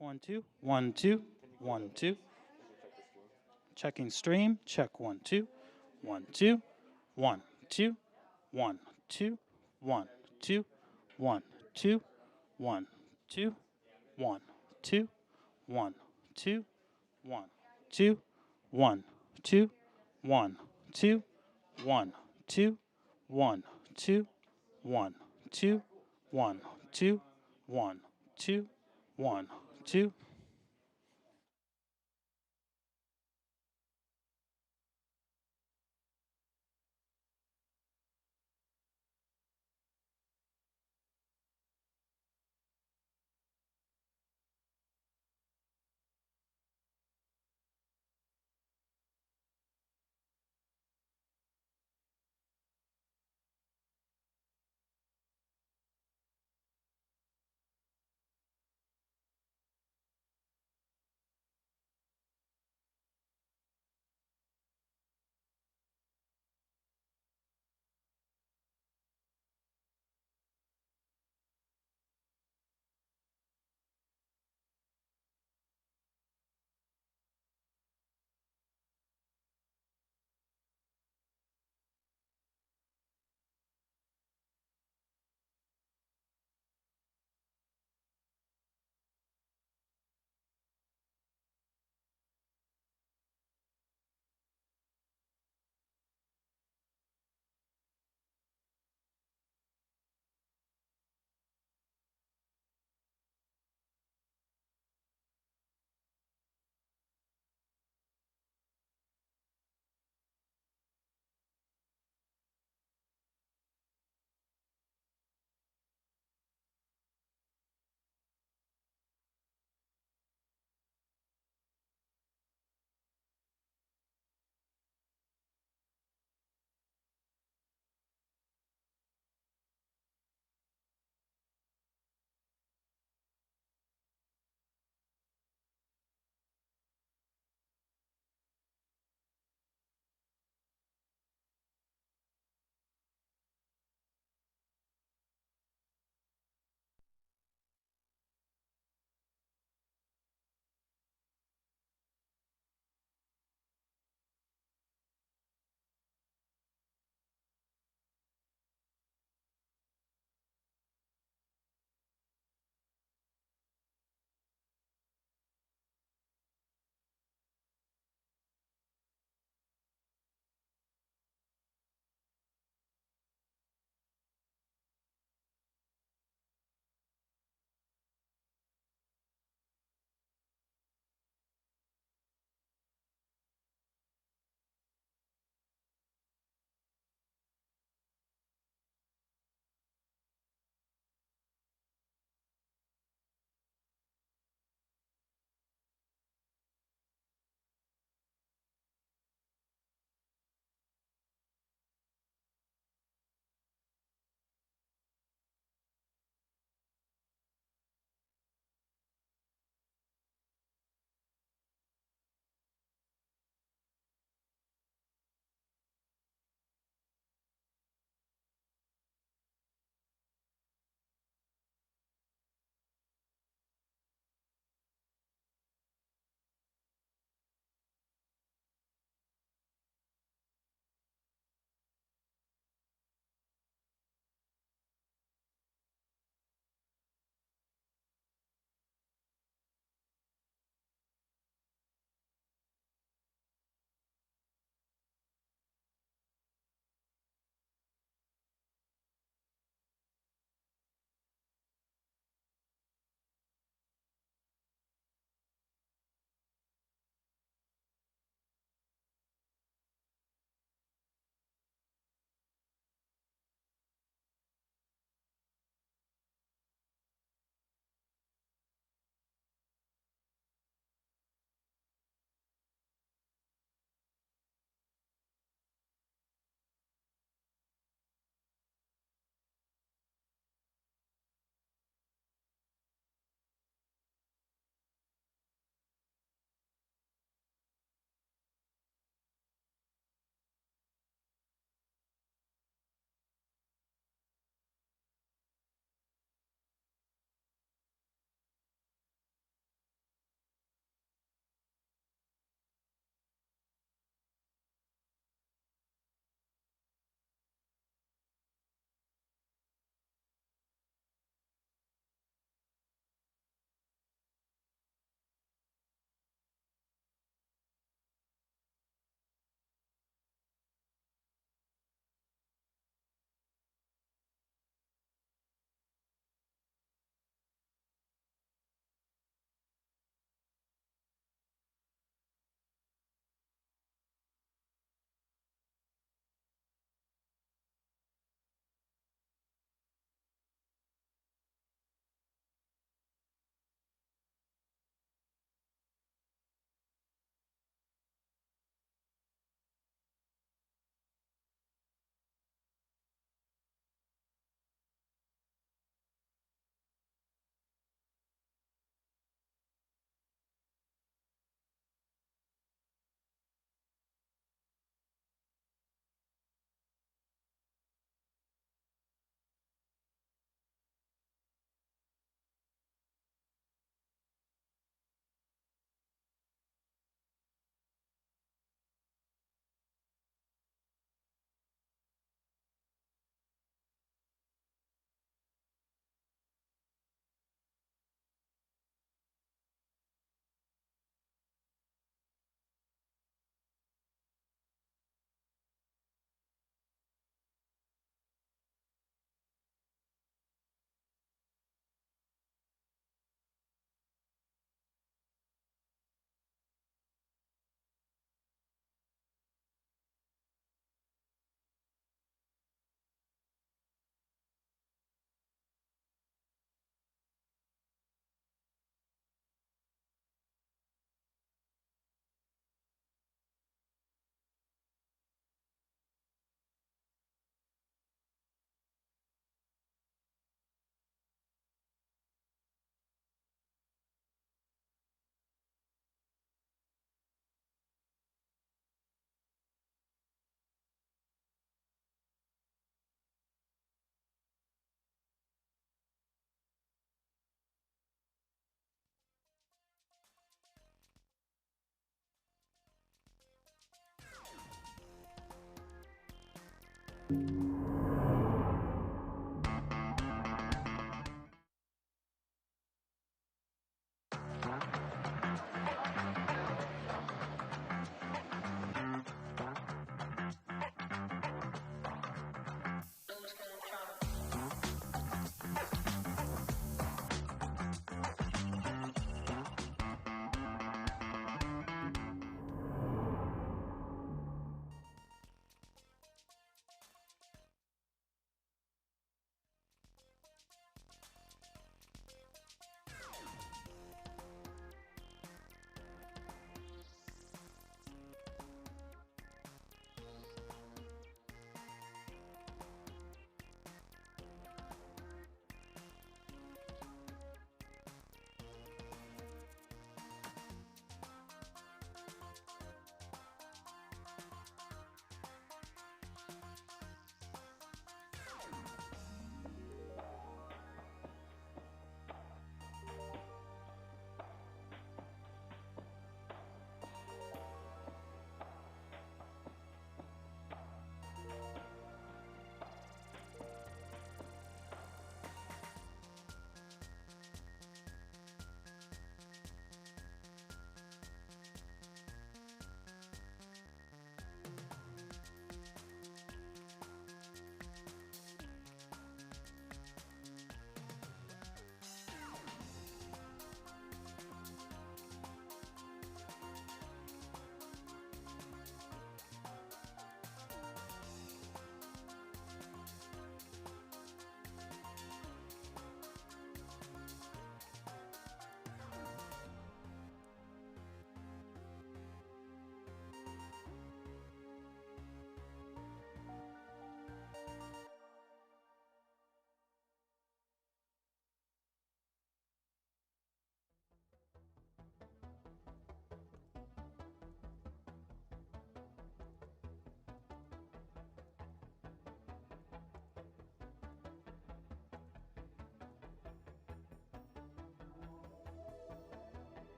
1 2 1 2 1 2. Checking stream. Check 1 2 1 2 1 2 1 2 1 2 1 2 1 2 1 2 1 2 1 2 1 2 1 2 1 2 1 2 1 2 1 2 1 2 1 2.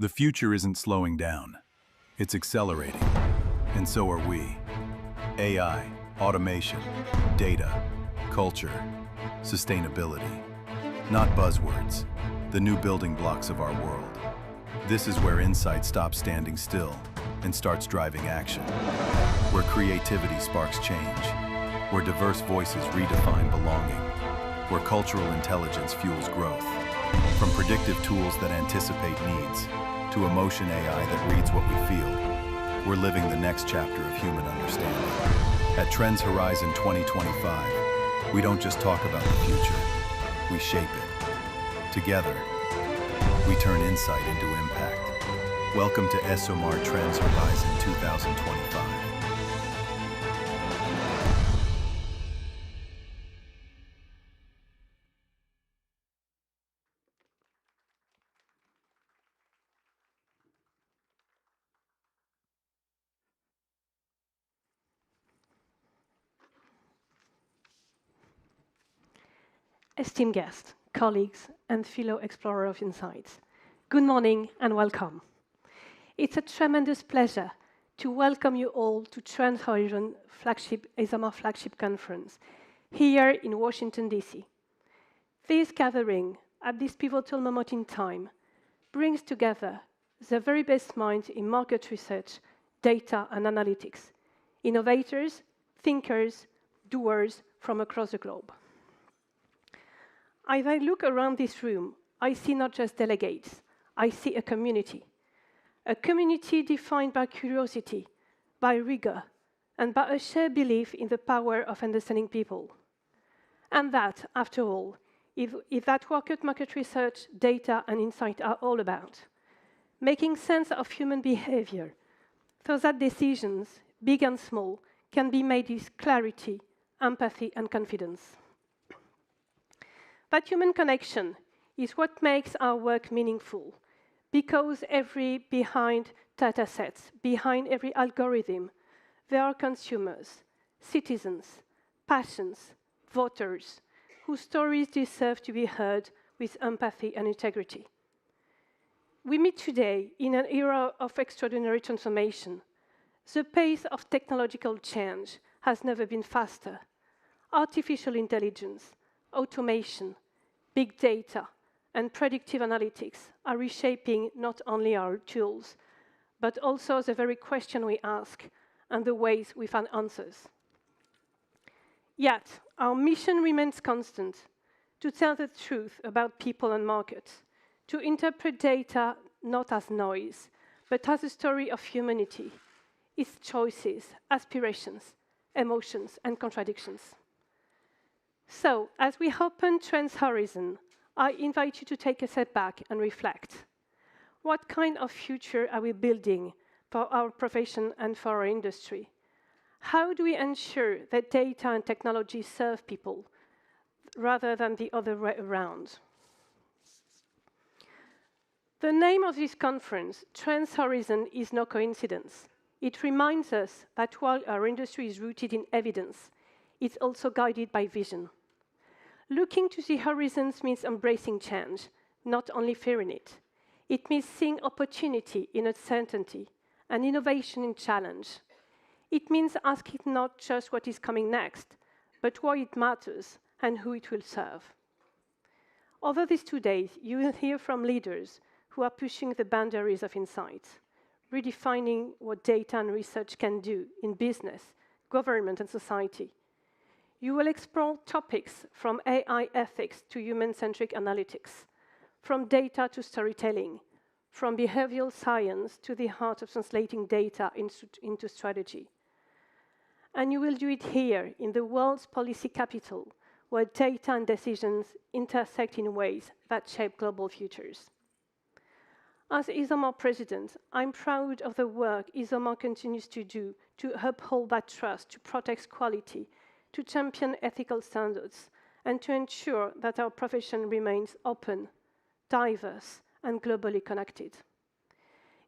The future isn't slowing down. It's accelerating. And so are we. AI, automation, data, culture, sustainability. Not buzzwords, the new building blocks of our world. This is where insight stops standing still and starts driving action. Where creativity sparks change. Where diverse voices redefine belonging. Where cultural intelligence fuels growth. From predictive tools that anticipate needs, to emotion AI that reads what we feel, we're living the next chapter of human understanding. At Trends Horizon 2025, we don't just talk about the future, we shape it. Together, we turn insight into impact. Welcome to Esomar Trends Horizon 2025. Esteemed guests, colleagues, and fellow explorer of insights, good morning and welcome. It's a tremendous pleasure to welcome you all to Trends Horizon Esomar flagship conference here in Washington, D.C. This gathering at this pivotal moment in time brings together the very best minds in market research, data, and analytics, innovators, thinkers, doers from across the globe. As I look around this room, I see not just delegates, I see a community defined by curiosity, by rigor, and by a shared belief in the power of understanding people. And that, after all, is that what market research, data, and insight are all about. Making sense of human behavior so that decisions, big and small, can be made with clarity, empathy, and confidence. That human connection is what makes our work meaningful, because behind data sets, behind every algorithm, there are consumers, citizens, passions, voters, whose stories deserve to be heard with empathy and integrity. We meet today in an era of extraordinary transformation. The pace of technological change has never been faster. Artificial intelligence, automation, big data, and predictive analytics are reshaping not only our tools, but also the very question we ask and the ways we find answers. Yet, our mission remains constant, to tell the truth about people and markets, to interpret data not as noise, but as a story of humanity, its choices, aspirations, emotions, and contradictions. So, as we open Trends Horizon, I invite you to take a step back and reflect. What kind of future are we building for our profession and for our industry? How do we ensure that data and technology serve people rather than the other way around? The name of this conference, Trends Horizon, is no coincidence. It reminds us that while our industry is rooted in evidence, it's also guided by vision. Looking to the horizons means embracing change, not only fearing it. It means seeing opportunity in uncertainty and innovation in challenge. It means asking not just what is coming next, but why it matters and who it will serve. Over these 2 days, you will hear from leaders who are pushing the boundaries of insight, redefining what data and research can do in business, government, and society. You will explore topics from AI ethics to human-centric analytics, from data to storytelling, from behavioral science to the art of translating data into strategy. And you will do it here, in the world's policy capital, where data and decisions intersect in ways that shape global futures. As Esomar president, I'm proud of the work Esomar continues to do to uphold that trust, to protect quality, to champion ethical standards, and to ensure that our profession remains open, diverse, and globally connected.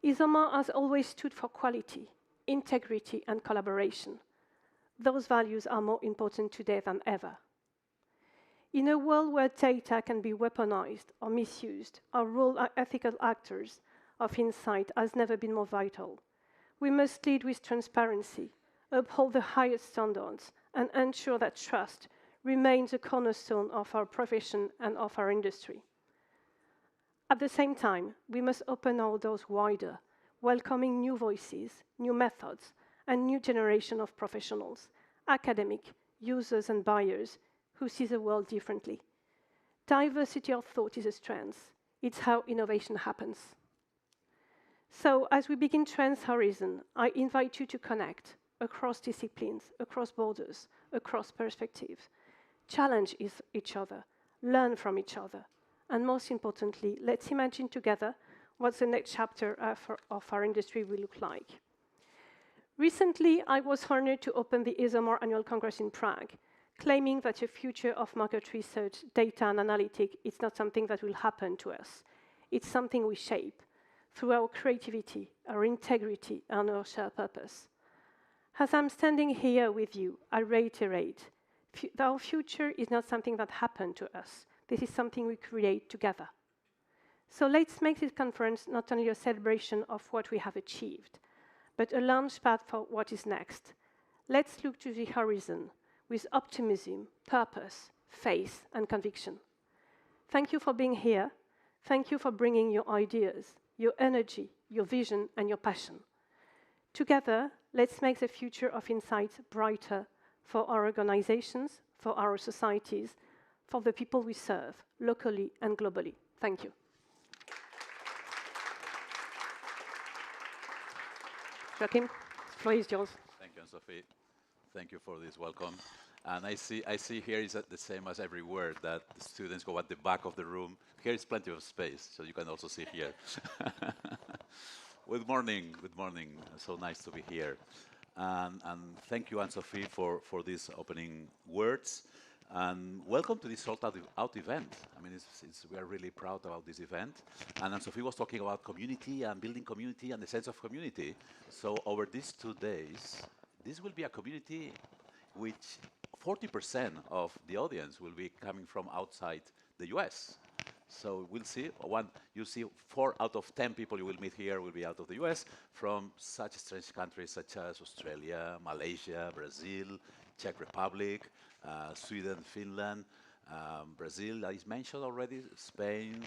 Esomar has always stood for quality, integrity, and collaboration. Those values are more important today than ever. In a world where data can be weaponized or misused, our role as ethical actors of insight has never been more vital. We must lead with transparency, uphold the highest standards, and ensure that trust remains a cornerstone of our profession and of our industry. At the same time, we must open our doors wider, welcoming new voices, new methods, and new generation of professionals, academic, users, and buyers who see the world differently. Diversity of thought is a strength. It's how innovation happens. So, as we begin Trends Horizon, I invite you to connect across disciplines, across borders, across perspectives, challenge each other, learn from each other, and most importantly, let's imagine together what the next chapter of our industry will look like. Recently, I was honored to open the Esomar Annual Congress in Prague, claiming that the future of market research, data, and analytics is not something that will happen to us. It's something we shape through our creativity, our integrity, and our shared purpose. As I'm standing here with you, I reiterate, our future is not something that happened to us. This is something we create together. So let's make this conference not only a celebration of what we have achieved, but a launchpad for what is next. Let's look to the horizon with optimism, purpose, faith, and conviction. Thank you for being here. Thank you for bringing your ideas, your energy, your vision, and your passion. Together, let's make the future of insights brighter for our organizations, for our societies, for the people we serve, locally and globally. Thank you. Joachim, the floor is yours. Thank you, Anne-Sophie. Thank you for this welcome. And I see here is the same as everywhere, that the students go at the back of the room. Here is plenty of space, so you can also see here. Good morning, good morning. So nice to be here. And thank you, Anne-Sophie, for these opening words. And welcome to this sold-out event. I mean, we are really proud about this event. And Anne-Sophie was talking about community and building community and the sense of community. So over these 2 days, this will be a community which 40% of the audience will be coming from outside the US. So we'll see. You see 4 out of 10 people you will meet here will be out of the US, from such strange countries such as Australia, Malaysia, Brazil, Czech Republic, Sweden, Finland, Brazil, as mentioned already, Spain,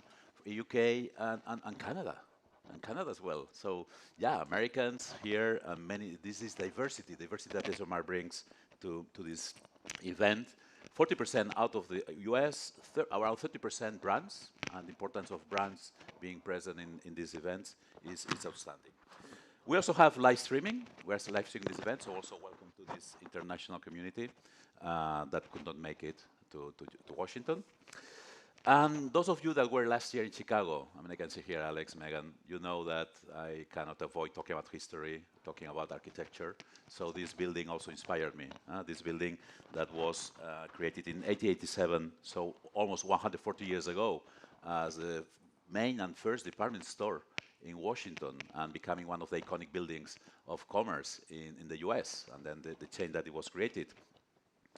UK, and Canada. And Canada as well. So yeah, Americans here, this is diversity that Esomar brings to this event. 40% out of the US, around 30% brands, and the importance of brands being present in these events is outstanding. We also have live streaming. We're live streaming this event, so also welcome to this international community that could not make it to Washington. And those of you that were last year in Chicago, I mean, I can see here Alex, Megan, you know that I cannot avoid talking about history, talking about architecture. So this building also inspired me. This building that was created in 1887, so almost 140 years ago, as the main and first department store in Washington, and becoming one of the iconic buildings of commerce in the US, and then the chain that it was created.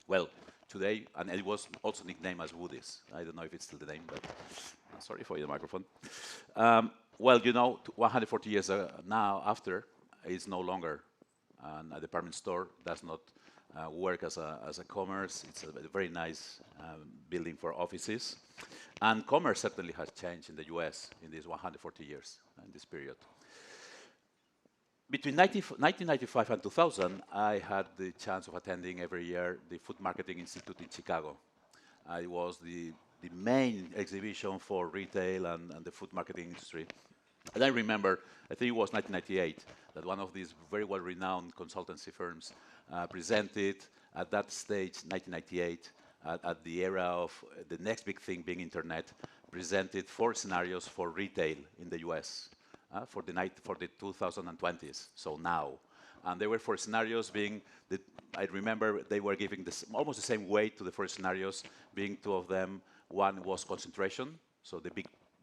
Well, today, and it was also nicknamed as Woody's. I don't know if it's still the name, but sorry for the microphone. Well, you know, 140 years now after, it's no longer And a department store does not work as a commerce. It's a very nice building for offices. And commerce certainly has changed in the US in these 140 years, in this period. Between 1995 and 2000, I had the chance of attending every year the Food Marketing Institute in Chicago. It was the main exhibition for retail and the food marketing industry. And I remember, I think it was 1998, that one of these very well-renowned consultancy firms presented at that stage, 1998, at the era of the next big thing being internet, presented 4 scenarios for retail in the US for the 2020s, so now. And there were 4 scenarios being, I remember they were giving this, almost the same weight to the 4 scenarios, being 2 of them. One was concentration, so the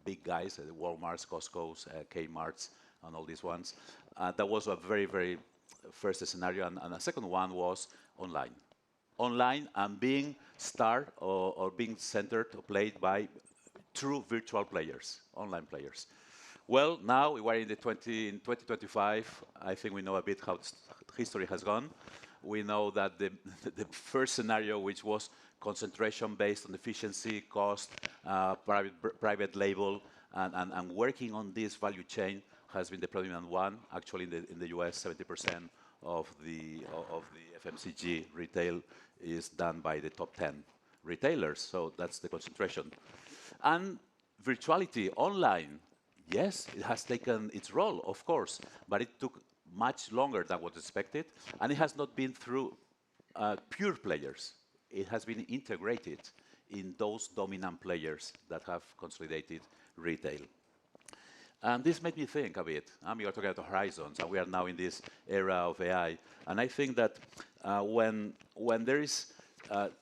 big guys, the Walmarts, Costco's, Kmart's, and all these ones. That was a very, very first scenario, and the second one was online. Online and being starred or being centered or played by true virtual players, online players. Well, now we are in 2025. I think we know a bit how history has gone. We know that the first scenario, which was concentration based on efficiency, cost, private label, and working on this value chain has been the predominant one. Actually, in the US, 70% of the FMCG retail is done by the top 10 retailers. So that's the concentration. And virtuality, online, yes, it has taken its role, of course, but it took much longer than was expected, and it has not been through pure players. It has been integrated in those dominant players that have consolidated retail. And this made me think a bit. We are talking about horizons, and we are now in this era of AI. And I think that when there is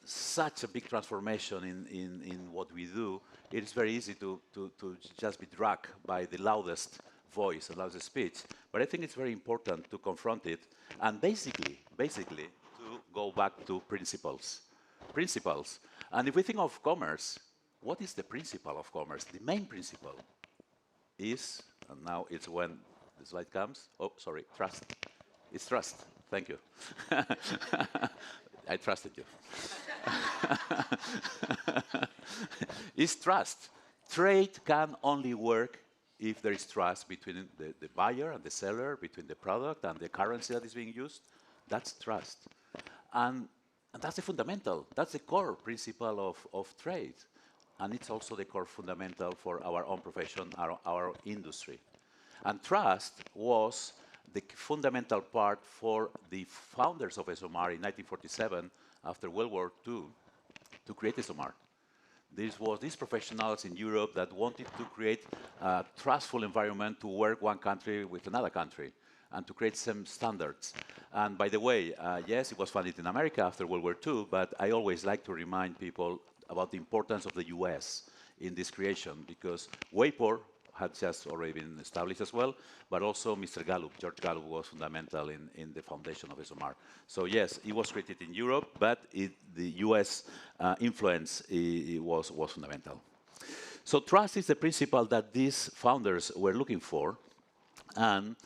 such a big transformation in what we do, it is very easy to just be dragged by the loudest voice, the loudest speech. But I think it's very important to confront it and basically to go back to principles. Principles. And if we think of commerce, what is the principle of commerce? The main principle is, and now it's when the slide comes, oh, sorry, trust. It's trust. Thank you. I trusted you. It's trust. Trade can only work if there is trust between the buyer and the seller, between the product and the currency that is being used. That's trust. And that's the fundamental. That's the core principle of trade. And it's also the core fundamental for our own profession, our industry. And trust was the fundamental part for the founders of Esomar in 1947, after World War II, to create Esomar. These professionals in Europe that wanted to create a trustful environment to work one country with another country and to create some standards. And by the way, yes, it was founded in America after World War II, but I always like to remind people about the importance of the US in this creation, because Waypor had just already been established as well, but also Mr. Gallup, George Gallup, was fundamental in the foundation of Esomar. So yes, it was created in Europe, but the US influence was fundamental. So trust is the principle that these founders were looking for, and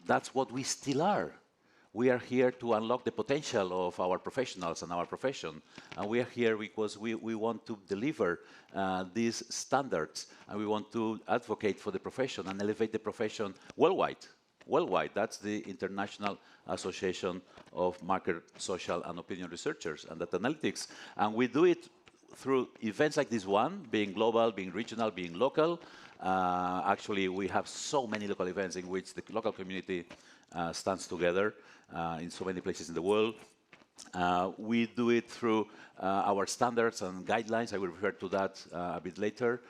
that's what we still are. We are here to unlock the potential of our professionals and our profession. And we are here because we want to deliver these standards, and we want to advocate for the profession and elevate the profession worldwide. Worldwide, that's the International Association of Market, Social, and Opinion Researchers and Data Analytics. And we do it through events like this one, being global, being regional, being local. Actually, we have so many local events in which the local community stands together in so many places in the world. We do it through our standards and guidelines. I will refer to that a bit later.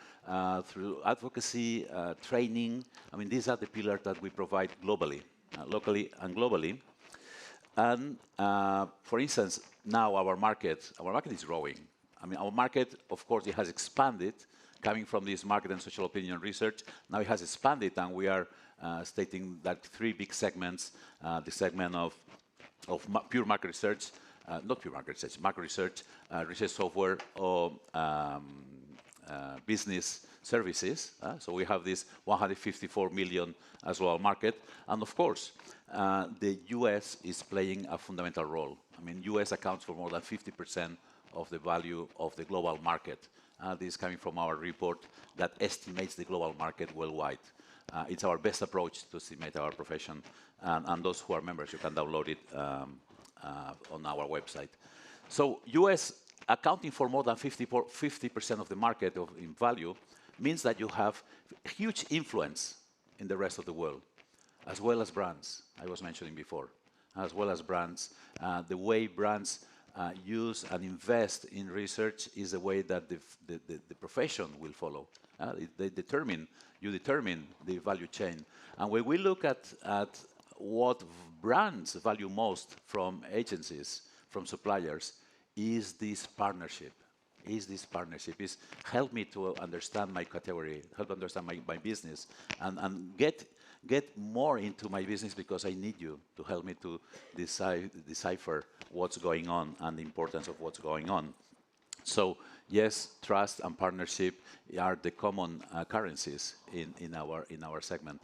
Through advocacy, training. I mean, these are the pillars that we provide globally, locally and globally. And for instance, now our market is growing. I mean, our market, of course, it has expanded, coming from this market and social opinion research. Now it has expanded, and we are stating that 3 big segments: the segment of pure market research, not pure market research, research software, or business services. So we have this 154 million as global market. And of course, the US is playing a fundamental role. I mean, US accounts for more than 50% of the value of the global market. This is coming from our report that estimates the global market worldwide. It's our best approach to estimate our profession. And those who are members, you can download it on our website. So US accounting for more than 50% of the market in value means that you have huge influence in the rest of the world, as well as brands, I was mentioning before, as well as brands. The way brands use and invest in research is the way that the profession will follow. You determine the value chain. And when we look at what brands value most from agencies, from suppliers, is this partnership. Is help me to understand my category, help understand my business, and get more into my business because I need you to help me to decipher what's going on and the importance of what's going on. So yes, trust and partnership are the common currencies in our segment.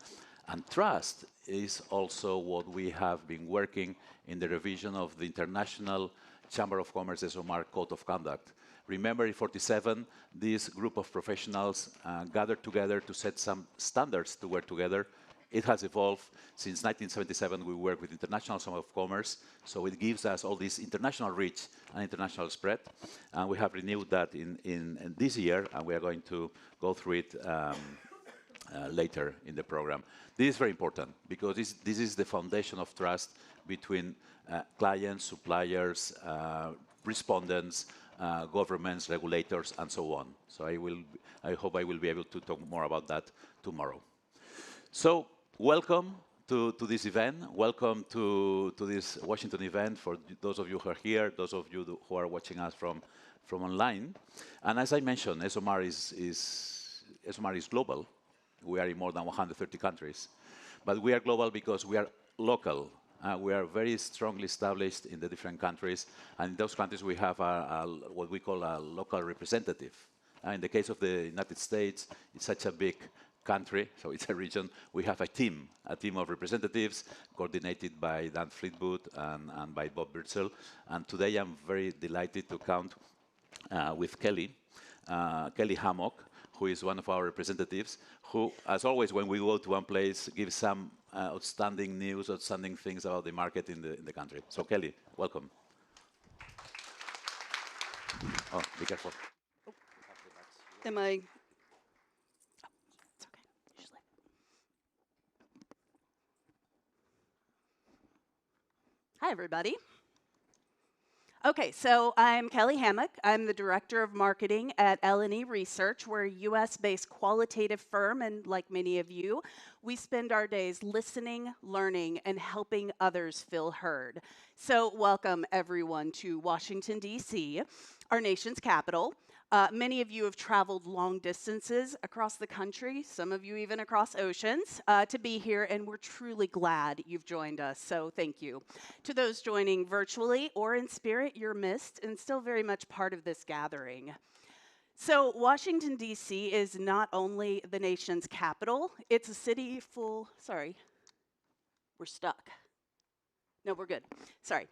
And trust is also what we have been working in the revision of the International Chamber of Commerce Esomar Code of Conduct. Remember, in 47, this group of professionals gathered together to set some standards to work together. It has evolved. Since 1977, we work with International Chamber of Commerce, so it gives us all this international reach and international spread. And we have renewed that in this year, and we are going to go through it later in the program. This is very important because this is the foundation of trust between clients, suppliers, respondents, governments, regulators, and so on. So I hope I will be able to talk more about that tomorrow. So welcome to this event. Welcome to this Washington event for those of you who are here, those of you who are watching us from online. And as I mentioned, Esomar is global. We are in more than 130 countries. But we are global because we are local. We are very strongly established in the different countries. And in those countries, we have what we call a local representative. In the case of the United States, it's such a big country, so it's a region. We have a team of representatives coordinated by Dan Fleetwood and by Bob Birdsell. And today, I'm very delighted to count with Kelly Hammock, who is one of our representatives, who, as always, when we go to one place, gives some outstanding news, outstanding things about the market in the country. So, Kelly, welcome. Oh, be careful. Am I? Oh, it's okay. Usually. Hi, everybody. Okay, so I'm Kelly Hammock. I'm the Director of Marketing at L&E Research. We're a US-based qualitative firm, and like many of you, we spend our days listening, learning, and helping others feel heard. So welcome, everyone, to Washington, D.C., our nation's capital. Many of you have traveled long distances across the country, some of you even across oceans, to be here, and we're truly glad you've joined us, so thank you. To those joining virtually or in spirit, you're missed and still very much part of this gathering. So Washington, D.C. is not only the nation's capital, it's a city full, sorry, we're stuck. No, we're good, sorry.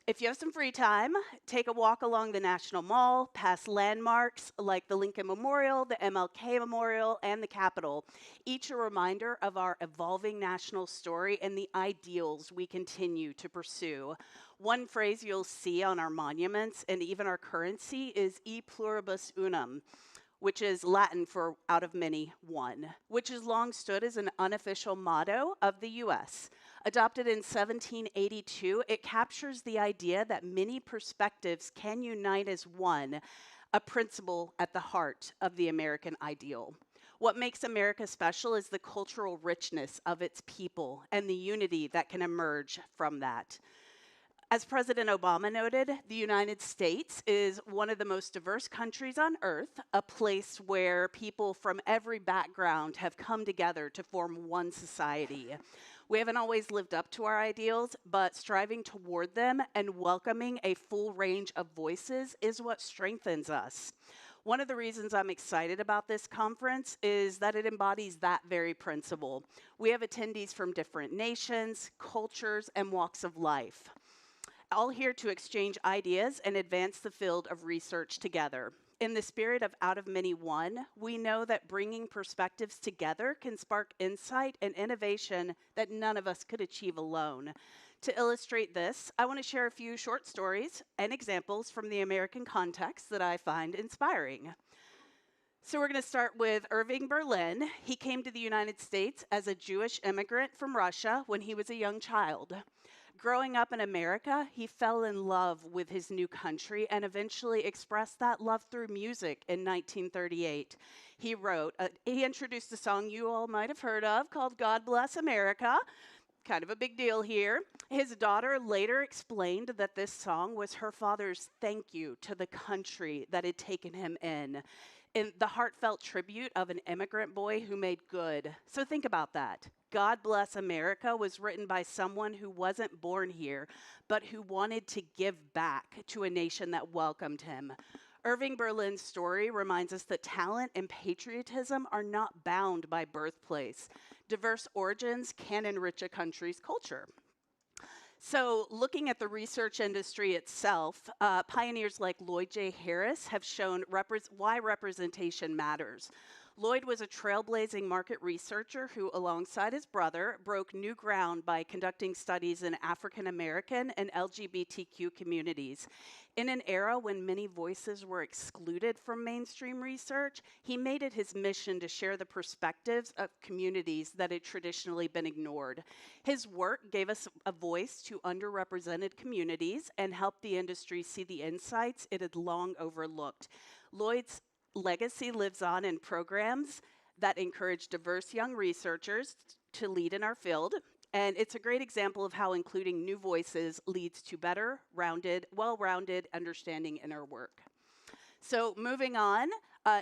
If you have some free time, take a walk along the National Mall, past landmarks like the Lincoln Memorial, the MLK Memorial, and the Capitol, each a reminder of our evolving national story and the ideals we continue to pursue. One phrase you'll see on our monuments and even our currency is e pluribus unum, which is Latin for out of many, one, which has long stood as an unofficial motto of the U.S. Adopted in 1782, it captures the idea that many perspectives can unite as one, a principle at the heart of the American ideal. What makes America special is the cultural richness of its people and the unity that can emerge from that. As President Obama noted, the United States is one of the most diverse countries on earth, a place where people from every background have come together to form one society. We haven't always lived up to our ideals, but striving toward them and welcoming a full range of voices is what strengthens us. One of the reasons I'm excited about this conference is that it embodies that very principle. We have attendees from different nations, cultures, and walks of life, all here to exchange ideas and advance the field of research together. In the spirit of out of many one, we know that bringing perspectives together can spark insight and innovation that none of us could achieve alone. To illustrate this, I want to share a few short stories and examples from the American context that I find inspiring. So we're going to start with Irving Berlin. He came to the United States as a Jewish immigrant from Russia when he was a young child. Growing up in America, he fell in love with his new country and eventually expressed that love through music in 1938. He introduced a song you all might have heard of called God Bless America. Kind of a big deal here. His daughter later explained that this song was her father's thank you to the country that had taken him in the heartfelt tribute of an immigrant boy who made good. So think about that. God Bless America was written by someone who wasn't born here, but who wanted to give back to a nation that welcomed him. Irving Berlin's story reminds us that talent and patriotism are not bound by birthplace. Diverse origins can enrich a country's culture. So looking at the research industry itself, pioneers like Lloyd J. Harris have shown why representation matters. Lloyd was a trailblazing market researcher who, alongside his brother, broke new ground by conducting studies in African American and LGBTQ communities. In an era when many voices were excluded from mainstream research, he made it his mission to share the perspectives of communities that had traditionally been ignored. His work gave us a voice to underrepresented communities and helped the industry see the insights it had long overlooked. Lloyd's legacy lives on in programs that encourage diverse young researchers to lead in our field. And it's a great example of how including new voices leads to better, well-rounded understanding in our work. So moving on,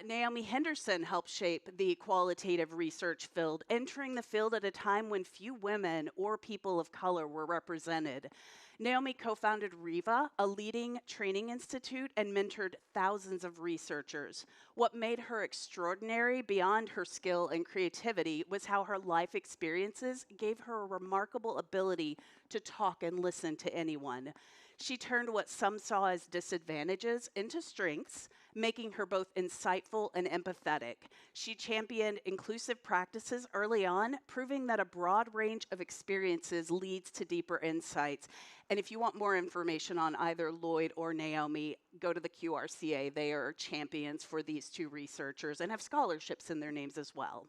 Naomi Henderson helped shape the qualitative research field, entering the field at a time when few women or people of color were represented. Naomi co-founded RIVA, a leading training institute, and mentored thousands of researchers. What made her extraordinary beyond her skill and creativity was how her life experiences gave her a remarkable ability to talk and listen to anyone. She turned what some saw as disadvantages into strengths, making her both insightful and empathetic. She championed inclusive practices early on, proving that a broad range of experiences leads to deeper insights. And if you want more information on either Lloyd or Naomi, go to the QRCA. They are champions for these two researchers and have scholarships in their names as well.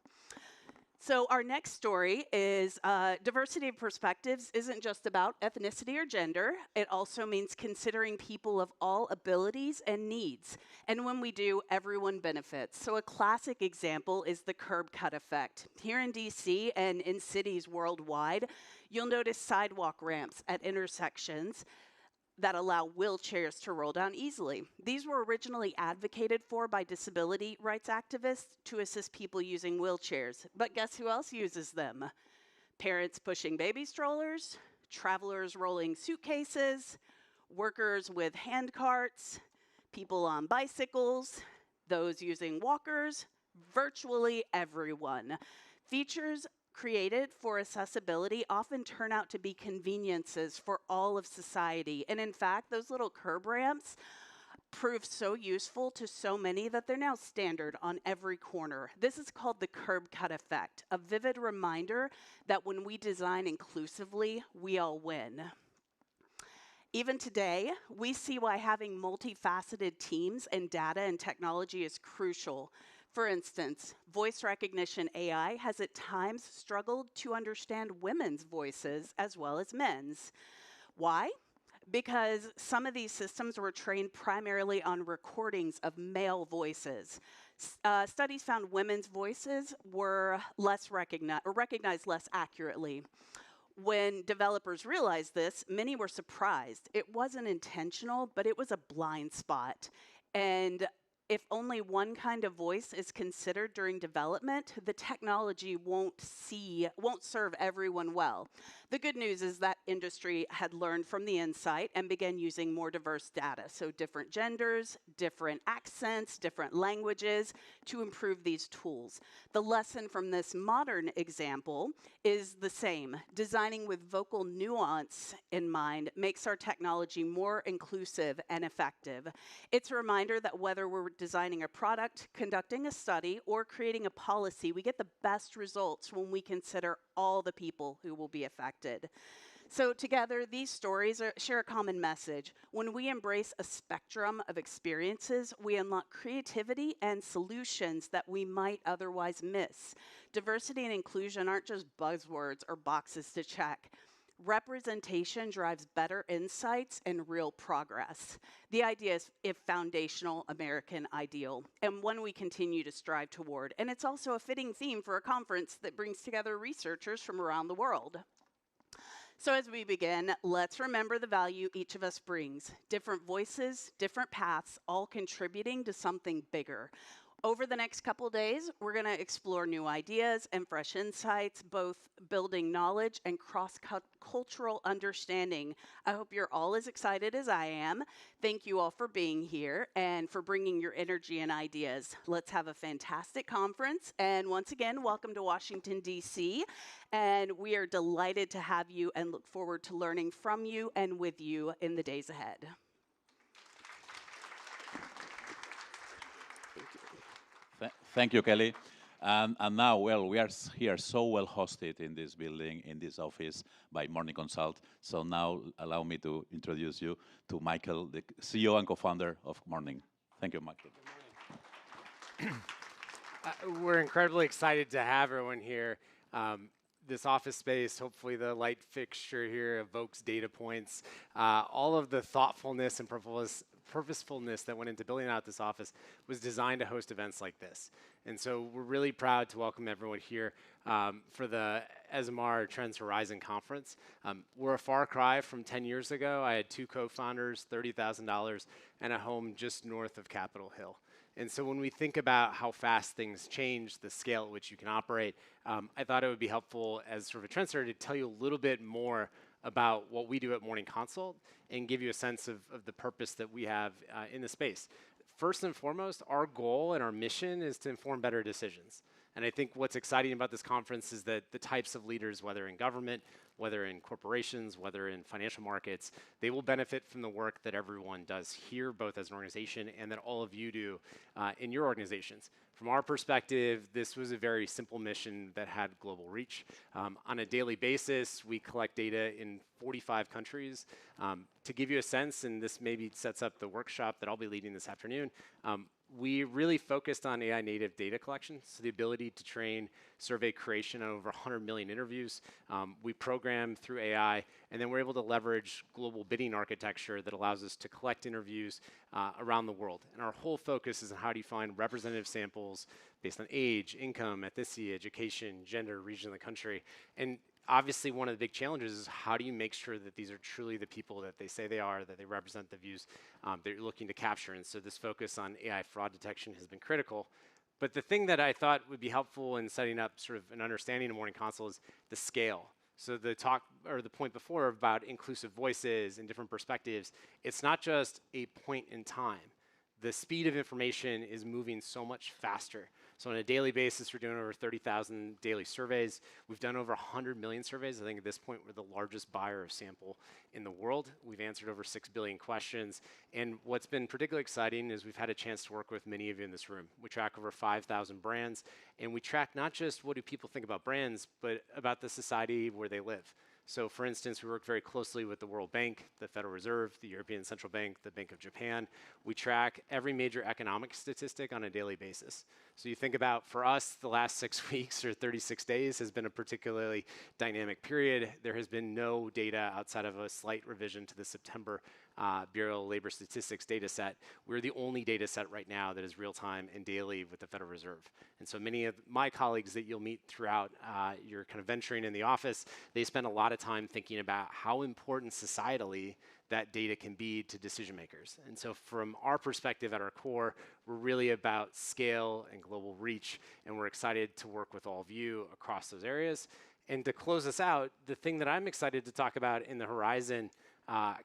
So our next story is diversity of perspectives isn't just about ethnicity or gender. It also means considering people of all abilities and needs. And when we do, everyone benefits. So a classic example is the curb cut effect. Here in DC and in cities worldwide, you'll notice sidewalk ramps at intersections that allow wheelchairs to roll down easily. These were originally advocated for by disability rights activists to assist people using wheelchairs. But guess who else uses them? Parents pushing baby strollers, travelers rolling suitcases, workers with hand carts, people on bicycles, those using walkers, virtually everyone. Features created for accessibility often turn out to be conveniences for all of society. And in fact, those little curb ramps prove so useful to so many that they're now standard on every corner. This is called the curb cut effect, a vivid reminder that when we design inclusively, we all win. Even today, we see why having multifaceted teams and data and technology is crucial. For instance, voice recognition AI has at times struggled to understand women's voices as well as men's. Why? Because some of these systems were trained primarily on recordings of male voices. Studies found women's voices were recognized less accurately. When developers realized this, many were surprised. It wasn't intentional, but it was a blind spot. And if only one kind of voice is considered during development, the technology won't serve everyone well. The good news is that industry had learned from the insight and began using more diverse data, so different genders, different accents, different languages, to improve these tools. The lesson from this modern example is the same. Designing with vocal nuance in mind makes our technology more inclusive and effective. It's a reminder that whether we're designing a product, conducting a study, or creating a policy, we get the best results when we consider all the people who will be affected. So together, these stories share a common message. When we embrace a spectrum of experiences, we unlock creativity and solutions that we might otherwise miss. Diversity and inclusion aren't just buzzwords or boxes to check. Representation drives better insights and real progress. The idea is a foundational American ideal, and one we continue to strive toward. And it's also a fitting theme for a conference that brings together researchers from around the world. So as we begin, let's remember the value each of us brings. Different voices, different paths, all contributing to something bigger. Over the next couple days, we're going to explore new ideas and fresh insights, both building knowledge and cross-cultural understanding. I hope you're all as excited as I am. Thank you all for being here and for bringing your energy and ideas. Let's have a fantastic conference. And once again, welcome to Washington, D.C. And we are delighted to have you and look forward to learning from you and with you in the days ahead. Thank you, Kelly. And now, well, we are here so well hosted in this building, in this office by Morning Consult. So now allow me to introduce you to Michael, the CEO and co-founder of Morning. Thank you, Michael. We're incredibly excited to have everyone here. This office space, hopefully the light fixture here evokes data points. All of the thoughtfulness and purposefulness that went into building out this office was designed to host events like this. And so we're really proud to welcome everyone here for the Esomar Trends Horizon Conference. We're a far cry from 10 years ago. I had 2 co-founders, $30,000, and a home just north of Capitol Hill. And so when we think about how fast things change, the scale at which you can operate, I thought it would be helpful as sort of a trendsetter to tell you a little bit more about what we do at Morning Consult and give you a sense of the purpose that we have in the space. First and foremost, our goal and our mission is to inform better decisions. And I think what's exciting about this conference is that the types of leaders, whether in government, whether in corporations, whether in financial markets, they will benefit from the work that everyone does here, both as an organization and that all of you do in your organizations. From our perspective, this was a very simple mission that had global reach. On a daily basis, we collect data in 45 countries. To give you a sense, and this maybe sets up the workshop that I'll be leading this afternoon, we really focused on AI native data collection, so the ability to train survey creation on over 100 million interviews. We program through AI, and then we're able to leverage global bidding architecture that allows us to collect interviews around the world. And our whole focus is on how do you find representative samples based on age, income, ethnicity, education, gender, region of the country. And obviously, one of the big challenges is how do you make sure that these are truly the people that they say they are, that they represent the views that you're looking to capture. And so this focus on AI fraud detection has been critical. But the thing that I thought would be helpful in setting up sort of an understanding of Morning Consult is the scale. So the talk or the point before about inclusive voices and different perspectives, it's not just a point in time. The speed of information is moving so much faster. So on a daily basis, we're doing over 30,000 daily surveys. We've done over 100 million surveys. I think at this point, we're the largest buyer of sample in the world. We've answered over 6 billion questions. And what's been particularly exciting is we've had a chance to work with many of you in this room. We track over 5,000 brands, and we track not just what do people think about brands, but about the society where they live. So for instance, we work very closely with the World Bank, the Federal Reserve, the European Central Bank, the Bank of Japan. We track every major economic statistic on a daily basis. So you think about, for us, the last 6 weeks or 36 days has been a particularly dynamic period. There has been no data outside of a slight revision to the September Bureau of Labor Statistics data set. We're the only data set right now that is real-time and daily with the Federal Reserve. And so many of my colleagues that you'll meet throughout your kind of venturing in the office, they spend a lot of of time thinking about how important societally that data can be to decision makers. And so from our perspective at our core, we're really about scale and global reach, and we're excited to work with all of you across those areas. And to close us out, the thing that I'm excited to talk about in the Horizon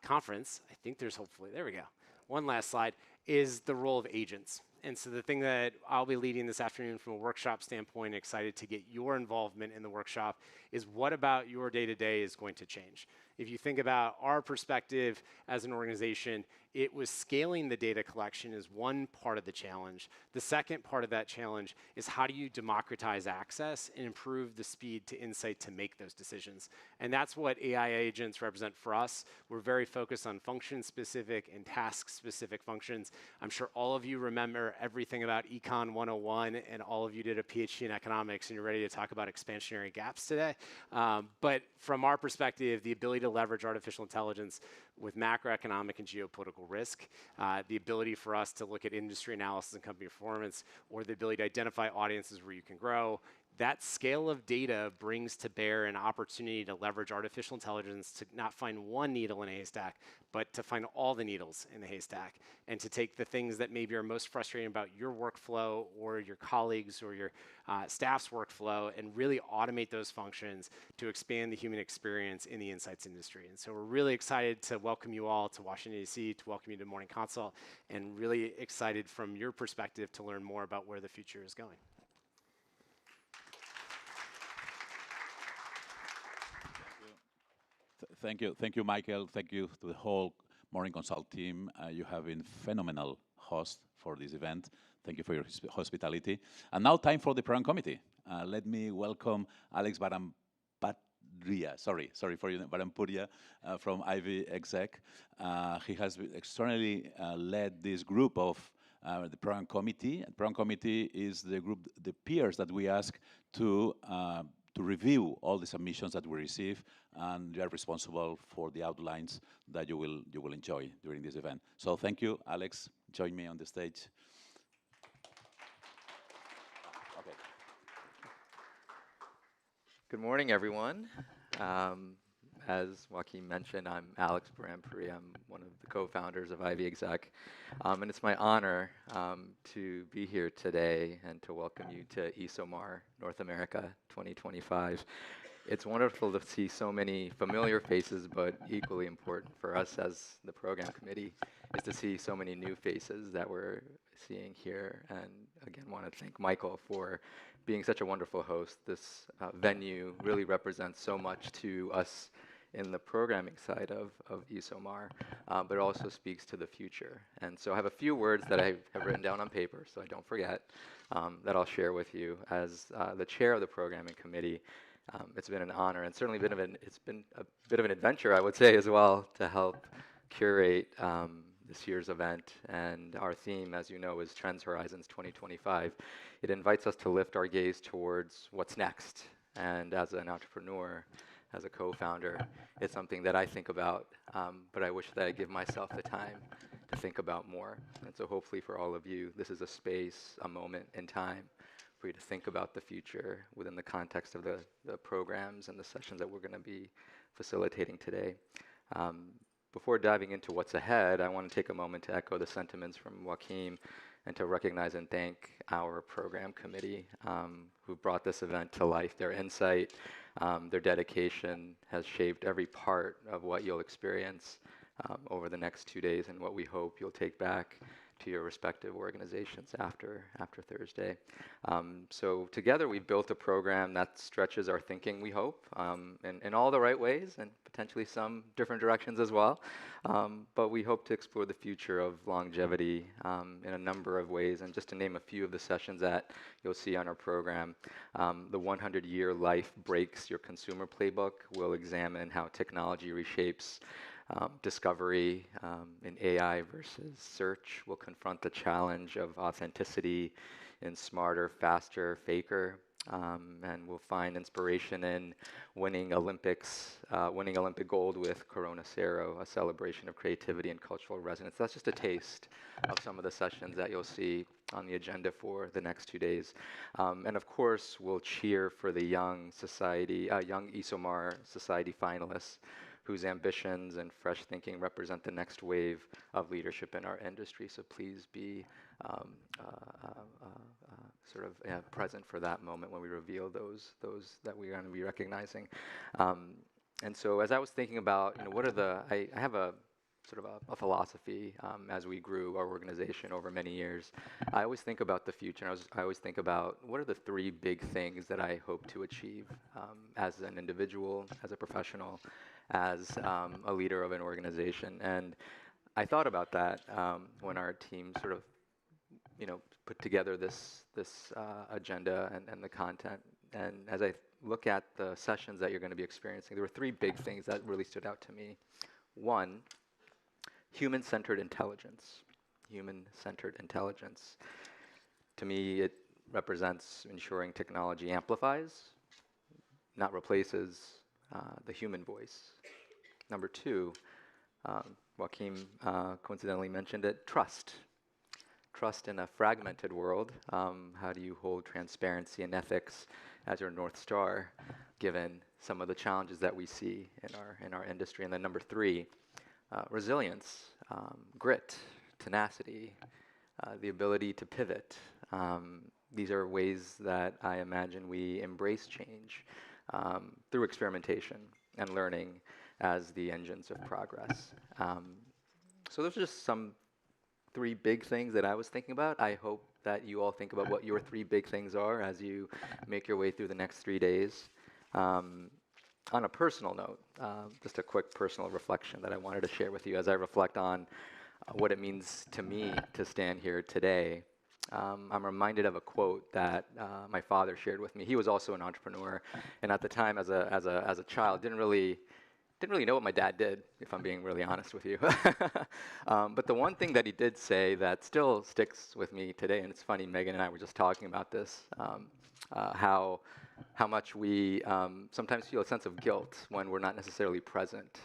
conference, I think there's hopefully, there we go, one last slide, is the role of agents. And so the thing that I'll be leading this afternoon from a workshop standpoint, excited to get your involvement in the workshop, is what about your day-to-day is going to change? If you think about our perspective as an organization, it was scaling the data collection is one part of the challenge. The second part of that challenge is how do you democratize access and improve the speed to insight to make those decisions? And that's what AI agents represent for us. We're very focused on function-specific and task-specific functions. I'm sure all of you remember everything about Econ 101, and all of you did a PhD in economics, and you're ready to talk about expansionary gaps today. But from our perspective, the ability to leverage artificial intelligence with macroeconomic and geopolitical risk, the ability for us to look at industry analysis and company performance, or the ability to identify audiences where you can grow, that scale of data brings to bear an opportunity to leverage artificial intelligence to not find one needle in a haystack, but to find all the needles in the haystack, and to take the things that maybe are most frustrating about your workflow or your colleagues or your staff's workflow and really automate those functions to expand the human experience in the insights industry. And so we're really excited to welcome you all to Washington, D.C., to welcome you to Morning Consult, and really excited from your perspective to learn more about where the future is going. Thank you, Michael. Thank you to the whole Morning Consult team. You have been phenomenal host for this event. Thank you for your hospitality. And now time for the program committee. Let me welcome Alex Barampuria, sorry for you, Barampuria from Ivy Exec. He has externally led this group of the program committee. The program committee is the group, the peers that we ask to review all the submissions that we receive, and they are responsible for the outlines that you will enjoy during this event. So thank you, Alex. Join me on the stage. Okay. Good morning, everyone. As Joaquin mentioned, I'm Alex Barampuria. I'm one of the co-founders of Ivy Exec. And it's my honor to be here today and to welcome you to Esomar North America 2025. It's wonderful to see so many familiar faces, but equally important for us as the program committee is to see so many new faces that we're seeing here. And again, want to thank Michael for being such a wonderful host. This venue really represents so much to us in the programming side of Esomar, but it also speaks to the future. And so I have a few words that I have written down on paper, so I don't forget, that I'll share with you. As the chair of the programming committee, it's been an honor, and certainly it's been a bit of an adventure, I would say, as well, to help curate this year's event. And our theme, as you know, is Trends Horizons 2025. It invites us to lift our gaze towards what's next. And as an entrepreneur, as a co-founder, it's something that I think about, but I wish that I give myself the time to think about more. And so hopefully for all of you, this is a space, a moment in time for you to think about the future within the context of the programs and the sessions that we're going to be facilitating today. Before diving into what's ahead, I want to take a moment to echo the sentiments from Joaquin and to recognize and thank our program committee who brought this event to life. Their insight, their dedication has shaped every part of what you'll experience over the next 2 days and what we hope you'll take back to your respective organizations after Thursday. So together we've built a program that stretches our thinking, we hope, in all the right ways and potentially some different directions as well. But we hope to explore the future of longevity in a number of ways. And just to name a few of the sessions that you'll see on our program, the 100-year life breaks your consumer playbook. We'll examine how technology reshapes discovery in AI versus search. Will confront the challenge of authenticity in smarter, faster, faker. And we'll find inspiration in winning Olympic gold with Corona Cero, a celebration of creativity and cultural resonance. That's just a taste of some of the sessions that you'll see on the agenda for the next 2 days. And of course, we'll cheer for the young Esomar Society finalists whose ambitions and fresh thinking represent the next wave of leadership in our industry. So please be present for that moment when we reveal those that we're going to be recognizing. And so as I was thinking about, I have a sort of a philosophy as we grew our organization over many years. I always think about the future, and I always think about what are the 3 big things that I hope to achieve as an individual, as a professional, as a leader of an organization. And I thought about that when our team sort of, put together this agenda and the content. And as I look at the sessions that you're going to be experiencing, there were 3 big things that really stood out to me. One, human-centered intelligence. Human-centered intelligence. To me, it represents ensuring technology amplifies, not replaces, the human voice. Number 2, Joaquim coincidentally mentioned it, trust. Trust in a fragmented world. How do you hold transparency and ethics as your North Star, given some of the challenges that we see in our industry? And then number 3, resilience, grit, tenacity, the ability to pivot. These are ways that I imagine we embrace change through experimentation and learning as the engines of progress. So those are just some 3 big things that I was thinking about. I hope that you all think about what your 3 big things are as you make your way through the next 3 days. On a personal note, just a quick personal reflection that I wanted to share with you as I reflect on what it means to me to stand here today. I'm reminded of a quote that my father shared with me. He was also an entrepreneur, and at the time, as a child, didn't really know what my dad did, if I'm being really honest with you. But the one thing that he did say that still sticks with me today, and it's funny, Megan and I were just talking about this, how much we sometimes feel a sense of guilt when we're not necessarily present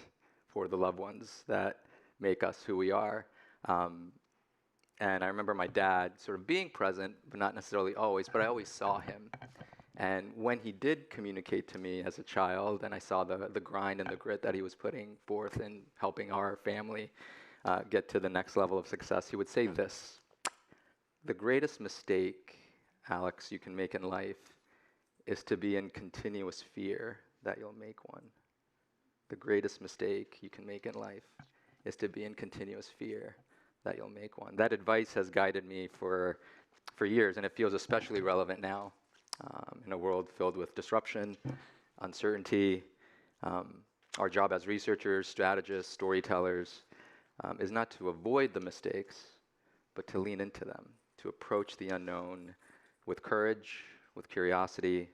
for the loved ones that make us who we are. And I remember my dad sort of being present, but not necessarily always, but I always saw him. And when he did communicate to me as a child, and I saw the grind and the grit that he was putting forth in helping our family get to the next level of success, he would say this: the greatest mistake, Alex, you can make in life is to be in continuous fear that you'll make one. The greatest mistake you can make in life is to be in continuous fear that you'll make one. That advice has guided me for years, and it feels especially relevant now. In a world filled with disruption, uncertainty, our job as researchers, strategists, storytellers is not to avoid the mistakes, but to lean into them, to approach the unknown with courage, with curiosity,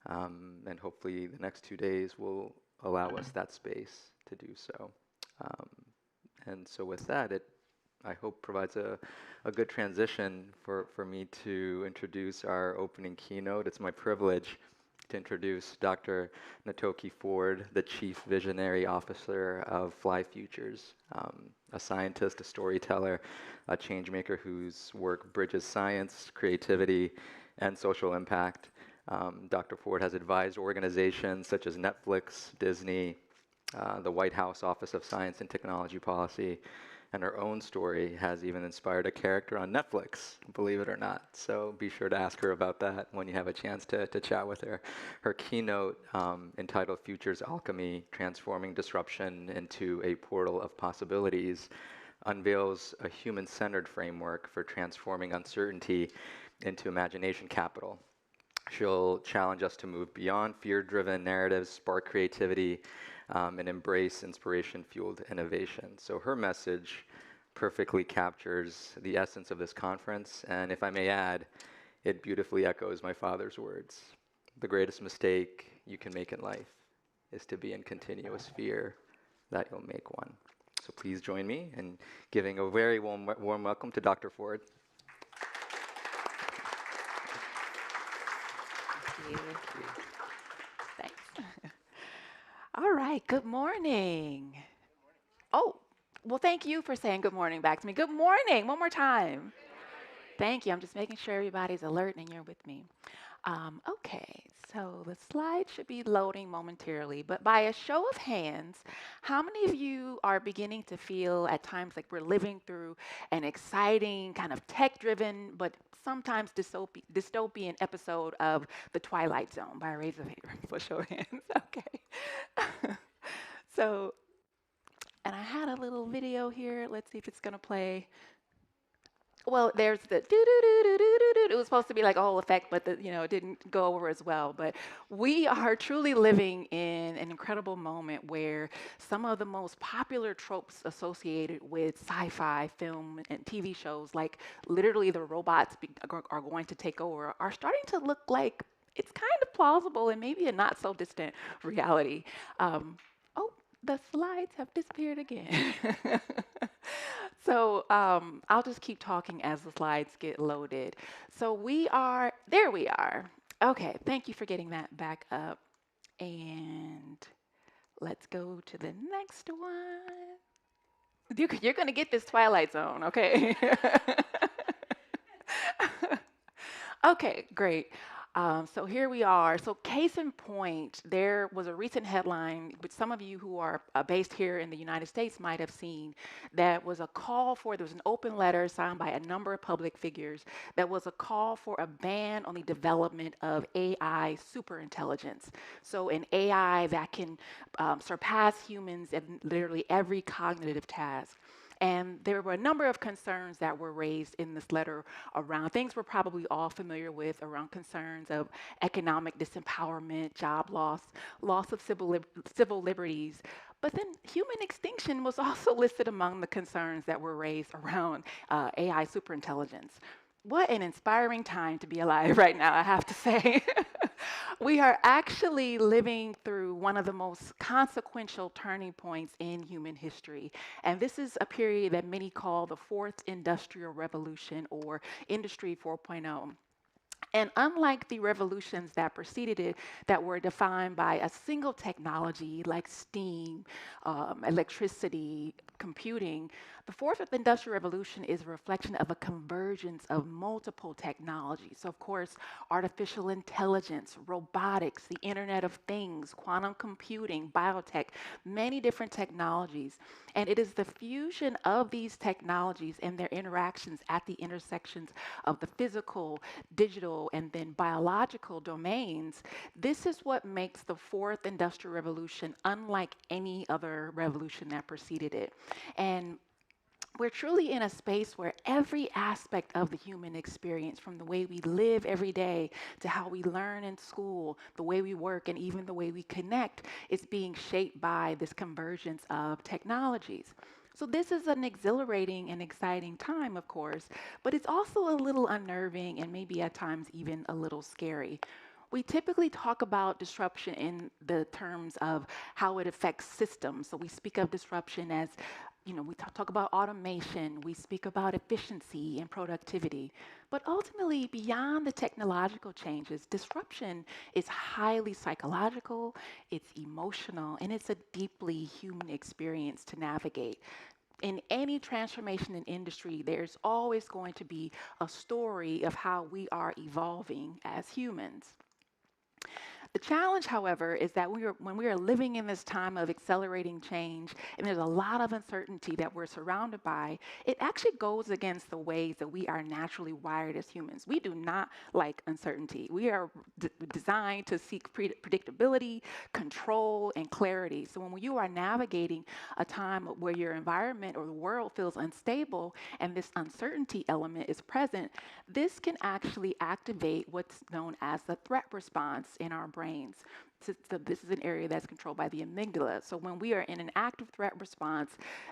and hopefully the next 2 days will allow us that space to do so. And so with that, I hope provides a good transition for me to introduce our opening keynote. It's my privilege to introduce Dr. Natoki Ford, the Chief Visionary Officer of Fly Futures, a scientist, a storyteller, a change maker whose work bridges science, creativity, and social impact. Dr. Ford has advised organizations such as Netflix, Disney, the White House Office of Science and Technology Policy, and her own story has even inspired a character on Netflix, believe it or not. So be sure to ask her about that when you have a chance to chat with her. Her keynote, entitled Futures Alchemy, Transforming Disruption into a Portal of Possibilities, unveils a human-centered framework for transforming uncertainty into imagination capital. She'll challenge us to move beyond fear-driven narratives, spark creativity, and embrace inspiration-fueled innovation. So her message perfectly captures the essence of this conference, and if I may add, it beautifully echoes my father's words. The greatest mistake you can make in life is to be in continuous fear that you'll make one. So please join me in giving a very warm welcome to Dr. Ford. Thank you. Thanks. All right, good morning. Oh, well, thank you for saying good morning back to me. Good morning, one more time. Thank you. I'm just making sure everybody's alert and you're with me. Okay, so the slide should be loading momentarily, but by a show of hands, how many of you are beginning to feel at times like we're living through an exciting, kind of tech-driven, but sometimes dystopian episode of The Twilight Zone? By a raise of hands, for show of hands. Okay. So, and I had a little video here. Let's see if it's gonna play. Well, there's the do do do do do do do. It was supposed to be like a whole effect, but it didn't go over as well. But we are truly living in an incredible moment where some of the most popular tropes associated with sci-fi film and TV shows, like literally the robots are going to take over, are starting to look like it's kind of plausible and maybe a not so distant reality. Oh, the slides have disappeared again. So I'll just keep talking as the slides get loaded. So there we are. Okay, thank you for getting that back up. And let's go to the next one. You're going to get this Twilight Zone, okay? Okay, great. So here we are. So case in point, there was a recent headline, which some of you who are based here in the United States might have seen, that was a call for, there was an open letter signed by a number of public figures that was a call for a ban on the development of AI superintelligence. So an AI that can surpass humans in literally every cognitive task. And there were a number of concerns that were raised in this letter around things we're probably all familiar with, around concerns of economic disempowerment, job loss, loss of civil liberties. But then human extinction was also listed among the concerns that were raised around AI superintelligence. What an inspiring time to be alive right now, I have to say. We are actually living through one of the most consequential turning points in human history. And this is a period that many call the Fourth Industrial Revolution, or Industry 4.0. And unlike the revolutions that preceded it, that were defined by a single technology like steam, electricity, computing, the Fourth Industrial Revolution is a reflection of a convergence of multiple technologies. So, of course, artificial intelligence, robotics, the Internet of Things, quantum computing, biotech, many different technologies. And it is the fusion of these technologies and their interactions at the intersections of the physical, digital, and then biological domains. This is what makes the Fourth Industrial Revolution unlike any other revolution that preceded it. And we're truly in a space where every aspect of the human experience, from the way we live every day to how we learn in school, the way we work, and even the way we connect, is being shaped by this convergence of technologies. So this is an exhilarating and exciting time, of course, but it's also a little unnerving and maybe at times even a little scary. We typically talk about disruption in the terms of how it affects systems. So we speak of disruption as, we talk about automation, we speak about efficiency and productivity. But ultimately, beyond the technological changes, disruption is highly psychological, it's emotional, and it's a deeply human experience to navigate. In any transformation in industry, there's always going to be a story of how we are evolving as humans. The challenge, however, is that when we are living in this time of accelerating change and there's a lot of uncertainty that we're surrounded by, it actually goes against the ways that we are naturally wired as humans. We do not like uncertainty. We are designed to seek predictability, control, and clarity. So when you are navigating a time where your environment or the world feels unstable and this uncertainty element is present, this can actually activate what's known as the threat response in our brains. So this is an area that's controlled by the amygdala. So when we are in an active threat response,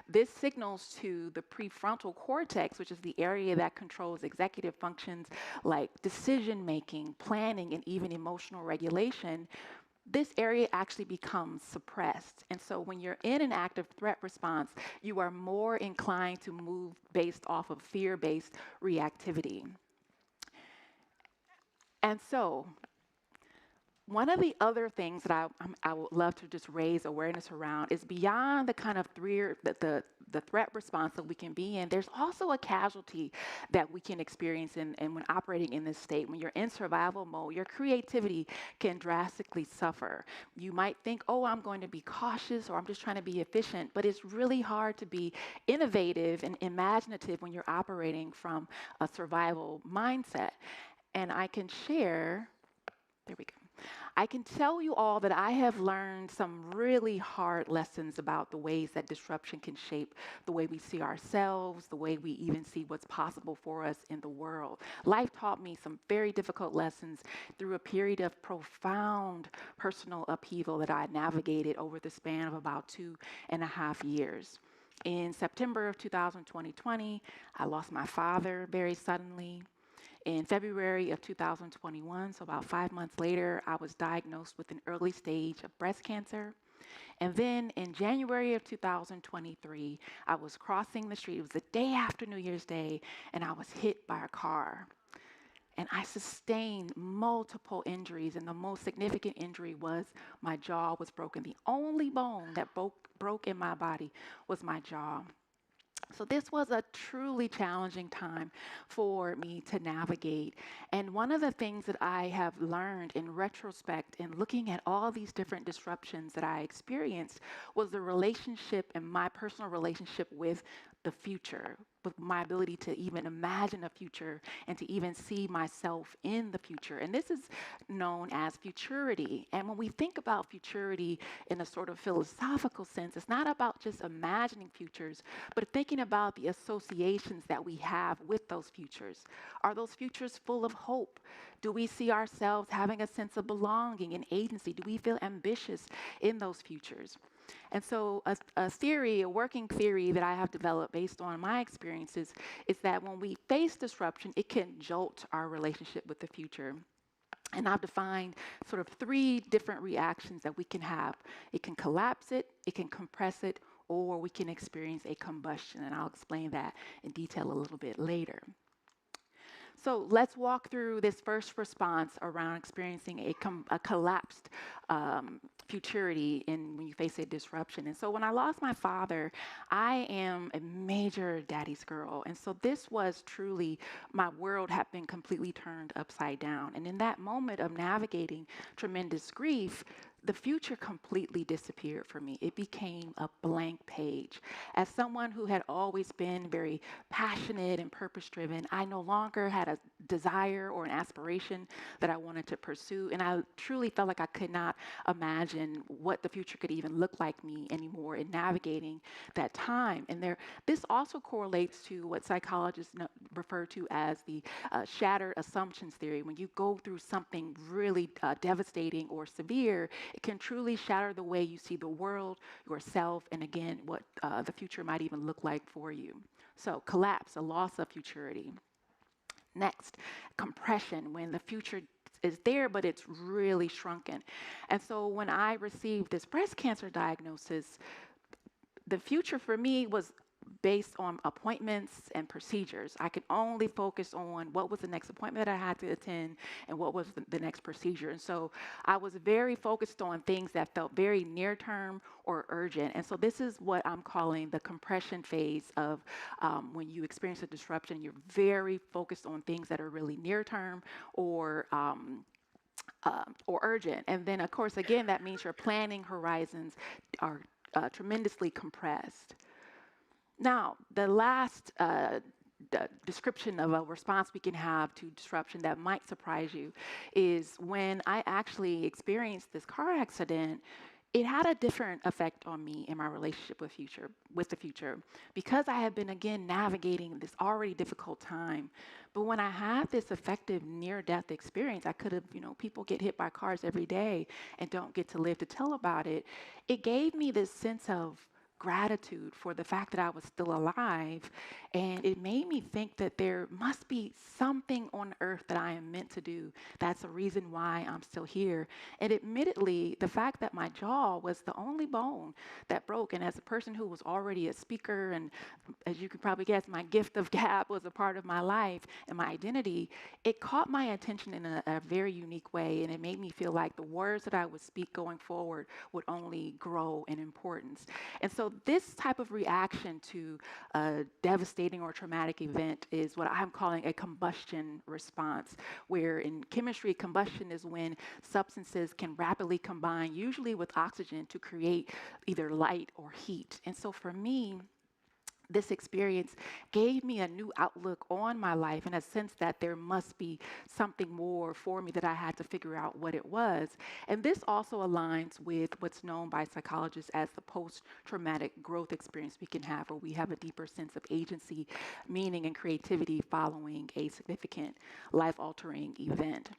this signals to the prefrontal cortex, which is the area that controls executive functions like decision making, planning, and even emotional regulation. This area actually becomes suppressed. And so when you're in an active threat response, you are more inclined to move based off of fear-based reactivity. And so one of the other things that I would love to just raise awareness around is beyond the kind of the threat response that we can be in, there's also a casualty that we can experience and when operating in this state. When you're in survival mode, your creativity can drastically suffer. You might think, oh, I'm going to be cautious or I'm just trying to be efficient, but it's really hard to be innovative and imaginative when you're operating from a survival mindset. And I can share, there we go. I can tell you all that I have learned some really hard lessons about the ways that disruption can shape the way we see ourselves, the way we even see what's possible for us in the world. Life taught me some very difficult lessons through a period of profound personal upheaval that I navigated over the span of about 2.5 years. In September of 2020, I lost my father very suddenly. In February of 2021, so about 5 months later, I was diagnosed with an early stage of breast cancer. And then in January of 2023, I was crossing the street. It was the day after New Year's Day, and I was hit by a car. And I sustained multiple injuries, and the most significant injury was my jaw was broken. The only bone that broke in my body was my jaw. So this was a truly challenging time for me to navigate. And one of the things that I have learned in retrospect in looking at all these different disruptions that I experienced was the relationship and my personal relationship with the future, with my ability to even imagine a future and to even see myself in the future. And this is known as futurity. And when we think about futurity in a sort of philosophical sense, it's not about just imagining futures, but thinking about the associations that we have with those futures. Are those futures full of hope? Do we see ourselves having a sense of belonging and agency? Do we feel ambitious in those futures? And so a working theory that I have developed based on my experiences is that when we face disruption, it can jolt our relationship with the future. And I've defined sort of 3 different reactions that we can have. It can collapse it can compress it, or we can experience a combustion. And I'll explain that in detail a little bit later. So let's walk through this first response around experiencing a collapsed futurity when you face a disruption. And so when I lost my father, I am a major daddy's girl. And so this was truly, my world had been completely turned upside down. And in that moment of navigating tremendous grief, the future completely disappeared for me. It became a blank page. As someone who had always been very passionate and purpose-driven, I no longer had a desire or an aspiration that I wanted to pursue, and I truly felt like I could not imagine what the future could even look like me anymore in navigating that time. And this also correlates to what psychologists refer to as the shattered assumptions theory. When you go through something really devastating or severe, it can truly shatter the way you see the world, yourself, and again, what the future might even look like for you. So collapse, a loss of futurity. Next, compression, when the future is there, but it's really shrunken. And so when I received this breast cancer diagnosis, the future for me was based on appointments and procedures. I could only focus on what was the next appointment that I had to attend and what was the next procedure. And so I was very focused on things that felt very near term or urgent. And so this is what I'm calling the compression phase of when you experience a disruption, you're very focused on things that are really near term or urgent. And then, of course, again, that means your planning horizons are tremendously compressed. Now, the last description of a response we can have to disruption that might surprise you is when I actually experienced this car accident. It had a different effect on me in my relationship with the future, because I had been, again, navigating this already difficult time. But when I had this effective near-death experience, I could have, people get hit by cars every day and don't get to live to tell about it. It gave me this sense of gratitude for the fact that I was still alive, and it made me think that there must be something on earth that I am meant to do. That's the reason why I'm still here. And admittedly, the fact that my jaw was the only bone that broke, and as a person who was already a speaker, and as you could probably guess, my gift of gab was a part of my life and my identity, it caught my attention in a very unique way, and it made me feel like the words that I would speak going forward would only grow in importance. And so so this type of reaction to a devastating or traumatic event is what I'm calling a combustion response, where in chemistry, combustion is when substances can rapidly combine, usually with oxygen, to create either light or heat. And so for me, this experience gave me a new outlook on my life in a sense that there must be something more for me, that I had to figure out what it was. And this also aligns with what's known by psychologists as the post-traumatic growth experience we can have, where we have a deeper sense of agency, meaning, and creativity following a significant life-altering event.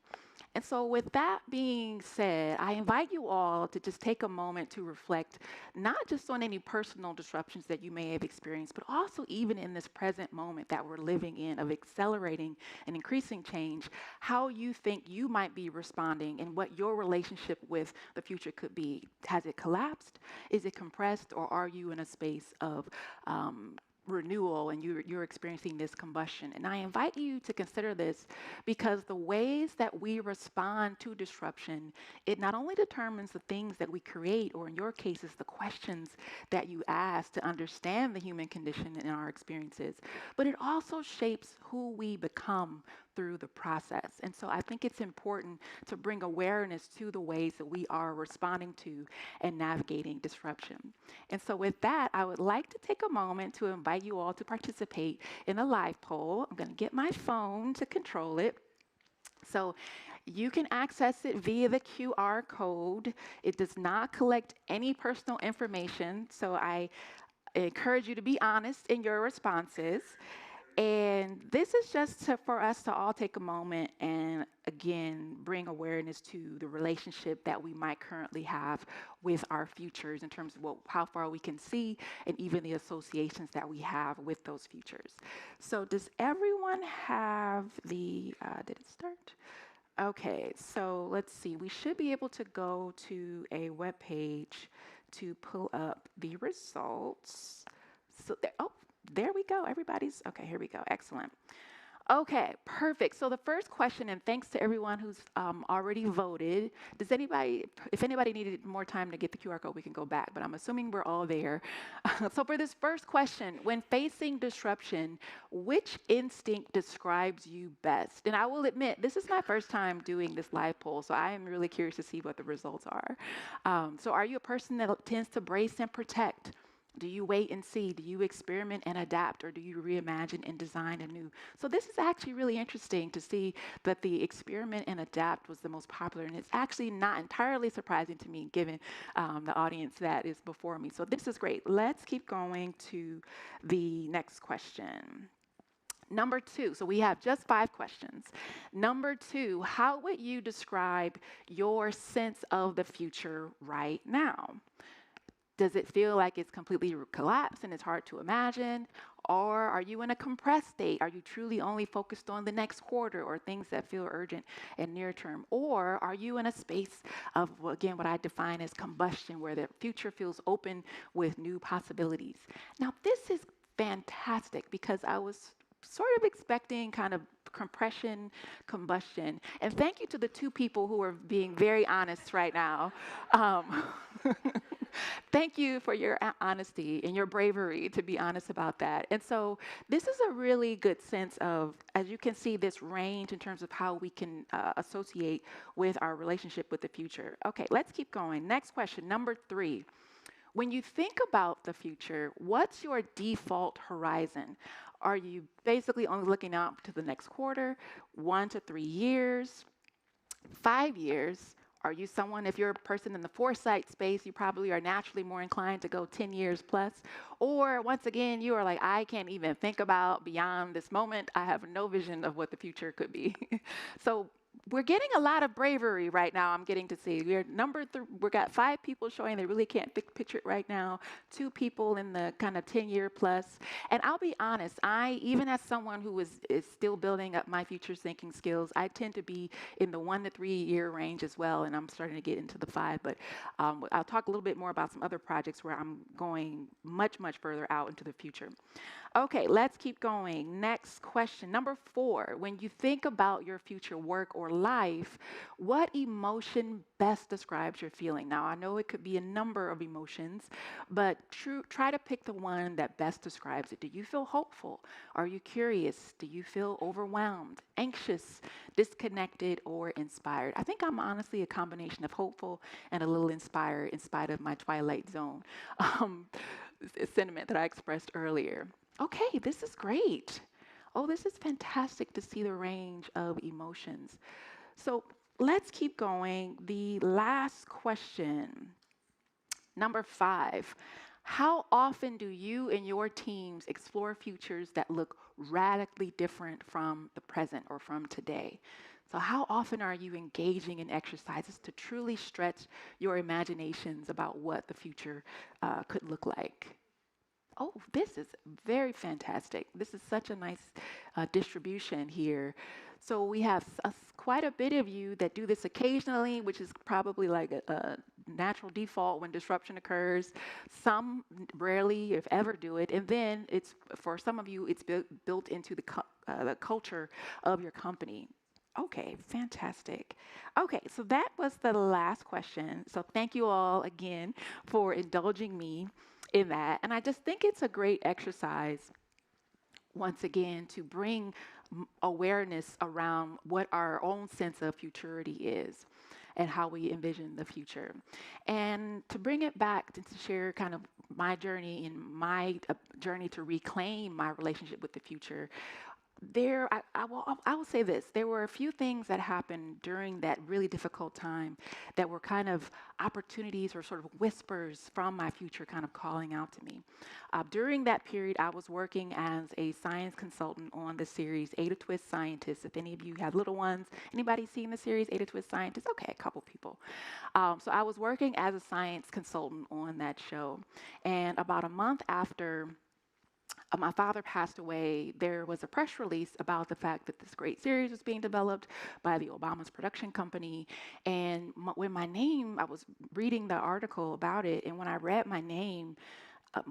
And so with that being said, I invite you all to just take a moment to reflect, not just on any personal disruptions that you may have experienced, but also even in this present moment that we're living in of accelerating and increasing change, how you think you might be responding and what your relationship with the future could be. Has it collapsed? Is it compressed? Or are you in a space of renewal, and you're experiencing this combustion? And I invite you to consider this, because the ways that we respond to disruption, it not only determines the things that we create, or in your cases, the questions that you ask to understand the human condition in our experiences, but it also shapes who we become through the process. And so I think it's important to bring awareness to the ways that we are responding to and navigating disruption. And so with that, I would like to take a moment to invite you all to participate in a live poll. I'm going to get my phone to control it. So you can access it via the QR code. It does not collect any personal information, so I encourage you to be honest in your responses. And this is just for us to all take a moment and, again, bring awareness to the relationship that we might currently have with our futures in terms of how far we can see, and even the associations that we have with those futures. So does everyone have the, did it start? Okay, so let's see. We should be able to go to a web page to pull up the results. So, there we go. Everybody's, okay, here we go. Excellent. Okay, perfect. So the first question, and thanks to everyone who's already voted. If anybody needed more time to get the QR code, we can go back, but I'm assuming we're all there. So for this first question, when facing disruption, which instinct describes you best? And I will admit, this is my first time doing this live poll, so I am really curious to see what the results are. So are you a person that tends to brace and protect? Do you wait and see? Do you experiment and adapt, or do you reimagine and design anew? So this is actually really interesting to see that the experiment and adapt was the most popular, and it's actually not entirely surprising to me given the audience that is before me. So this is great. Let's keep going to the next question. Number 2, so we have just 5 questions. Number 2, how would you describe your sense of the future right now? Does it feel like it's completely collapsed and it's hard to imagine? Or are you in a compressed state? Are you truly only focused on the next quarter or things that feel urgent and near term? Or are you in a space of, again, what I define as combustion, where the future feels open with new possibilities? Now, this is fantastic, because I was sort of expecting kind of compression, combustion. And thank you to the 2 people who are being very honest right now. Thank you for your honesty and your bravery to be honest about that. And so this is a really good sense of, as you can see, this range in terms of how we can associate with our relationship with the future. Okay, let's keep going. Next question, number 3. When you think about the future, what's your default horizon? Are you basically only looking out to the next quarter, 1 to 3 years, 5 years? Are you someone, if you're a person in the foresight space, you probably are naturally more inclined to go 10 years plus? Or once again, you are like, I can't even think about beyond this moment. I have no vision of what the future could be. So we're getting a lot of bravery right now, I'm getting to see. We're number 3, we've got 5 people showing they really can't picture it right now, 2 people in the kind of 10-year plus. And I'll be honest, even as someone who is still building up my future thinking skills, I tend to be in the 1 to 3 year range as well, and I'm starting to get into the 5. But I'll talk a little bit more about some other projects where I'm going much, much further out into the future. Okay, let's keep going. Next question, number 4. When you think about your future work or life, what emotion best describes your feeling? Now, I know it could be a number of emotions, but try to pick the one that best describes it. Do you feel hopeful? Are you curious? Do you feel overwhelmed, anxious, disconnected, or inspired? I think I'm honestly a combination of hopeful and a little inspired in spite of my Twilight Zone um, sentiment that I expressed earlier. Okay, this is great. Oh, this is fantastic to see the range of emotions. So let's keep going. The last question, number 5. How often do you and your teams explore futures that look radically different from the present or from today? So, how often are you engaging in exercises to truly stretch your imaginations about what the future could look like? Oh, this is very fantastic. This is such a nice distribution here. So we have quite a bit of you that do this occasionally, which is probably like a natural default when disruption occurs. Some rarely, if ever, do it. And then it's for some of you, it's built into the culture of your company. Okay, fantastic. Okay, so that was the last question. So thank you all again for indulging me in that. And I just think it's a great exercise, once again, to bring awareness around what our own sense of futurity is and how we envision the future. And to bring it back to share kind of my journey and my journey to reclaim my relationship with the future. I will say this. There were a few things that happened during that really difficult time that were kind of opportunities or sort of whispers from my future kind of calling out to me. During that period, I was working as a science consultant on the series Ada Twist Scientists. If any of you have little ones, anybody seen the series Ada Twist Scientists? Okay, a couple people. So I was working as a science consultant on that show. And about a month after my father passed away, there was a press release about the fact that this great series was being developed by the Obama's production company. And when my name, I was reading the article about it, and when I read my name,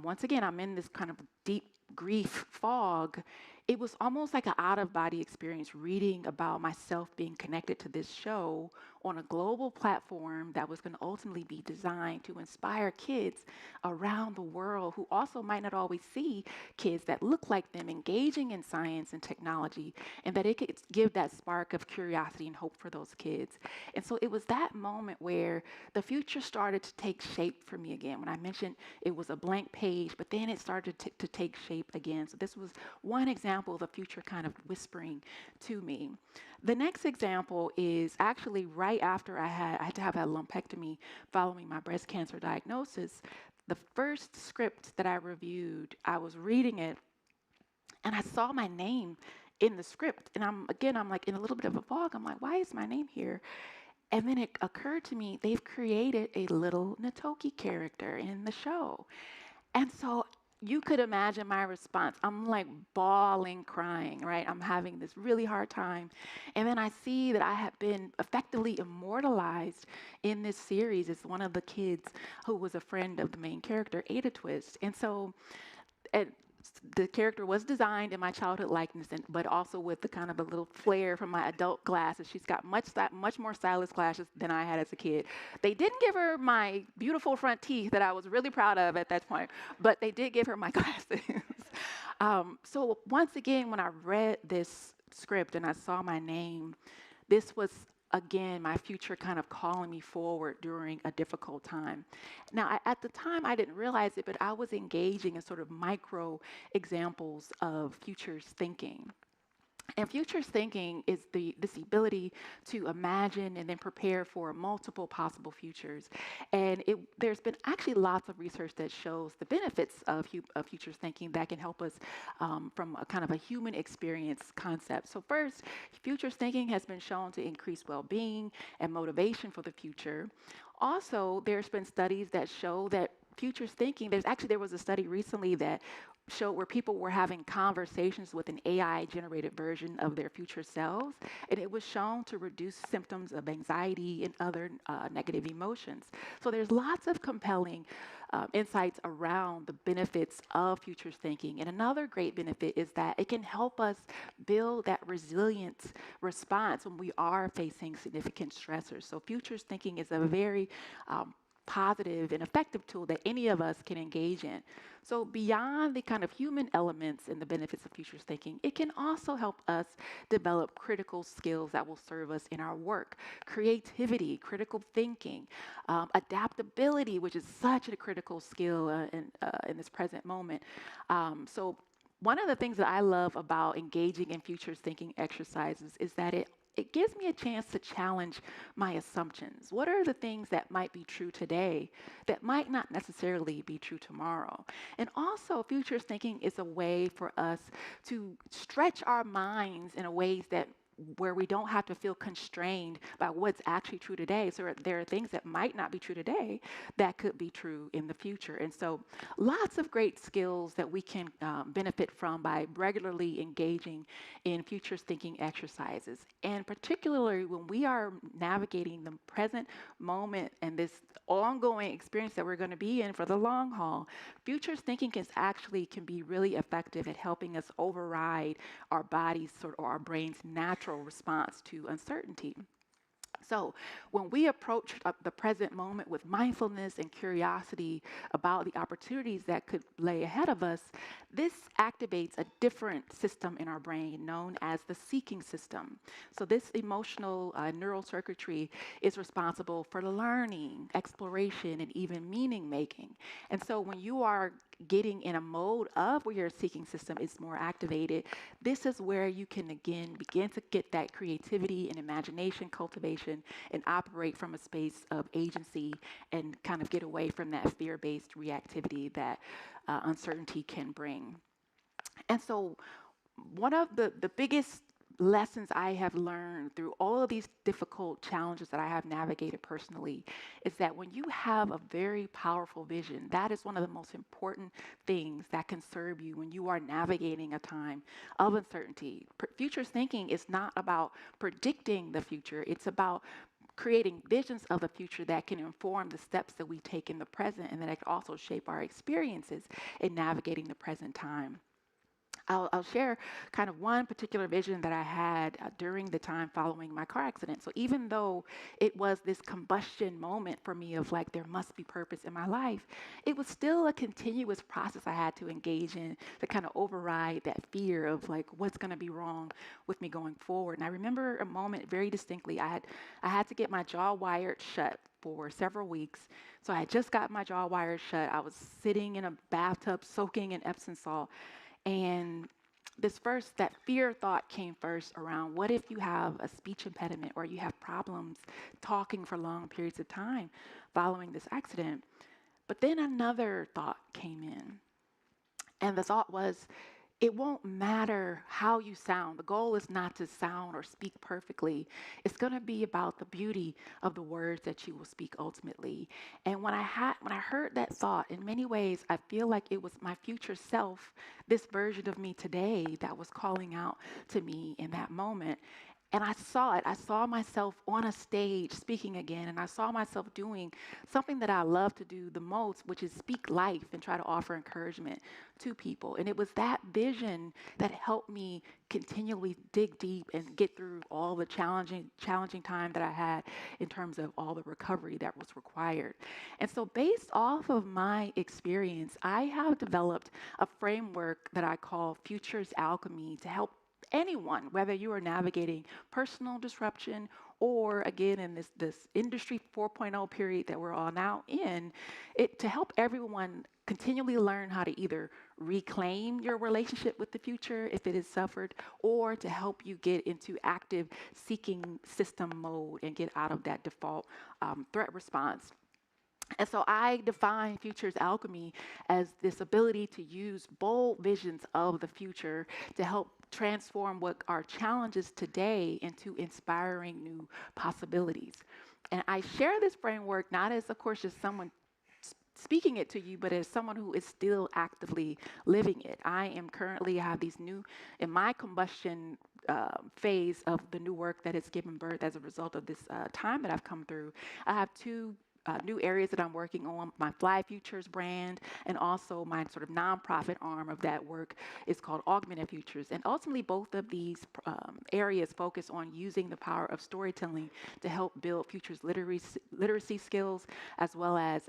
once again, I'm in this kind of deep grief fog. It was almost like an out-of-body experience reading about myself being connected to this show on a global platform that was going to ultimately be designed to inspire kids around the world who also might not always see kids that look like them engaging in science and technology, and that it could give that spark of curiosity and hope for those kids. And so it was that moment where the future started to take shape for me again. When I mentioned it was a blank page, but then it started to take shape again. So this was one example of the future kind of whispering to me. The next example is actually right after I had to have a lumpectomy following my breast cancer diagnosis. The first script that I reviewed, I was reading it and I saw my name in the script. And I'm like in a little bit of a fog. I'm like, why is my name here? And then it occurred to me, they've created a little Natoki character in the show. And so you could imagine my response. I'm like bawling, crying, right? I'm having this really hard time. And then I see that I have been effectively immortalized in this series as one of the kids who was a friend of the main character, Ada Twist. And so the character was designed in my childhood likeness, but also with the kind of a little flair from my adult glasses. She's got much more stylish glasses than I had as a kid. They didn't give her my beautiful front teeth that I was really proud of at that point, but they did give her my glasses. So once again, when I read this script and I saw my name, this was again, my future kind of calling me forward during a difficult time. Now, at the time, I didn't realize it, but I was engaging in sort of micro examples of futures thinking. And futures thinking is this ability to imagine and then prepare for multiple possible futures. And there's been actually lots of research that shows the benefits of futures thinking that can help us from a kind of a human experience concept. So first, futures thinking has been shown to increase well-being and motivation for the future. Also, there's been studies that show that futures thinking, there was a study recently that showed where people were having conversations with an AI-generated version of their future selves, and it was shown to reduce symptoms of anxiety and other negative emotions. So there's lots of compelling insights around the benefits of futures thinking. And another great benefit is that it can help us build that resilience response when we are facing significant stressors. So futures thinking is a very positive and effective tool that any of us can engage in. So beyond the kind of human elements and the benefits of futures thinking, it can also help us develop critical skills that will serve us in our work. Creativity, critical thinking, adaptability, which is such a critical skill in this present moment. So one of the things that I love about engaging in futures thinking exercises is that it gives me a chance to challenge my assumptions. What are the things that might be true today that might not necessarily be true tomorrow? And also, futures thinking is a way for us to stretch our minds in a ways that where we don't have to feel constrained by what's actually true today. So there are things that might not be true today that could be true in the future. And so lots of great skills that we can benefit from by regularly engaging in futures thinking exercises. And particularly when we are navigating the present moment and this ongoing experience that we're going to be in for the long haul, futures thinking can be really effective at helping us override our body's or our brain's natural response to uncertainty. So when we approach the present moment with mindfulness and curiosity about the opportunities that could lay ahead of us, this activates a different system in our brain known as the seeking system. So this emotional neural circuitry is responsible for learning, exploration, and even meaning making. And so when you are getting in a mode of where your seeking system is more activated, this is where you can again begin to get that creativity and imagination cultivation and operate from a space of agency and kind of get away from that fear-based reactivity that uncertainty can bring. And so one of the biggest lessons I have learned through all of these difficult challenges that I have navigated personally is that when you have a very powerful vision, that is one of the most important things that can serve you when you are navigating a time of uncertainty. Futures thinking is not about predicting the future, it's about creating visions of the future that can inform the steps that we take in the present and that can also shape our experiences in navigating the present time. I'll share kind of one particular vision that I had during the time following my car accident. So even though it was this combustion moment for me of like, there must be purpose in my life, it was still a continuous process I had to engage in to kind of override that fear of like, what's going to be wrong with me going forward. And I remember a moment very distinctly. I had to get my jaw wired shut for several weeks. So I had just got my jaw wired shut. I was sitting in a bathtub soaking in Epsom salt. And that fear thought came first around what if you have a speech impediment or you have problems talking for long periods of time following this accident. But then another thought came in. And the thought was, it won't matter how you sound. The goal is not to sound or speak perfectly. It's going to be about the beauty of the words that you will speak ultimately. And when I heard that thought, in many ways, I feel like it was my future self, this version of me today, that was calling out to me in that moment. And I saw it. I saw myself on a stage speaking again, and I saw myself doing something that I love to do the most, which is speak life and try to offer encouragement to people. And it was that vision that helped me continually dig deep and get through all the challenging time that I had in terms of all the recovery that was required. And so based off of my experience, I have developed a framework that I call Futures Alchemy to help anyone, whether you are navigating personal disruption or again in this industry 4.0 period that we're all now in, to help everyone continually learn how to either reclaim your relationship with the future if it has suffered, or to help you get into active seeking system mode and get out of that default threat response. And so I define Futures Alchemy as this ability to use bold visions of the future to help transform what are challenges today into inspiring new possibilities. And I share this framework not as, of course, just someone speaking it to you, but as someone who is still actively living it. I am currently have these new in my combustion phase of the new work that has given birth as a result of this time that I've come through. I have two new areas that I'm working on, my Fly Futures brand, and also my sort of nonprofit arm of that work is called Augmented Futures. And ultimately, both of these areas focus on using the power of storytelling to help build futures literacy skills, as well as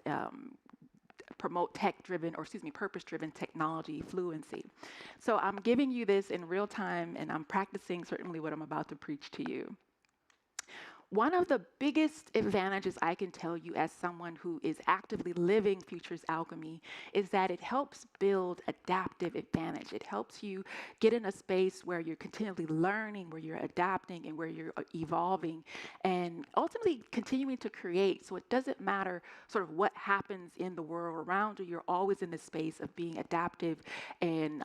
promote purpose-driven technology fluency. So I'm giving you this in real time, and I'm practicing certainly what I'm about to preach to you. One of the biggest advantages I can tell you as someone who is actively living Futures Alchemy is that it helps build adaptive advantage. It helps you get in a space where you're continually learning, where you're adapting, and where you're evolving, and ultimately continuing to create. So it doesn't matter sort of what happens in the world around you. You're always in the space of being adaptive and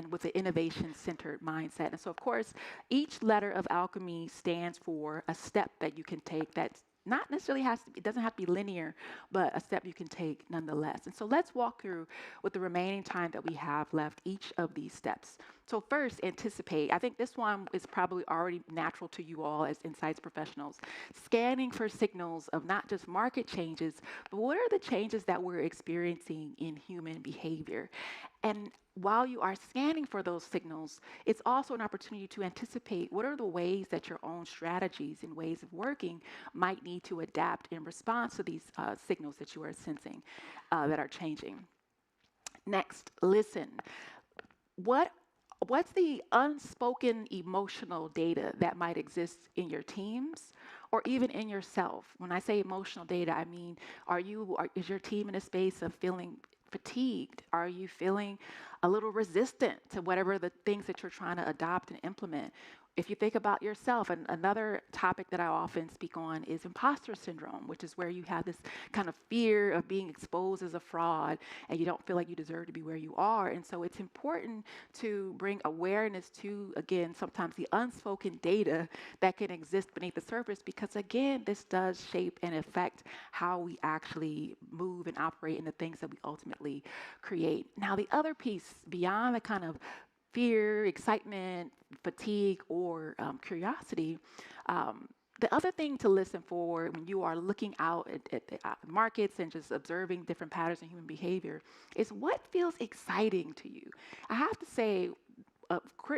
with an innovation-centered mindset. And so, of course, each letter of alchemy stands for a step that you can take that's not necessarily it doesn't have to be linear, but a step you can take nonetheless. And so let's walk through with the remaining time that we have left each of these steps. So first, anticipate. I think this one is probably already natural to you all as insights professionals. Scanning for signals of not just market changes, but what are the changes that we're experiencing in human behavior? And while you are scanning for those signals, it's also an opportunity to anticipate what are the ways that your own strategies and ways of working might need to adapt in response to these signals that you are sensing that are changing. Next, listen. What's the unspoken emotional data that might exist in your teams or even in yourself? When I say emotional data, I mean, is your team in a space of feeling fatigued? Are you feeling a little resistant to whatever the things that you're trying to adopt and implement? If you think about yourself, and another topic that I often speak on is imposter syndrome, which is where you have this kind of fear of being exposed as a fraud and you don't feel like you deserve to be where you are. And so it's important to bring awareness to, again, sometimes the unspoken data that can exist beneath the surface, because again, this does shape and affect how we actually move and operate in the things that we ultimately create. Now, the other piece beyond the kind of fear, excitement, fatigue, or curiosity, the other thing to listen for when you are looking out at the markets and just observing different patterns in human behavior is what feels exciting to you. I have to say,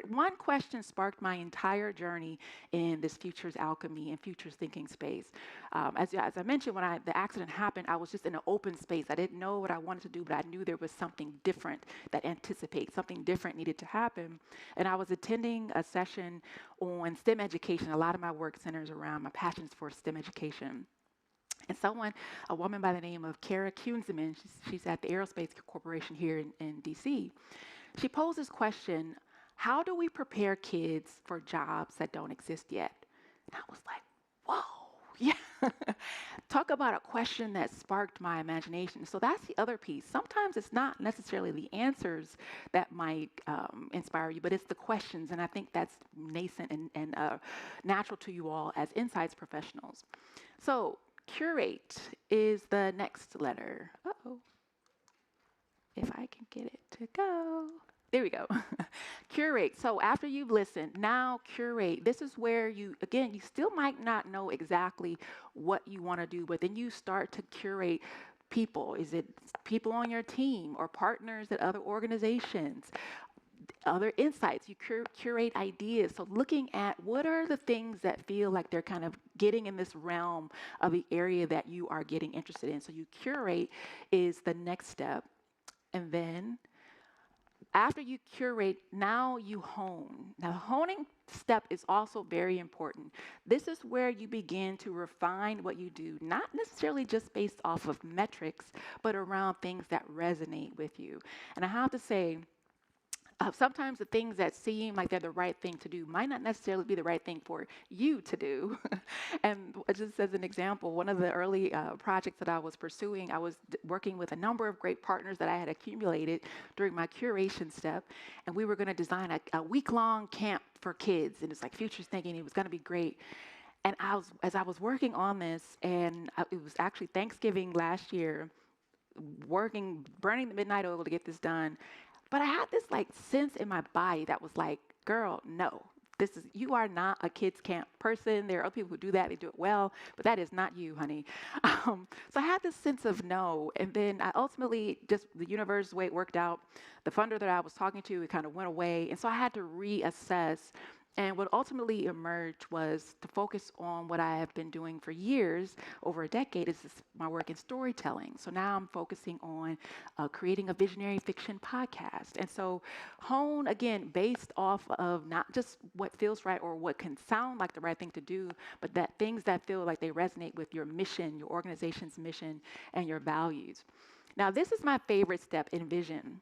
one question sparked my entire journey in this futures alchemy and futures thinking space. As I mentioned, when the accident happened, I was just in an open space. I didn't know what I wanted to do, but I knew there was something different that anticipates, something different needed to happen. And I was attending a session on STEM education. A lot of my work centers around my passions for STEM education. And a woman by the name of Kara Kunzeman, she's at the Aerospace Corporation here in DC. She posed this question: how do we prepare kids for jobs that don't exist yet? And I was like, whoa, yeah. Talk about a question that sparked my imagination. So that's the other piece. Sometimes it's not necessarily the answers that might inspire you, but it's the questions. And I think that's nascent and natural to you all as insights professionals. So curate is the next letter. Uh-oh. If I can get it to go. There we go. Curate. So after you've listened, now curate. This is where you still might not know exactly what you want to do, but then you start to curate people. Is it people on your team or partners at other organizations? Other insights, you curate ideas. So looking at what are the things that feel like they're kind of getting in this realm of the area that you are getting interested in. So you curate is the next step. And then after you curate, now you hone. Now, the honing step is also very important. This is where you begin to refine what you do, not necessarily just based off of metrics, but around things that resonate with you. And I have to say, sometimes the things that seem like they're the right thing to do might not necessarily be the right thing for you to do. And just as an example, one of the early projects that I was pursuing, I was working with a number of great partners that I had accumulated during my curation step. And we were going to design a week-long camp for kids. And it's like futures thinking. It was going to be great. And as I was working on this, and it was actually Thanksgiving last year, working, burning the midnight oil to get this done. But I had this like sense in my body that was like, girl, no. You are not a kids camp person. There are other people who do that. They do it well, but that is not you, honey. So I had this sense of no. And then I ultimately, just the universe, the way it worked out, the funder that I was talking to, it kind of went away. And so I had to reassess. And what ultimately emerged was to focus on what I have been doing for years, over a decade, is my work in storytelling. So now I'm focusing on creating a visionary fiction podcast. And so hone, again, based off of not just what feels right or what can sound like the right thing to do, but that things that feel like they resonate with your mission, your organization's mission, and your values. Now, this is my favorite step in vision.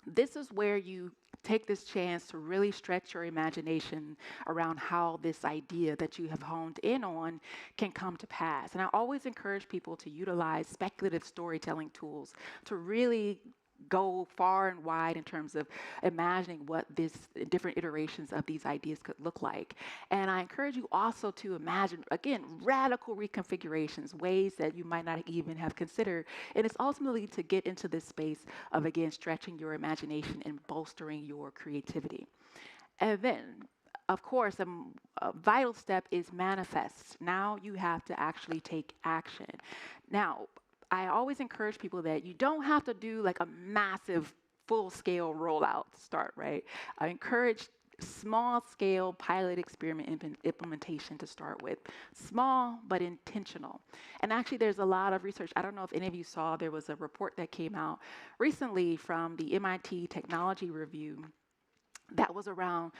This is where you take this chance to really stretch your imagination around how this idea that you have honed in on can come to pass. And I always encourage people to utilize speculative storytelling tools to really go far and wide in terms of imagining what this different iterations of these ideas could look like. And I encourage you also to imagine, again, radical reconfigurations, ways that you might not even have considered. And it's ultimately to get into this space of, again, stretching your imagination and bolstering your creativity. And then, of course, a vital step is manifest. Now you have to actually take action. Now, I always encourage people that you don't have to do like a massive full-scale rollout to start, right? I encourage small-scale pilot experiment implementation to start with. Small, but intentional. And actually, there's a lot of research. I don't know if any of you saw, there was a report that came out recently from the MIT Technology Review that was around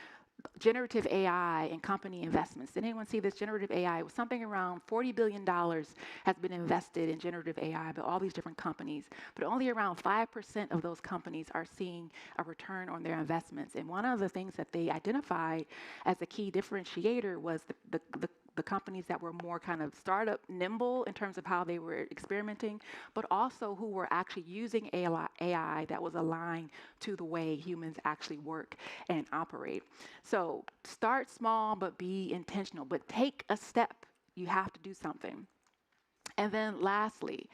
generative AI and company investments. Did anyone see this? Generative AI, it was something around $40 billion has been invested in generative AI by all these different companies, but only around 5% of those companies are seeing a return on their investments. And one of the things that they identified as a key differentiator was the companies that were more kind of startup nimble in terms of how they were experimenting, but also who were actually using AI that was aligned to the way humans actually work and operate. So start small, but be intentional, but take a step. You have to do something. And then lastly,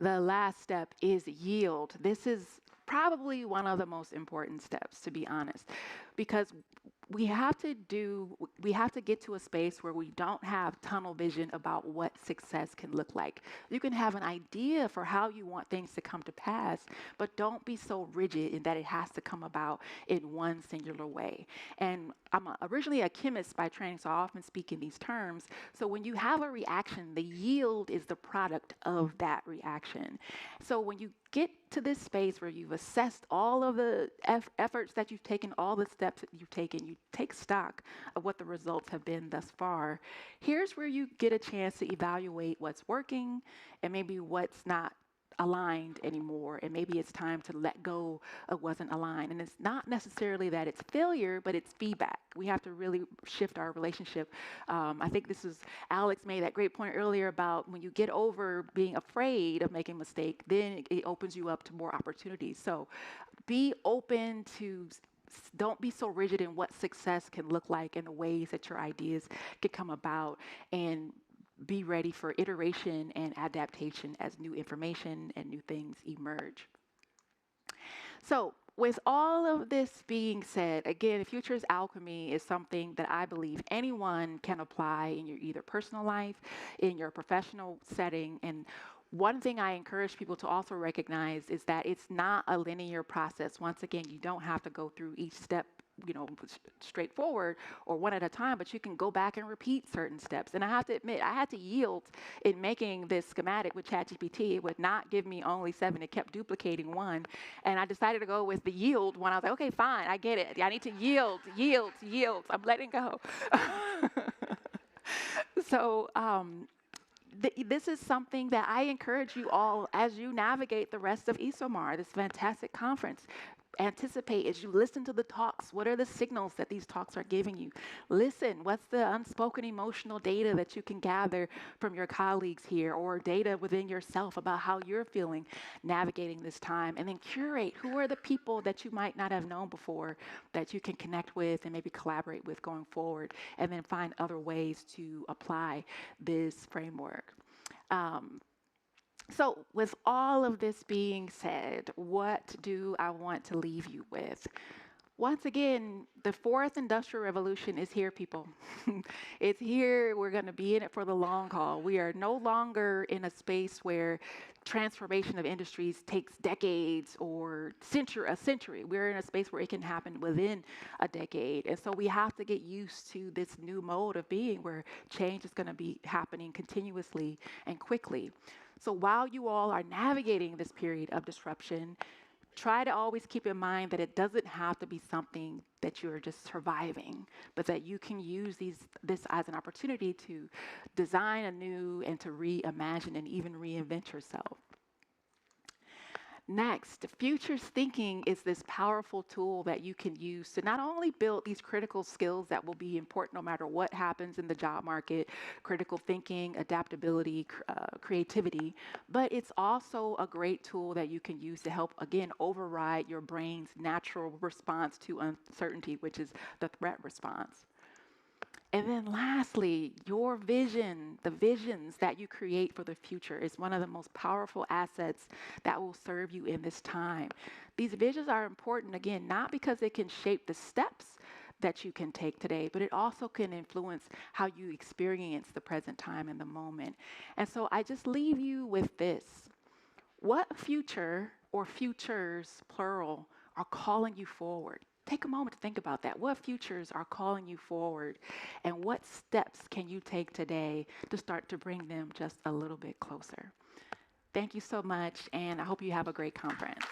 the last step is yield. This is probably one of the most important steps, to be honest, because we have to get to a space where we don't have tunnel vision about what success can look like. You can have an idea for how you want things to come to pass, but don't be so rigid in that it has to come about in one singular way. And I'm originally a chemist by training, so I often speak in these terms. So when you have a reaction, the yield is the product of that reaction. So when you get to this space where you've assessed all of the efforts that you've taken, all the steps that you've taken, you take stock of what the results have been thus far. Here's where you get a chance to evaluate what's working and maybe what's not aligned anymore, and maybe it's time to let go of wasn't aligned. And it's not necessarily that it's failure, but it's feedback. We have to really shift our relationship. I think this is, Alex made that great point earlier about when you get over being afraid of making a mistake, then it opens you up to more opportunities. So be open to, don't be so rigid in what success can look like and the ways that your ideas can come about, and be ready for iteration and adaptation as new information and new things emerge. So with all of this being said, again, Futures Alchemy is something that I believe anyone can apply in your either personal life, in your professional setting. And one thing I encourage people to also recognize is that it's not a linear process. Once again, you don't have to go through each step, straightforward or one at a time, but you can go back and repeat certain steps. And I have to admit, I had to yield in making this schematic with ChatGPT. It would not give me only 7. It kept duplicating 1. And I decided to go with the yield one. I was like, okay, fine, I get it. I need to yield. I'm letting go. So, this is something that I encourage you all as you navigate the rest of Esomar, this fantastic conference. Anticipate as you listen to the talks. What are the signals that these talks are giving you? Listen, what's the unspoken emotional data that you can gather from your colleagues here, or data within yourself about how you're feeling navigating this time? And then curate, who are the people that you might not have known before that you can connect with and maybe collaborate with going forward, and then find other ways to apply this framework. So, with all of this being said, what do I want to leave you with? Once again, the fourth industrial revolution is here, people. It's here. We're going to be in it for the long haul. We are no longer in a space where transformation of industries takes decades or a century. We're in a space where it can happen within a decade. And so we have to get used to this new mode of being where change is going to be happening continuously and quickly. So while you all are navigating this period of disruption, try to always keep in mind that it doesn't have to be something that you're just surviving, but that you can use this as an opportunity to design anew and to reimagine and even reinvent yourself. Next, futures thinking is this powerful tool that you can use to not only build these critical skills that will be important no matter what happens in the job market, critical thinking, adaptability, creativity, but it's also a great tool that you can use to help, again, override your brain's natural response to uncertainty, which is the threat response. And then lastly, your vision, the visions that you create for the future is one of the most powerful assets that will serve you in this time. These visions are important, again, not because it can shape the steps that you can take today, but it also can influence how you experience the present time and the moment. And so I just leave you with this. What future or futures, plural, are calling you forward? Take a moment to think about that. What futures are calling you forward? And what steps can you take today to start to bring them just a little bit closer? Thank you so much, and I hope you have a great conference.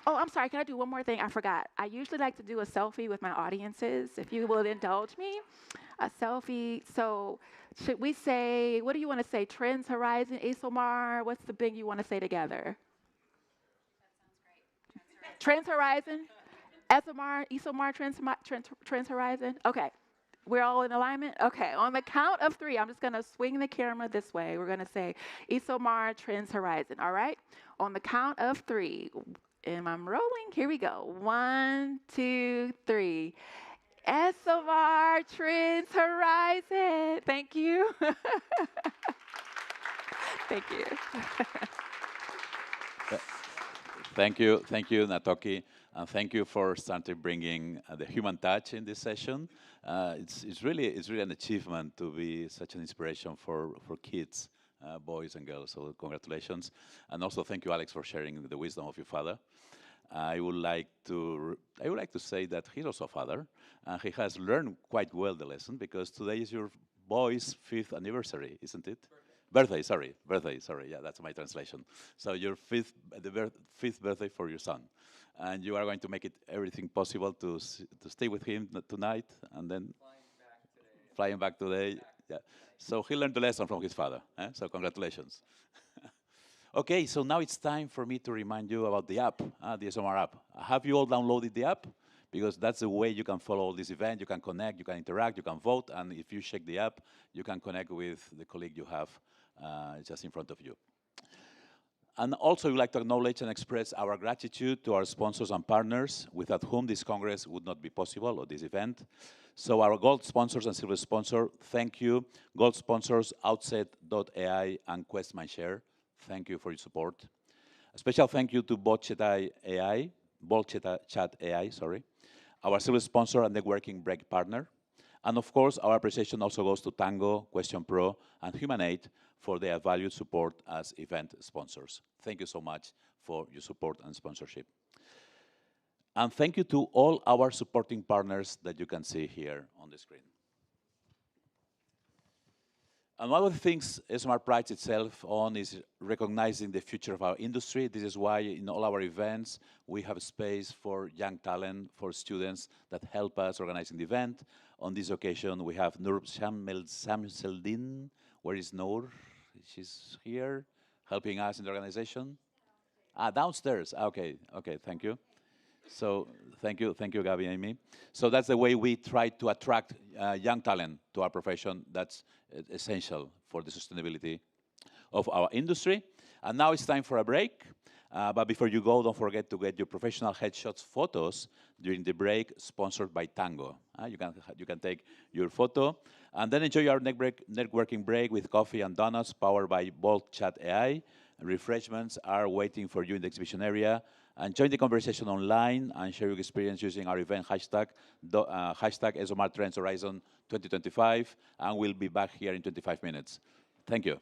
Oh, I'm sorry. Can I do one more thing? I forgot. I usually like to do a selfie with my audiences, if you will indulge me. A selfie. So should we say, what do you want to say? Trends, Horizon, Esomar? What's the thing you want to say together? Trends, Horizon, Esomar, Trends, Horizon. Okay. We're all in alignment? Okay. On the count of three, I'm just going to swing the camera this way. We're going to say Esomar, Trends, Horizon. All right? On the count of three, and I'm rolling. Here we go. 1, 2, 3. Esomar, Trends, Horizon. Thank you. Thank you. Thank you, Natoki, and thank you for starting bringing the human touch in this session. It's really an achievement to be such an inspiration for kids, boys and girls. So congratulations, and also thank you, Alex, for sharing the wisdom of your father. I would like to say that he's also a father, and he has learned quite well the lesson because today is your boy's 5th anniversary, isn't it? Birthday, sorry. Yeah, that's my translation. So your fifth birthday for your son, and you are going to make it everything possible to stay with him tonight, and then flying back today. Yeah. So he learned the lesson from his father. So congratulations. Okay, so now it's time for me to remind you about the app, the Esomar app. Have you all downloaded the app? Because that's the way you can follow this event, you can connect, you can interact, you can vote, and if you check the app, you can connect with the colleague you have just in front of you. And also, we'd like to acknowledge and express our gratitude to our sponsors and partners, without whom this Congress would not be possible, or this event. So our gold sponsors and silver sponsor, thank you. Gold sponsors, Outset.ai and QuestMindShare. Thank you for your support. A special thank you to Chat AI, our silver sponsor and networking break partner. And of course, our appreciation also goes to Tango, Question Pro, and HumanAid for their valued support as event sponsors. Thank you so much for your support and sponsorship. And thank you to all our supporting partners that you can see here on the screen. And one of the things Esomar prides itself on is recognizing the future of our industry. This is why in all our events, we have space for young talent, for students that help us organizing the event. On this occasion, we have Nur Shamseldin. Where is Nur? She's here, helping us in the organization. Downstairs. Okay, thank you. So thank you, Gabi and Amy. So that's the way we try to attract young talent to our profession. That's essential for the sustainability of our industry. And now it's time for a break. But before you go, don't forget to get your professional headshots photos during the break, sponsored by Tango. You can take your photo, and then enjoy our networking break with coffee and donuts powered by Bolt Chat AI. Refreshments are waiting for you in the exhibition area. And join the conversation online and share your experience using our event hashtag Esomar Trends Horizon 2025. And we'll be back here in 25 minutes. Thank you.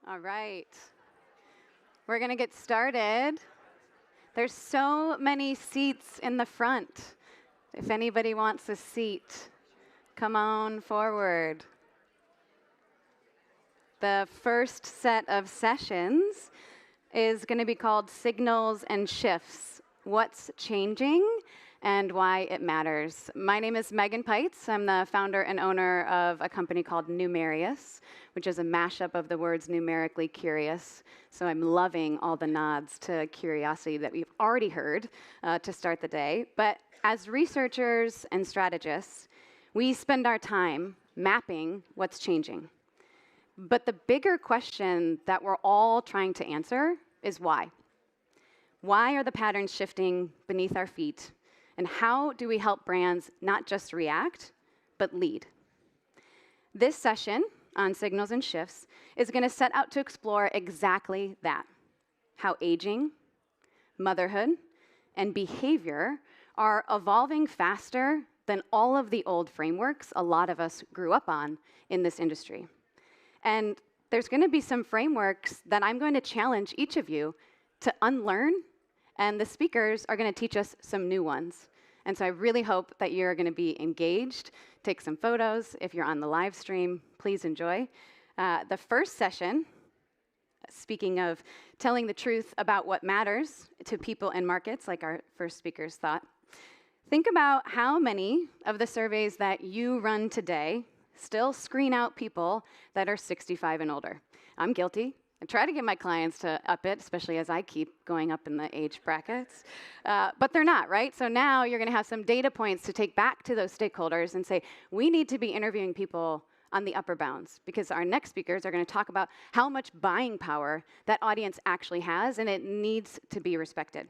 All right. We're going to get started. There's so many seats in the front. If anybody wants a seat, come on forward. The first set of sessions is going to be called Signals and Shifts: What's Changing and Why It Matters. My name is Megan Peitz. I'm the founder and owner of a company called Numerius, which is a mashup of the words numerically curious. So I'm loving all the nods to curiosity that we've already heard to start the day. But as researchers and strategists, we spend our time mapping what's changing. But the bigger question that we're all trying to answer is why. Why are the patterns shifting beneath our feet? And how do we help brands not just react, but lead? This session on Signals and Shifts is going to set out to explore exactly that: how aging, motherhood, and behavior are evolving faster than all of the old frameworks a lot of us grew up on in this industry. And there's going to be some frameworks that I'm going to challenge each of you to unlearn, and the speakers are going to teach us some new ones. And so I really hope that you're going to be engaged, take some photos. If you're on the live stream, please enjoy. The first session, speaking of telling the truth about what matters to people and markets, like our first speakers thought, think about how many of the surveys that you run today still screen out people that are 65 and older. I'm guilty. I try to get my clients to up it, especially as I keep going up in the age brackets. But they're not, right? So now you're going to have some data points to take back to those stakeholders and say, we need to be interviewing people on the upper bounds, because our next speakers are going to talk about how much buying power that audience actually has, and it needs to be respected.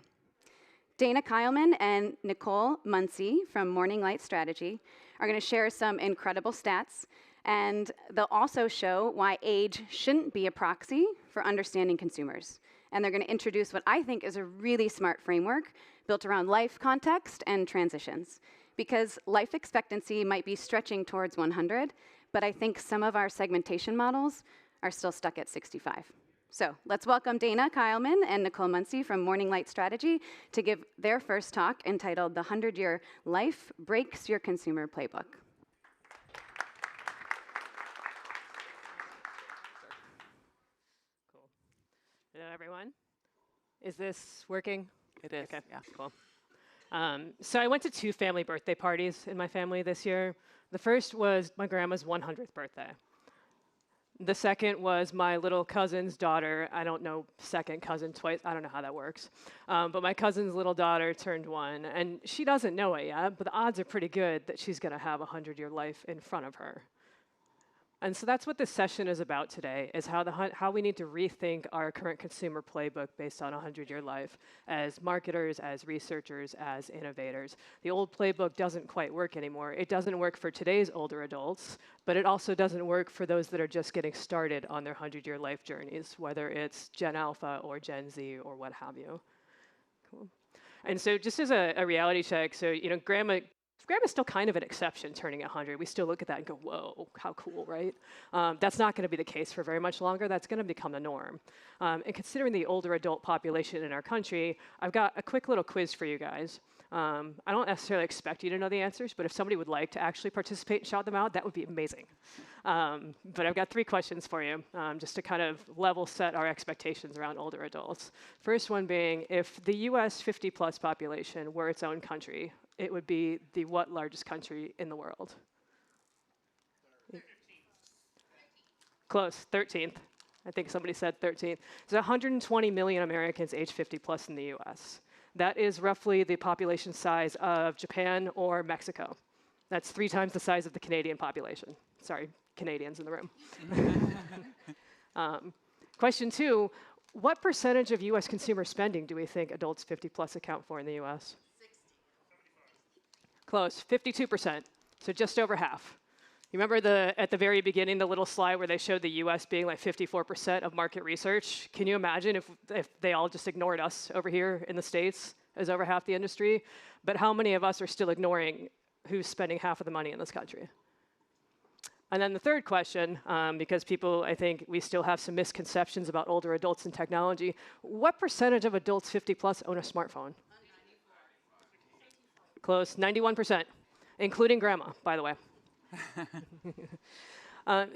Dana Kyleman and Nicole Muncy from Morning Light Strategy are going to share some incredible stats, and they'll also show why age shouldn't be a proxy for understanding consumers. And they're going to introduce what I think is a really smart framework built around life context and transitions. Because life expectancy might be stretching towards 100, but I think some of our segmentation models are still stuck at 65. So let's welcome Dana Kyleman and Nicole Muncy from Morning Light Strategy to give their first talk entitled The 100-Year Life Breaks Your Consumer Playbook. Cool. Hello, everyone. Is this working? It is. Okay, yeah, cool. So I went to 2 family birthday parties in my family this year. The first was my grandma's 100th birthday. The second was my little cousin's daughter. I don't know, second cousin twice. I don't know how that works. But my cousin's little daughter turned 1, and she doesn't know it yet, but the odds are pretty good that she's going to have a 100-year life in front of her. And so that's what this session is about today, is how we need to rethink our current consumer playbook based on a 100-year life as marketers, as researchers, as innovators. The old playbook doesn't quite work anymore. It doesn't work for today's older adults, but it also doesn't work for those that are just getting started on their 100-year life journeys, whether it's Gen Alpha or Gen Z or what have you. Cool. And so just as a reality check, so, you know, Grandma's still kind of an exception turning 100. We still look at that and go, whoa, how cool, right? That's not going to be the case for very much longer. That's going to become the norm. And considering the older adult population in our country, I've got a quick little quiz for you guys. I don't necessarily expect you to know the answers, but if somebody would like to actually participate and shout them out, that would be amazing. But I've got 3 questions for you, just to kind of level set our expectations around older adults. First one being, if the US 50-plus population were its own country, it would be the what largest country in the world? 13th. Close, 13th. I think somebody said 13th. There's 120 million Americans age 50 plus in the US. That is roughly the population size of Japan or Mexico. That's 3 times the size of the Canadian population. Sorry, Canadians in the room. Question 2, what percentage of US consumer spending do we think adults 50 plus account for in the US? Close, 52%, so just over half. You remember at the very beginning, the little slide where they showed the US being like 54% of market research? Can you imagine if they all just ignored us over here in the States as over half the industry? But how many of us are still ignoring who's spending half of the money in this country? And then the third question, because people, I think we still have some misconceptions about older adults and technology. What percentage of adults 50 plus own a smartphone? Close, 91%, including grandma, by the way.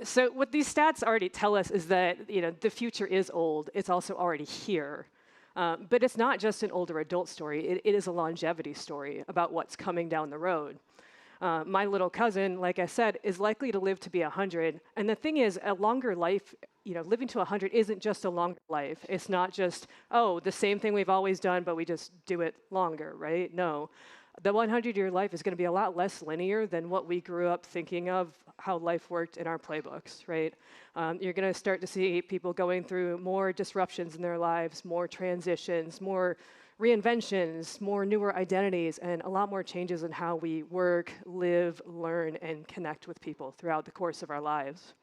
So what these stats already tell us is that the future is old. It's also already here. But it's not just an older adult story. It is a longevity story about what's coming down the road. My little cousin, like I said, is likely to live to be 100. And the thing is, a longer life, living to 100 isn't just a longer life. It's not just, oh, the same thing we've always done, but we just do it longer, right? No. The 100-year life is going to be a lot less linear than what we grew up thinking of how life worked in our playbooks, right? You're going to start to see people going through more disruptions in their lives, more transitions, more reinventions, more newer identities, and a lot more changes in how we work, live, learn, and connect with people throughout the course of our lives.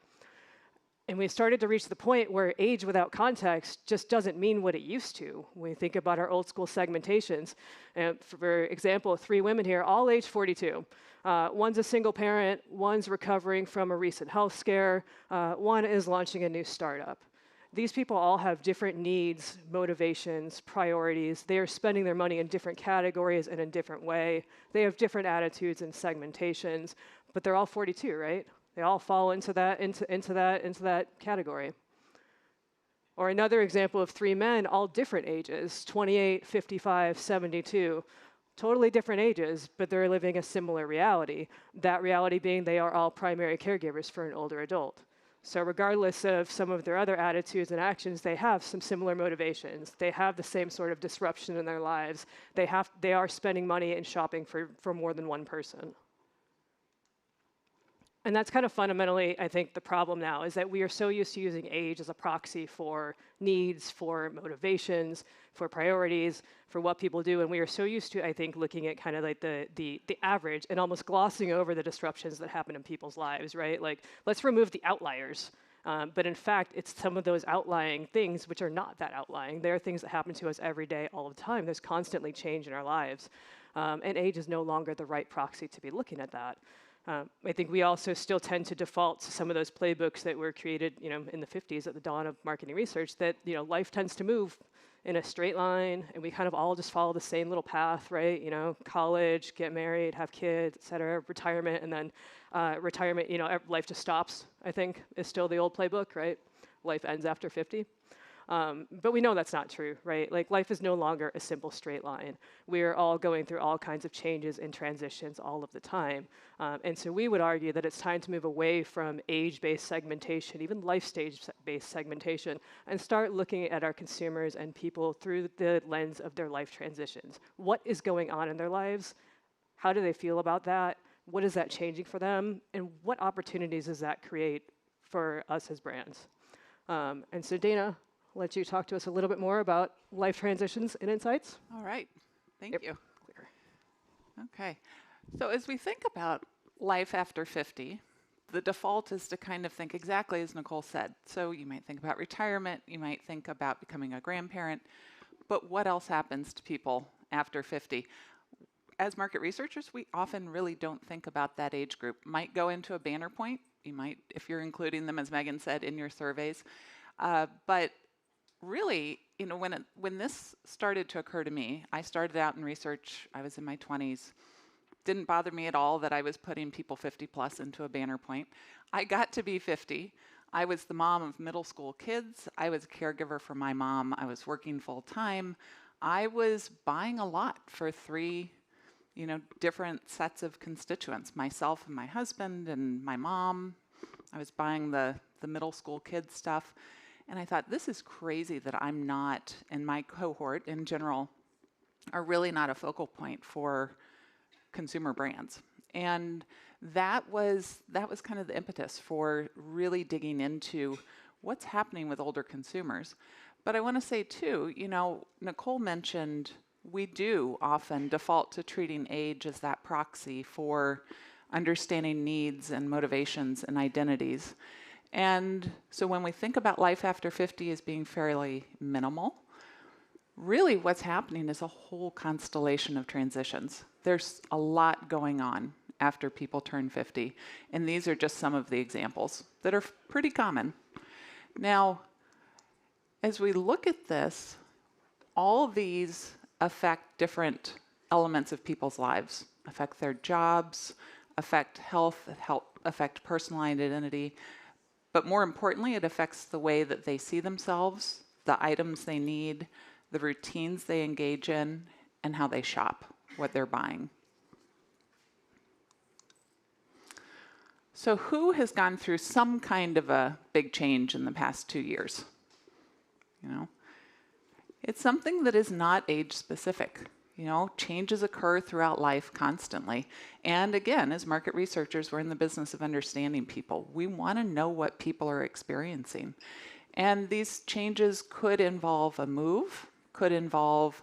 And we started to reach the point where age without context just doesn't mean what it used to. When we think about our old school segmentations, for example, 3 women here, all age 42. One's a single parent, one's recovering from a recent health scare, one is launching a new startup. These people all have different needs, motivations, priorities. They are spending their money in different categories in a different way. They have different attitudes and segmentations, but they're all 42, right? They all fall into that category. Or another example of 3 men, all different ages, 28, 55, 72. Totally different ages, but they're living a similar reality. That reality being they are all primary caregivers for an older adult. So regardless of some of their other attitudes and actions, they have some similar motivations. They have the same sort of disruption in their lives. They are spending money and shopping for more than one person. And that's kind of fundamentally, I think, the problem now, is that we are so used to using age as a proxy for needs, for motivations, for priorities, for what people do. And we are so used to, I think, looking at kind of like the average and almost glossing over the disruptions that happen in people's lives, right? Like, let's remove the outliers. But in fact, it's some of those outlying things which are not that outlying. There are things that happen to us every day, all the time. There's constantly change in our lives. And age is no longer the right proxy to be looking at that. I think we also still tend to default to some of those playbooks that were created, in the 50s at the dawn of marketing research, that, life tends to move in a straight line, and we kind of all just follow the same little path, right? College, get married, have kids, et cetera, retirement, and then retirement, life just stops, I think, is still the old playbook, right? Life ends after 50. But we know that's not true, right? Like, life is no longer a simple straight line. We're all going through all kinds of changes and transitions all of the time. And so we would argue that it's time to move away from age-based segmentation, even life stage-based segmentation, and start looking at our consumers and people through the lens of their life transitions. What is going on in their lives? How do they feel about that? What is that changing for them? And what opportunities does that create for us as brands? And so Dana, I'll let you talk to us a little bit more about life transitions and insights. All right. Thank you. Clear. Okay. So as we think about life after 50, the default is to kind of think exactly as Nicole said. So you might think about retirement, you might think about becoming a grandparent, but what else happens to people after 50? As market researchers, we often really don't think about that age group. Might go into a banner point. You might, if you're including them, as Megan said, in your surveys. But really, when this started to occur to me, I started out in research, I was in my 20s. Didn't bother me at all that I was putting people 50 plus into a banner point. I got to be 50. I was the mom of middle school kids. I was a caregiver for my mom. I was working full time. I was buying a lot for 3, different sets of constituents, myself and my husband and my mom. I was buying the middle school kids stuff. And I thought, this is crazy that I'm not, and my cohort in general, are really not a focal point for consumer brands. And that was kind of the impetus for really digging into what's happening with older consumers. But I want to say too, Nicole mentioned we do often default to treating age as that proxy for understanding needs and motivations and identities. And so when we think about life after 50 as being fairly minimal, really what's happening is a whole constellation of transitions. There's a lot going on. after people turn 50. And these are just some of the examples that are pretty common. Now, as we look at this, all these affect different elements of people's lives, affect their jobs, affect health, affect personal identity, but more importantly, it affects the way that they see themselves, the items they need, the routines they engage in, and how they shop, what they're buying. So who has gone through some kind of a big change in the past 2 years? You know, it's something that is not age specific. You know, changes occur throughout life constantly. And again, as market researchers, we're in the business of understanding people. We want to know what people are experiencing. And these changes could involve a move, could involve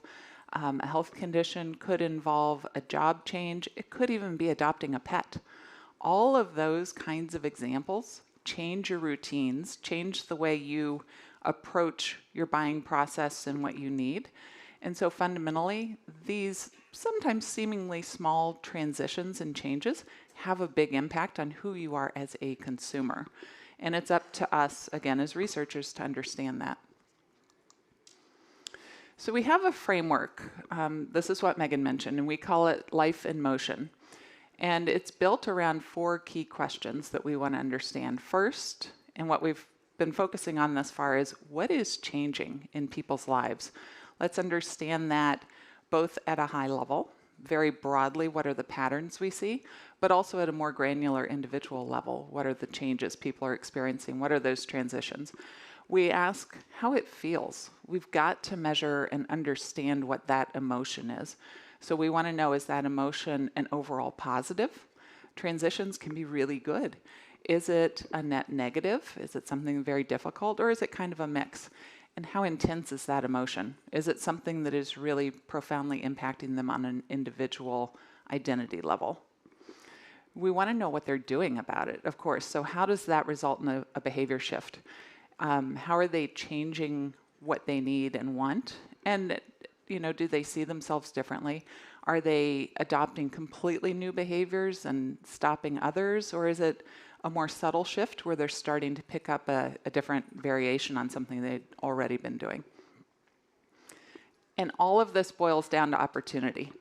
a health condition, could involve a job change. It could even be adopting a pet. All of those kinds of examples change your routines, change the way you approach your buying process and what you need. And so fundamentally, these sometimes seemingly small transitions and changes have a big impact on who you are as a consumer. And it's up to us, again, as researchers to understand that. So we have a framework. This is what Megan mentioned, and we call it Life in Motion. And it's built around 4 key questions that we want to understand. First, and what we've been focusing on thus far, is what is changing in people's lives? Let's understand that both at a high level, very broadly, what are the patterns we see, but also at a more granular individual level, what are the changes people are experiencing? What are those transitions? We ask how it feels. We've got to measure and understand what that emotion is. So we want to know, is that emotion an overall positive? Transitions can be really good. Is it a net negative? Is it something very difficult? Or is it kind of a mix? And how intense is that emotion? Is it something that is really profoundly impacting them on an individual identity level? We want to know what they're doing about it, of course. So how does that result in a behavior shift? How are they changing what they need and want? And, you know, do they see themselves differently? Are they adopting completely new behaviors and stopping others? Or is it a more subtle shift where they're starting to pick up a different variation on something they'd already been doing? And all of this boils down to opportunity.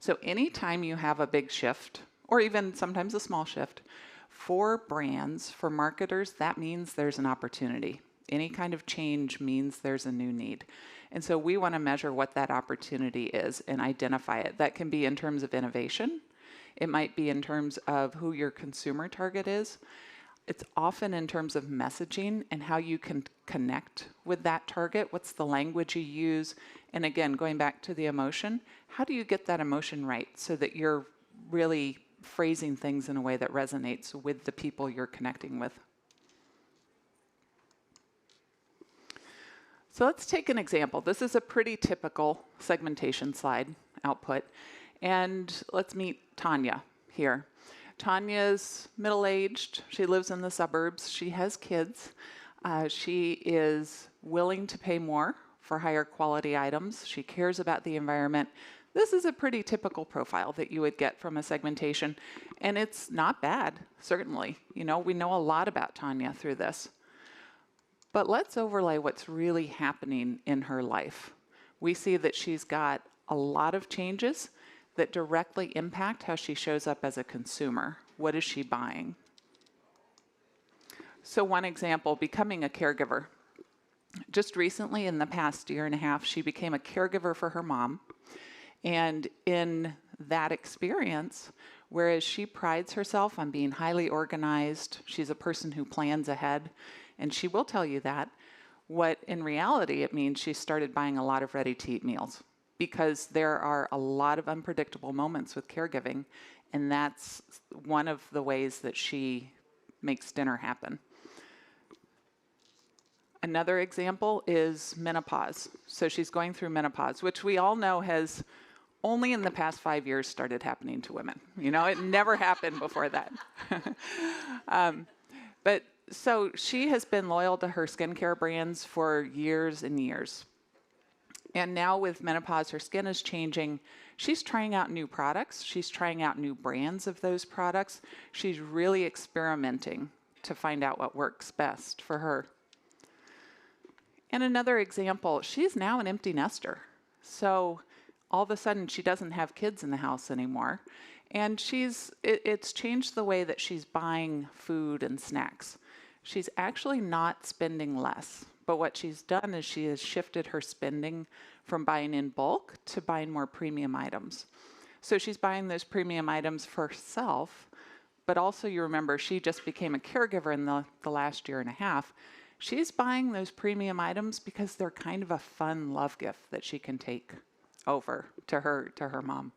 So anytime you have a big shift, or even sometimes a small shift, for brands, for marketers, that means there's an opportunity. Any kind of change means there's a new need. And so we want to measure what that opportunity is and identify it. That can be in terms of innovation. It might be in terms of who your consumer target is. It's often in terms of messaging and how you can connect with that target. What's the language you use? And again, going back to the emotion, how do you get that emotion right so that you're really phrasing things in a way that resonates with the people you're connecting with? So let's take an example. This is a pretty typical segmentation slide output. And let's meet Tanya here. Tanya's middle-aged. She lives in the suburbs. She has kids. She is willing to pay more for higher quality items. She cares about the environment. This is a pretty typical profile that you would get from a segmentation. And it's not bad, certainly. You know, we know a lot about Tanya through this. But let's overlay what's really happening in her life. We see that she's got a lot of changes that directly impact how she shows up as a consumer. What is she buying? So one example, becoming a caregiver. Just recently, in the past 1.5 years, she became a caregiver for her mom. And in that experience, whereas she prides herself on being highly organized, she's a person who plans ahead, and she will tell you that, what in reality it means she started buying a lot of ready-to-eat meals, because there are a lot of unpredictable moments with caregiving, and that's one of the ways that she makes dinner happen. Another example is menopause. So she's going through menopause, which we all know has only in the past 5 years started happening to women. You know, it never happened before that. But so she has been loyal to her skincare brands for years and years. And now with menopause, her skin is changing. She's trying out new products. She's trying out new brands of those products. She's really experimenting to find out what works best for her. And another example, she's now an empty nester. So all of a sudden she doesn't have kids in the house anymore. And it's changed the way that she's buying food and snacks. She's actually not spending less. But what she's done is she has shifted her spending from buying in bulk to buying more premium items. So she's buying those premium items for herself, but also you remember she just became a caregiver in the last year and a half. She's buying those premium items because they're kind of a fun love gift that she can take over to her mom.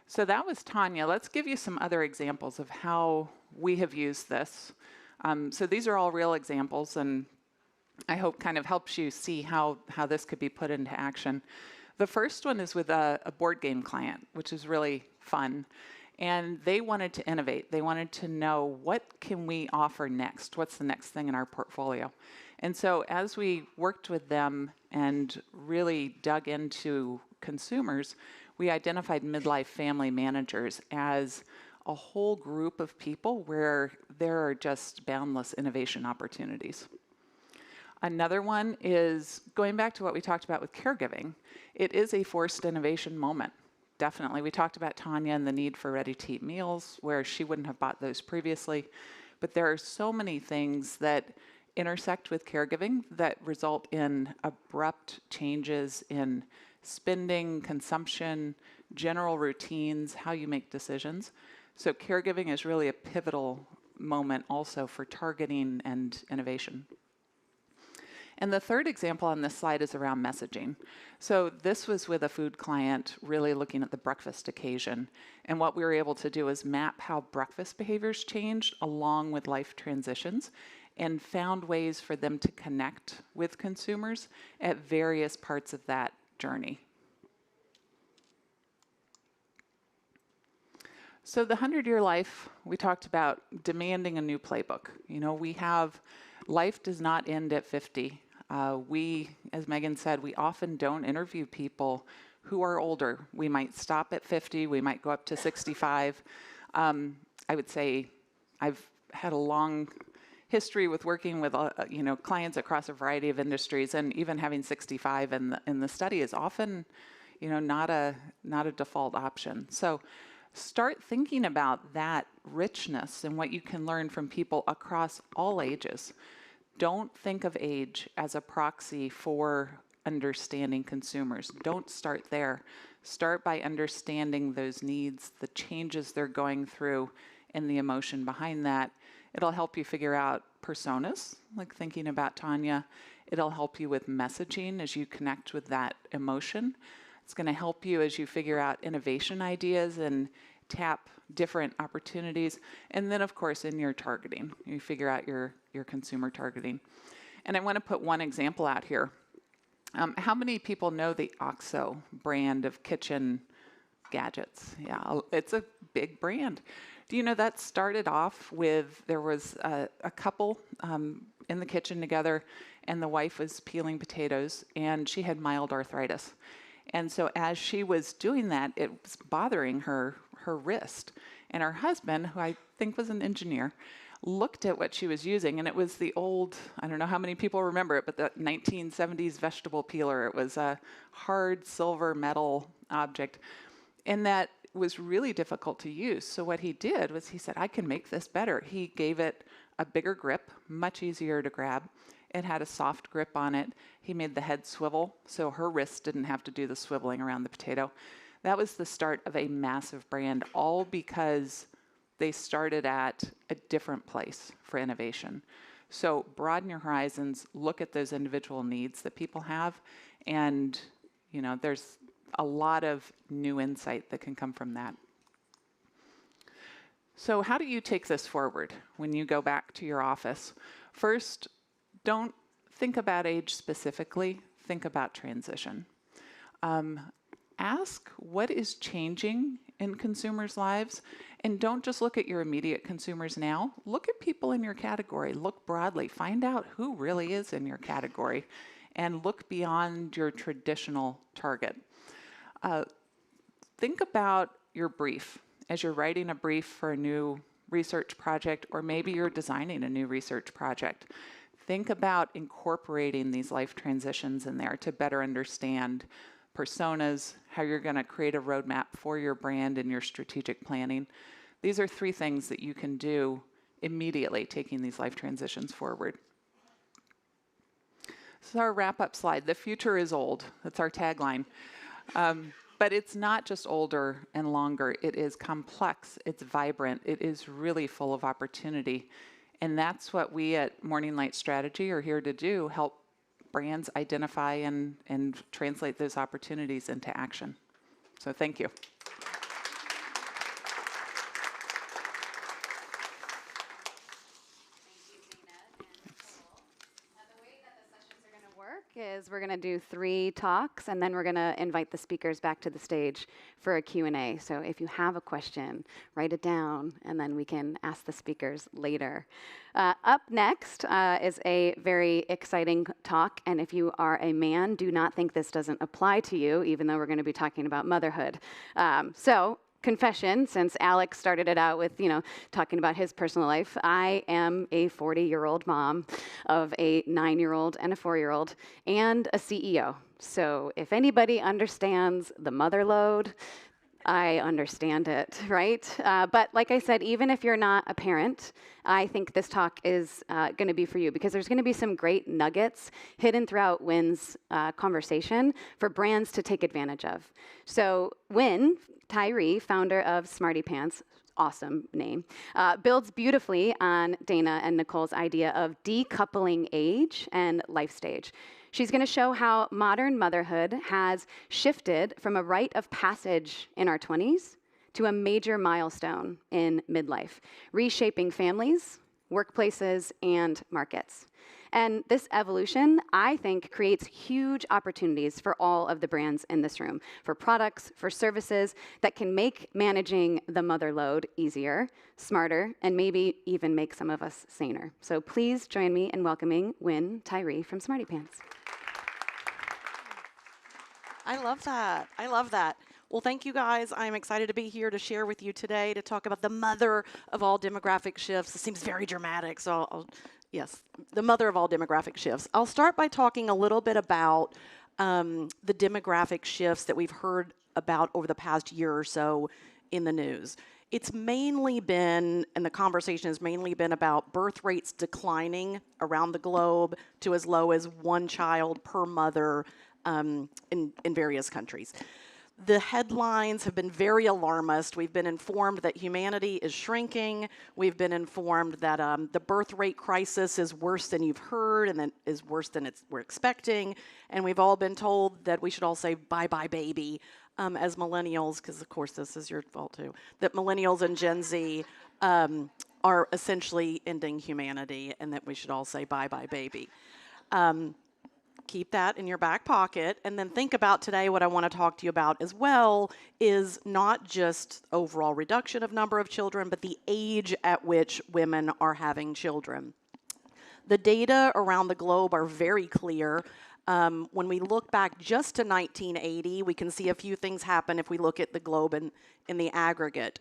So that was Tanya. Let's give you some other examples of how we have used this. So these are all real examples, and I hope kind of helps you see how this could be put into action. The first one is with a board game client, which is really fun. And they wanted to innovate. They wanted to know, what can we offer next? What's the next thing in our portfolio? And so as we worked with them and really dug into consumers, we identified midlife family managers as a whole group of people where there are just boundless innovation opportunities. Another one is going back to what we talked about with caregiving. It is a forced innovation moment. Definitely. We talked about Tanya and the need for ready-to-eat meals, where she wouldn't have bought those previously. But there are so many things that intersect with caregiving that result in abrupt changes in spending, consumption, general routines, how you make decisions. So caregiving is really a pivotal moment also for targeting and innovation. And the third example on this slide is around messaging. So this was with a food client really looking at the breakfast occasion. And what we were able to do is map how breakfast behaviors changed along with life transitions, and found ways for them to connect with consumers at various parts of that journey. So the 100-year life, we talked about demanding a new playbook. You know, life does not end at 50. We, as Megan said, we often don't interview people who are older. We might stop at 50, we might go up to 65. I would say I've had a long history with working with clients across a variety of industries, and even having 65 in the study is often not a default option. So start thinking about that richness and what you can learn from people across all ages. Don't think of age as a proxy for understanding consumers. Don't start there. Start by understanding those needs, the changes they're going through, and the emotion behind that. It'll help you figure out personas, like thinking about Tanya. It'll help you with messaging as you connect with that emotion. It's going to help you as you figure out innovation ideas and tap different opportunities. And then, of course, in your targeting, you figure out your consumer targeting. And I want to put one example out here. How many people know the OXO brand of kitchen gadgets? Yeah, it's a big brand. Do you know that started off with, there was a couple in the kitchen together, and the wife was peeling potatoes, and she had mild arthritis. And so as she was doing that, it was bothering her wrist. And her husband, who I think was an engineer, looked at what she was using, and it was the old, I don't know how many people remember it, but the 1970s vegetable peeler. It was a hard silver metal object, and that was really difficult to use. So what he did was he said, I can make this better. He gave it a bigger grip, much easier to grab. It had a soft grip on it. He made the head swivel, so her wrist didn't have to do the swiveling around the potato. That was the start of a massive brand, all because they started at a different place for innovation. So broaden your horizons, look at those individual needs that people have, and there's a lot of new insight that can come from that. So how do you take this forward when you go back to your office? First, don't think about age specifically, think about transition. Ask what is changing in consumers' lives, and don't just look at your immediate consumers now. Look at people in your category. Look broadly. Find out who really is in your category and look beyond your traditional target. Think about your brief as you're writing a brief for a new research project, or maybe you're designing a new research project. Think about incorporating these life transitions in there to better understand personas, how you're going to create a roadmap for your brand and your strategic planning. These are 3 things that you can do immediately, taking these life transitions forward. This is our wrap-up slide. The future is old. That's our tagline. But it's not just older and longer. It is complex. It's vibrant. It is really full of opportunity. And that's what we at Morning Light Strategy are here to do, help brands identify and translate those opportunities into action. So thank you. Is we're going to do 3 talks, and then we're going to invite the speakers back to the stage for a Q&A. So if you have a question, write it down, and then we can ask the speakers later. Up next is a very exciting talk, and if you are a man, do not think this doesn't apply to you, even though we're going to be talking about motherhood. Confession, since Alex started it out with, talking about his personal life, I am a 40-year-old mom of a 9-year-old and a 4-year-old and a CEO. So if anybody understands the mother load, I understand it, right? But like I said, even if you're not a parent, I think this talk is going to be for you, because there's going to be some great nuggets hidden throughout Wynn's conversation for brands to take advantage of. So Wynn Tyree, founder of Smarty Pants, awesome name, builds beautifully on Dana and Nicole's idea of decoupling age and life stage. She's going to show how modern motherhood has shifted from a rite of passage in our 20s to a major milestone in midlife, reshaping families, workplaces, and markets. And this evolution, I think, creates huge opportunities for all of the brands in this room, for products, for services that can make managing the mother load easier, smarter, and maybe even make some of us saner. So please join me in welcoming Wynn Tyree from Smarty Pants. I love that. I love that. Well, thank you guys. I'm excited to be here to share with you today to talk about the mother of all demographic shifts. It seems very dramatic, so yes, the mother of all demographic shifts. I'll start by talking a little bit about the demographic shifts that we've heard about over the past year or so in the news. It's mainly been, and the conversation has mainly been about birth rates declining around the globe to as low as 1 child per mother in various countries. The headlines have been very alarmist. We've been informed that humanity is shrinking. We've been informed that the birth rate crisis is worse than you've heard and that is worse than we're expecting. And we've all been told that we should all say bye-bye baby as millennials, because of course this is your fault too, that millennials and Gen Z are essentially ending humanity and that we should all say bye-bye baby. Keep that in your back pocket, and then think about today what I want to talk to you about as well is not just overall reduction of number of children, but the age at which women are having children. The data around the globe are very clear. When we look back just to 1980, we can see a few things happen if we look at the globe in the aggregate.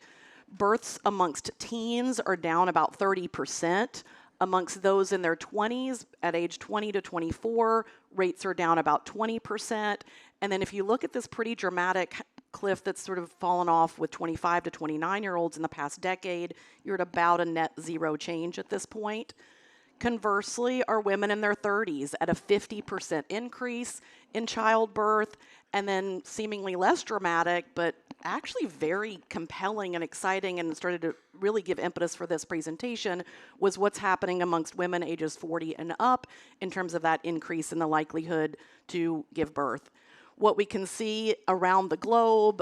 Births amongst teens are down about 30%. Amongst those in their 20s, at age 20 to 24, rates are down about 20%. And then if you look at this pretty dramatic cliff that's sort of fallen off with 25 to 29-year-olds in the past decade, you're at about a net zero change at this point. Conversely, are women in their 30s at a 50% increase in childbirth, and then seemingly less dramatic, but actually very compelling and exciting and started to really give impetus for this presentation was what's happening amongst women ages 40 and up in terms of that increase in the likelihood to give birth. What we can see around the globe,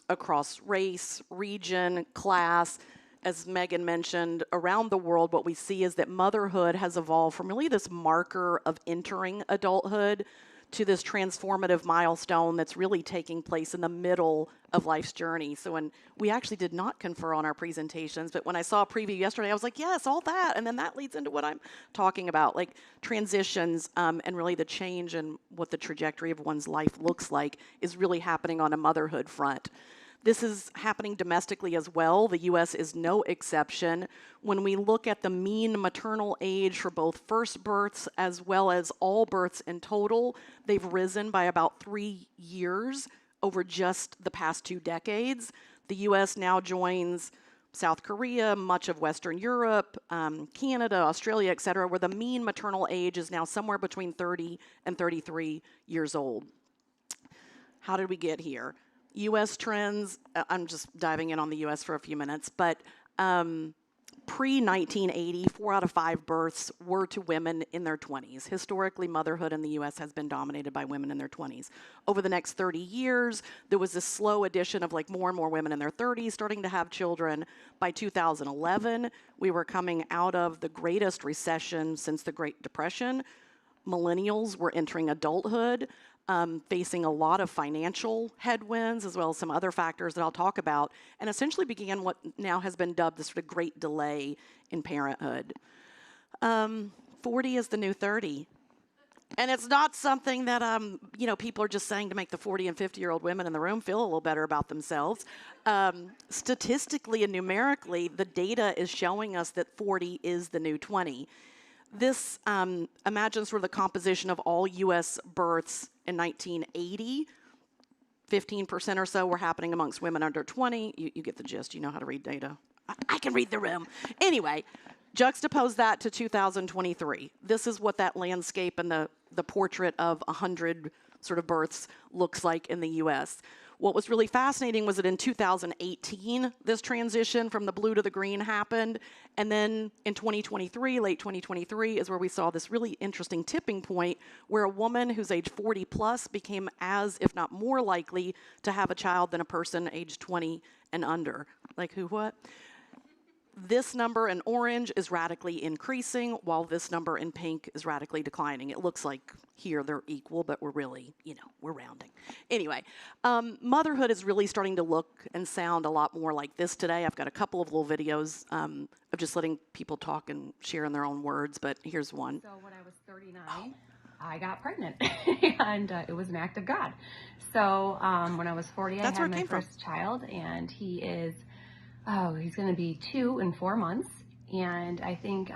across race, region, class, as Megan mentioned, around the world, what we see is that motherhood has evolved from really this marker of entering adulthood to this transformative milestone that's really taking place in the middle of life's journey. So when we actually did not confer on our presentations, but when I saw a preview yesterday, I was like, yes, all that. And then that leads into what I'm talking about, like transitions and really the change in what the trajectory of one's life looks like is really happening on a motherhood front. This is happening domestically as well. The U.S. is no exception. When we look at the mean maternal age for both first births as well as all births in total, they've risen by about 3 years over just the past 2 decades. The U.S. now joins South Korea, much of Western Europe, Canada, Australia, et cetera, where the mean maternal age is now somewhere between 30 and 33 years old. How did we get here? U.S. trends, I'm just diving in on the U.S. for a few minutes, but pre-1980, 4 out of 5 births were to women in their 20s. Historically, motherhood in the U.S. has been dominated by women in their 20s. Over the next 30 years, there was this slow addition of like more and more women in their 30s starting to have children. By 2011, we were coming out of the greatest recession since the Great Depression. Millennials were entering adulthood. Facing a lot of financial headwinds as well as some other factors that I'll talk about, and essentially began what now has been dubbed the sort of great delay in parenthood. 40 is the new 30. And it's not something that, people are just saying to make the 40 and 50-year-old women in the room feel a little better about themselves. Statistically and numerically, the data is showing us that 40 is the new 20. This imagines sort of the composition of all U.S. births in 1980. 15% or so were happening amongst women under 20. You get the gist. You know how to read data. I can read the room. Anyway, juxtapose that to 2023. This is what that landscape and the portrait of 100 sort of births looks like in the U.S. What was really fascinating was that in 2018, this transition from the blue to the green happened. And then in 2023, late 2023, is where we saw this really interesting tipping point where a woman who's age 40 plus became as, if not more likely, to have a child than a person age 20 and under. Like who, what? This number in orange is radically increasing, while this number in pink is radically declining. It looks like here they're equal, but we're really, we're rounding. Anyway, motherhood is really starting to look and sound a lot more like this today. I've got a couple of little videos of just letting people talk and share in their own words, but here's one. So when I was 39, I got pregnant, and it was an act of God. So when I was 40, I had my first child, and he is... he's going to be 2 in 4 months. And I think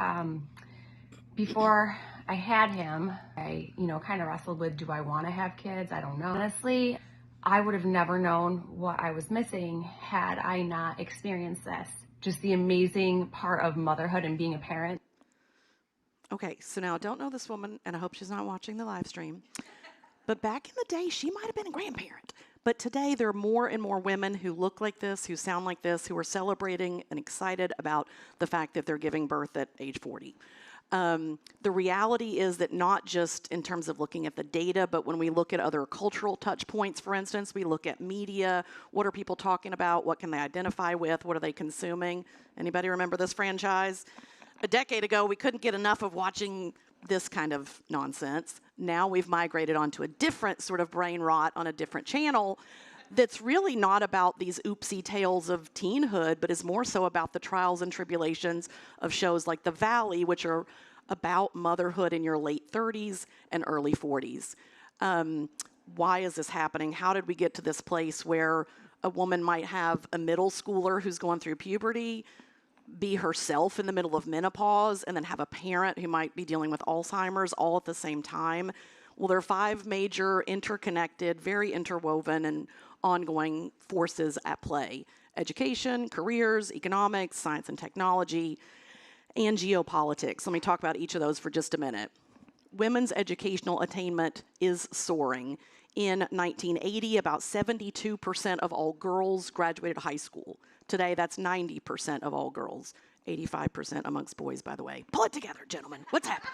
before I had him, I, kind of wrestled with, do I want to have kids? I don't know. Honestly, I would have never known what I was missing had I not experienced this. Just the amazing part of motherhood and being a parent. Okay, so now I don't know this woman, and I hope she's not watching the live stream. But back in the day, she might have been a grandparent. But today, there are more and more women who look like this, who sound like this, who are celebrating and excited about the fact that they're giving birth at age 40. The reality is that not just in terms of looking at the data, but when we look at other cultural touch points, for instance, we look at media. What are people talking about? What can they identify with? What are they consuming? Anybody remember this franchise? A decade ago, we couldn't get enough of watching this kind of nonsense. Now we've migrated onto a different sort of brain rot on a different channel that's really not about these oopsie tales of teenhood, but is more so about the trials and tribulations of shows like The Valley, which are about motherhood in your late 30s and early 40s. Why is this happening? How did we get to this place where a woman might have a middle schooler who's going through puberty, be herself in the middle of menopause, and then have a parent who might be dealing with Alzheimer's all at the same time? Well, there are 5 major interconnected, very interwoven and ongoing forces at play: education, careers, economics, science and technology, and geopolitics. Let me talk about each of those for just a minute. Women's educational attainment is soaring. In 1980, about 72% of all girls graduated high school. Today, that's 90% of all girls. 85% amongst boys, by the way. Pull it together, gentlemen. What's happening?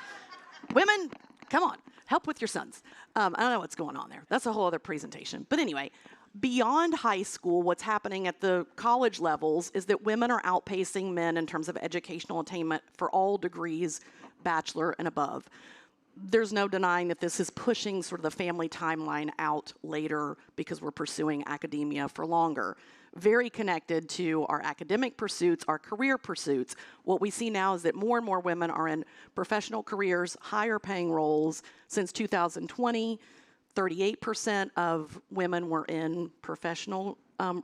Women, come on. Help with your sons. I don't know what's going on there. That's a whole other presentation. But anyway, beyond high school, what's happening at the college levels is that women are outpacing men in terms of educational attainment for all degrees, bachelor and above. there's no denying that this is pushing sort of the family timeline out later because we're pursuing academia for longer. Very connected to our academic pursuits, our career pursuits. What we see now is that more and more women are in professional careers, higher paying roles. Since 2020, 38% of women were in professional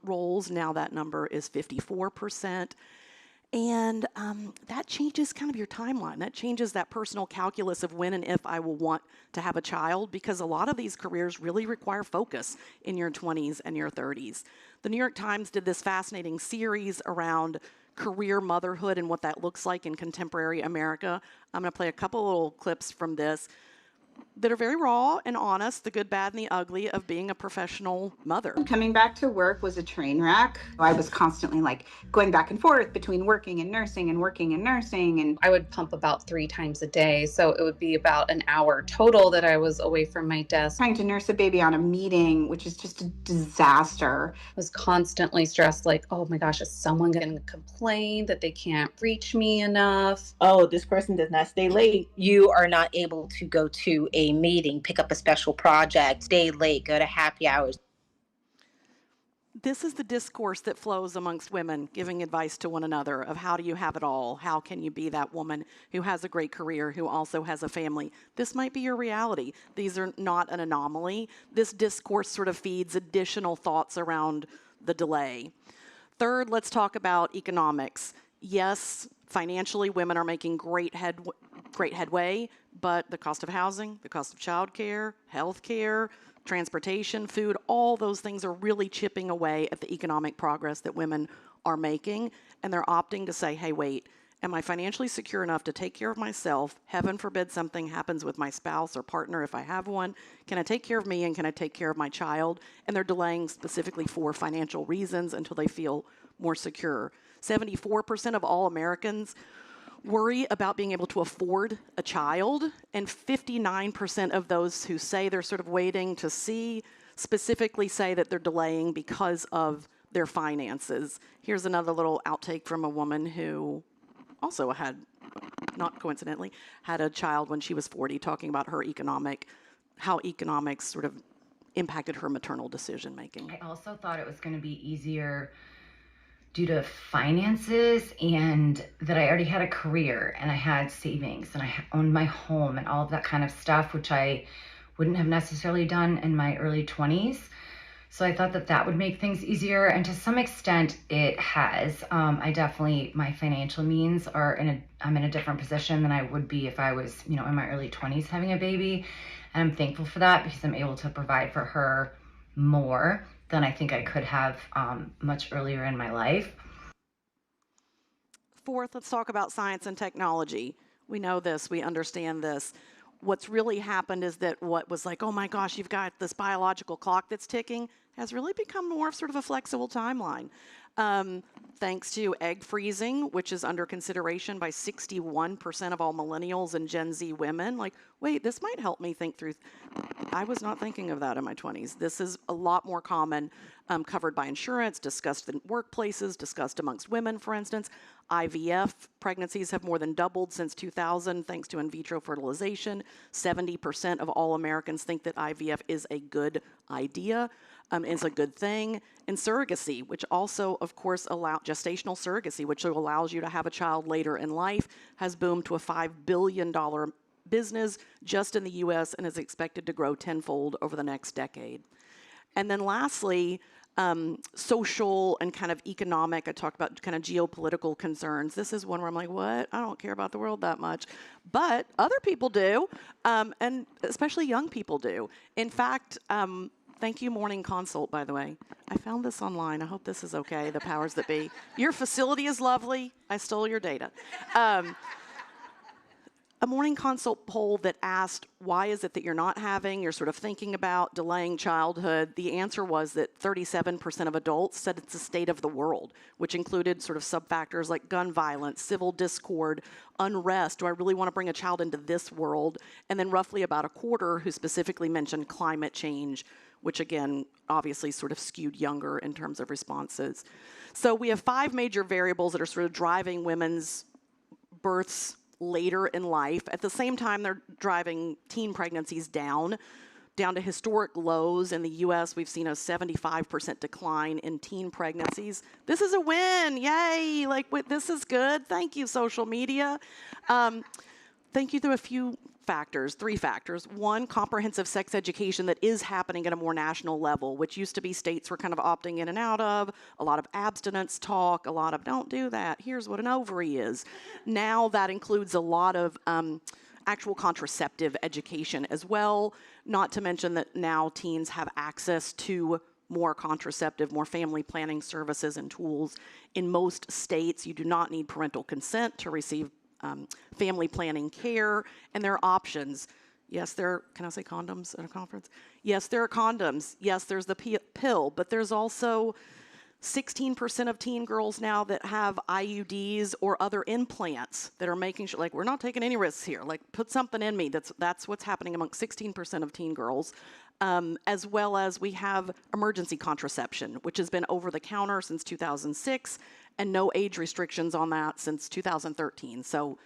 roles. Now that number is 54%. And that changes kind of your timeline. That changes that personal calculus of when and if I will want to have a child, because a lot of these careers really require focus in your 20s and your 30s. The New York Times did this fascinating series around career motherhood and what that looks like in contemporary America. I'm going to play a couple little clips from this that are very raw and honest, the good, bad, and the ugly of being a professional mother. Coming back to work was a train wreck. I was constantly like going back and forth between working and nursing and working and nursing. And I would pump about 3 times a day. So it would be about an hour total that I was away from my desk. Trying to nurse a baby on a meeting, which is just a disaster. I was constantly stressed, like, oh my gosh, is someone going to complain that they can't reach me enough? Oh, this person does not stay late. You are not able to go to a meeting, pick up a special project, stay late, go to happy hours. This is the discourse that flows amongst women giving advice to one another of how do you have it all? How can you be that woman who has a great career, who also has a family? This might be your reality. These are not an anomaly. This discourse sort of feeds additional thoughts around the delay. Third, let's talk about economics. Yes, financially, women are making great headway, but the cost of housing, the cost of childcare, healthcare, transportation, food, all those things are really chipping away at the economic progress that women are making, and they're opting to say, hey, wait, am I financially secure enough to take care of myself? Heaven forbid something happens with my spouse or partner if I have one. Can I take care of me and can I take care of my child? And they're delaying specifically for financial reasons until they feel more secure. 74% of all Americans worry about being able to afford a child, and 59% of those who say they're sort of waiting to see specifically say that they're delaying because of their finances. Here's another little outtake from a woman who also had, not coincidentally, had a child when she was 40, talking about her how economics sort of impacted her maternal decision making. I also thought it was going to be easier due to finances, and that I already had a career and I had savings and I owned my home and all of that kind of stuff, which I wouldn't have necessarily done in my early 20s. So I thought that that would make things easier, and to some extent it has. My financial means are I'm in a different position than I would be if I was, in my early 20s having a baby. And I'm thankful for that because I'm able to provide for her more than I think I could have much earlier in my life. Fourth, let's talk about science and technology. We know this, we understand this. What's really happened is that what was like, oh my gosh, you've got this biological clock that's ticking, has really become more of sort of a flexible timeline. Thanks to egg freezing, which is under consideration by 61% of all millennials and Gen Z women. Like, wait, this might help me think through. I was not thinking of that in my 20s. This is a lot more common, covered by insurance, discussed in workplaces, discussed amongst women, for instance. IVF pregnancies have more than doubled since 2000 thanks to in vitro fertilization. 70% of all Americans think that IVF is a good idea. Is a good thing. And surrogacy, which also, of course, gestational surrogacy, which allows you to have a child later in life, has boomed to a $5 billion business just in the US and is expected to grow tenfold over the next decade. And then lastly, social and kind of economic, I talked about kind of geopolitical concerns. This is one where I'm like, what? I don't care about the world that much. But other people do, and especially young people do. In fact, thank you, Morning Consult, by the way. I found this online. I hope this is okay, the powers that be. Your facility is lovely. I stole your data. A Morning Consult poll that asked, why is it that you're sort of thinking about delaying childhood? The answer was that 37% of adults said it's the state of the world, which included sort of sub-factors like gun violence, civil discord, unrest. Do I really want to bring a child into this world? And then roughly about a quarter who specifically mentioned climate change, which again, obviously sort of skewed younger in terms of responses. So we have 5 major variables that are sort of driving women's births later in life. At the same time, they're driving teen pregnancies down to historic lows. In the US, we've seen a 75% decline in teen pregnancies. This is a win, yay, like this is good. Thank you, social media. Thank you to a few factors, 3 factors. One, comprehensive sex education that is happening at a more national level, which used to be states were kind of opting in and out of, a lot of abstinence talk, a lot of don't do that, here's what an ovary is. Now that includes a lot of actual contraceptive education as well, not to mention that now teens have access to more contraceptive, more family planning services and tools. In most states, you do not need parental consent to receive family planning care, and there are options. Yes, can I say condoms at a conference? Yes, there are condoms. Yes, there's the pill, but there's also 16% of teen girls now that have IUDs or other implants that are making sure, like, we're not taking any risks here. Like, put something in me. That's what's happening among 16% of teen girls. As well as we have emergency contraception, which has been over the counter since 2006, and no age restrictions on that since 2013. So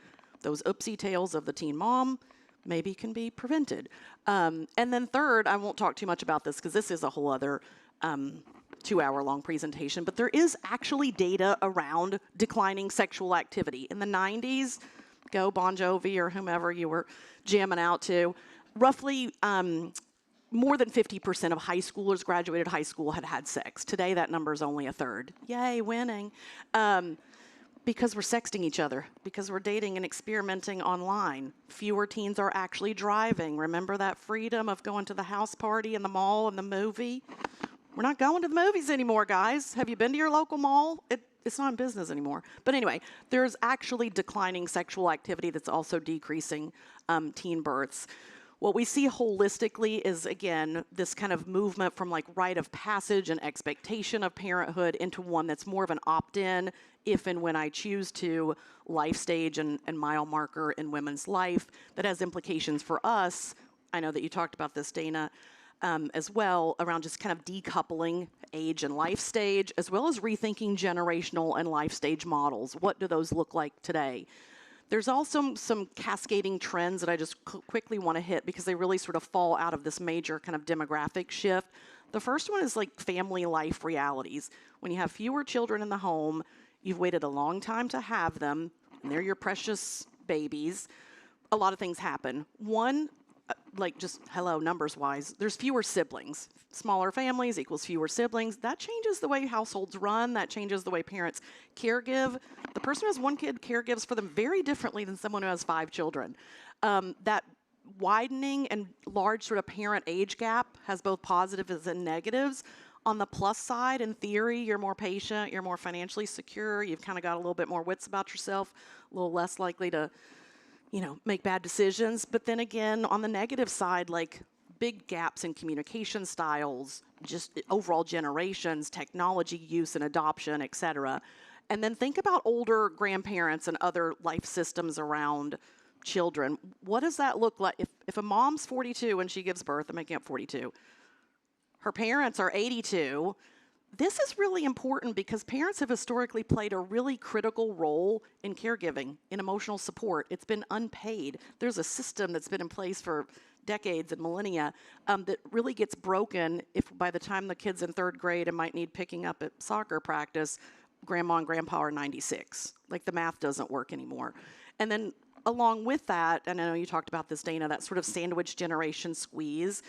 those oopsie tales of the teen mom maybe can be prevented. And then third, I won't talk too much about this because this is a whole other 2-hour-long presentation, but there is actually data around declining sexual activity. In the 90s, go Bon Jovi or whomever you were jamming out to, roughly more than 50% of high schoolers graduated high school had sex. Today, that number is only a third. Yay, winning. Because we're sexting each other, because we're dating and experimenting online. Fewer teens are actually driving. Remember that freedom of going to the house party and the mall and the movie? We're not going to the movies anymore, guys. Have you been to your local mall? It's not in business anymore. But anyway, there's actually declining sexual activity that's also decreasing teen births. What we see holistically is, again, this kind of movement from like rite of passage and expectation of parenthood into one that's more of an opt-in, if and when I choose to, life stage and mile marker in women's life that has implications for us. I know that you talked about this, Dana, as well, around just kind of decoupling age and life stage, as well as rethinking generational and life stage models. What do those look like today? There's also some cascading trends that I just quickly want to hit because they really sort of fall out of this major kind of demographic shift. The first one is like family life realities. When you have fewer children in the home, you've waited a long time to have them, and they're your precious babies. A lot of things happen. One, like just hello, numbers-wise, there's fewer siblings. Smaller families equals fewer siblings. That changes the way households run. That changes the way parents caregive. The person who has one kid caregives for them very differently than someone who has 5 children. That widening and large sort of parent age gap has both positives and negatives. On the plus side, in theory, you're more patient, you're more financially secure, you've kind of got a little bit more wits about yourself, a little less likely to make bad decisions. But then again, on the negative side, like big gaps in communication styles, just overall generations, technology use and adoption, et cetera. And then think about older grandparents and other life systems around children. What does that look like? If a mom's 42 when she gives birth, I'm making up 42, her parents are 82, this is really important because parents have historically played a really critical role in caregiving, in emotional support. It's been unpaid. There's a system that's been in place for decades and millennia that really gets broken if by the time the kid's in 3rd grade and might need picking up at soccer practice, grandma and grandpa are 96. Like the math doesn't work anymore. And then along with that, and I know you talked about this, Dana, that sort of sandwich generation squeeze,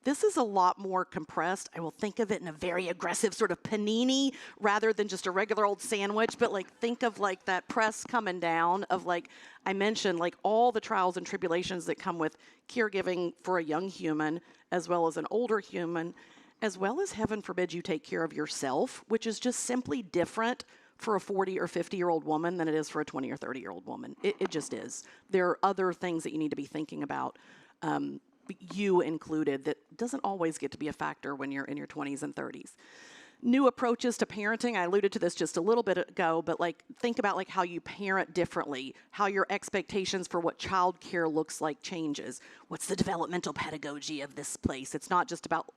this is a lot more compressed. I will think of it in a very aggressive sort of panini rather than just a regular old sandwich, but like think of like that press coming down of like, I mentioned like all the trials and tribulations that come with caregiving for a young human as well as an older human, as well as heaven forbid you take care of yourself, which is just simply different for a 40 or 50-year-old woman than it is for a 20 or 30-year-old woman. It just is. There are other things that you need to be thinking about, you included, that doesn't always get to be a factor when you're in your 20s and 30s. New approaches to parenting, I alluded to this just a little bit ago, but like think about like how you parent differently, how your expectations for what childcare looks like changes. What's the developmental pedagogy of this place? It's not just about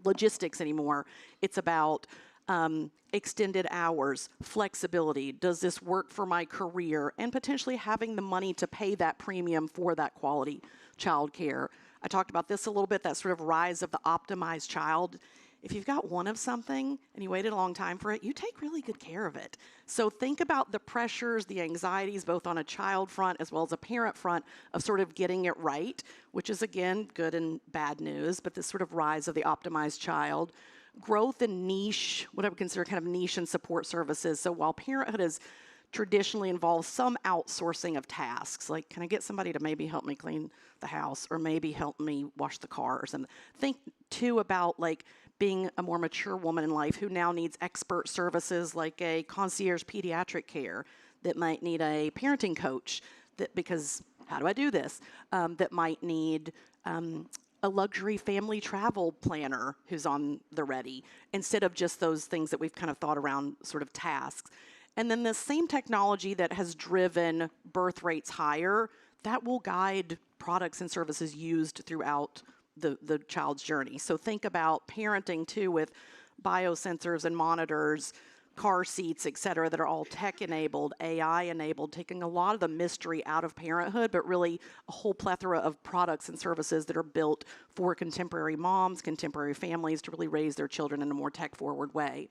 logistics anymore. It's about extended hours, flexibility, does this work for my career, and potentially having the money to pay that premium for that quality childcare. I talked about this a little bit, that sort of rise of the optimized child. If you've got one of something and you waited a long time for it, you take really good care of it. So think about the pressures, the anxieties, both on a child front as well as a parent front, of sort of getting it right, which is, again, good and bad news, but this sort of rise of the optimized child. Growth in niche, what I would consider kind of niche and support services. So while parenthood has traditionally involved some outsourcing of tasks, like, can I get somebody to maybe help me clean the house or maybe help me wash the car or something? Think, too, about, like, being a more mature woman in life who now needs expert services like a concierge pediatric care, that might need a parenting coach, that, because how do I do this? That might need a luxury family travel planner who's on the ready, instead of just those things that we've kind of thought around sort of tasks. And then the same technology that has driven birth rates higher, that will guide products and services used throughout the child's journey. So think about parenting too, with biosensors and monitors, car seats, et cetera, that are all tech-enabled, AI-enabled, taking a lot of the mystery out of parenthood, but really a whole plethora of products and services that are built for contemporary moms, contemporary families, to really raise their children in a more tech-forward way.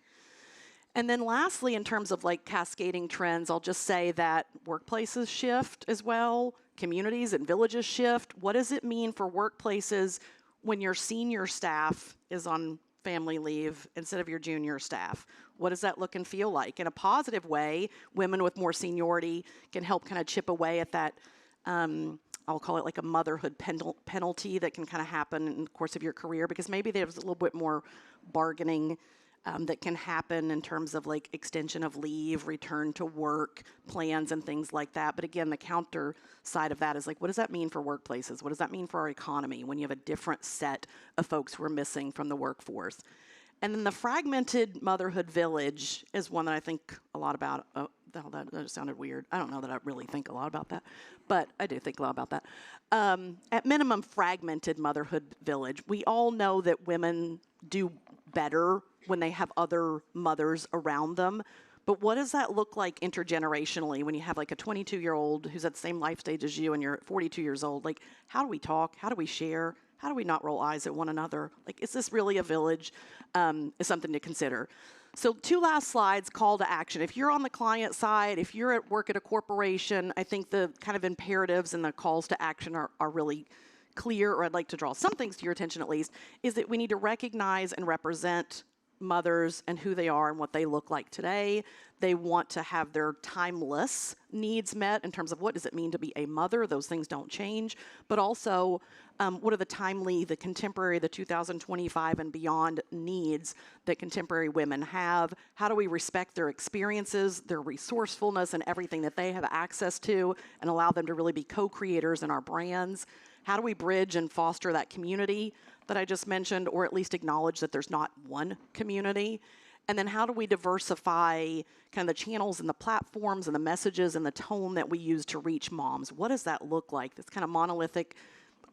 And then lastly, in terms of like cascading trends, I'll just say that workplaces shift as well, communities and villages shift. What does it mean for workplaces when your senior staff is on family leave instead of your junior staff? What does that look and feel like? In a positive way, women with more seniority can help kind of chip away at that, I'll call it like a motherhood penalty that can kind of happen in the course of your career, because maybe there's a little bit more bargaining that can happen in terms of like extension of leave, return to work plans and things like that. But again, the counter side of that is like, what does that mean for workplaces? What does that mean for our economy when you have a different set of folks who are missing from the workforce? And then the fragmented motherhood village is one that I think a lot about. Oh, that just sounded weird. I don't know that I really think a lot about that, but I do think a lot about that. At minimum, fragmented motherhood village. We all know that women do better when they have other mothers around them. But what does that look like intergenerationally when you have like a 22-year-old who's at the same life stage as you and you're 42 years old? Like, how do we talk? How do we share? How do we not roll eyes at one another? Like, is this really a village? Is something to consider. So 2 last slides, call to action. If you're on the client side, if you're at work at a corporation, I think the kind of imperatives and the calls to action are really clear, or I'd like to draw some things to your attention at least, is that we need to recognize and represent mothers and who they are and what they look like today. They want to have their timeless needs met in terms of what does it mean to be a mother. Those things don't change. But also, what are the timely, the contemporary, the 2025 and beyond needs that contemporary women have? How do we respect their experiences, their resourcefulness, and everything that they have access to, and allow them to really be co-creators in our brands? How do we bridge and foster that community that I just mentioned, or at least acknowledge that there's not one community? And then how do we diversify kind of the channels and the platforms and the messages and the tone that we use to reach moms? What does that look like? This kind of monolithic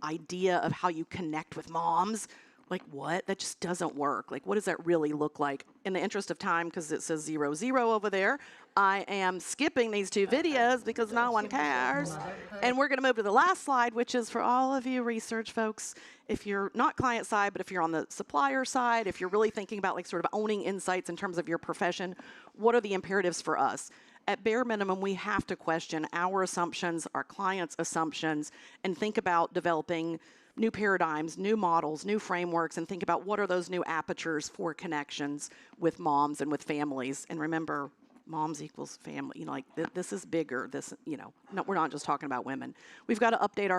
idea of how you connect with moms, like what? That just doesn't work. Like, what does that really look like? In the interest of time, because it says 0, 0 over there, I am skipping these 2 videos because no one cares. And we're going to move to the last slide, which is for all of you research folks. If you're not client side, but if you're on the supplier side, if you're really thinking about like sort of owning insights in terms of your profession, what are the imperatives for us? At bare minimum, we have to question our assumptions, our clients' assumptions, and think about developing new paradigms, new models, new frameworks, and think about what are those new apertures for connections with moms and with families. And remember, moms equals family. You know, like this is bigger. This, you know, no, we're not just talking about women. We've got to update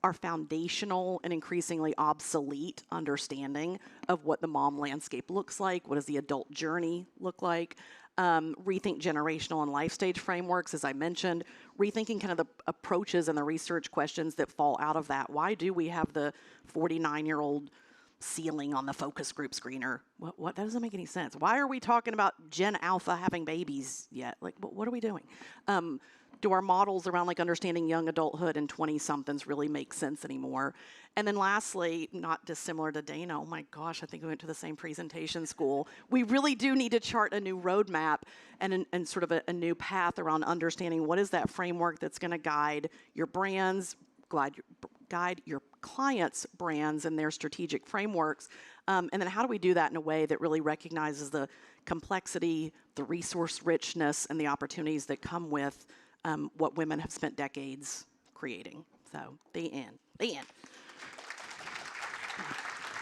our foundational and increasingly obsolete understanding of what the mom landscape looks like. What does the adult journey look like? Rethink generational and life stage frameworks, as I mentioned, rethinking kind of the approaches and the research questions that fall out of that. Why do we have the 49-year-old ceiling on the focus group screener? What? That doesn't make any sense. Why are we talking about Gen Alpha having babies yet? Like, what are we doing? do our models around like understanding young adulthood and 20-somethings really make sense anymore? And then lastly, not dissimilar to Dana, oh my gosh, I think we went to the same presentation school. We really do need to chart a new roadmap and sort of a new path around understanding what is that framework that's going to guide your brands, guide your clients' brands and their strategic frameworks. And then how do we do that in a way that really recognizes the complexity, the resource richness, and the opportunities that come with what women have spent decades creating. So the end. The end.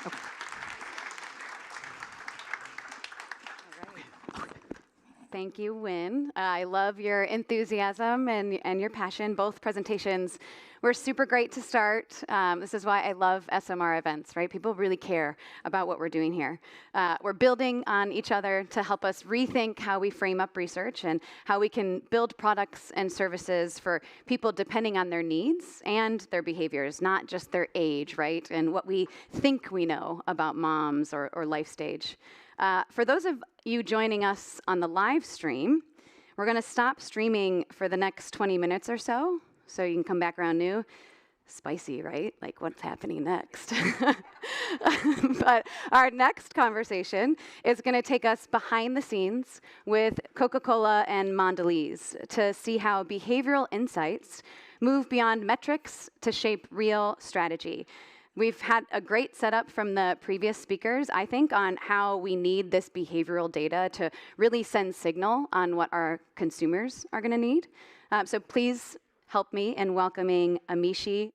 Okay. Thank you, Wynn. I love your enthusiasm and your passion. Both presentations were super great to start. This is why I love SMR events, right? People really care about what we're doing here. We're building on each other to help us rethink how we frame up research and how we can build products and services for people depending on their needs and their behaviors, not just their age, right? And what we think we know about moms or life stage. For those of you joining us on the live stream, we're going to stop streaming for the next 20 minutes or so you can come back around new. Spicy, right? Like, what's happening next? But our next conversation is going to take us behind the scenes with Coca-Cola and Mondelez to see how behavioral insights move beyond metrics to shape real strategy. We've had a great setup from the previous speakers, I think, on how we need this behavioral data to really send signal on what our consumers are going to need. So please help me in welcoming Amishi.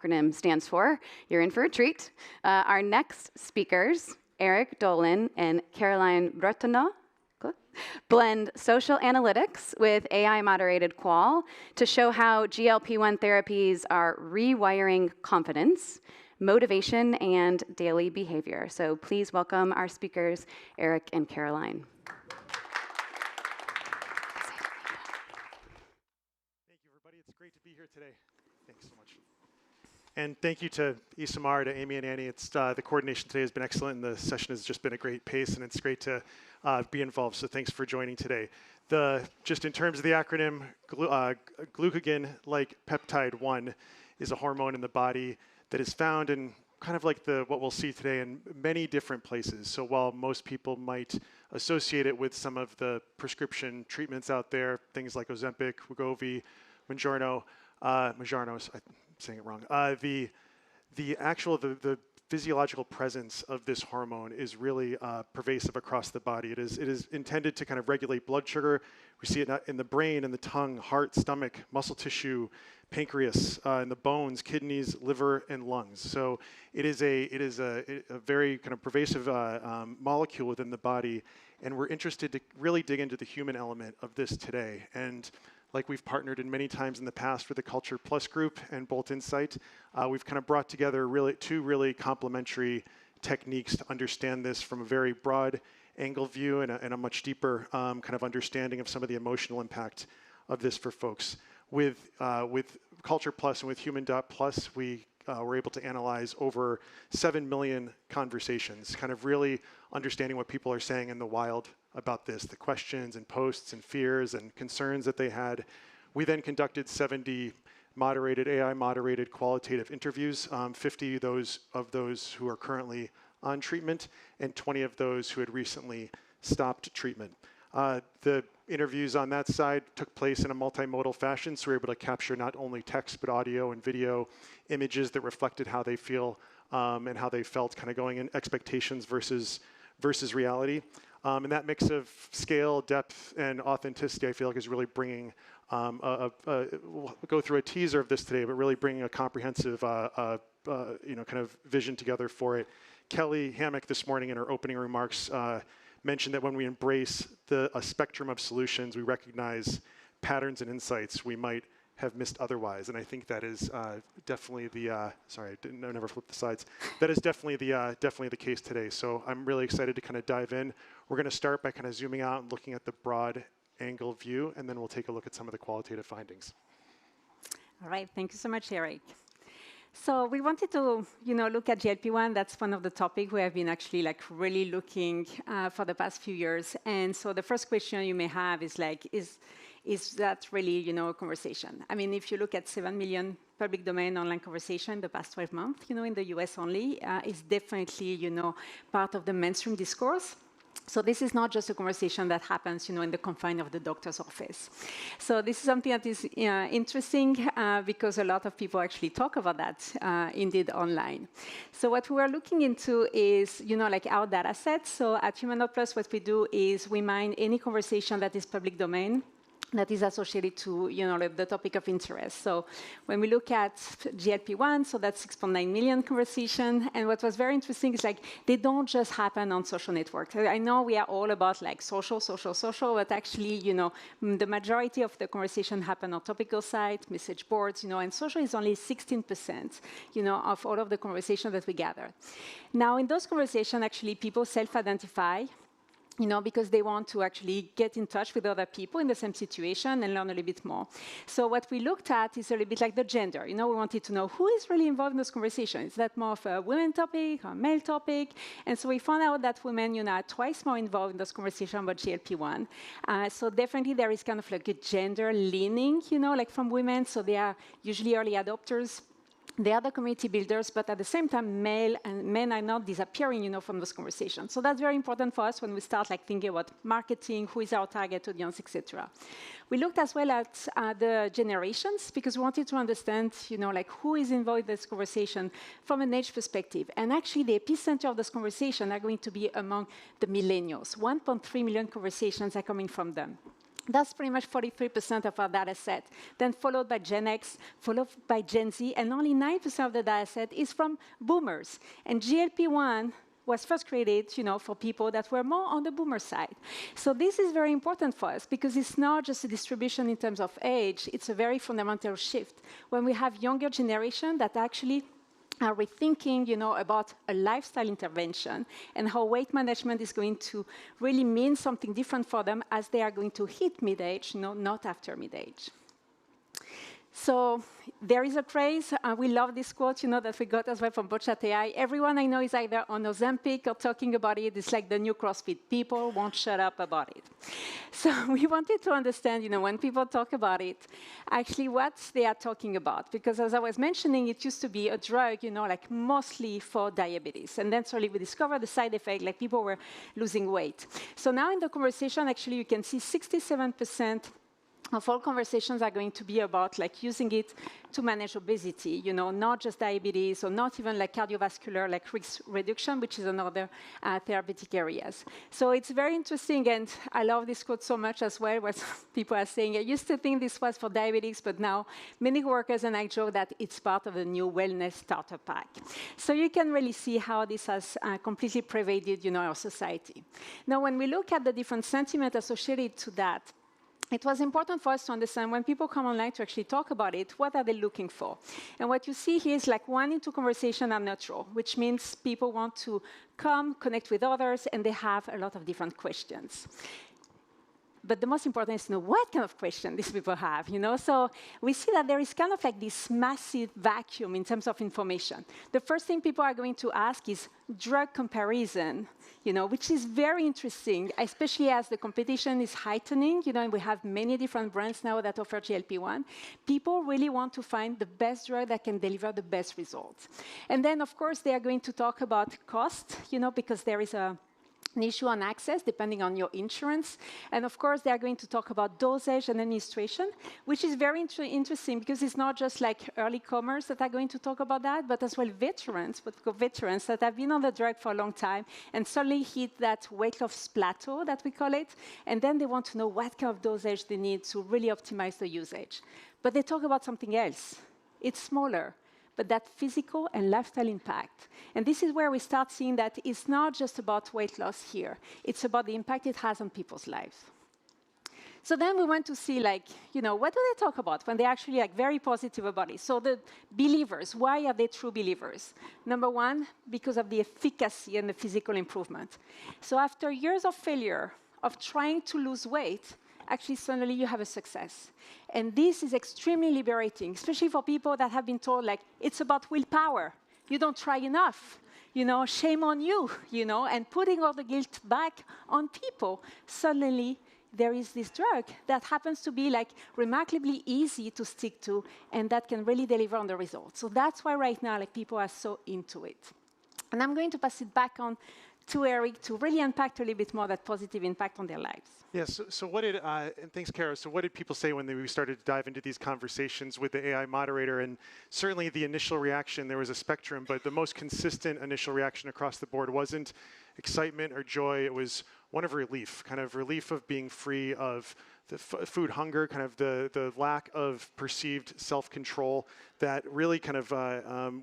acronym stands for, you're in for a treat. Our next speakers, Eric Dolan and Caroline Bretonneau, blend social analytics with AI-moderated qual to show how GLP-1 therapies are rewiring confidence, motivation, and daily behavior. So please welcome our speakers, Eric and Caroline. Thank you, everybody. It's great to be here today. Thanks so much. And thank you to Esomar, to Amy and Annie. It's the coordination today has been excellent, and the session has just been a great pace, and it's great to be involved. So thanks for joining today. Just in terms of the acronym, glucagon-like peptide 1 is a hormone in the body that is found in kind of like what we'll see today in many different places. So while most people might associate it with some of the prescription treatments out there, things like Ozempic, Wegovy, Mounjaro, I'm saying it wrong. The physiological presence of this hormone is really pervasive across the body. It is intended to kind of regulate blood sugar. We see it in the brain, in the tongue, heart, stomach, muscle tissue, pancreas, in the bones, kidneys, liver, and lungs. So it is a very kind of pervasive molecule within the body, and we're interested to really dig into the human element of this today. And like we've partnered in many times in the past with the Culture Plus group and Bolt Insight, we've kind of brought together two really complementary techniques to understand this from a very broad angle view and a much deeper kind of understanding of some of the emotional impact of this for folks. With Culture Plus and with Human.Plus, we were able to analyze over 7 million conversations, kind of really understanding what people are saying in the wild about this, the questions and posts and fears and concerns that they had. We then conducted 70 AI-moderated qualitative interviews, 50 of those who are currently on treatment, and 20 of those who had recently stopped treatment. The interviews on that side took place in a multimodal fashion, so we were able to capture not only text, but audio and video images that reflected how they feel and how they felt kind of going in expectations versus reality. And that mix of scale, depth, and authenticity, I feel like is really bringing, we'll go through a teaser of this today, but really bringing a comprehensive kind of vision together for it. Kelly Hammock this morning in her opening remarks mentioned that when we embrace a spectrum of solutions, we recognize patterns and insights we might have missed otherwise. And I think that is definitely I never flipped the slides. That is definitely the case today. So I'm really excited to kind of dive in. We're going to start by kind of zooming out and looking at the broad angle view, and then we'll take a look at some of the qualitative findings. All right, thank you so much, Eric. So we wanted to, look at GLP-1. That's one of the topics we have been actually really looking for the past few years. And so the first question you may have is is that really, a conversation? I mean, if you look at 7 million public domain online conversation the past 12 months, in the US only, it's definitely, part of the mainstream discourse. So this is not just a conversation that happens, in the confine of the doctor's office. So this is something that is interesting because a lot of people actually talk about that, indeed, online. So what we are looking into is, our data sets. So at Human.Plus, what we do is we mine any conversation that is public domain that is associated to the topic of interest. So when we look at GLP-1, so that's 6.9 million conversation. And what was very interesting is they don't just happen on social networks. I know we are all about social, but actually, the majority of the conversation happen on topical sites, message boards, and social is only 16%, of all of the conversation that we gather. Now, in those conversations, actually, people self-identify, because they want to actually get in touch with other people in the same situation and learn a little bit more. So what we looked at is a little bit like the gender. We wanted to know who is really involved in this conversation. Is that more of a women topic or a male topic? And so we found out that women, are twice more involved in this conversation about GLP-1. So definitely there is kind of a gender leaning, from women. So they are usually early adopters. They are the community builders, but at the same time, men are not disappearing, from this conversation. So that's very important for us when we start thinking about marketing, who is our target audience, etc. We looked as well at the generations because we wanted to understand, who is involved in this conversation from an age perspective. And actually, the epicenter of this conversation are going to be among the millennials. 1.3 million conversations are coming from them. That's pretty much 43% of our data set. Then followed by Gen X, followed by Gen Z, and only 9% of the data set is from boomers. And GLP-1 was first created, for people that were more on the boomer side. So this is very important for us because it's not just a distribution in terms of age, it's a very fundamental shift. When we have younger generation that actually are rethinking, about a lifestyle intervention and how weight management is going to really mean something different for them as they are going to hit mid-age, not after mid-age. So there is a craze. We love this quote, that we got as well from Bochat AI. Everyone I know is either on Ozempic or talking about it. It's like the new CrossFit. People won't shut up about it. So we wanted to understand, when people talk about it, actually what they are talking about. Because as I was mentioning, it used to be a drug, like mostly for diabetes. And then slowly we discovered the side effect, like people were losing weight. So now in the conversation, actually, you can see 67% of all conversations are going to be about like using it to manage obesity, not just diabetes or not even like cardiovascular, like risk reduction, which is another therapeutic areas. So it's very interesting, and I love this quote so much as well, what people are saying. I used to think this was for diabetics, but now many workers and I joke that it's part of the new wellness starter pack. So you can really see how this has completely pervaded, our society. Now, when we look at the different sentiment associated to that, it was important for us to understand when people come online to actually talk about it, what are they looking for? And what you see here is like 1 in 2 conversations are neutral, which means people want to come, connect with others, and they have a lot of different questions. But the most important is to know what kind of question these people have, So we see that there is kind of like this massive vacuum in terms of information. The first thing people are going to ask is drug comparison, which is very interesting, especially as the competition is heightening, and we have many different brands now that offer GLP-1. People really want to find the best drug that can deliver the best results. And then, of course, they are going to talk about cost, because there is an issue on access, depending on your insurance. And of course, they are going to talk about dosage and administration, which is very interesting because it's not just like early comers that are going to talk about that, but as well veterans, veterans that have been on the drug for a long time and suddenly hit that weight loss plateau that we call it. And then they want to know what kind of dosage they need to really optimize the usage. But they talk about something else. It's smaller, but that physical and lifestyle impact. And this is where we start seeing that it's not just about weight loss here. It's about the impact it has on people's lives. So then we went to see, what do they talk about when they're actually very positive about it? So the believers, why are they true believers? Number one, because of the efficacy and the physical improvement. So after years of failure, of trying to lose weight, actually suddenly you have a success. And this is extremely liberating, especially for people that have been told, it's about willpower. You don't try enough. Shame on you, and putting all the guilt back on people. Suddenly, there is this drug that happens to be remarkably easy to stick to, and that can really deliver on the results. So that's why right now, people are so into it. And I'm going to pass it back on to Eric to really unpack a little bit more that positive impact on their lives. Yes, so what did, and thanks, Kara, so what did people say when we started to dive into these conversations with the AI moderator? And certainly the initial reaction, there was a spectrum, but the most consistent initial reaction across the board wasn't excitement or joy, it was one of relief, kind of relief of being free of the food hunger, kind of the lack of perceived self-control that really kind of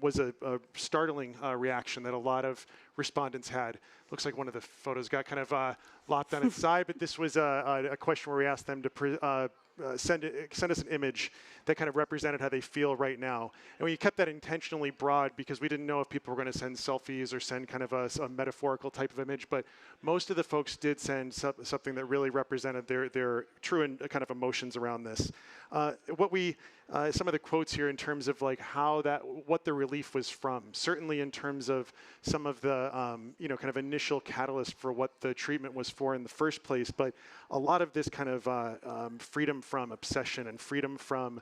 was a startling reaction that a lot of respondents had. Looks like one of the photos got kind of lopped on its side, but this was a question where we asked them to send us an image that kind of represented how they feel right now. And we kept that intentionally broad because we didn't know if people were going to send selfies or send kind of a metaphorical type of image, but most of the folks did send something that really represented their true and kind of emotions around this. Some of the quotes here in terms of what the relief was from, certainly in terms of some of the kind of initial catalyst for what the treatment was for in the first place, but a lot of this kind of freedom from obsession and freedom from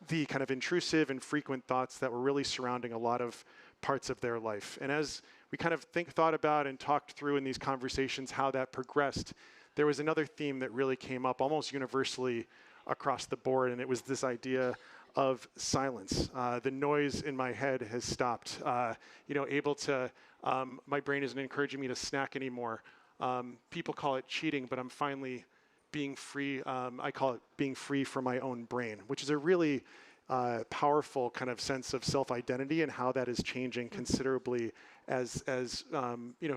the kind of intrusive and frequent thoughts that were really surrounding a lot of parts of their life. And as we kind of thought about and talked through in these conversations how that progressed, there was another theme that really came up almost universally across the board, and it was this idea of silence. The noise in my head has stopped. My brain isn't encouraging me to snack anymore. People call it cheating, but I'm finally being free. I call it being free from my own brain, which is a really powerful kind of sense of self-identity and how that is changing considerably as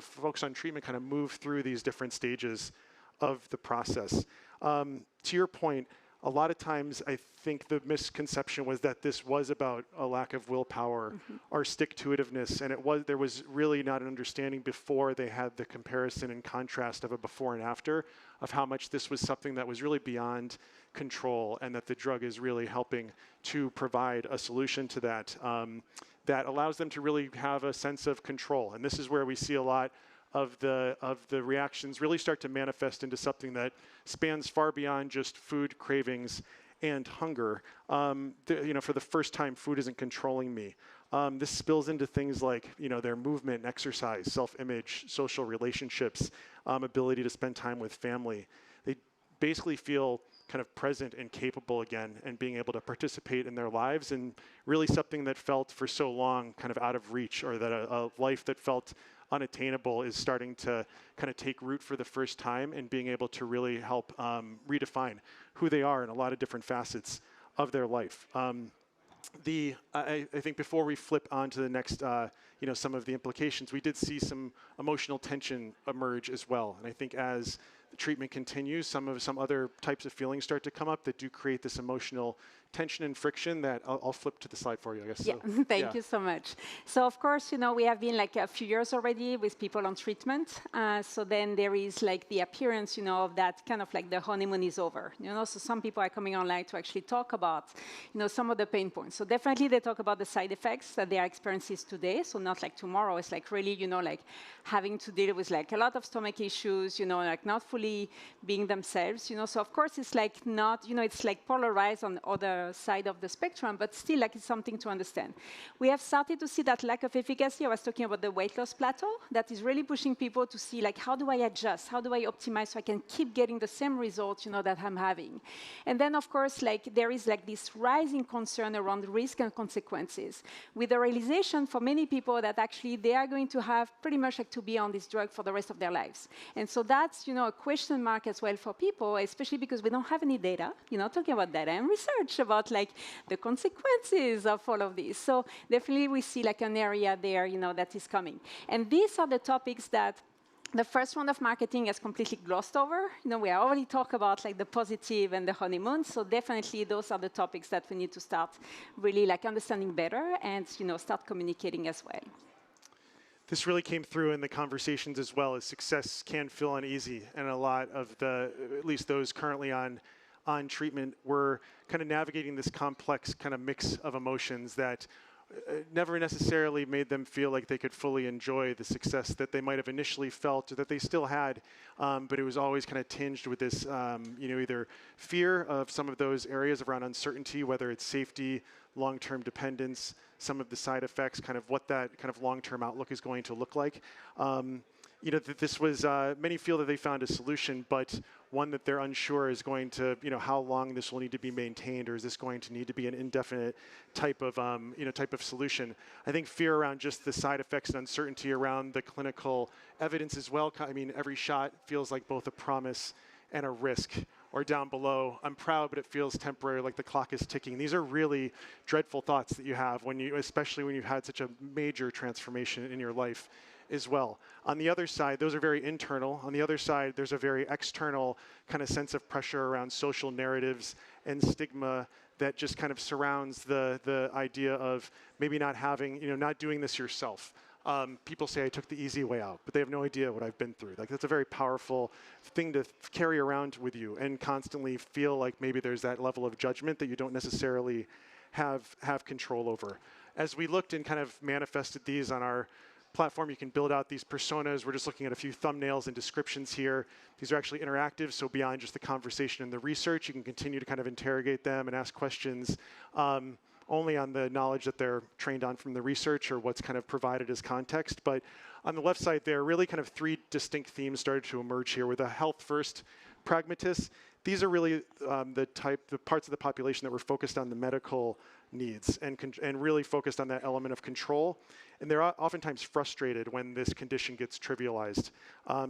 folks on treatment kind of move through these different stages of the process. To your point, a lot of times I think the misconception was that this was about a lack of willpower or stick-to-itiveness, and there was really not an understanding before they had the comparison and contrast of a before and after of how much this was something that was really beyond control, and that the drug is really helping to provide a solution to that that allows them to really have a sense of control. And this is where we see a lot of the reactions really start to manifest into something that spans far beyond just food cravings and hunger. For the first time, food isn't controlling me. This spills into things like their movement, exercise, self-image, social relationships, ability to spend time with family. They basically feel kind of present and capable again, and being able to participate in their lives, and really something that felt for so long kind of out of reach, or that a life that felt unattainable is starting to kind of take root for the first time, and being able to really help redefine who they are in a lot of different facets of their life. I think before we flip on to the next, some of the implications, we did see some emotional tension emerge as well. And I think as the treatment continues, some other types of feelings start to come up that do create this emotional tension and friction that I'll flip to the slide for you, I guess. Yeah, so, thank you so much. So of course, we have been like a few years already with people on treatment. So then there is like the appearance, of that kind of like the honeymoon is over. So some people are coming online to actually talk about, some of the pain points. So definitely they talk about the side effects that they are experiencing today. So not like tomorrow. It's like really, like having to deal with like a lot of stomach issues, like not fully being themselves. So of course it's like not, it's like polarized on other side of the spectrum, but still like it's something to understand. We have started to see that lack of efficacy. I was talking about the weight loss plateau that is really pushing people to see like, how do I adjust? How do I optimize so I can keep getting the same results, that I'm having? And then of course, like there is like this rising concern around risk and consequences, with the realization for many people that actually they are going to have pretty much like to be on this drug for the rest of their lives. And so that's, a question mark as well for people, especially because we don't have any data, talking about data and research about like the consequences of all of this. So definitely we see like an area there, that is coming. And these are the topics that the first round of marketing has completely glossed over. We already talked about like the positive and the honeymoon. So definitely those are the topics that we need to start really like understanding better and, start communicating as well. This really came through in the conversations as well, as success can feel uneasy, and a lot of at least those currently on treatment, were kind of navigating this complex kind of mix of emotions that never necessarily made them feel like they could fully enjoy the success that they might have initially felt, or that they still had, but it was always kind of tinged with this, either fear of some of those areas around uncertainty, whether it's safety, long-term dependence, some of the side effects, kind of what that kind of long-term outlook is going to look like. That this was, many feel that they found a solution, but one that they're unsure is going to, how long this will need to be maintained, or is this going to need to be an indefinite type of, type of solution. I think fear around just the side effects and uncertainty around the clinical evidence as well. I mean, every shot feels like both a promise and a risk. Or down below, I'm proud, but it feels temporary, like the clock is ticking. These are really dreadful thoughts that you have especially when you've had such a major transformation in your life as well. On the other side, those are very internal. On the other side, there's a very external kind of sense of pressure around social narratives and stigma that just kind of surrounds the idea of maybe not having, not doing this yourself. People say I took the easy way out, but they have no idea what I've been through. Like, that's a very powerful thing to carry around with you, and constantly feel like maybe there's that level of judgment that you don't necessarily have control over. As we looked and kind of manifested these on our platform, you can build out these personas. We're just looking at a few thumbnails and descriptions here. These are actually interactive, so beyond just the conversation and the research, you can continue to kind of interrogate them and ask questions only on the knowledge that they're trained on from the research, or what's kind of provided as context. But on the left side there, really kind of three distinct themes started to emerge here, with a health-first pragmatist. These are really the parts of the population that were focused on the medical needs and really focused on that element of control. And they're oftentimes frustrated when this condition gets trivialized.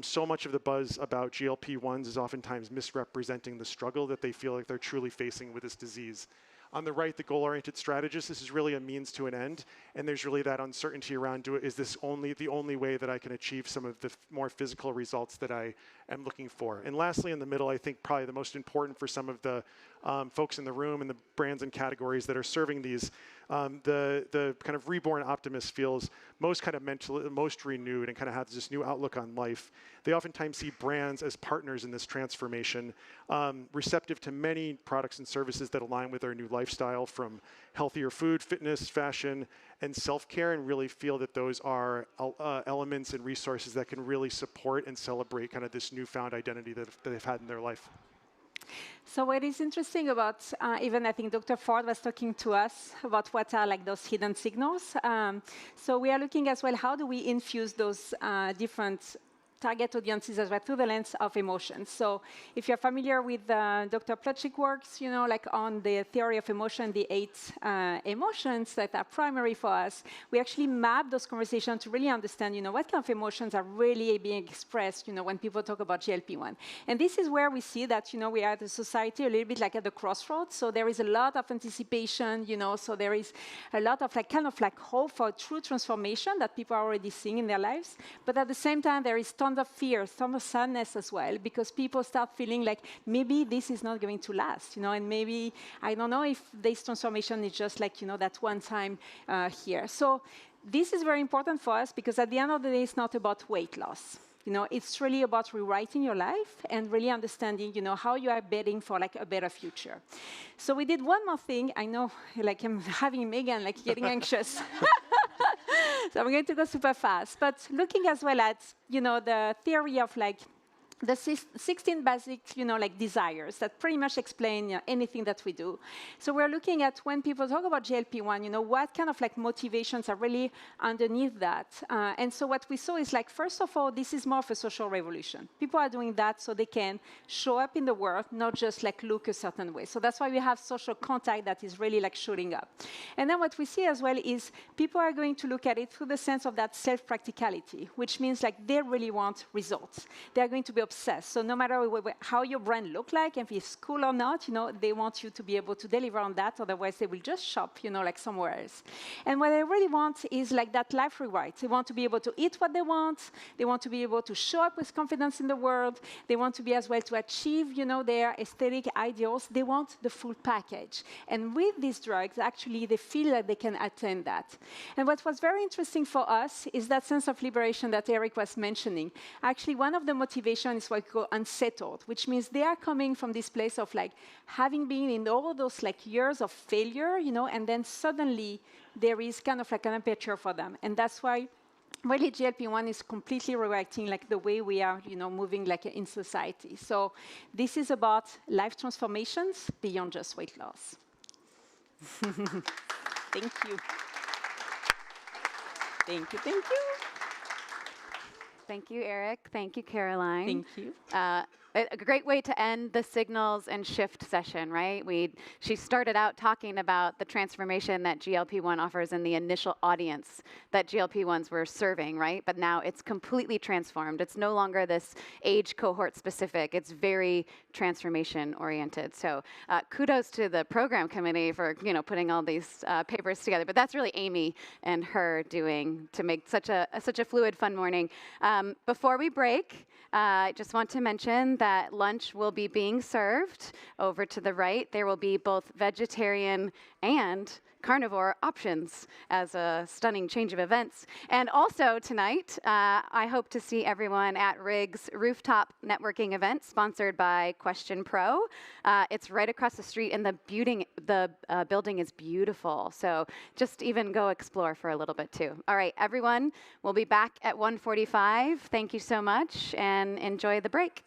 So much of the buzz about GLP-1s is oftentimes misrepresenting the struggle that they feel like they're truly facing with this disease. On the right, the goal-oriented strategist, this is really a means to an end, and there's really that uncertainty around, is this the only way that I can achieve some of the more physical results that I am looking for? And lastly, in the middle, I think probably the most important for some of the folks in the room and the brands and categories that are serving these, the kind of reborn optimist feels most kind of mentally, most renewed and kind of has this new outlook on life. They oftentimes see brands as partners in this transformation, receptive to many products and services that align with their new lifestyle, from healthier food, fitness, fashion, and self-care, and really feel that those are elements and resources that can really support and celebrate kind of this newfound identity that they've had in their life. So what is interesting about, even I think Dr. Ford was talking to us about what are like those hidden signals. So we are looking as well, how do we infuse those different target audiences as well through the lens of emotions. So if you're familiar with Dr. Plutchik's works, like on the theory of emotion, the 8 emotions that are primary for us, we actually map those conversations to really understand, what kind of emotions are really being expressed, when people talk about GLP-1. And this is where we see that, we are at a society a little bit like at the crossroads. So there is a lot of anticipation, so there is a lot of hope for true transformation that people are already seeing in their lives. But at the same time, there is tons of fear, tons of sadness as well, because people start feeling like maybe this is not going to last, and maybe, I don't know if this transformation is just like, that one time here. So this is very important for us because at the end of the day, it's not about weight loss. It's really about rewriting your life and really understanding, how you are betting for like a better future. So we did one more thing. I know, like I'm having Megan like getting anxious. So I'm going to go super fast. But looking as well at, the theory of like the 16 basic, desires that pretty much explain anything that we do. So we're looking at when people talk about GLP-1, what kind of like motivations are really underneath that. And so what we saw is like, first of all, this is more of a social revolution. People are doing that so they can show up in the world, not just like look a certain way. So that's why we have social contact that is really like shooting up. And then what we see as well is people are going to look at it through the sense of that self-practicality, which means like they really want results. They're going to be obsessed. So no matter how your brand look like, if it's cool or not, they want you to be able to deliver on that. Otherwise, they will just shop, like somewhere else. And what they really want is like that life rewrite. They want to be able to eat what they want. They want to be able to show up with confidence in the world. They want to be as well to achieve, their aesthetic ideals. They want the full package. And with these drugs, actually, they feel that they can attain that. And what was very interesting for us is that sense of liberation that Eric was mentioning. Actually, one of the motivations is what we call unsettled, which means they are coming from this place of like having been in all those like years of failure, and then suddenly there is kind of like an aperture for them. And that's why really GLP-1 is completely rewriting like the way we are, moving like in society. So this is about life transformations beyond just weight loss. Thank you. Thank you, thank you. Thank you, Eric. Thank you, Caroline. Thank you. A great way to end the signals and shift session, right? She started out talking about the transformation that GLP-1 offers in the initial audience that GLP-1s were serving, right? But now it's completely transformed. It's no longer this age cohort specific. It's very transformation oriented. So kudos to the program committee for putting all these papers together. But that's really Amy and her doing to make such a fluid, fun morning. Before we break, I just want to mention that lunch will be being served over to the right. There will be both vegetarian and carnivore options as a stunning change of events. And also tonight, I hope to see everyone at Rig's rooftop networking event sponsored by Question Pro. It's right across the street, and the building is beautiful. So just even go explore for a little bit too. All right, everyone, we'll be back at 1:45. Thank you so much, and enjoy the break.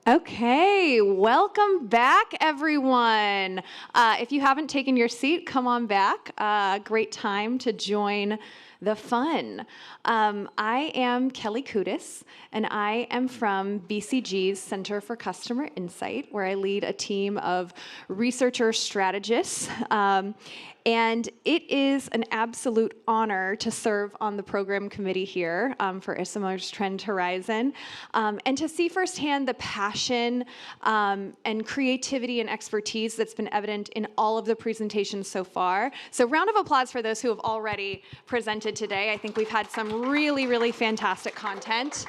Okay, welcome back, everyone. If you haven't taken your seat, come on back. Great time to join the fun. I am Kelly Kudis, and I am from BCG's Center for Customer Insight, where I lead a team of researcher strategists. And it is an absolute honor to serve on the program committee here for Esomar's Trend Horizon, and to see firsthand the passion and creativity and expertise that's been evident in all of the presentations so far. So round of applause for those who have already presented today. I think we've had some really, really fantastic content.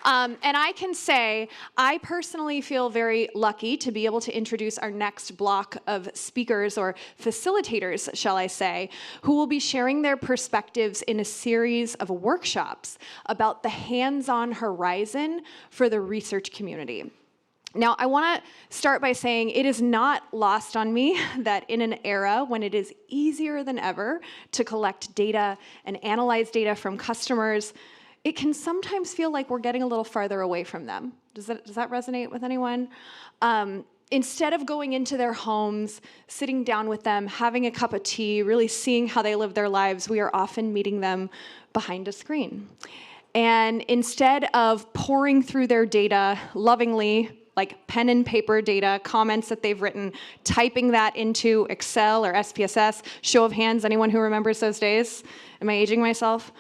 And I can say, I personally feel very lucky to be able to introduce our next block of speakers, or facilitators, shall I say, who will be sharing their perspectives in a series of workshops about the hands-on horizon for the research community. Now, I want to start by saying it is not lost on me that in an era when it is easier than ever to collect data and analyze data from customers, it can sometimes feel like we're getting a little farther away from them. Does that resonate with anyone? Instead of going into their homes, sitting down with them, having a cup of tea, really seeing how they live their lives, we are often meeting them behind a screen. And instead of pouring through their data lovingly, like pen and paper data, comments that they've written, typing that into Excel or SPSS, show of hands, anyone who remembers those days? Am I aging myself?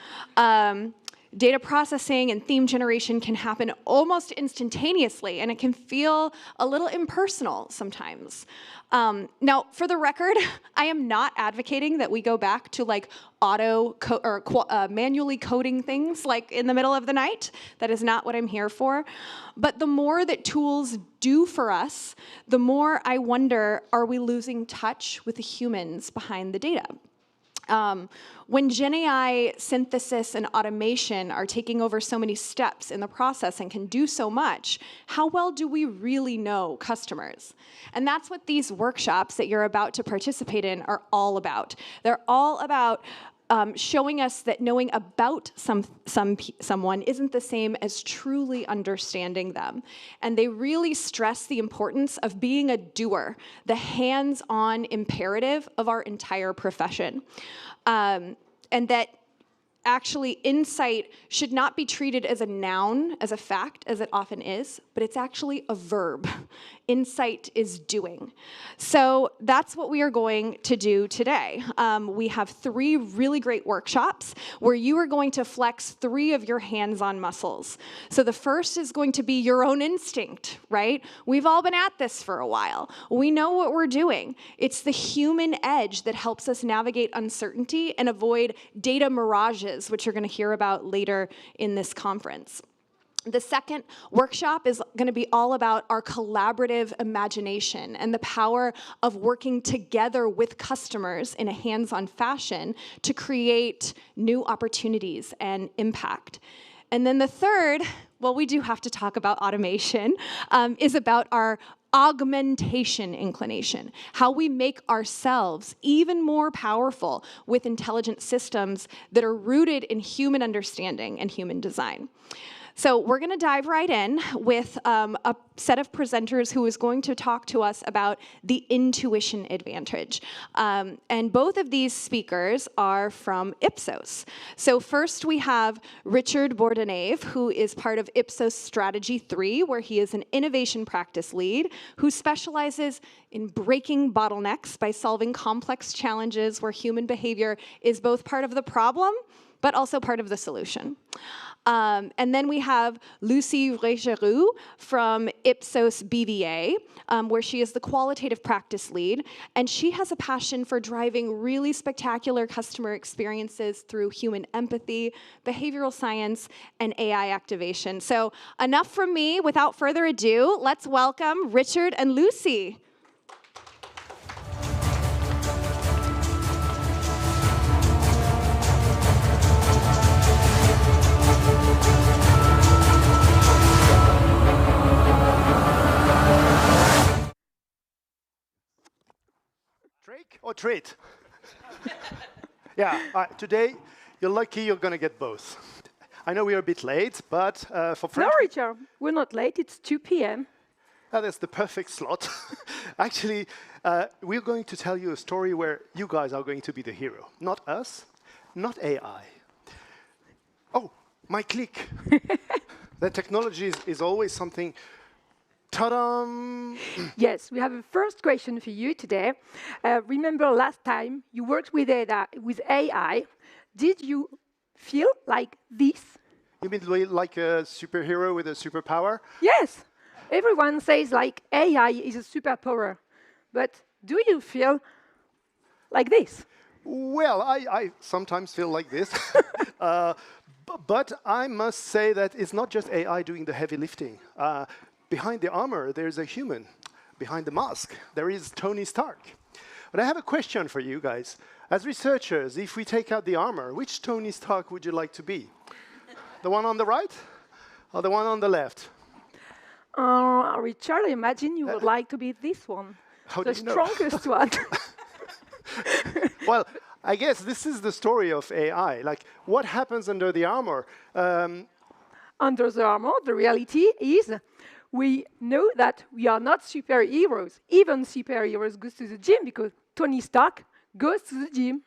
Data processing and theme generation can happen almost instantaneously, and it can feel a little impersonal sometimes. Now, for the record, I am not advocating that we go back to like manually coding things like in the middle of the night. That is not what I'm here for. But the more that tools do for us, the more I wonder, are we losing touch with the humans behind the data? When GenAI synthesis and automation are taking over so many steps in the process and can do so much, how well do we really know customers? And that's what these workshops that you're about to participate in are all about. They're all about showing us that knowing about someone isn't the same as truly understanding them. And they really stress the importance of being a doer, the hands-on imperative of our entire profession. And that actually insight should not be treated as a noun, as a fact, as it often is, but it's actually a verb. Insight is doing. So that's what we are going to do today. We have 3 really great workshops where you are going to flex 3 of your hands-on muscles. So the first is going to be your own instinct, right? We've all been at this for a while. We know what we're doing. It's the human edge that helps us navigate uncertainty and avoid data mirages, which you're going to hear about later in this conference. The second workshop is going to be all about our collaborative imagination and the power of working together with customers in a hands-on fashion to create new opportunities and impact. And then the third, well, we do have to talk about automation, is about our augmentation inclination, how we make ourselves even more powerful with intelligent systems that are rooted in human understanding and human design. So we're going to dive right in with a set of presenters who is going to talk to us about the intuition advantage. And both of these speakers are from Ipsos. So first we have Richard Bourdonnais, who is part of Ipsos Strategy 3, where he is an innovation practice lead who specializes in breaking bottlenecks by solving complex challenges where human behavior is both part of the problem, but also part of the solution. And then we have Lucie Regeroux from Ipsos BVA, where she is the qualitative practice lead, and she has a passion for driving really spectacular customer experiences through human empathy, behavioral science, and AI activation. So enough from me. Without further ado, let's welcome Richard and Lucie. Or treat? Yeah, today you're lucky you're going to get both. I know we're a bit late, but for French... No, Richard, we're not late. It's 2 p.m. That's the perfect slot. Actually, we're going to tell you a story where you guys are going to be the hero. Not us, not AI. Oh, my click. The technology is always something. Ta-da! Yes, we have a first question for you today. Remember last time you worked with AI. Did you feel like this? You mean like a superhero with a superpower? Yes. Everyone says like AI is a superpower. But do you feel like this? Well, I sometimes feel like this. But I must say that it's not just AI doing the heavy lifting. Behind the armor, there's a human. Behind the mask, there is Tony Stark. But I have a question for you guys. As researchers, if we take out the armor, which Tony Stark would you like to be? The one on the right or the one on the left? Richard, I imagine you would like to be this one. How the do you know? strongest one. Well, I guess this is the story of AI. Like, what happens under the armor? Under the armor, the reality is we know that we are not superheroes. Even superheroes go to the gym because Tony Stark goes to the gym.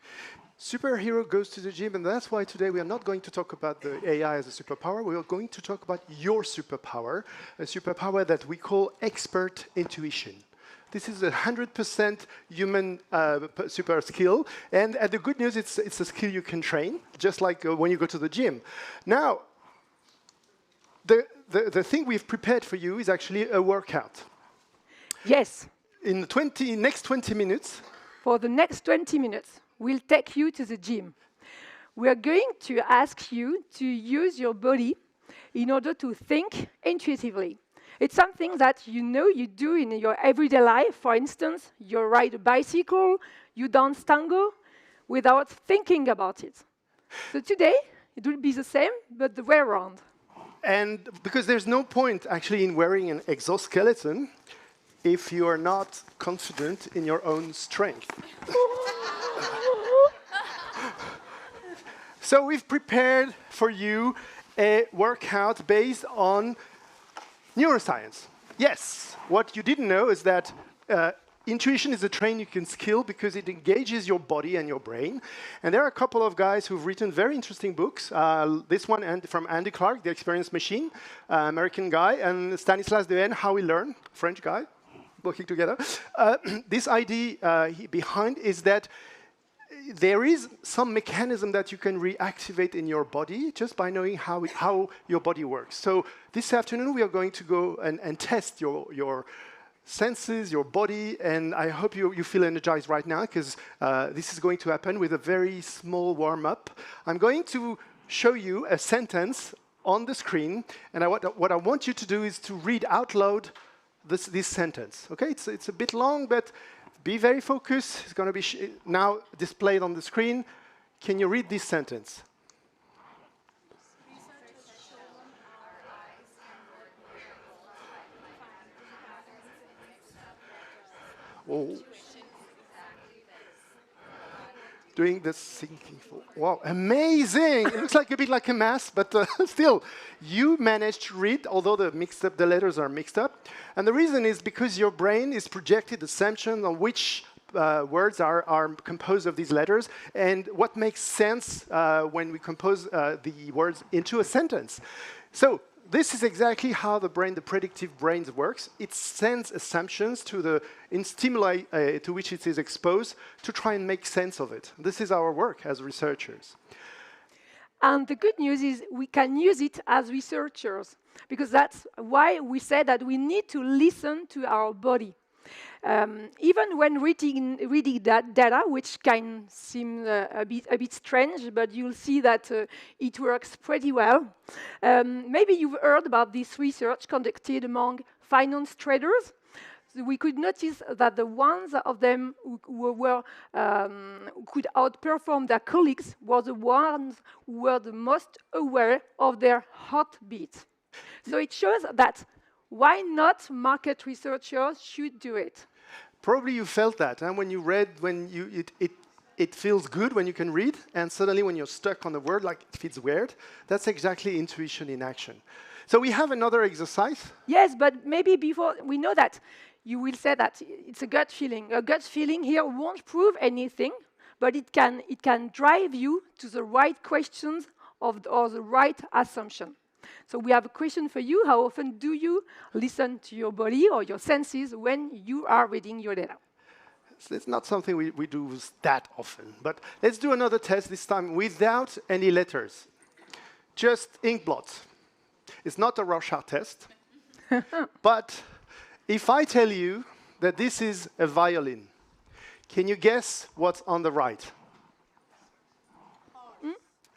Superhero goes to the gym, and that's why today we are not going to talk about the AI as a superpower. We are going to talk about your superpower, a superpower that we call expert intuition. This is a 100% human super skill, and the good news, it's a skill you can train, just like when you go to the gym. Now, the thing we've prepared for you is actually a workout. Yes. In the next 20 minutes. For the next 20 minutes, we'll take you to the gym. We're going to ask you to use your body in order to think intuitively. It's something that you know you do in your everyday life. For instance, you ride a bicycle, you dance tango, without thinking about it. So today, it will be the same, but the way around. And because there's no point actually in wearing an exoskeleton if you are not confident in your own strength. So we've prepared for you a workout based on neuroscience. Yes, what you didn't know is that intuition is a train you can skill because it engages your body and your brain. And there are a couple of guys who've written very interesting books. This one from Andy Clark, The Experience Machine, American guy, and Stanislas Dehaene, How We Learn, French guy, working together. This idea behind is that there is some mechanism that you can reactivate in your body just by knowing how your body works. So this afternoon, we are going to go and test your senses, your body, and I hope you feel energized right now because this is going to happen with a very small warm-up. I'm going to show you a sentence on the screen, and what I want you to do is to read out loud this sentence. Okay, it's a bit long, but be very focused. It's going to be now displayed on the screen. Can you read this sentence? Oh. Doing the thinking. Wow, amazing! It looks like a bit like a math, but still, you managed to read, although the letters are mixed up. And the reason is because your brain is projected assumptions on which words are composed of these letters and what makes sense when we compose the words into a sentence. So this is exactly how the predictive brain works. It sends assumptions to the stimuli to which it is exposed to try and make sense of it. This is our work as researchers. And the good news is we can use it as researchers, because that's why we say that we need to listen to our body. Even when reading that data, which can seem a bit strange, but you'll see that it works pretty well. Maybe you've heard about this research conducted among finance traders. So we could notice that the ones of them who could outperform their colleagues were the ones who were the most aware of their heartbeat. So it shows that why not market researchers should do it. Probably you felt that, and when you read, it feels good when you can read, and suddenly when you're stuck on a word, like it feels weird. That's exactly intuition in action. So we have another exercise. Yes, but maybe before, we know that you will say that it's a gut feeling. A gut feeling here won't prove anything, but it can drive you to the right questions or the right assumption. So we have a question for you. How often do you listen to your body or your senses when you are reading your data? So it's not something we do that often. But let's do another test, this time without any letters. Just ink blots. It's not a Rorschach test. But if I tell you that this is a violin, can you guess what's on the right?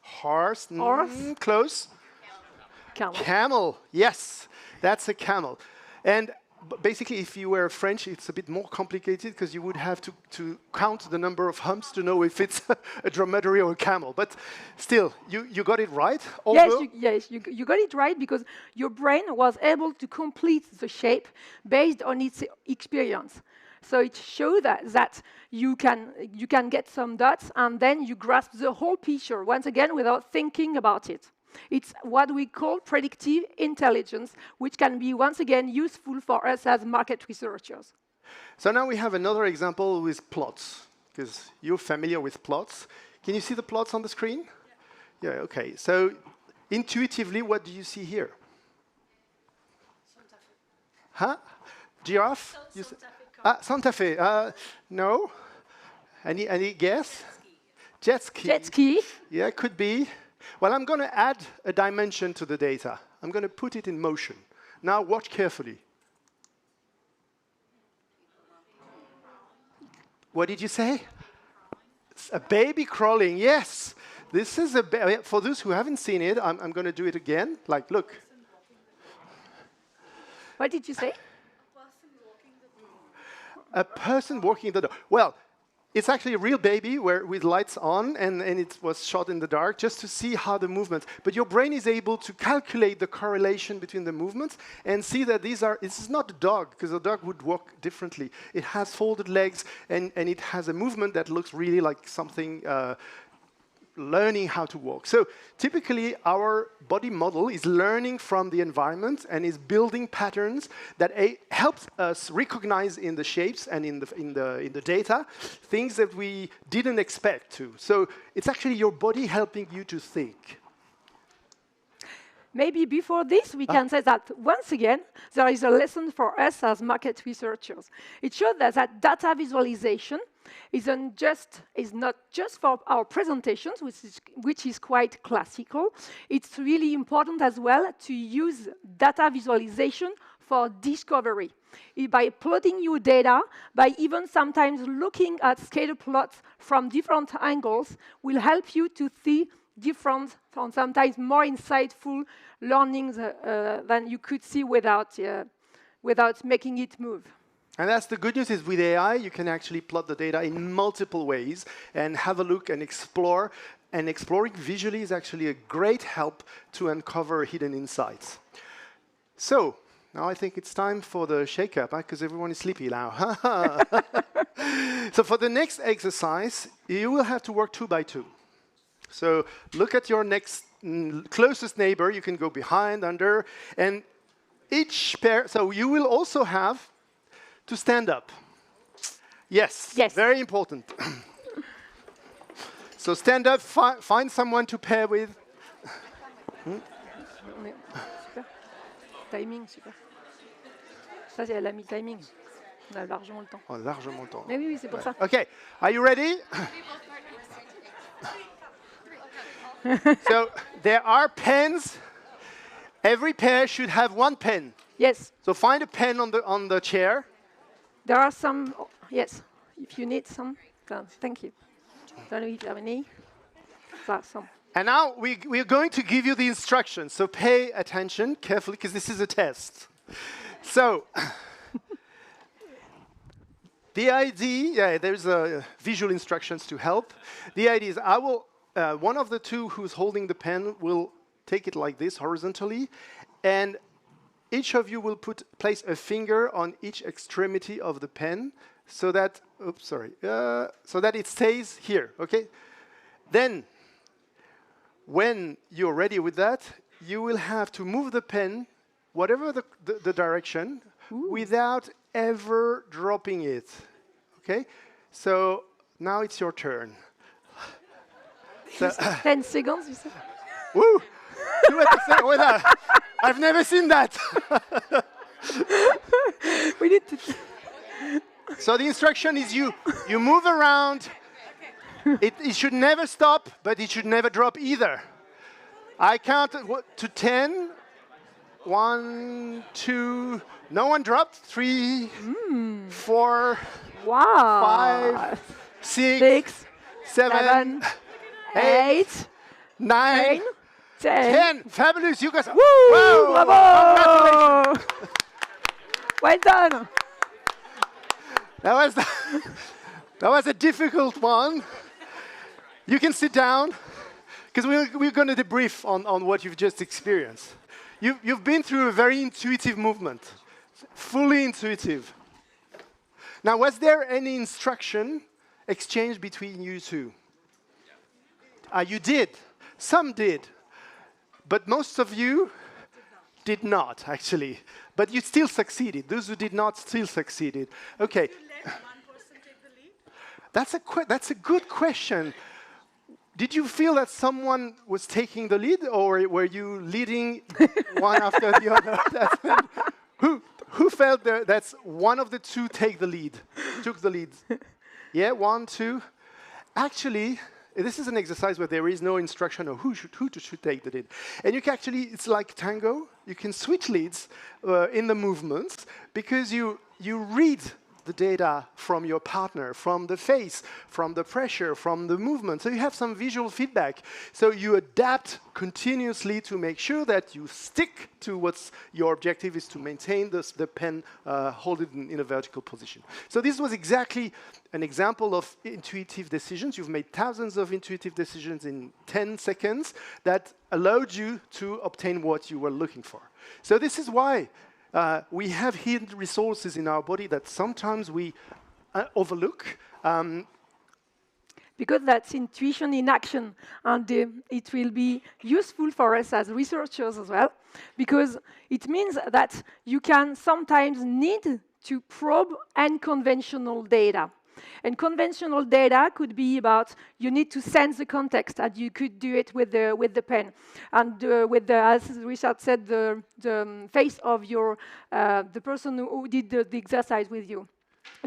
Horse. Horse. Close. Camel. Camel. Yes, that's a camel. And basically, if you were French, it's a bit more complicated because you would have to count the number of humps to know if it's a dromedary or a camel. But still, you got it right. Yes, you got it right because your brain was able to complete the shape based on its experience. So it shows that you can get some dots and then you grasp the whole picture once again without thinking about it. It's what we call predictive intelligence, which can be, once again, useful for us as market researchers. So now we have another example with plots, because you're familiar with plots. Can you see the plots on the screen? Yeah, OK. So intuitively, what do you see here? Huh? Giraffe? Santa Fe. No? Any guess? Jet ski. Jet ski. Yeah, could be. Well, I'm going to add a dimension to the data. I'm going to put it in motion. Now, watch carefully. What did you say? It's a baby crawling, yes. This is a for those who haven't seen it, I'm going to do it again. Like, look. What did you say? A person walking the dog. Well, it's actually a real baby with lights on, and it was shot in the dark just to see how the movements. But your brain is able to calculate the correlation between the movements and see that this is not a dog, because a dog would walk differently. It has folded legs, and it has a movement that looks really like something learning how to walk. So typically, our body model is learning from the environment and is building patterns that helps us recognize in the shapes and in the data things that we didn't expect to. So it's actually your body helping you to think. Maybe before this, we can say that, once again, there is a lesson for us as market researchers. It shows that data visualization is not just for our presentations, which is quite classical. It's really important as well to use data visualization for discovery. By plotting your data, by even sometimes looking at scatter plots from different angles, will help you to see different and sometimes more insightful learnings than you could see without making it move. And that's the good news is with AI, you can actually plot the data in multiple ways and have a look and explore. And exploring visually is actually a great help to uncover hidden insights. So now I think it's time for the shake-up, because everyone is sleepy now. So for the next exercise, you will have to work 2 by 2. So look at your next closest neighbor. You can go behind, under, and each pair. So you will also have to stand up. Yes. Very important. So stand up, find someone to pair with. Super. Timing, super. Ça, elle a mis timing. On a largement le temps. On a largement le temps. Mais oui, c'est pour ça. OK. Are you ready? So there are pens. Every pair should have 1 pen. Yes. So find a pen on the chair. There are some, yes, if you need some, thank you. Don't know if you have any. Some. And now we're going to give you the instructions, so pay attention carefully, because this is a test. So, the idea, there's visual instructions to help. The idea is one of the two who's holding the pen will take it like this, horizontally, and each of you will place a finger on each extremity of the pen so that oops, sorry, so that it stays here, okay? Then, when you're ready with that, you will have to move the pen, whatever the direction, without ever dropping it, okay? So now it's your turn. So, 10 seconds, you said? woo! 2 Wait, I've never seen that. We need to. So the instruction is you move around. It should never stop, but it should never drop either. I count to 10. 1, 2. No one dropped. 3, 4. Wow. 5, 6, 7, 8, 9, 10. Fabulous. You guys. Woo! Whoa! Bravo! Congratulations. Well done. That was a difficult one. You can sit down, because we're going to debrief on what you've just experienced. You've been through a very intuitive movement, fully intuitive. Now, was there any instruction exchanged between you two? You did. Some did. But most of you did not, actually. But you still succeeded. Those who did not still succeeded. Okay. That's a good question. Did you feel that someone was taking the lead, or were you leading one after the other? Who felt that's one of the two took the lead? Yeah, 1, 2. Actually, this is an exercise where there is no instruction of who should take the lead. And you can actually, it's like tango. You can switch leads in the movements, because you read the data from your partner, from the face, from the pressure, from the movement. So you have some visual feedback. So you adapt continuously to make sure that you stick to what's your objective is to maintain the pen, hold it in a vertical position. So this was exactly an example of intuitive decisions. You've made thousands of intuitive decisions in 10 seconds that allowed you to obtain what you were looking for. So this is why we have hidden resources in our body that sometimes we overlook. Because that's intuition in action, and it will be useful for us as researchers as well, because it means that you can sometimes need to probe unconventional data. And conventional data could be about you need to sense the context, and you could do it with the pen, and with the, as Richard said, the face of the person who did the exercise with you.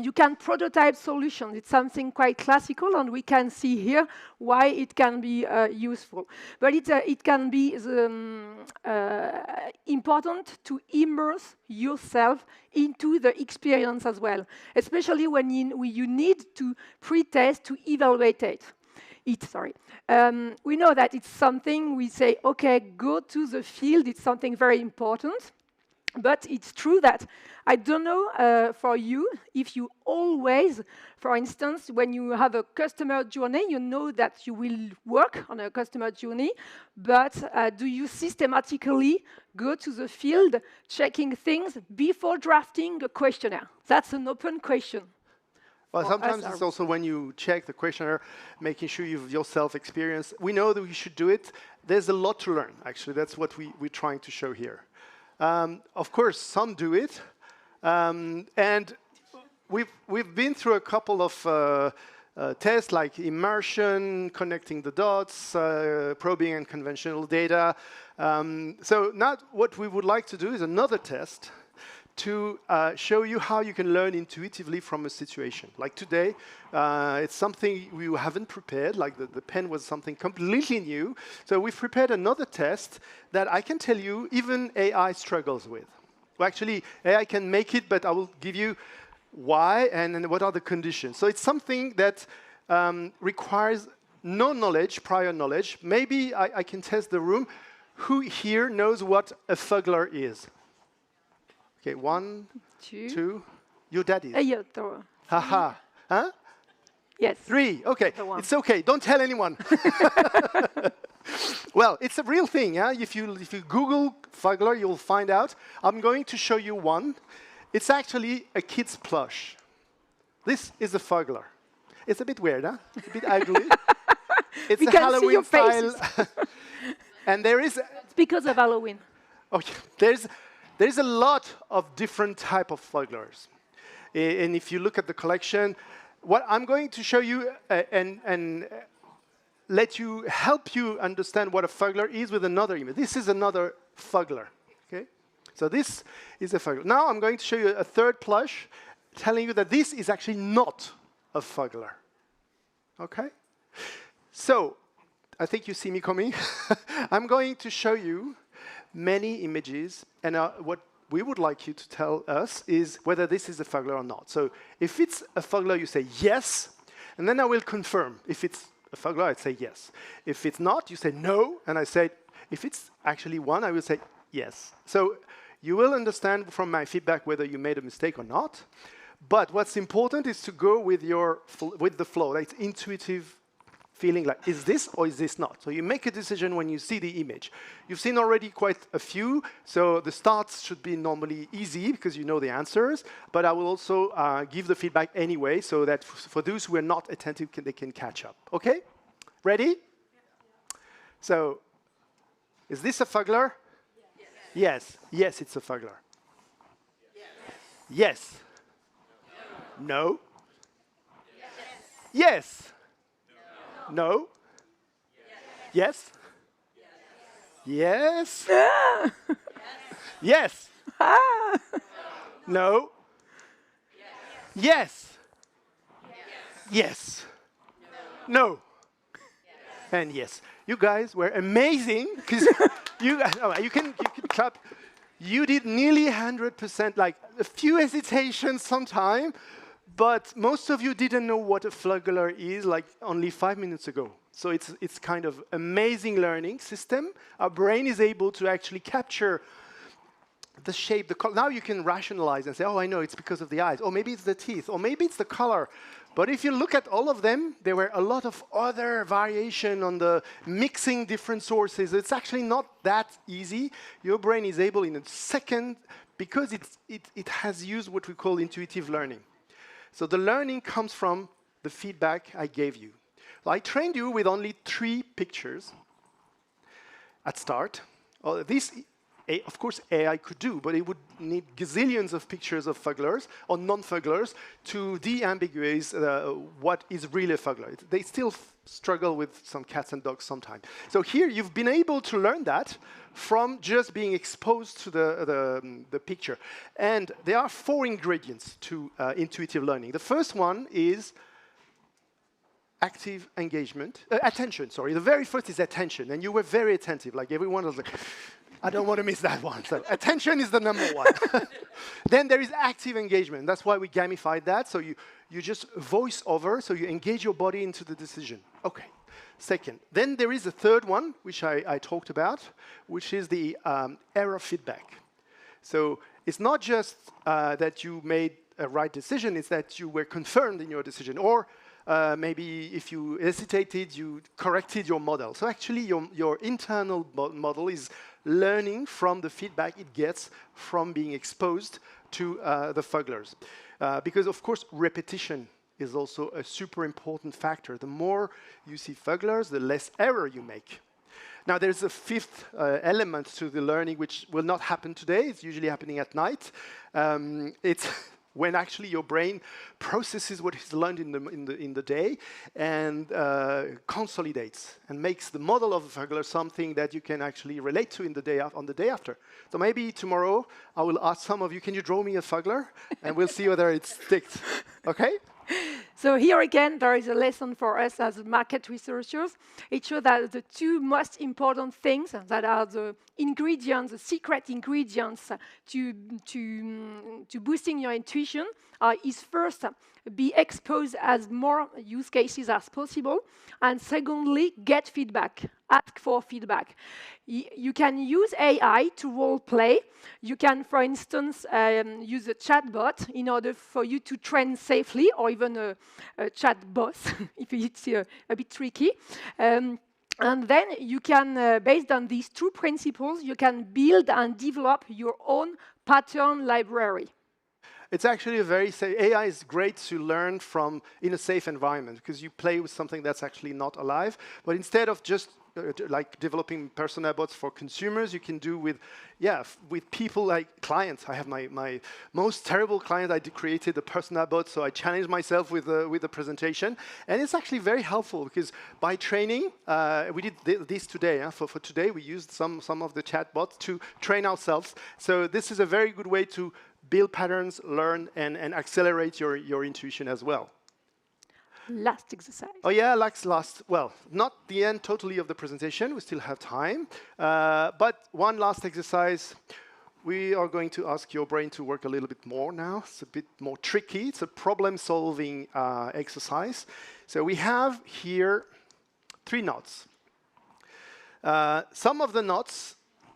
You can prototype solutions. It's something quite classical, and we can see here why it can be useful. But it can be important to immerse yourself into the experience as well, especially when you need to pre-test, to evaluate it. We know that it's something we say, okay, go to the field. It's something very important. But it's true that I don't know for you if you always, for instance, when you have a customer journey, you know that you will work on a customer journey, but do you systematically go to the field checking things before drafting a questionnaire? That's an open question. Well, sometimes it's also when you check the questionnaire, making sure you've yourself experienced. We know that we should do it. There's a lot to learn, actually. That's what we're trying to show here. Of course, some do it, and we've been through a couple of tests like immersion, connecting the dots, probing unconventional data. So now what we would like to do is another test to show you how you can learn intuitively from a situation. Like today, it's something we haven't prepared, like the pen was something completely new. So we've prepared another test that I can tell you even AI struggles with. Well, actually, AI can make it, but I will give you why and what are the conditions. So it's something that requires no knowledge, prior knowledge. Maybe I can test the room. Who here knows what a fuggler is? Okay, 1, 2. Your daddy. Haha. Huh? Yes. 3. Okay. It's okay. Don't tell anyone. Well, it's a real thing. Yeah? If you Google fuggler, you'll find out. I'm going to show you one. It's actually a kid's plush. This is a fuggler. It's a bit weird, huh? It's a bit ugly. It's We a can see Halloween your style. faces. And there is... It's because of Halloween. Oh, yeah. There's a lot of different type of fugglers. And if you look at the collection, what I'm going to show you and help you understand what a fuggler is with another image. This is another fuggler. Okay? So this is a fuggler. Now I'm going to show you a third plush, telling you that this is actually not a fuggler. Okay? So I think you see me coming. I'm going to show you many images, and what we would like you to tell us is whether this is a fuggler or not. So if it's a fuggler, you say yes, and then I will confirm. If it's a fuggler, I'd say yes. If it's not, you say no, and I say, if it's actually one, I will say yes. So you will understand from my feedback whether you made a mistake or not. But what's important is to go with the flow. Like, it's intuitive feeling like, is this or is this not? So you make a decision when you see the image. You've seen already quite a few, so the starts should be normally easy because you know the answers, but I will also give the feedback anyway so that for those who are not attentive, they can catch up. Okay? Ready? So, is this a fuggler? Yes. Yes, it's a fuggler. Yes. No. Yes. No. Yes. Yes. Yes. No. Yes. Yes. No. And yes. You guys were amazing because you can clap. You did nearly 100%, like a few hesitations sometime, but most of you didn't know what a fuggler is like only 5 minutes ago. So it's kind of amazing learning system. Our brain is able to actually capture the shape, the color. Now you can rationalize and say, oh, I know, it's because of the eyes. Or maybe it's the teeth. Or maybe it's the color. But if you look at all of them, there were a lot of other variation on the mixing different sources. It's actually not that easy. Your brain is able in a second, because it has used what we call intuitive learning. So the learning comes from the feedback I gave you. So I trained you with only 3 pictures at start. This, of course, AI could do, but it would need gazillions of pictures of fugglers or non-fugglers to de-ambiguate what is really a fuggler. They still struggle with some cats and dogs sometimes. So here you've been able to learn that from just being exposed to the picture. And there are 4 ingredients to intuitive learning. The first one is active engagement, attention, sorry. The very first is attention, and you were very attentive, like everyone was like, I don't want to miss that one. So attention is the number 1. Then there is active engagement. That's why we gamified that. So you just voice over, so you engage your body into the decision. Okay. Second. Then there is a third one, which I talked about, which is the error feedback. So it's not just that you made a right decision, it's that you were confirmed in your decision. Or maybe if you hesitated, you corrected your model. So actually, your internal model is learning from the feedback it gets from being exposed to the fugglers. Because, of course, repetition is also a super important factor. The more you see fugglers, the less error you make. Now, there's a 5th element to the learning, which will not happen today. It's usually happening at night. It's when actually your brain processes what is learned in the day and consolidates and makes the model of a fuggler something that you can actually relate to on the day after. So maybe tomorrow I will ask some of you, can you draw me a fuggler? And we'll see whether it sticks. Okay? So here again, there is a lesson for us as market researchers. It shows that the 2 most important things that are the ingredients, the secret ingredients to boosting your intuition is first, be exposed as more use cases as possible, and secondly, get feedback, ask for feedback. You can use AI to role play. You can, for instance, use a chatbot in order for you to train safely, or even a chat boss, if it's a bit tricky. And then you can, based on these 2 principles, you can build and develop your own pattern library. It's actually a very safe. AI is great to learn from in a safe environment because you play with something that's actually not alive. But instead of just like developing persona bots for consumers, you can do with, with people like clients. I have my most terrible client. I created a persona bot, so I challenged myself with the presentation, and it's actually very helpful because by training, we did this today. For today, we used some of the chatbots to train ourselves. So this is a very good way to build patterns, learn, and accelerate your intuition as well. Last exercise. Oh yeah, last. Well, not the end totally of the presentation. We still have time. But one last exercise. We are going to ask your brain to work a little bit more now. It's a bit more tricky. It's a problem-solving exercise. So we have here 3 knots. Some of the knots,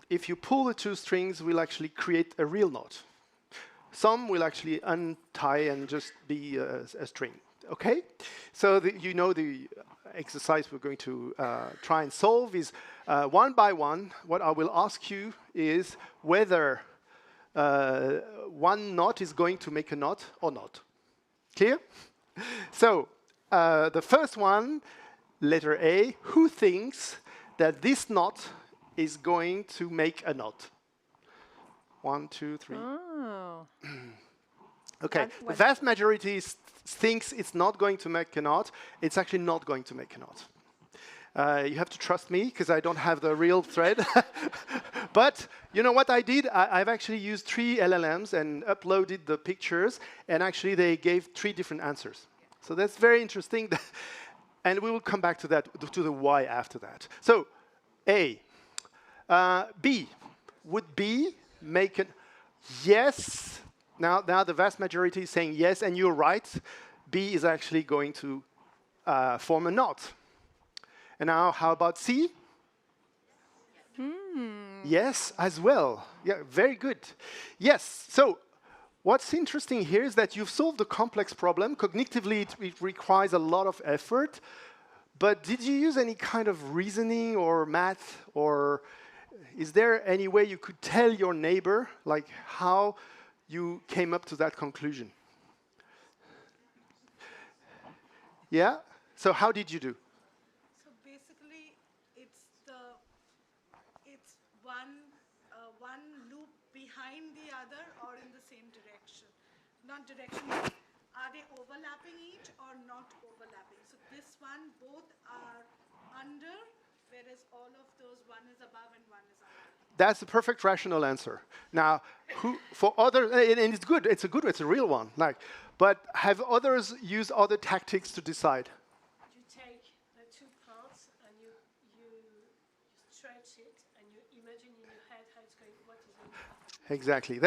if you pull the 2 strings, will actually create a real knot. Some will actually untie and just be a string. Okay? So you know the exercise we're going to try and solve is one by one. What I will ask you is whether one knot is going to make a knot or not. Clear? So the first one, letter A, who thinks that this knot is going to make a knot? 1, 2, 3. Oh. Okay, the vast majority thinks it's not going to make a knot. It's actually not going to make a knot. You have to trust me, because I don't have the real thread. But you know what I did? I've actually used 3 LLMs and uploaded the pictures, and actually they gave 3 different answers. So that's very interesting. And we will come back to that, to the why after that. So, A. B. Would B make an... Yes. Now the vast majority is saying yes, and you're right. B is actually going to form a knot. And now, how about C? Yes, as well. Yeah, very good. Yes. So, what's interesting here is that you've solved a complex problem. Cognitively, it requires a lot of effort. But did you use any kind of reasoning or math, or is there any way you could tell your neighbor, like how you came up to that conclusion? Yeah? So how did you do? So basically, it's one loop behind the other or in the same direction. Not direction, but are they overlapping each or not overlapping? So this one, both are under, whereas all of those, one is above and one is under. That's the perfect rational answer. Now, for others, and it's good, it's a real one. Like, but have others used other tactics to decide? You take the 2 parts and you stretch it and you imagine in your head how it's going, what is going to happen. Exactly.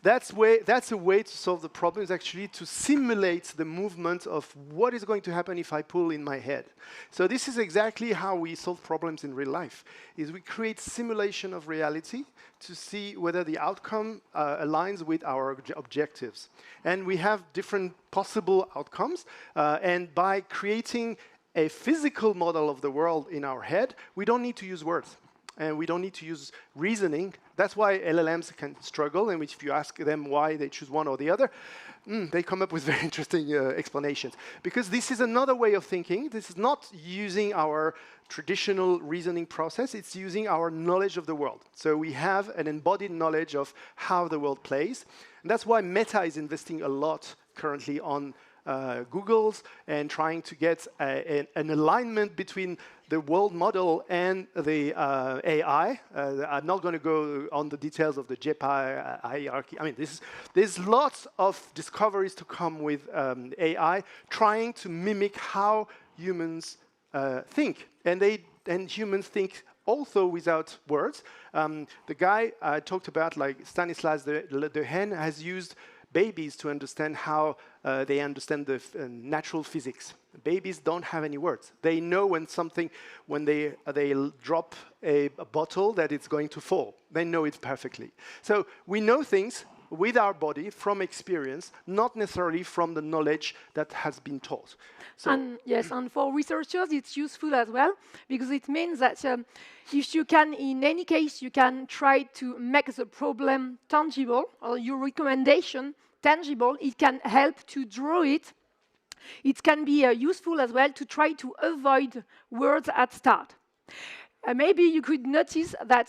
That's a way to solve the problem, is actually to simulate the movement of what is going to happen if I pull in my head. So this is exactly how we solve problems in real life, is we create simulation of reality to see whether the outcome aligns with our objectives. And we have different possible outcomes, and by creating a physical model of the world in our head, we don't need to use words. And we don't need to use reasoning. That's why LLMs can struggle, and if you ask them why they choose one or the other, they come up with very interesting explanations. Because this is another way of thinking. This is not using our traditional reasoning process. It's using our knowledge of the world. So we have an embodied knowledge of how the world plays. And that's why Meta is investing a lot currently on Google's and trying to get an alignment between the world model and the AI. I'm not going to go on the details of the JPA hierarchy. I mean, there's lots of discoveries to come with AI, trying to mimic how humans think. And humans think also without words. The guy I talked about, like Stanislas Dehaene, has used babies to understand how they understand the natural physics. Babies don't have any words. They know when they drop a bottle, that it's going to fall. They know it perfectly. So we know things with our body from experience, not necessarily from the knowledge that has been taught. So yes, and for researchers, it's useful as well, because it means that if you can, in any case, you can try to make the problem tangible, or your recommendation tangible, it can help to draw it. It can be useful as well to try to avoid words at start. Maybe you could notice that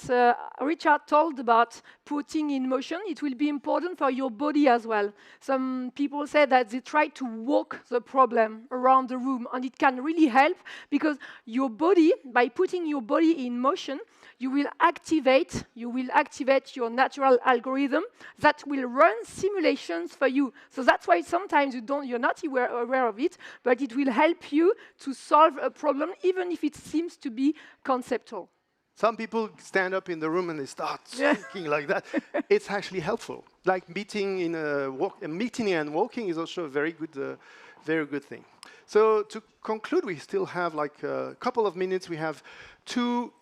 Richard told about putting in motion. It will be important for your body as well. Some people say that they try to walk the problem around the room, and it can really help because your body, by putting your body in motion, you will activate your natural algorithm that will run simulations for you. So that's why sometimes you're not aware of it, but it will help you to solve a problem, even if it seems to be conceptual. Some people stand up in the room and they start thinking like that. It's actually helpful. Like meeting and walking is also a very good thing. So to conclude, we still have like a couple of minutes. We have two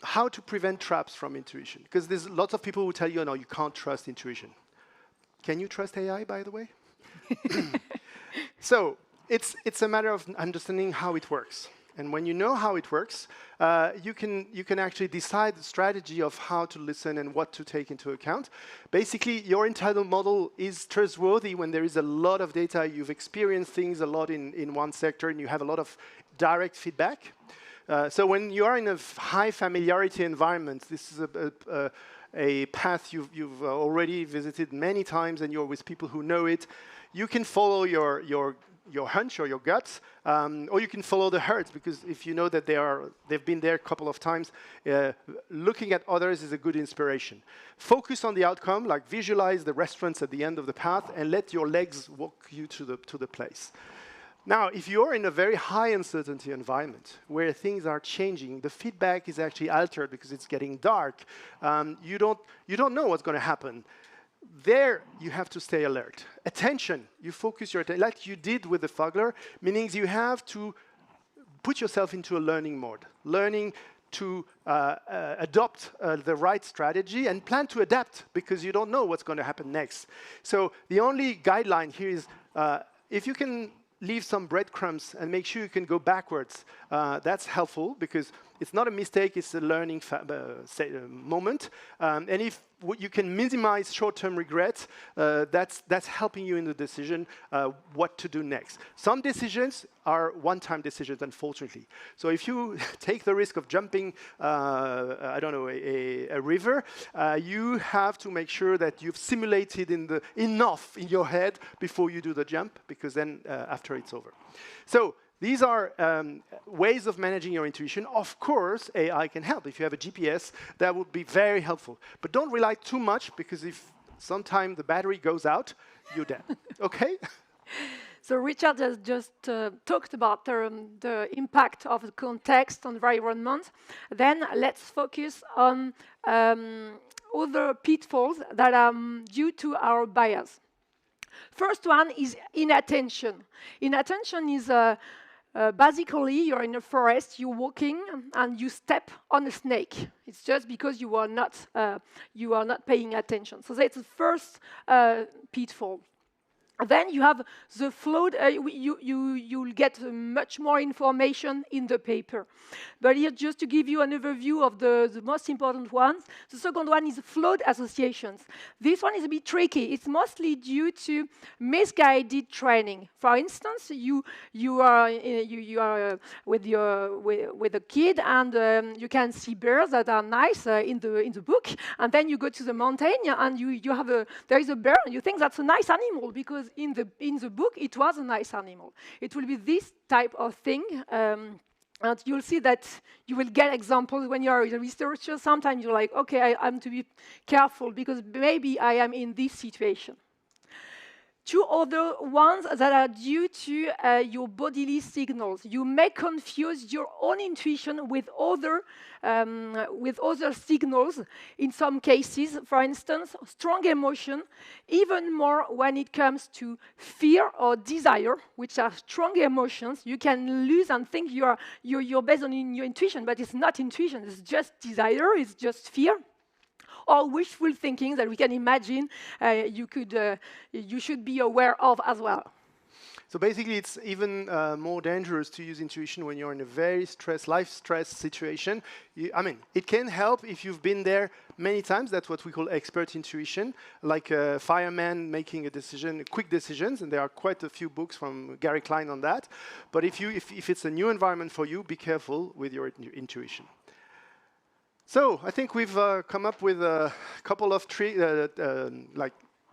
how to prevent traps from intuition. Because there's lots of people who tell you, no, you can't trust intuition. Can you trust AI, by the way? So it's a matter of understanding how it works. And when you know how it works, you can actually decide the strategy of how to listen and what to take into account. Basically, your internal model is trustworthy when there is a lot of data. You've experienced things a lot in one sector, and you have a lot of direct feedback. So when you are in a high familiarity environment, this is a path you've already visited many times, and you're with people who know it. You can follow your hunch or your guts, or you can follow the herd, because if you know that they've been there a couple of times, looking at others is a good inspiration. Focus on the outcome, like visualize the restaurants at the end of the path, and let your legs walk you to the place. Now, if you're in a very high uncertainty environment where things are changing, the feedback is actually altered because it's getting dark. You don't know what's going to happen. There, you have to stay alert. Attention, you focus your attention, like you did with the Fogler, meaning you have to put yourself into a learning mode, learning to adopt the right strategy and plan to adapt because you don't know what's going to happen next. So the only guideline here is if you can leave some breadcrumbs and make sure you can go backwards, that's helpful because it's not a mistake, it's a learning moment. And if you can minimize short-term regrets, that's helping you in the decision what to do next. Some decisions are one-time decisions, unfortunately. So if you take the risk of jumping, I don't know, a river, you have to make sure that you've simulated enough in your head before you do the jump, because then after it's over. So these are ways of managing your intuition. Of course, AI can help. If you have a GPS, that would be very helpful. But don't rely too much, because if sometime the battery goes out, you're dead. Okay? So Richard has just talked about the impact of the context on environment. Then let's focus on other pitfalls that are due to our bias. First one is inattention. Inattention is basically, you're in a forest, you're walking, and you step on a snake. It's just because you are not paying attention. So that's the first pitfall. Then you have the float. You'll get much more information in the paper. But here, just to give you an overview of the most important ones, the second one is float associations. This one is a bit tricky. It's mostly due to misguided training. For instance, you are with a kid, and you can see birds that are nice in the book, and then you go to the mountain, and there is a bear, and you think that's a nice animal because in the book it was a nice animal. It will be this type of thing. And you'll see that you will get examples when you're a researcher. Sometimes you're like, okay, I'm to be careful because maybe I am in this situation. Two other ones that are due to your bodily signals. You may confuse your own intuition with other signals. In some cases, for instance, strong emotion, even more when it comes to fear or desire, which are strong emotions. You can lose and think you're based on your intuition, but it's not intuition. It's just desire. It's just fear. Or wishful thinking that we can imagine you should be aware of as well. So basically, it's even more dangerous to use intuition when you're in a very life stress situation. I mean, it can help if you've been there many times. That's what we call expert intuition, like a fireman making a decision, quick decisions, and there are quite a few books from Gary Klein on that. But if it's a new environment for you, be careful with your intuition. So I think we've come up with a couple of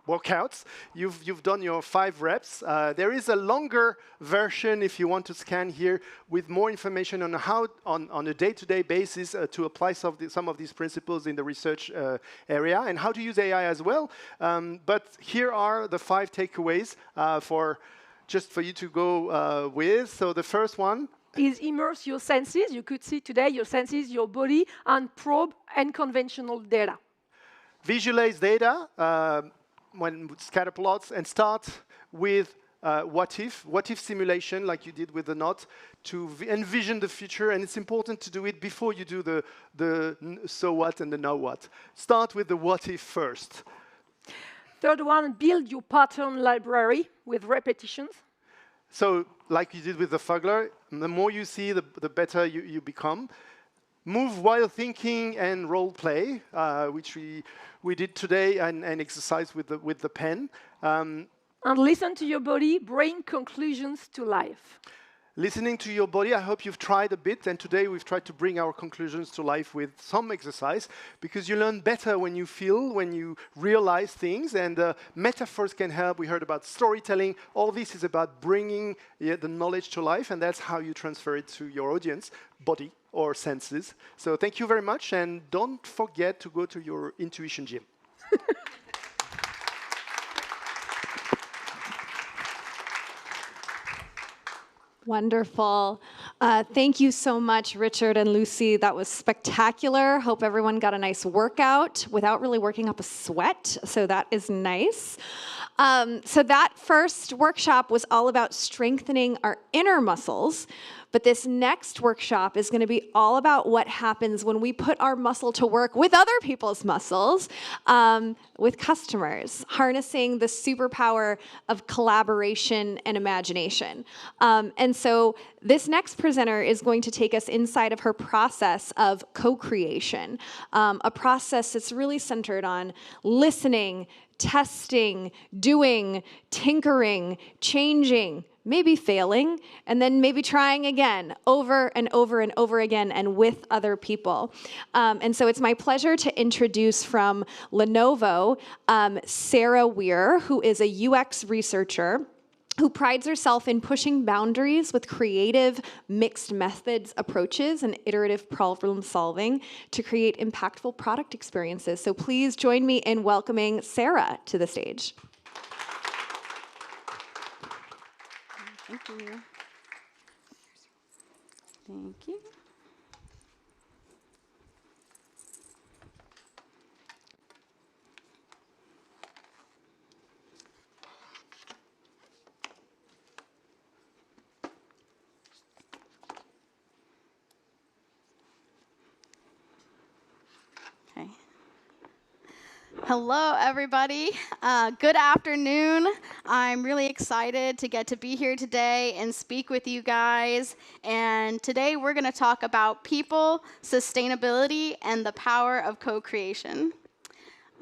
workouts. You've done your 5 reps. There is a longer version if you want to scan here with more information on how, on a day-to-day basis, to apply some of these principles in the research area and how to use AI as well. But here are the 5 takeaways for you to go with. So the first one is immerse your senses. You could see today your senses, your body, and probe unconventional data. Visualize data. When scatter plots, and start with what if simulation, like you did with the knot, to envision the future. And it's important to do it before you do the so what and the now what. Start with the what if first. Third one, build your pattern library with repetitions. So, like you did with the Fugler, the more you see, the better you become. Move while thinking and role play, which we did today, and exercise with the pen. And listen to your body, bring conclusions to life. Listening to your body, I hope you've tried a bit, and today we've tried to bring our conclusions to life with some exercise, because you learn better when you feel, when you realize things, and metaphors can help. We heard about storytelling. All this is about bringing the knowledge to life, and that's how you transfer it to your audience, body or senses. So thank you very much, and don't forget to go to your intuition gym. Wonderful. Thank you so much, Richard and Lucy. That was spectacular. Hope everyone got a nice workout without really working up a sweat. So that is nice. So that first workshop was all about strengthening our inner muscles. But this next workshop is going to be all about what happens when we put our muscle to work with other people's muscles, with customers, harnessing the superpower of collaboration and imagination. And so this next presenter is going to take us inside of her process of co-creation, a process that's really centered on listening, testing, doing, tinkering, changing, maybe failing, and then maybe trying again over and over and over again and with other people. And so it's my pleasure to introduce from Lenovo, Sarah Weir, who is a UX researcher who prides herself in pushing boundaries with creative, mixed methods approaches and iterative problem solving to create impactful product experiences. So please join me in welcoming Sarah to the stage. Thank you. Thank you. Okay. Hello, everybody. Good afternoon. I'm really excited to get to be here today and speak with you guys. And today we're going to talk about people, sustainability, and the power of co-creation.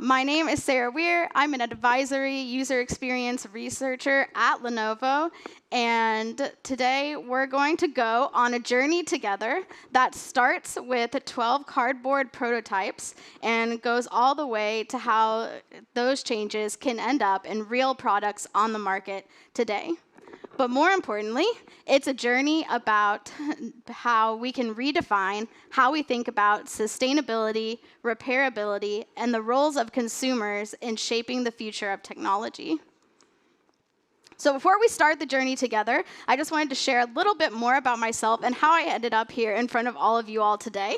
My name is Sarah Weir. I'm an advisory user experience researcher at Lenovo. And today we're going to go on a journey together that starts with 12 cardboard prototypes and goes all the way to how those changes can end up in real products on the market today. But more importantly, it's a journey about how we can redefine how we think about sustainability, repairability, and the roles of consumers in shaping the future of technology. So before we start the journey together, I just wanted to share a little bit more about myself and how I ended up here in front of all of you all today.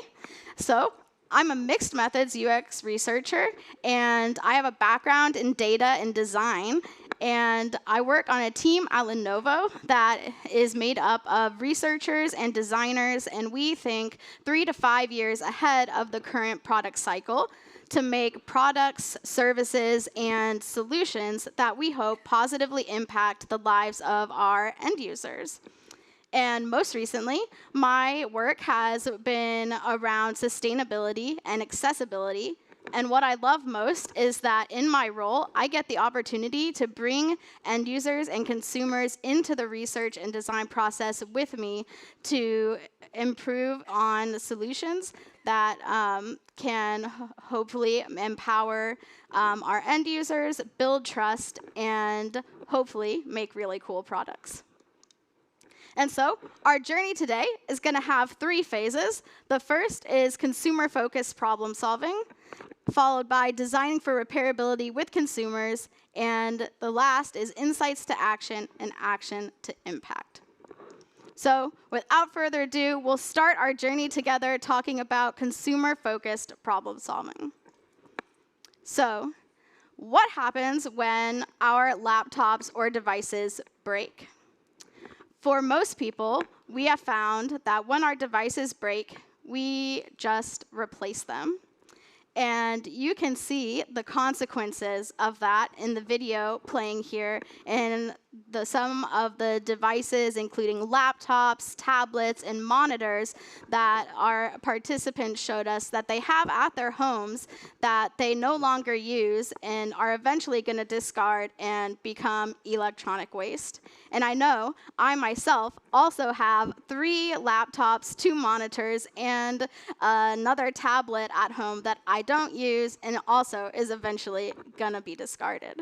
So I'm a mixed methods UX researcher, and I have a background in data and design. And I work on a team at Lenovo that is made up of researchers and designers, and we think 3 to 5 years ahead of the current product cycle to make products, services, and solutions that we hope positively impact the lives of our end users. And most recently, my work has been around sustainability and accessibility. And what I love most is that in my role, I get the opportunity to bring end users and consumers into the research and design process with me to improve on the solutions that can hopefully empower our end users, build trust, and hopefully make really cool products. And so our journey today is going to have 3 phases. The first is consumer-focused problem solving, followed by designing for repairability with consumers, and the last is insights to action and action to impact. So without further ado, we'll start our journey together talking about consumer-focused problem solving. So what happens when our laptops or devices break? For most people, we have found that when our devices break, we just replace them. And you can see the consequences of that in the video playing here in some of the devices, including laptops, tablets, and monitors that our participants showed us that they have at their homes that they no longer use and are eventually going to discard and become electronic waste. And I know I myself also have 3 laptops, 2 monitors, and another tablet at home that I don't use and also is eventually going to be discarded.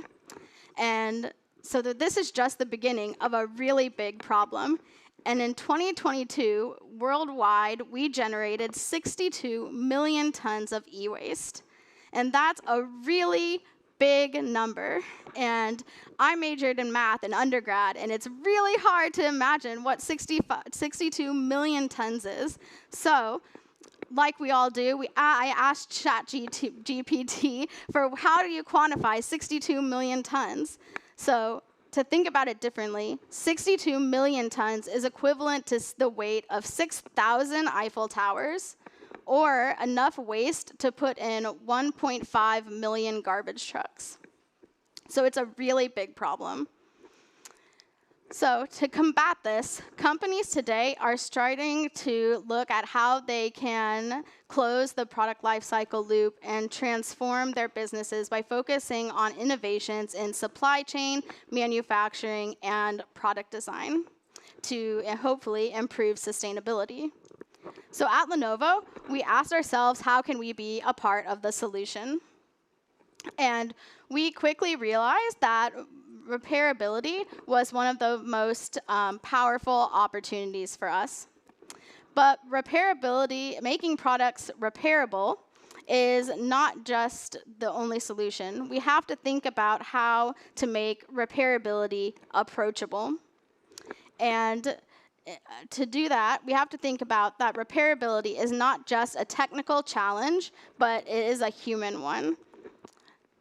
And so this is just the beginning of a really big problem. And in 2022, worldwide, we generated 62 million tons of e-waste. And that's a really big number. And I majored in math in undergrad, and it's really hard to imagine what 62 million tons is. So like we all do, I asked ChatGPT for how do you quantify 62 million tons? So to think about it differently, 62 million tons is equivalent to the weight of 6,000 Eiffel Towers, or enough waste to put in 1.5 million garbage trucks. So it's a really big problem. So to combat this, companies today are starting to look at how they can close the product lifecycle loop and transform their businesses by focusing on innovations in supply chain, manufacturing, and product design to hopefully improve sustainability. So at Lenovo, we asked ourselves, how can we be a part of the solution? And we quickly realized that repairability was one of the most powerful opportunities for us. But repairability, making products repairable, is not just the only solution. We have to think about how to make repairability approachable. And to do that, we have to think about that repairability is not just a technical challenge, but it is a human one.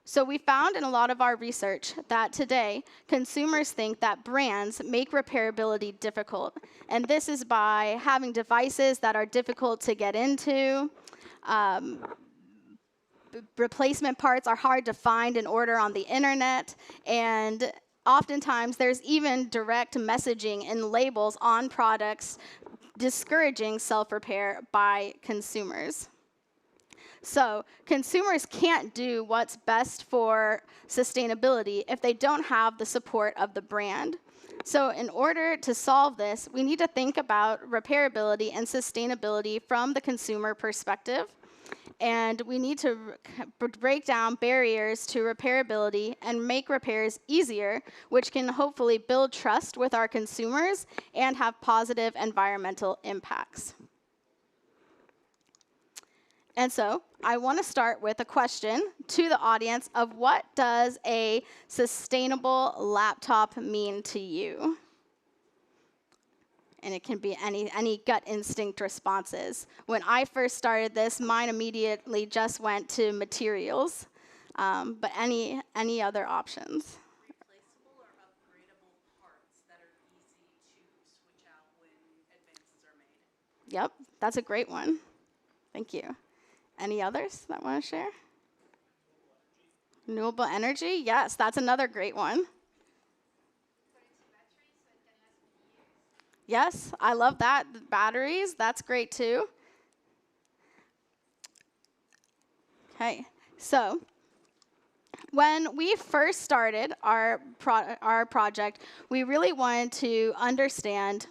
So we found in a lot of our research that today, consumers think that brands make repairability difficult. And this is by having devices that are difficult to get into. Replacement parts are hard to find and order on the internet. And oftentimes, there's even direct messaging and labels on products discouraging self-repair by consumers. So consumers can't do what's best for sustainability if they don't have the support of the brand. So in order to solve this, we need to think about repairability and sustainability from the consumer perspective. And we need to break down barriers to repairability and make repairs easier, which can hopefully build trust with our consumers and have positive environmental impacts. And so I want to start with a question to the audience of what does a sustainable laptop mean to you? And it can be any gut instinct responses. When I first started this, mine immediately just went to materials. But any other options? Yep, that's a great one. Thank you. Any others that want to share? Renewable energy, yes, that's another great one. Yes, I love that. Batteries, that's great too. Okay, so when we first started our project, we really wanted to understand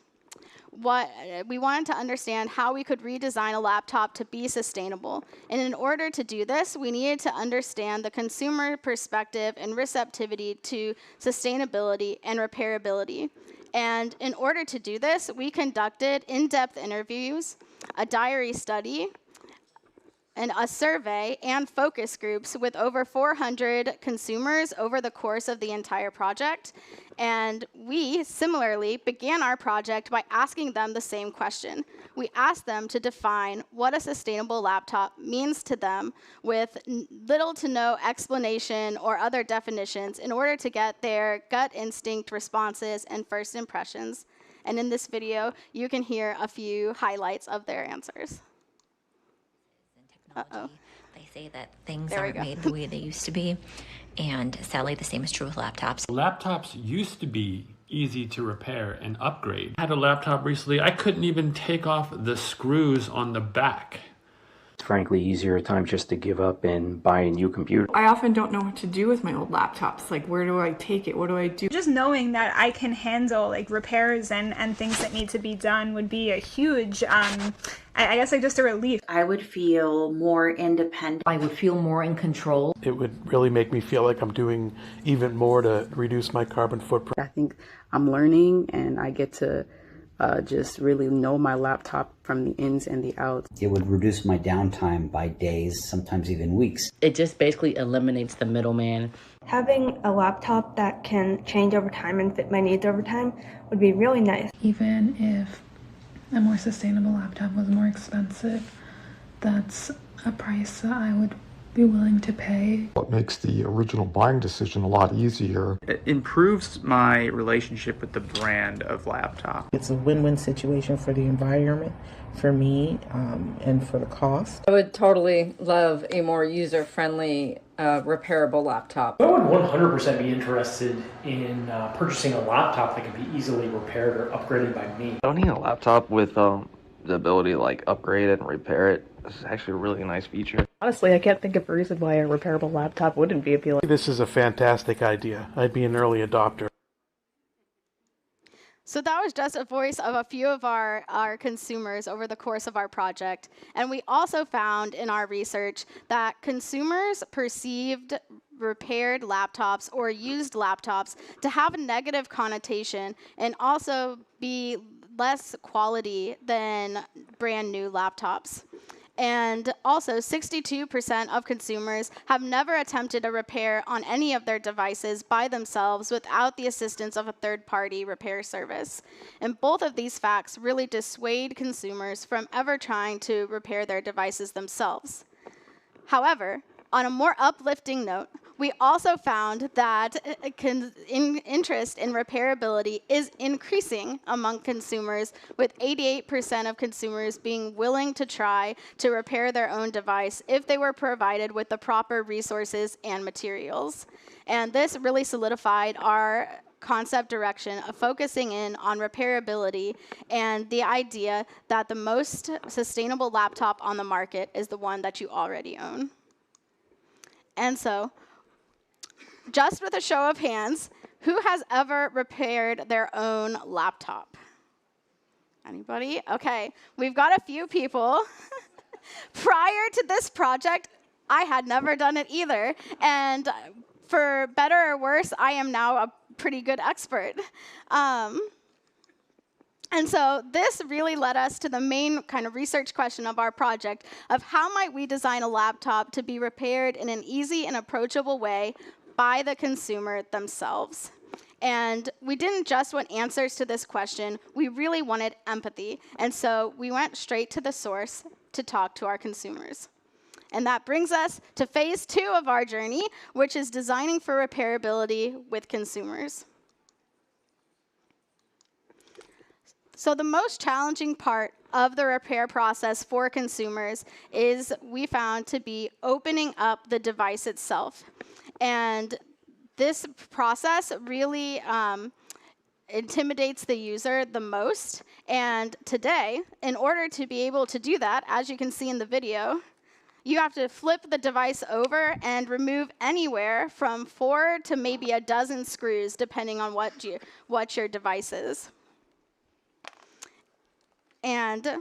how we could redesign a laptop to be sustainable. And in order to do this, we needed to understand the consumer perspective and receptivity to sustainability and repairability. And in order to do this, we conducted in-depth interviews, a diary study, and a survey and focus groups with over 400 consumers over the course of the entire project. And we similarly began our project by asking them the same question. We asked them to define what a sustainable laptop means to them with little to no explanation or other definitions in order to get their gut instinct responses and first impressions. And in this video, you can hear a few highlights of their answers. Uh-oh. They say that things aren't made the way they used to be, and sadly the same is true with laptops. Laptops used to be easy to repair and upgrade. I had a laptop recently, I couldn't even take off the screws on the back. It's frankly easier at times just to give up and buy a new computer. I often don't know what to do with my old laptops. Like, where do I take it? What do I do? Just knowing that I can handle like repairs and things that need to be done would be a huge, I guess like just a relief. I would feel more independent. I would feel more in control. It would really make me feel like I'm doing even more to reduce my carbon footprint. I think I'm learning and I get to just really know my laptop from the ins and the outs. It would reduce my downtime by days, sometimes even weeks. It just basically eliminates the middleman. Having a laptop that can change over time and fit my needs over time would be really nice. Even if a more sustainable laptop was more expensive, that's a price that I would be willing to pay. What makes the original buying decision a lot easier. It improves my relationship with the brand of laptop. It's a win-win situation for the environment, for me, and for the cost. I would totally love a more user-friendly, repairable laptop. I would 100% be interested in purchasing a laptop that can be easily repaired or upgraded by me. Owning a laptop with the ability to like upgrade it and repair it is actually a really nice feature. Honestly, I can't think of a reason why a repairable laptop wouldn't be appealing. This is a fantastic idea. I'd be an early adopter. So that was just a voice of a few of our consumers over the course of our project. And we also found in our research that consumers perceived repaired laptops or used laptops to have a negative connotation and also be less quality than brand new laptops. And also, 62% of consumers have never attempted a repair on any of their devices by themselves without the assistance of a third-party repair service. And both of these facts really dissuade consumers from ever trying to repair their devices themselves. However, on a more uplifting note, we also found that interest in repairability is increasing among consumers, with 88% of consumers being willing to try to repair their own device if they were provided with the proper resources and materials. And this really solidified our concept direction of focusing in on repairability and the idea that the most sustainable laptop on the market is the one that you already own. And so, just with a show of hands, who has ever repaired their own laptop? Anybody? Okay, we've got a few people. Prior to this project, I had never done it either. And for better or worse, I am now a pretty good expert. And so this really led us to the main kind of research question of our project of how might we design a laptop to be repaired in an easy and approachable way by the consumer themselves. And we didn't just want answers to this question, we really wanted empathy. And so we went straight to the source to talk to our consumers. And that brings us to phase 2 of our journey, which is designing for repairability with consumers. So the most challenging part of the repair process for consumers is we found to be opening up the device itself. And this process really intimidates the user the most. And today, in order to be able to do that, as you can see in the video, you have to flip the device over and remove anywhere from 4 to maybe a dozen screws, depending on what your device is. And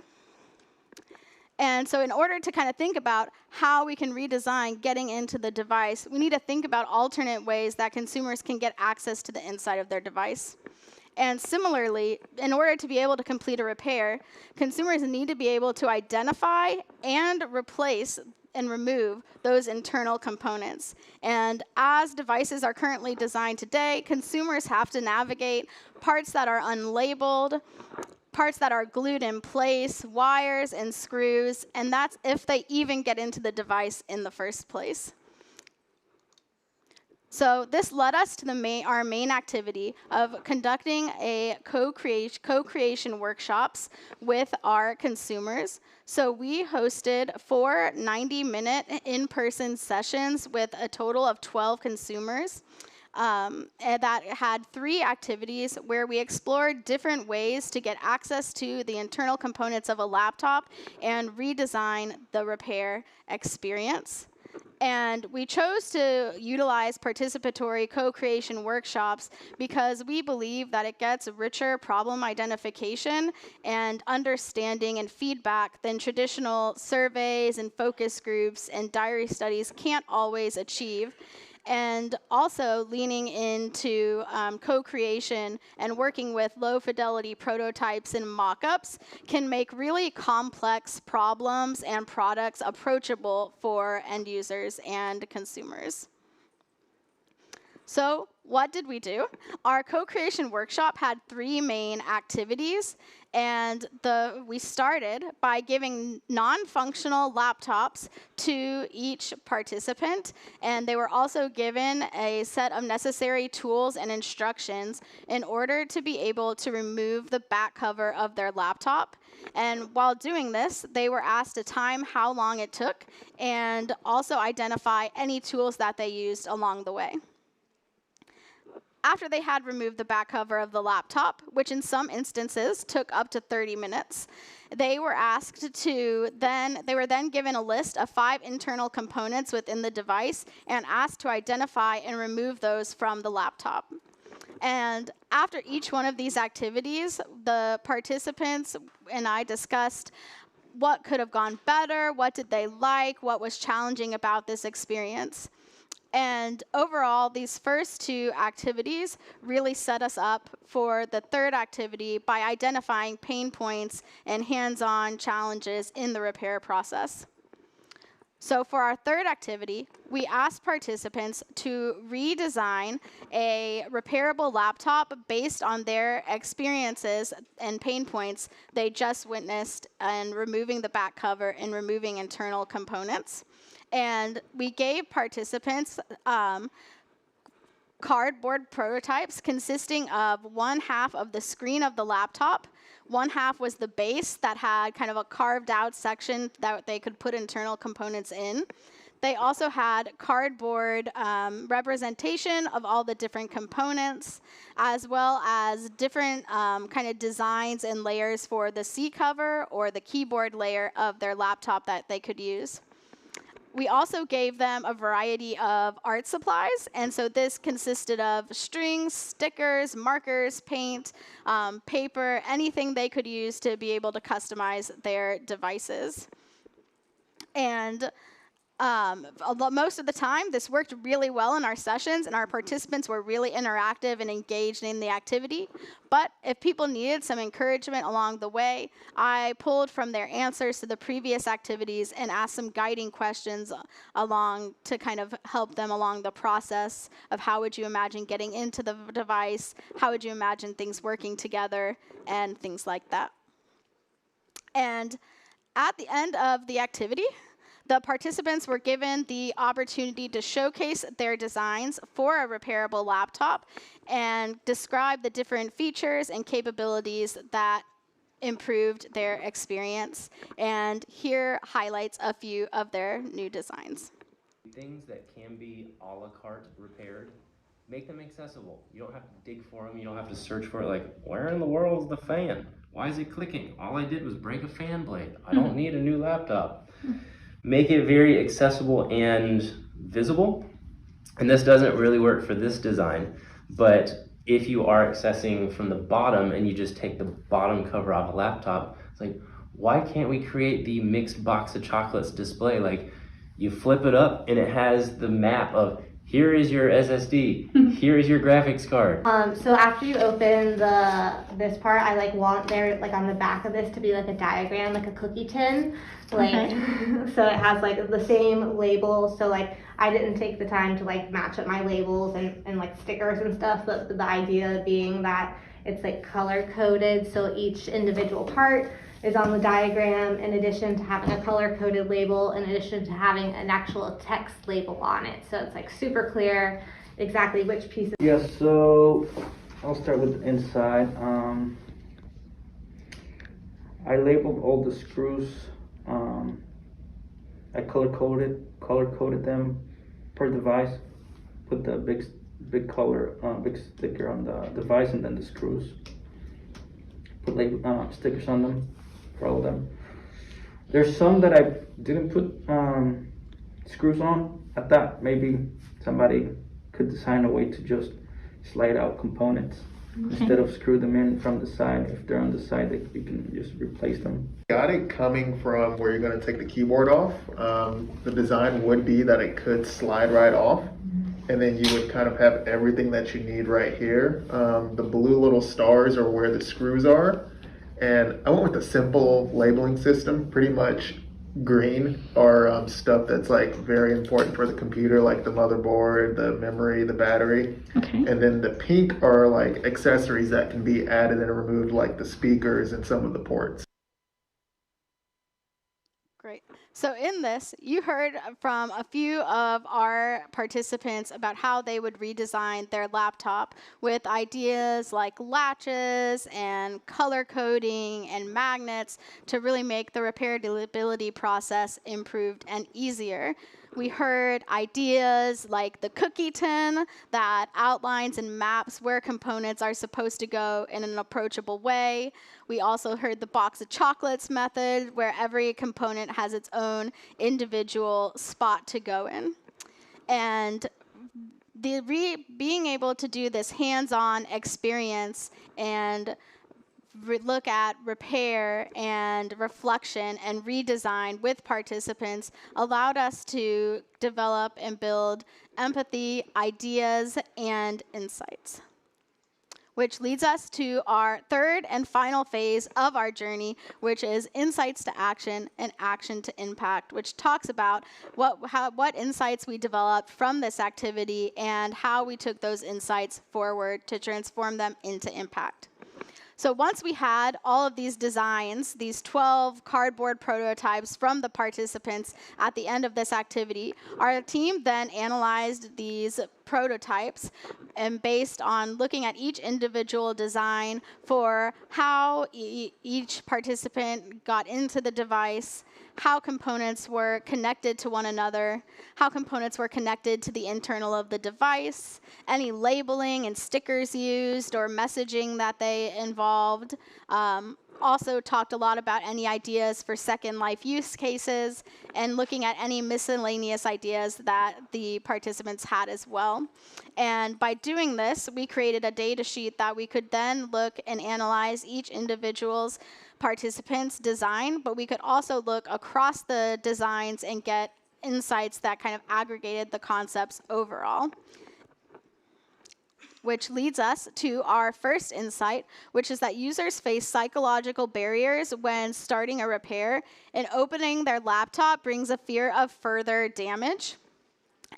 so in order to kind of think about how we can redesign getting into the device, we need to think about alternate ways that consumers can get access to the inside of their device. And similarly, in order to be able to complete a repair, consumers need to be able to identify and replace and remove those internal components. And as devices are currently designed today, consumers have to navigate parts that are unlabeled, parts that are glued in place, wires and screws, and that's if they even get into the device in the first place. So this led us to our main activity of conducting a co-creation workshops with our consumers. So we hosted 4 90-minute in-person sessions with a total of 12 consumers. And that had 3 activities where we explored different ways to get access to the internal components of a laptop and redesign the repair experience. And we chose to utilize participatory co-creation workshops because we believe that it gets richer problem identification and understanding and feedback than traditional surveys and focus groups and diary studies can't always achieve. And also leaning into co-creation and working with low-fidelity prototypes and mock-ups can make really complex problems and products approachable for end users and consumers. So what did we do? Our co-creation workshop had 3 main activities, and we started by giving non-functional laptops to each participant, and they were also given a set of necessary tools and instructions in order to be able to remove the back cover of their laptop. And while doing this, they were asked to time how long it took and also identify any tools that they used along the way. After they had removed the back cover of the laptop, which in some instances took up to 30 minutes, they were then given a list of 5 internal components within the device and asked to identify and remove those from the laptop. And after each one of these activities, the participants and I discussed what could have gone better, what did they like, what was challenging about this experience. And overall, these first 2 activities really set us up for the 3rd activity by identifying pain points and hands-on challenges in the repair process. So for our 3rd activity, we asked participants to redesign a repairable laptop based on their experiences and pain points they just witnessed in removing the back cover and removing internal components. And we gave participants cardboard prototypes consisting of 1/2 of the screen of the laptop. 1/2 was the base that had kind of a carved out section that they could put internal components in. They also had cardboard representation of all the different components, as well as different kind of designs and layers for the seat cover or the keyboard layer of their laptop that they could use. We also gave them a variety of art supplies, and so this consisted of strings, stickers, markers, paint, paper, anything they could use to be able to customize their devices. And most of the time, this worked really well in our sessions, and our participants were really interactive and engaged in the activity. But if people needed some encouragement along the way, I pulled from their answers to the previous activities and asked some guiding questions along to kind of help them along the process of how would you imagine getting into the device, how would you imagine things working together, and things like that. And at the end of the activity, the participants were given the opportunity to showcase their designs for a repairable laptop and describe the different features and capabilities that improved their experience. And here highlights a few of their new designs. Things that can be a la carte repaired, make them accessible. You don't have to dig for them. You don't have to search for it. Like, where in the world is the fan? Why is it clicking? All I did was break a fan blade. I don't need a new laptop. Make it very accessible and visible. And this doesn't really work for this design, but if you are accessing from the bottom and you just take the bottom cover off a laptop, it's like, why can't we create the mixed box of chocolates display? Like, you flip it up and it has the map of, here is your SSD, here is your graphics card. So after you open this part, I want there on the back of this to be a diagram, a cookie tin, so it has the same label. So I didn't take the time to match up my labels and stickers and stuff, but the idea being that it's color coded, so each individual part is on the diagram, in addition to having a color-coded label, in addition to having an actual text label on it. So it's super clear exactly which piece. Yeah, so I'll start with the inside. I labeled all the screws. I color-coded them per device. Put the big sticker on the device, and then the screws. Put stickers on them for all of them. There's some that I didn't put screws on. I thought maybe somebody could design a way to just slide out components instead of screw them in from the side. If they're on the side, you can just replace them. Got it coming from where you're going to take the keyboard off. The design would be that it could slide right off, and then you would kind of have everything that you need right here. The blue little stars are where the screws are. And I went with a simple labeling system. Pretty much green are stuff that's very important for the computer, like the motherboard, the memory, the battery. And then the pink are accessories that can be added and removed, like the speakers and some of the ports. Great. So in this, you heard from a few of our participants about how they would redesign their laptop with ideas like latches and color coding and magnets to really make the repairability process improved and easier. We heard ideas like the cookie tin that outlines and maps where components are supposed to go in an approachable way. We also heard the box of chocolates method, where every component has its own individual spot to go in. And being able to do this hands-on experience and look at repair and reflection and redesign with participants allowed us to develop and build empathy, ideas, and insights. Which leads us to our third and final phase of our journey, which is insights to action and action to impact, which talks about what insights we developed from this activity and how we took those insights forward to transform them into impact. So once we had all of these designs, these 12 cardboard prototypes from the participants at the end of this activity, our team then analyzed these prototypes and based on looking at each individual design for how each participant got into the device, how components were connected to one another, how components were connected to the internal of the device, any labeling and stickers used or messaging that they involved. Also talked a lot about any ideas for second life use cases and looking at any miscellaneous ideas that the participants had as well. And by doing this, we created a data sheet that we could then look and analyze each individual's participants' design, but we could also look across the designs and get insights that kind of aggregated the concepts overall. Which leads us to our first insight, which is that users face psychological barriers when starting a repair, and opening their laptop brings a fear of further damage.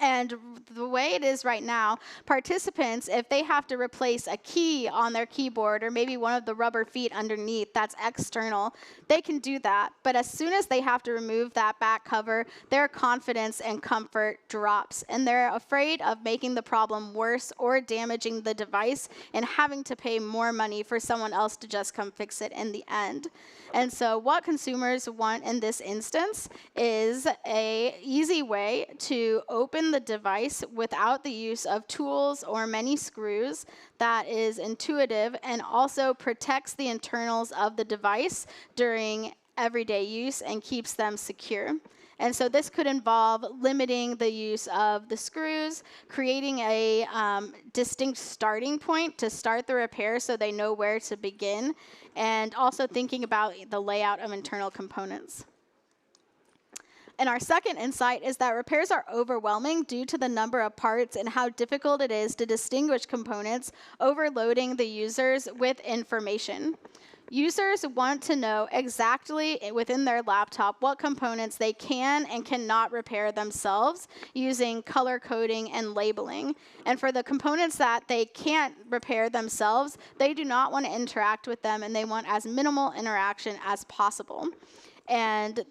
And the way it is right now, participants, if they have to replace a key on their keyboard or maybe one of the rubber feet underneath that's external, they can do that. But as soon as they have to remove that back cover, their confidence and comfort drops. And they're afraid of making the problem worse or damaging the device and having to pay more money for someone else to just come fix it in the end. And so what consumers want in this instance is an easy way to open the device without the use of tools or many screws that is intuitive and also protects the internals of the device during everyday use and keeps them secure. And so this could involve limiting the use of the screws, creating a distinct starting point to start the repair so they know where to begin, and also thinking about the layout of internal components. And our second insight is that repairs are overwhelming due to the number of parts and how difficult it is to distinguish components, overloading the users with information. Users want to know exactly within their laptop what components they can and cannot repair themselves using color coding and labeling. And for the components that they can't repair themselves, they do not want to interact with them and they want as minimal interaction as possible. And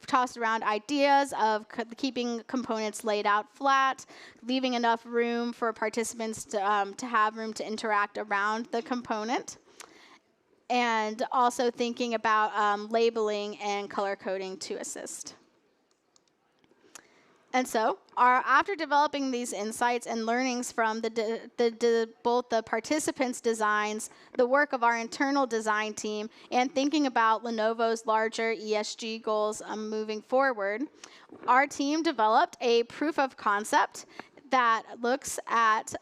tossed around ideas of keeping components laid out flat, leaving enough room for participants to have room to interact around the component, and also thinking about labeling and color coding to assist. And so, after developing these insights and learnings from both the participants' designs, the work of our internal design team, and thinking about Lenovo's larger ESG goals moving forward, our team developed a proof of concept that looks at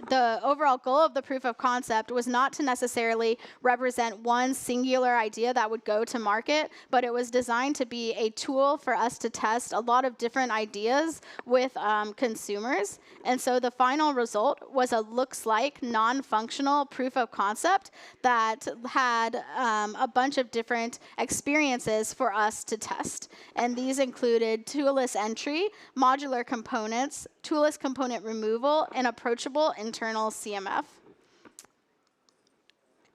the overall goal of the proof of concept was not to necessarily represent one singular idea that would go to market, but it was designed to be a tool for us to test a lot of different ideas with consumers. And so the final result was a looks-like non-functional proof of concept that had a bunch of different experiences for us to test. And these included toolless entry, modular components, toolless component removal, and approachable internal CMF.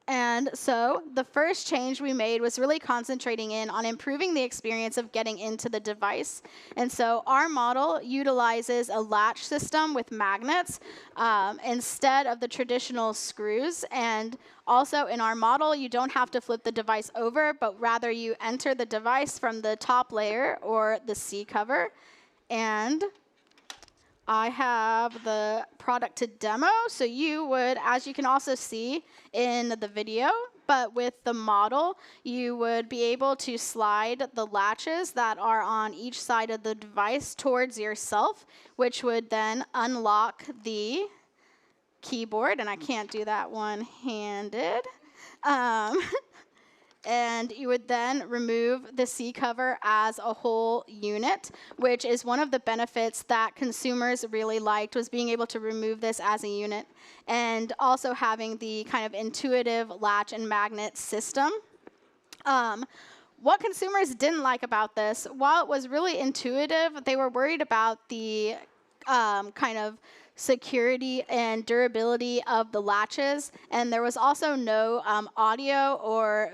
And so the first change we made was really concentrating in on improving the experience of getting into the device. And so our model utilizes a latch system with magnets instead of the traditional screws. And also in our model, you don't have to flip the device over, but rather you enter the device from the top layer or the C cover. And I have the product to demo, so you would, as you can also see in the video, but with the model, you would be able to slide the latches that are on each side of the device towards yourself, which would then unlock the keyboard, and I can't do that one-handed. And you would then remove the C cover as a whole unit, which is one of the benefits that consumers really liked, was being able to remove this as a unit, and also having the kind of intuitive latch and magnet system. What consumers didn't like about this, while it was really intuitive, they were worried about the kind of security and durability of the latches, and there was also no audio or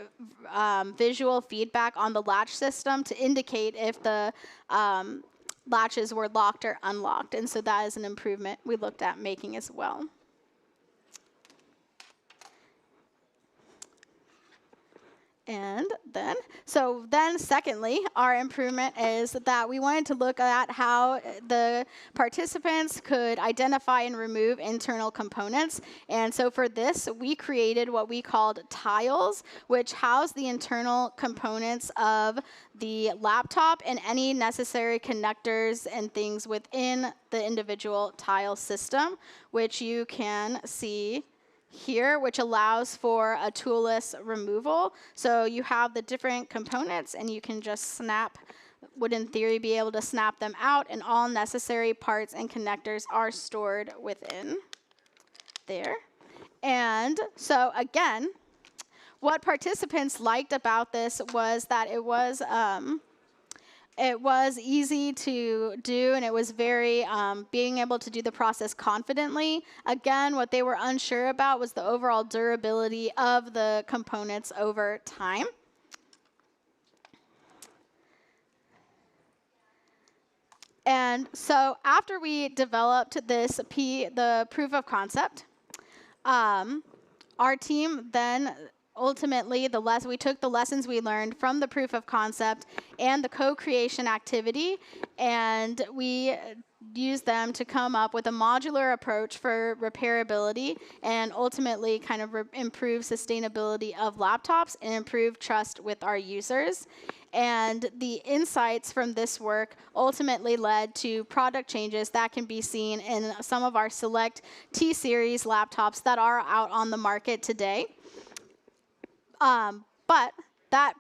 visual feedback on the latch system to indicate if the latches were locked or unlocked, and so that is an improvement we looked at making as well. And then secondly, our improvement is that we wanted to look at how the participants could identify and remove internal components. And so for this, we created what we called tiles, which house the internal components of the laptop and any necessary connectors and things within the individual tile system, which you can see here, which allows for a toolless removal. So you have the different components and you can just would in theory be able to snap them out, and all necessary parts and connectors are stored within there. And so again, what participants liked about this was that it was It was easy to do, and it was very being able to do the process confidently. Again, what they were unsure about was the overall durability of the components over time. And so after we developed the proof of concept, our team then ultimately, we took the lessons we learned from the proof of concept and the co-creation activity, and we used them to come up with a modular approach for repairability and ultimately kind of improve sustainability of laptops and improve trust with our users. And the insights from this work ultimately led to product changes that can be seen in some of our select T-Series laptops that are out on the market today. But that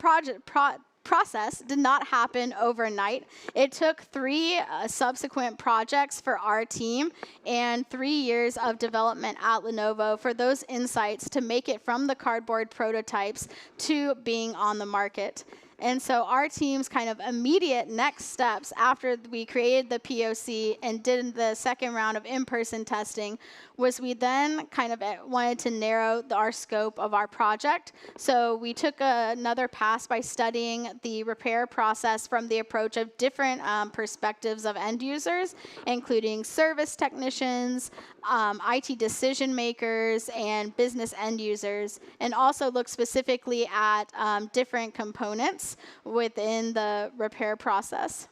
process did not happen overnight. It took 3 subsequent projects for our team and 3 years of development at Lenovo for those insights to make it from the cardboard prototypes to being on the market. And so our team's kind of immediate next steps after we created the POC and did the second round of in-person testing was we then kind of wanted to narrow our scope of our project. So we took another pass by studying the repair process from the approach of different perspectives of end users, including service technicians, IT decision makers, and business end users, and also looked specifically at different components within the repair process.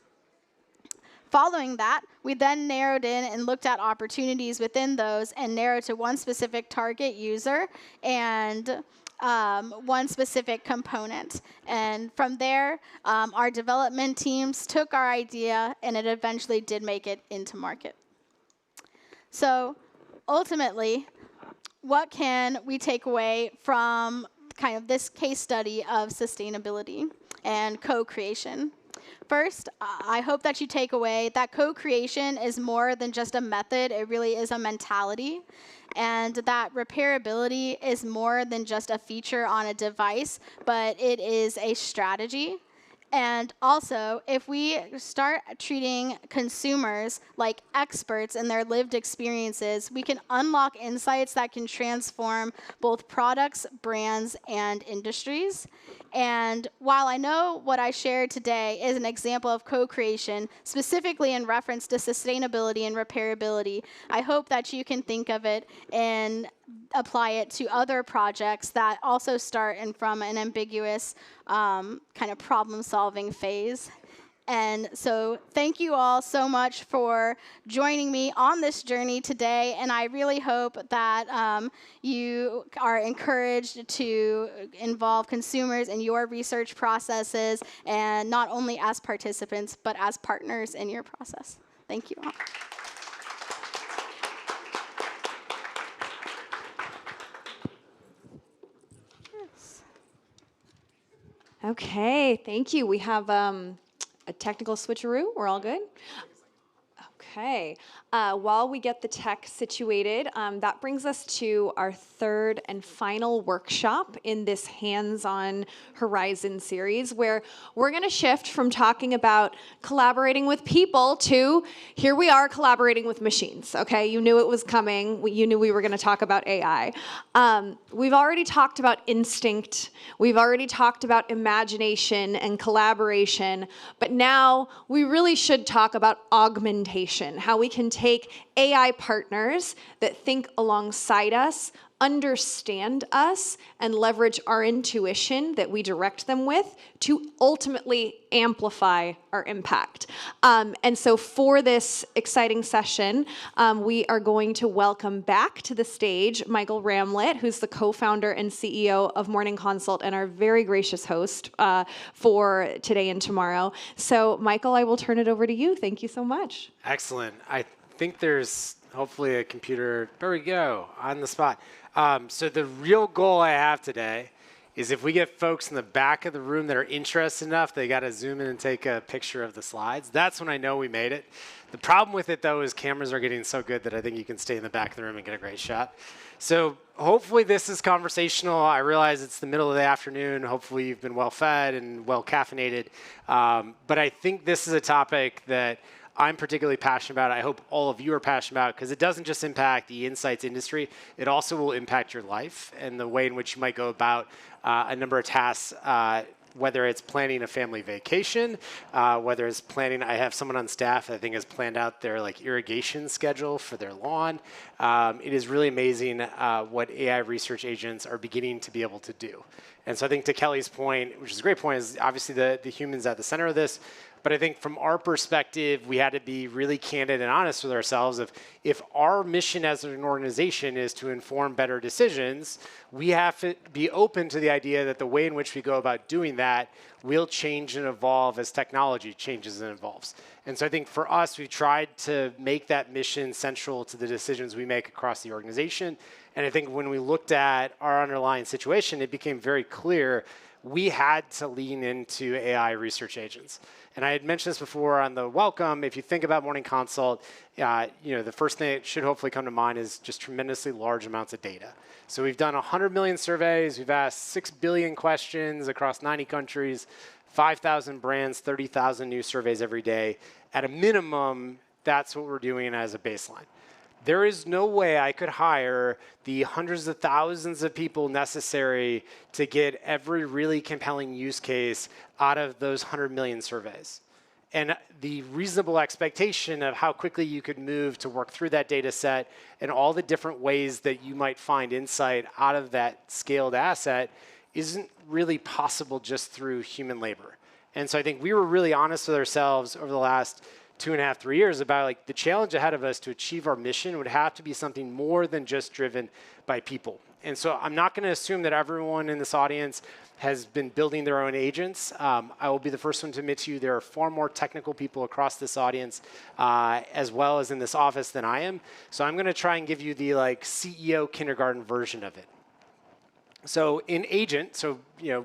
Following that, we then narrowed in and looked at opportunities within those and narrowed to one specific target user and one specific component. And from there, our development teams took our idea and it eventually did make it into market. So ultimately, what can we take away from kind of this case study of sustainability and co-creation? First, I hope that you take away that co-creation is more than just a method. It really is a mentality. And that repairability is more than just a feature on a device, but it is a strategy. And also, if we start treating consumers like experts in their lived experiences, we can unlock insights that can transform both products, brands, and industries. And while I know what I shared today is an example of co-creation, specifically in reference to sustainability and repairability, I hope that you can think of it and apply it to other projects that also start from an ambiguous kind of problem-solving phase. And so thank you all so much for joining me on this journey today, and I really hope that you are encouraged to involve consumers in your research processes, and not only as participants, but as partners in your process. Thank you all. Okay, thank you. We have a technical switcheroo. We're all good? Okay. While we get the tech situated, that brings us to our third and final workshop in this Hands-on Horizon series, where we're going to shift from talking about collaborating with people to here we are collaborating with machines. Okay, you knew it was coming. You knew we were going to talk about AI. We've already talked about instinct. We've already talked about imagination and collaboration, but now we really should talk about augmentation, how we can take AI partners that think alongside us, understand us, and leverage our intuition that we direct them with to ultimately amplify our impact. And so for this exciting session, we are going to welcome back to the stage Michael Ramlett, who's the co-founder and CEO of Morning Consult and our very gracious host for today and tomorrow. So Michael, I will turn it over to you. Thank you so much. Excellent. I think there's hopefully a computer. There we go, on the spot. So the real goal I have today is if we get folks in the back of the room that are interested enough, they got to zoom in and take a picture of the slides. That's when I know we made it. The problem with it, though, is cameras are getting so good that I think you can stay in the back of the room and get a great shot. So hopefully this is conversational. I realize it's the middle of the afternoon. Hopefully you've been well fed and well caffeinated. But I think this is a topic that I'm particularly passionate about. I hope all of you are passionate about, because it doesn't just impact the insights industry. It also will impact your life and the way in which you might go about a number of tasks, whether it's planning a family vacation, whether it's planning, I have someone on staff that I think has planned out their irrigation schedule for their lawn. It is really amazing what AI research agents are beginning to be able to do. And so I think to Kelly's point, which is a great point, is obviously the humans at the center of this. But I think from our perspective, we had to be really candid and honest with ourselves of, if our mission as an organization is to inform better decisions, we have to be open to the idea that the way in which we go about doing that will change and evolve as technology changes and evolves. And so I think for us, we tried to make that mission central to the decisions we make across the organization. And I think when we looked at our underlying situation, it became very clear we had to lean into AI research agents. And I had mentioned this before on the welcome. If you think about Morning Consult, the first thing that should hopefully come to mind is just tremendously large amounts of data. So we've done 100 million surveys. We've asked 6 billion questions across 90 countries, 5,000 brands, 30,000 new surveys every day. At a minimum, that's what we're doing as a baseline. There is no way I could hire the hundreds of thousands of people necessary to get every really compelling use case out of those 100 million surveys. And the reasonable expectation of how quickly you could move to work through that data set and all the different ways that you might find insight out of that scaled asset isn't really possible just through human labor. And so I think we were really honest with ourselves over the last 2.5, 3 years about the challenge ahead of us to achieve our mission would have to be something more than just driven by people. And so I'm not going to assume that everyone in this audience has been building their own agents. I will be the first one to admit to you there are far more technical people across this audience as well as in this office than I am. So I'm going to try and give you the CEO kindergarten version of it. So in agent,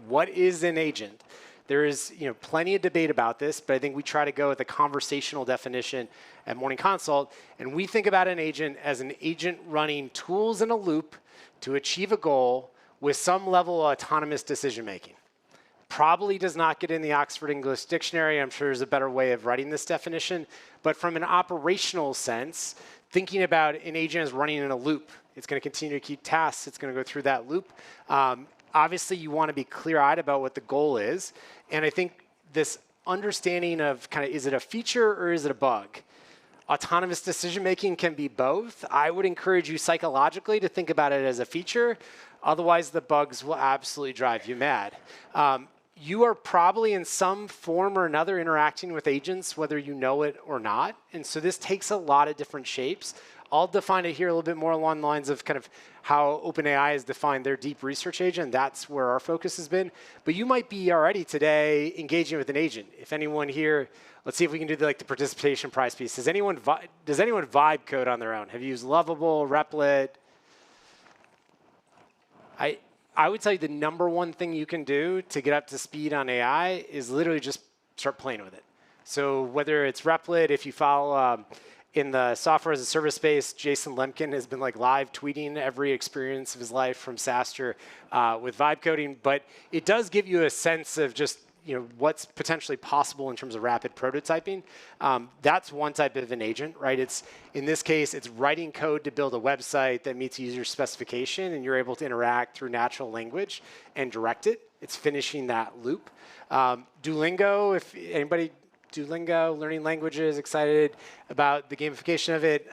what is an agent? There is plenty of debate about this, but I think we try to go with a conversational definition at Morning Consult. And we think about an agent as an agent running tools in a loop to achieve a goal with some level of autonomous decision making. Probably does not get in the Oxford English Dictionary. I'm sure there's a better way of writing this definition. But from an operational sense, thinking about an agent as running in a loop. It's going to continue to keep tasks. It's going to go through that loop. Obviously, you want to be clear-eyed about what the goal is. And I think this understanding of is it a feature or is it a bug? Autonomous decision-making can be both. I would encourage you psychologically to think about it as a feature. Otherwise, the bugs will absolutely drive you mad. You are probably in some form or another interacting with agents, whether you know it or not. And so this takes a lot of different shapes. I'll define it here a little bit more along the lines of how OpenAI has defined their deep research agent. That's where our focus has been. But you might be already today engaging with an agent. If anyone here, let's see if we can do the participation prize piece. Does anyone vibe code on their own? Have you used Lovable, Replit? I would tell you the number one thing you can do to get up to speed on AI is literally just start playing with it. So whether it's Replit, if you follow in the software as a service space, Jason Lemkin has been live tweeting every experience of his life from SaaStr with vibe coding. But it does give you a sense of just what's potentially possible in terms of rapid prototyping. That's one type of an agent, right? In this case, it's writing code to build a website that meets user specification, and you're able to interact through natural language and direct it. It's finishing that loop. Duolingo, if anybody Duolingo, learning languages, excited about the gamification of it.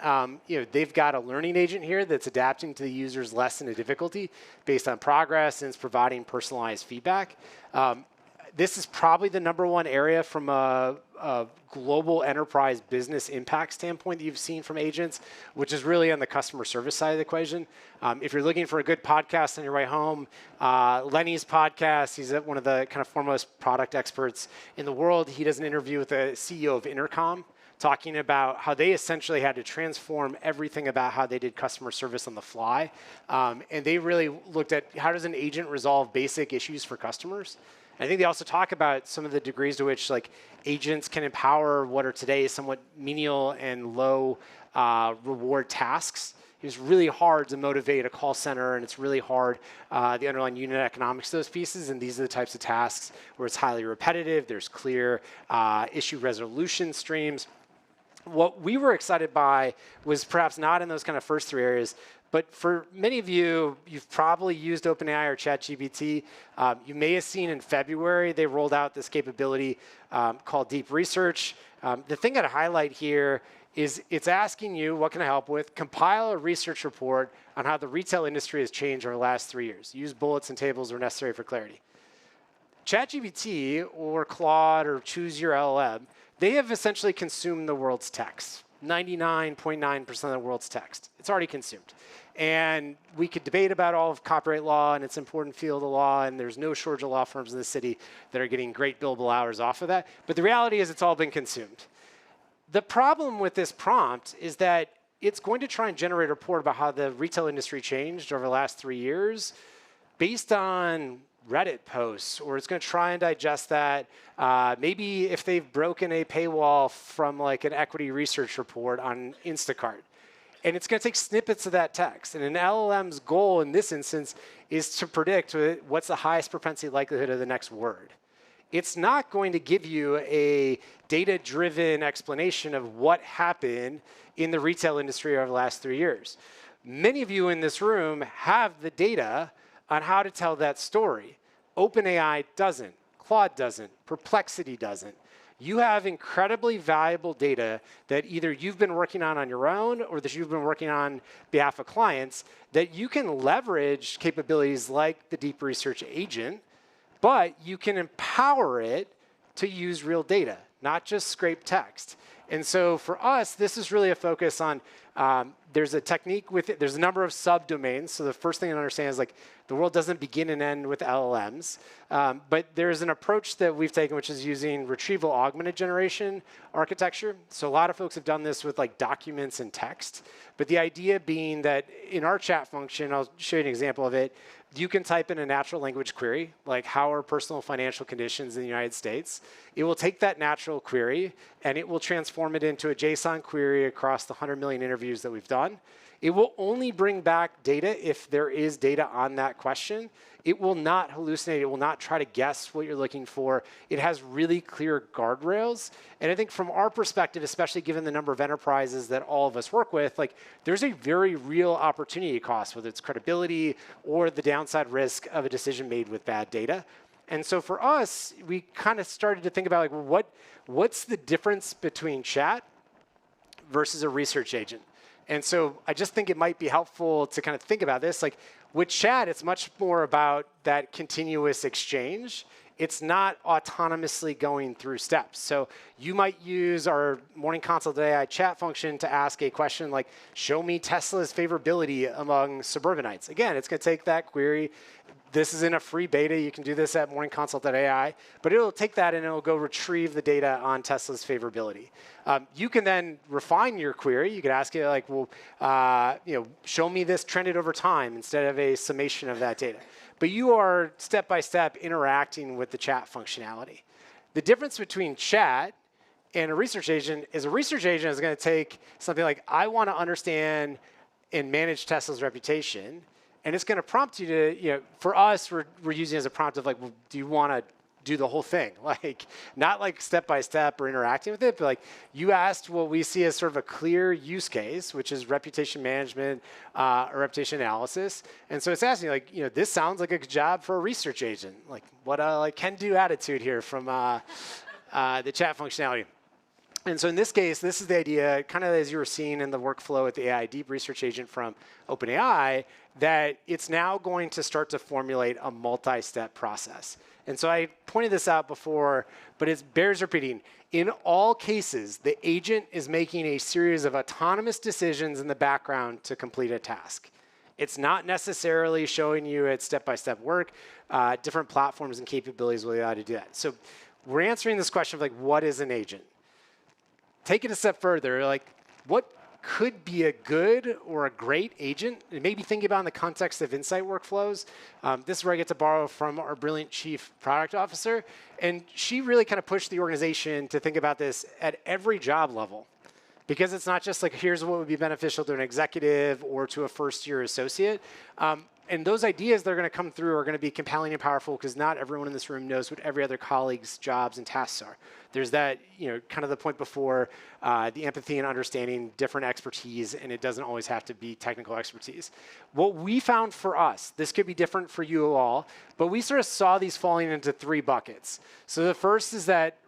They've got a learning agent here that's adapting to the user's lesson and difficulty based on progress, and it's providing personalized feedback. This is probably the number one area from a global enterprise business impact standpoint that you've seen from agents, which is really on the customer service side of the equation. If you're looking for a good podcast on your way home, Lenny's podcast, he's one of the foremost product experts in the world. He does an interview with the CEO of Intercom, talking about how they essentially had to transform everything about how they did customer service on the fly. And they really looked at how does an agent resolve basic issues for customers. I think they also talk about some of the degrees to which like agents can empower what are today somewhat menial and low reward tasks. It was really hard to motivate a call center, and it's really hard, the underlying unit economics of those pieces, and these are the types of tasks where it's highly repetitive, there's clear issue resolution streams. What we were excited by was perhaps not in those kind of first three areas, but for many of you, you've probably used OpenAI or ChatGPT. You may have seen in February, they rolled out this capability called Deep Research. The thing I'd highlight here is it's asking you, what can I help with? Compile a research report on how the retail industry has changed over the last 3 years. Use bullets and tables where necessary for clarity. ChatGPT or Claude or choose your LLM, they have essentially consumed the world's text. 99.9% of the world's text. It's already consumed. And we could debate about all of copyright law and its important field of law, and there's no shortage of law firms in the city that are getting great billable hours off of that. But the reality is it's all been consumed. The problem with this prompt is that it's going to try and generate a report about how the retail industry changed over the last 3 years based on Reddit posts, or it's going to try and digest that. Maybe if they've broken a paywall from like an equity research report on Instacart. And it's going to take snippets of that text. And an LLM's goal in this instance is to predict what's the highest propensity likelihood of the next word. It's not going to give you a data-driven explanation of what happened in the retail industry over the last 3 years. Many of you in this room have the data on how to tell that story. OpenAI doesn't. Claude doesn't. Perplexity doesn't. You have incredibly valuable data that either you've been working on your own or that you've been working on behalf of clients that you can leverage capabilities like the Deep Research Agent, but you can empower it to use real data, not just scrape text. And so for us, this is really a focus on, there's a technique with it, there's a number of subdomains. So the first thing to understand is like the world doesn't begin and end with LLMs, but there's an approach that we've taken which is using retrieval augmented generation architecture. So a lot of folks have done this with like documents and text, but the idea being that in our chat function, I'll show you an example of it, you can type in a natural language query, like how are personal financial conditions in the United States. It will take that natural query and it will transform it into a JSON query across the 100 million interviews that we've done. It will only bring back data if there is data on that question. It will not hallucinate. It will not try to guess what you're looking for. It has really clear guardrails. And I think from our perspective, especially given the number of enterprises that all of us work with, like there's a very real opportunity cost, whether it's credibility or the downside risk of a decision made with bad data. And so for us, we kind of started to think about like, well, what's the difference between chat versus a research agent? And so I just think it might be helpful to kind of think about this. Like with chat, it's much more about that continuous exchange. It's not autonomously going through steps. So you might use our morning consult AI chat function to ask a question like, show me Tesla's favorability among suburbanites. Again, it's going to take that query. This is in a free beta. You can do this at morningconsult.ai. But it'll take that and it'll go retrieve the data on Tesla's favorability. You can then refine your query. You could ask it like, well, show me this trended over time instead of a summation of that data. But you are step-by-step interacting with the chat functionality. The difference between chat and a research agent is going to take something like, I want to understand and manage Tesla's reputation. And it's going to prompt you to, for us, we're using it as a prompt of like, well, do you want to do the whole thing? Like, not like step-by-step or interacting with it, but like you asked what we see as sort of a clear use case, which is reputation management or reputation analysis. And so it's asking like, this sounds like a good job for a research agent. Like what a like can-do attitude here from the chat functionality. And so in this case, this is the idea, kind of as you were seeing in the workflow with the AI Deep Research Agent from OpenAI, that it's now going to start to formulate a multi-step process. And so I pointed this out before, but it bears repeating. In all cases, the agent is making a series of autonomous decisions in the background to complete a task. It's not necessarily showing you its step-by-step work. Different platforms and capabilities will allow you to do that. So we're answering this question of like, what is an agent? take it a step further, like what could be a good or a great agent, and maybe thinking about in the context of insight workflows. This is where I get to borrow from our brilliant chief product officer. And she really kind of pushed the organization to think about this at every job level. Because it's not just like, here's what would be beneficial to an executive or to a first-year associate. And those ideas that are going to come through are going to be compelling and powerful because not everyone in this room knows what every other colleague's jobs and tasks are. There's that, kind of the point before, the empathy and understanding different expertise, and it doesn't always have to be technical expertise. What we found for us, this could be different for you all, but we sort of saw these falling into 3 buckets. So the first is that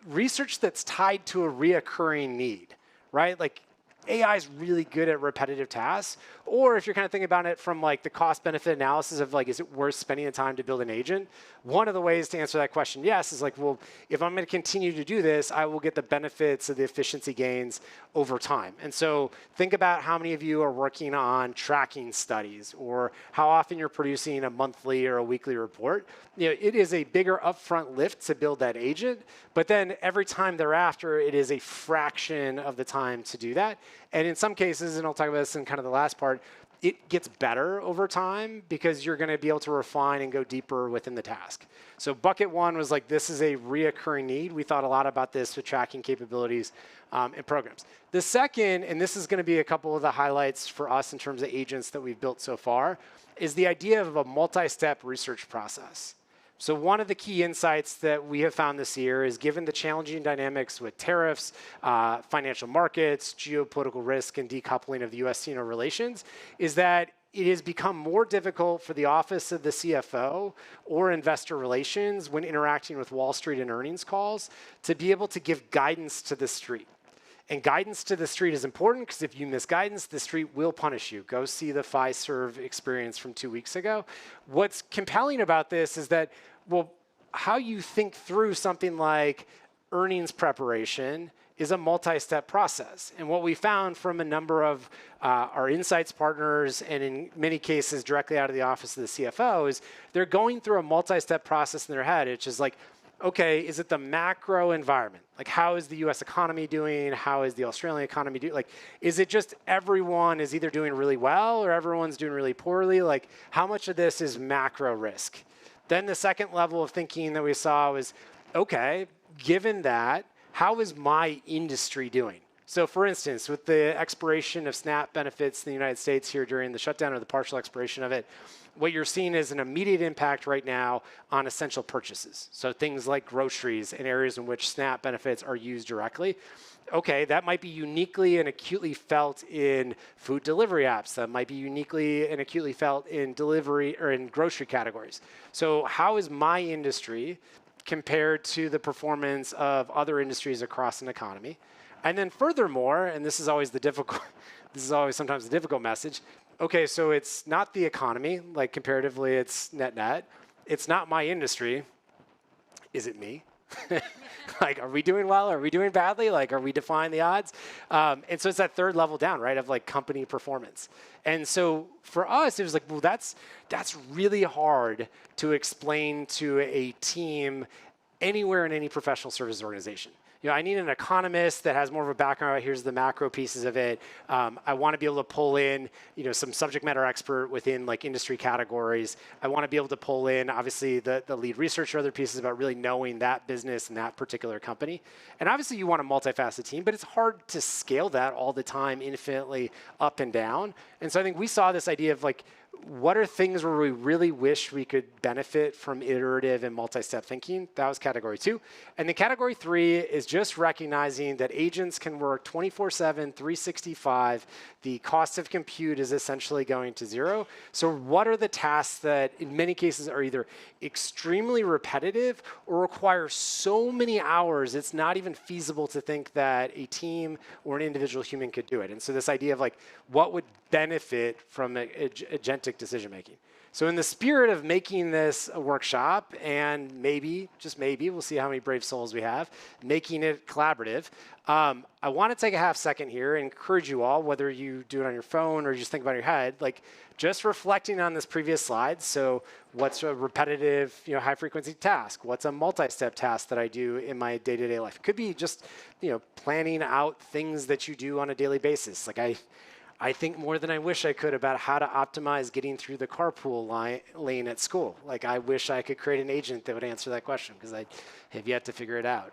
research that's tied to a reoccurring need, right? Like AI is really good at repetitive tasks. Or if you're kind of thinking about it from like the cost benefit analysis of like, is it worth spending the time to build an agent? One of the ways to answer that question, yes, is like, well, if I'm going to continue to do this, I will get the benefits of the efficiency gains over time. And so think about how many of you are working on tracking studies or how often you're producing a monthly or a weekly report. It is a bigger upfront lift to build that agent, but then every time thereafter, it is a fraction of the time to do that. And in some cases, and I'll talk about this in kind of the last part, it gets better over time because you're going to be able to refine and go deeper within the task. So bucket 1 was like, this is a reoccurring need. We thought a lot about this with tracking capabilities and programs. The second, and this is going to be a couple of the highlights for us in terms of agents that we've built so far, is the idea of a multi-step research process. So one of the key insights that we have found this year is given the challenging dynamics with tariffs, financial markets, geopolitical risk, and decoupling of the US-China relations, is that it has become more difficult for the office of the CFO or investor relations when interacting with Wall Street and earnings calls to be able to give guidance to the street. And guidance to the street is important because if you miss guidance, the street will punish you. Go see the Fiserv experience from 2 weeks ago. What's compelling about this is that, well, how you think through something like earnings preparation is a multi-step process. And what we found from a number of our insights partners, and in many cases directly out of the office of the CFO, is they're going through a multi-step process in their head. It's just like, okay, is it the macro environment? Like, how is the US economy doing? How is the Australian economy doing? Like, is it just everyone is either doing really well or everyone's doing really poorly? Like, how much of this is macro risk? Then the second level of thinking that we saw was, okay, given that, how is my industry doing? So for instance, with the expiration of SNAP benefits in the United States here during the shutdown or the partial expiration of it, what you're seeing is an immediate impact right now on essential purchases. So things like groceries and areas in which SNAP benefits are used directly. Okay, that might be uniquely and acutely felt in food delivery apps. That might be uniquely and acutely felt in delivery or in grocery categories. So how is my industry compared to the performance of other industries across an economy? And then furthermore, and this is always sometimes the difficult message, okay, so it's not the economy, like comparatively it's net. It's not my industry. Is it me? Like, are we doing well? Are we doing badly? Like, are we defying the odds? And so it's that third level down, right, of like company performance. And so for us, it was like, well, that's really hard to explain to a team anywhere in any professional services organization. I need an economist that has more of a background. Here's the macro pieces of it. I want to be able to pull in, some subject matter expert within like industry categories. I want to be able to pull in, obviously, the lead researcher, other pieces about really knowing that business and that particular company. And obviously, you want a multifaceted team, but it's hard to scale that all the time, infinitely up and down. And so I think we saw this idea of like, what are things where we really wish we could benefit from iterative and multi-step thinking? That was category 2. And then category 3 is just recognizing that agents can work 24/7, 365. The cost of compute is essentially going to zero. So what are the tasks that in many cases are either extremely repetitive or require so many hours it's not even feasible to think that a team or an individual human could do it? And so this idea of like, what would benefit from agentic agentic decision making. So in the spirit of making this a workshop, and maybe, just maybe, we'll see how many brave souls we have, making it collaborative, I want to take a half second here and encourage you all, whether you do it on your phone or just think about it in your head, like just reflecting on this previous slide. So what's a repetitive, high frequency task? What's a multi-step task that I do in my day-to-day life? It could be just, planning out things that you do on a daily basis. Like I think more than I wish I could about how to optimize getting through the carpool lane at school. Like I wish I could create an agent that would answer that question because I have yet to figure it out.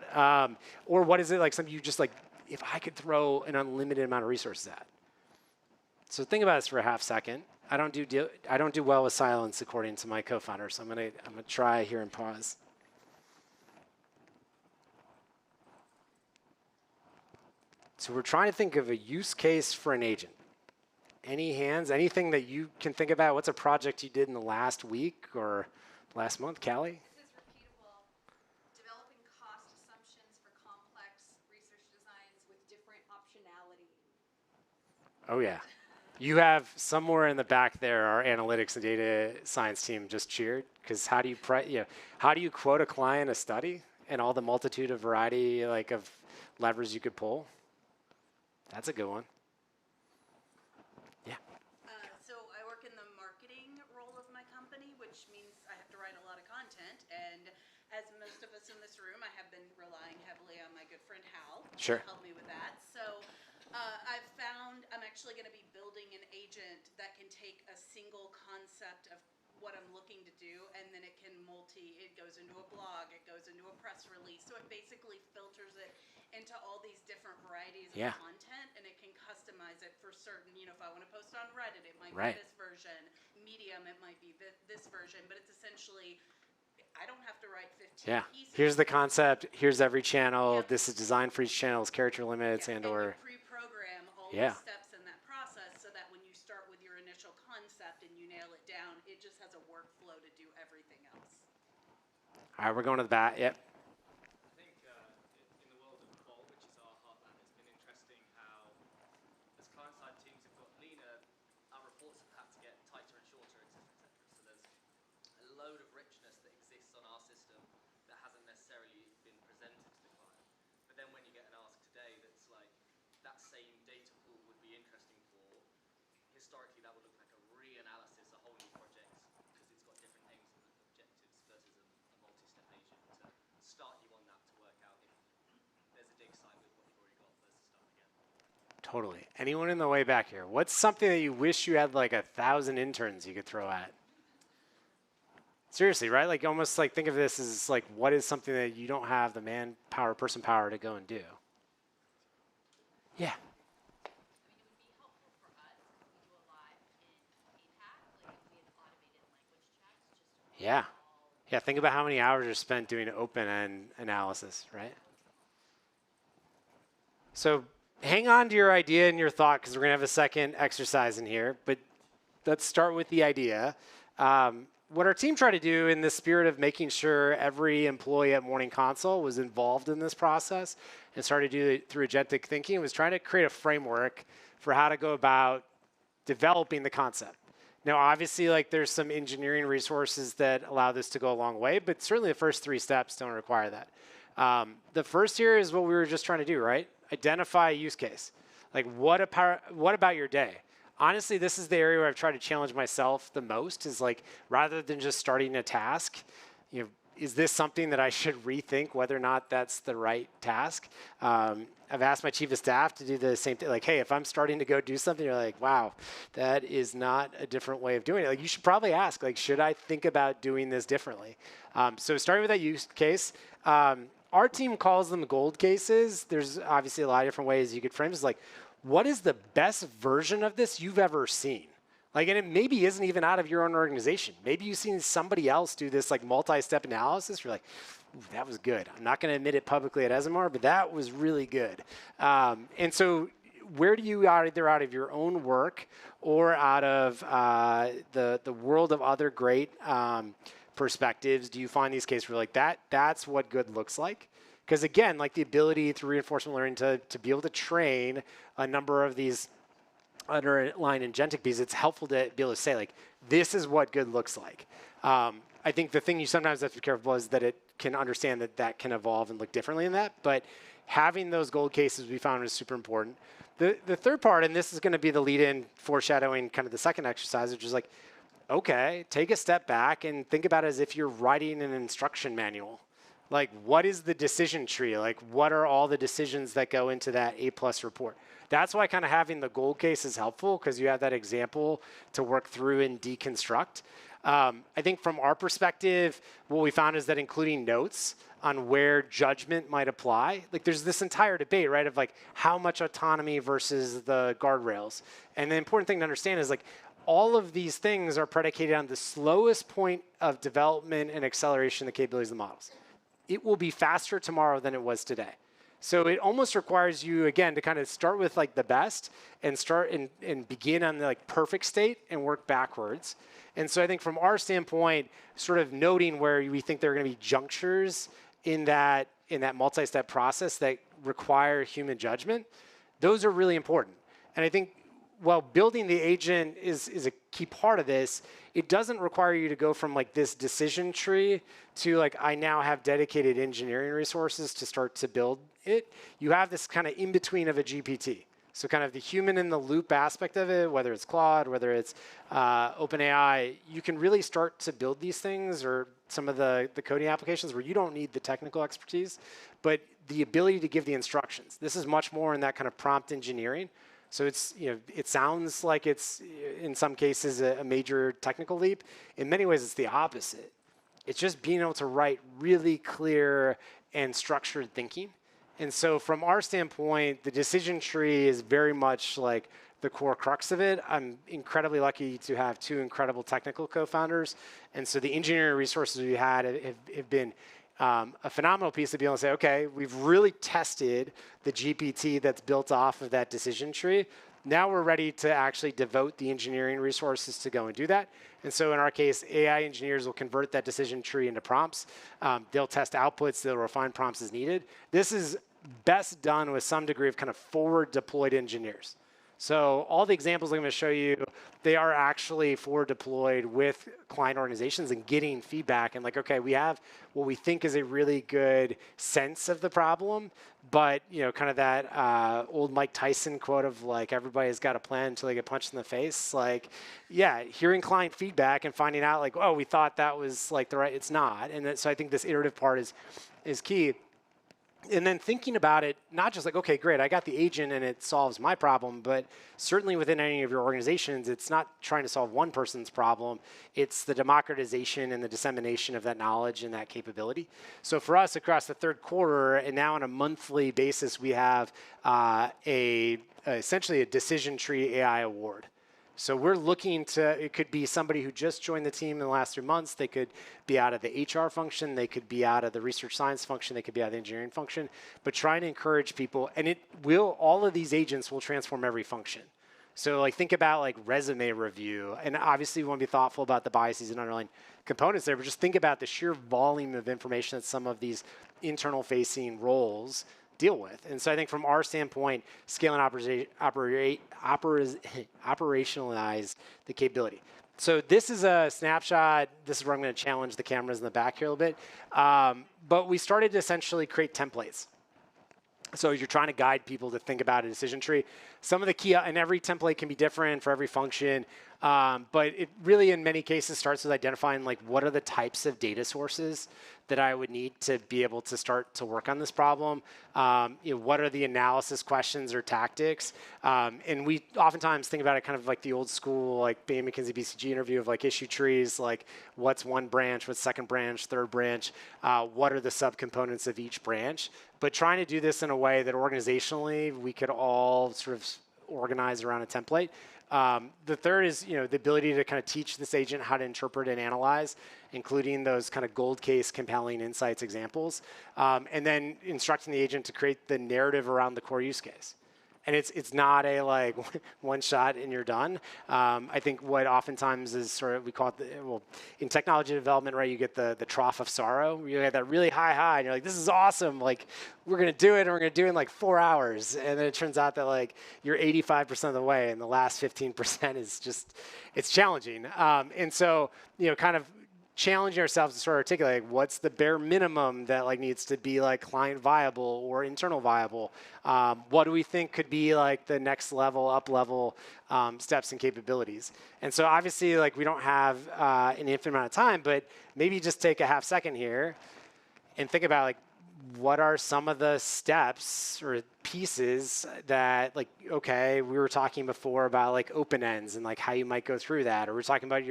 Or what is it like something you just like, if I could throw an unlimited amount of resources at? So think about this for a half second. I don't do well with silence according to my co-founder, so I'm gonna try here and pause. So we're trying to think of a use case for an agent. Any hands? Anything that you can think about? What's a project you did in the last week or last month, Callie? This is repeatable. Developing cost assumptions for complex research designs with different optionality. Oh yeah. You have somewhere in the back there, our analytics and data science team just cheered because how do you quote a client a study and all the multitude of variety of levers you could pull? That's a good one. Yeah. So I work in the marketing role of my company, which means I have to write a lot of content. And as most of us in this room, I have been relying heavily on my good friend Hal Sure. to help me with that. So I've found I'm actually going to be building an agent that can take a single concept of what I'm looking to do, and then it goes into a blog, it goes into a press release. So it basically filters it into all these different varieties of content, and it can customize it for certain, if I want to post on Reddit, it might be this version. Medium, it might be this version, but it's essentially, I don't have to write 15 pieces. Here's the concept, here's every channel, this is designed for each channel's character limits and or... pre-program all the steps in that process so that when you start with your initial concept and you nail it down, it just has a workflow to do everything else. All right, we're going to the bat. Yep. I think in the world of qual, which is our heartland, it's been interesting how as client-side teams have got leaner, our reports have had to get tighter and shorter, etc., etc. So there's a load of richness that exists on our system that hasn't necessarily been presented to the client. But then when you get an ask today that's like, that same data pool would be interesting for, historically that would look like a reanalysis, a whole new project, because it's got different aims and objectives versus a multi-step agent to start you on that to work out if there's a dig site with what you've already got versus start again. Totally. Anyone in the way back here? What's something that you wish you had like 1,000 interns you could throw at? Seriously, right? Like almost like think of this as like what is something that you don't have the manpower, person power to go and do? Yeah. Yeah. Yeah, think about how many hours are spent doing open-end analysis, right? So hang on to your idea and your thought because we're going to have a second exercise in here. But let's start with the idea. What our team tried to do in the spirit of making sure every employee at Morning Console was involved in this process and started to do it through agentic thinking was trying to create a framework for how to go about developing the concept. Now, obviously, there's some engineering resources that allow this to go a long way, but certainly the first 3 steps don't require that. The first here is what we were just trying to do, right? Identify a use case. Like, what about your day? Honestly, this is the area where I've tried to challenge myself the most is like, rather than just starting a task, is this something that I should rethink whether or not that's the right task? I've asked my chief of staff to do the same thing. Like, hey, if I'm starting to go do something, you're like, wow, that is not a different way of doing it. Like, you should probably ask, like, should I think about doing this differently? So starting with that use case, our team calls them gold cases. There's obviously a lot of different ways you could frame this. Like, what is the best version of this you've ever seen? Like, and it maybe isn't even out of your own organization. Maybe you've seen somebody else do this like multi-step analysis. You're like, ooh, that was good. I'm not going to admit it publicly at Esomar, but that was really good. And so where do you, either out of your own work or out of the world of other great perspectives, do you find these cases where like that's what good looks like? Because again, like the ability through reinforcement learning to be able to train a number of these underlying agentic piece, it's helpful to be able to say, like, this is what good looks like. I think the thing you sometimes have to be careful is that it can understand that that can evolve and look differently in that. But having those gold cases we found is super important. The third part, and this is going to be the lead-in foreshadowing kind of the second exercise, which is like, okay, take a step back and think about it as if you're writing an instruction manual. Like, what is the decision tree? Like, what are all the decisions that go into that A+ report? That's why kind of having the gold case is helpful, because you have that example to work through and deconstruct. I think from our perspective, what we found is that including notes on where judgment might apply, like there's this entire debate, right, of like how much autonomy versus the guardrails. And the important thing to understand is like all of these things are predicated on the slowest point of development and acceleration of the capabilities of the models. It will be faster tomorrow than it was today. So it almost requires you, again, to kind of start with like the best and start and begin on the like perfect state and work backwards. And so I think from our standpoint, sort of noting where we think there are going to be junctures in that multi-step process that require human judgment, those are really important. And I think while building the agent is a key part of this, it doesn't require you to go from like this decision tree to like, I now have dedicated engineering resources to start to build it. You have this kind of in between of a GPT. So kind of the human in the loop aspect of it, whether it's Claude, whether it's OpenAI, you can really start to build these things, or some of the coding applications where you don't need the technical expertise, but the ability to give the instructions. This is much more in that kind of prompt engineering. So it's, you know, it sounds like it's in some cases a major technical leap. In many ways, it's the opposite. It's just being able to write really clear and structured thinking. And so from our standpoint, the decision tree is very much like the core crux of it. I'm incredibly lucky to have two incredible technical co-founders. And so the engineering resources we had have been a phenomenal piece to be able to say, okay, we've really tested the GPT that's built off of that decision tree. Now we're ready to actually devote the engineering resources to go and do that. And so in our case, AI engineers will convert that decision tree into prompts. They'll test outputs, they'll refine prompts as needed. This is best done with some degree of kind of forward deployed engineers. So all the examples I'm going to show you, they are actually forward deployed with client organizations and getting feedback and like, okay, we have what we think is a really good sense of the problem, but you know, kind of that old Mike Tyson quote of like, everybody's got a plan until they get punched in the face. Like, yeah, hearing client feedback and finding out like, oh, we thought that was like the right, it's not. And so I think this iterative part is key. And then thinking about it, not just like, okay, great, I got the agent and it solves my problem, but certainly within any of your organizations, it's not trying to solve one person's problem. It's the democratization and the dissemination of that knowledge and that capability. So for us, across the third quarter, and now on a monthly basis, we have essentially a decision tree AI award. So we're looking to, it could be somebody who just joined the team in the last 3 months. They could be out of the HR function. They could be out of the research science function. They could be out of the engineering function. But trying to encourage people, and all of these agents will transform every function. So like think about like resume review. And obviously we want to be thoughtful about the biases and underlying components there, but just think about the sheer volume of information that some of these internal facing roles deal with. And so I think from our standpoint, scale and operationalize the capability. So this is a snapshot. This is where I'm going to challenge the cameras in the back here a little bit. But we started to essentially create templates. So you're trying to guide people to think about a decision tree. Some of the key, and every template can be different for every function, but it really in many cases starts with identifying like what are the types of data sources that I would need to be able to start to work on this problem. What are the analysis questions or tactics? And we oftentimes think about it kind of like the old school, like Bain McKinsey BCG interview of like issue trees, like what's one branch, what's second branch, third branch, what are the subcomponents of each branch? But trying to do this in a way that organizationally we could all sort of organize around a template. The third is, the ability to kind of teach this agent how to interpret and analyze, including those kind of gold case compelling insights examples, and then instructing the agent to create the narrative around the core use case. And it's not a like one shot and you're done. I think what oftentimes is sort of, we call it, well, in technology development, right, you get the trough of sorrow. You get that really high, and you're like, this is awesome. Like, we're going to do it, and we're going to do it in like 4 hours. And then it turns out that like you're 85% of the way, and the last 15% is just, it's challenging. And so, kind of challenging ourselves to sort of articulate what's the bare minimum that like needs to be like client viable or internal viable. What do we think could be like the next level, up level steps and capabilities? And so obviously like we don't have an infinite amount of time, but maybe just take a half second here and think about like, what are some of the steps or pieces that like, okay, we were talking before about like open ends and like how you might go through that, or we're talking about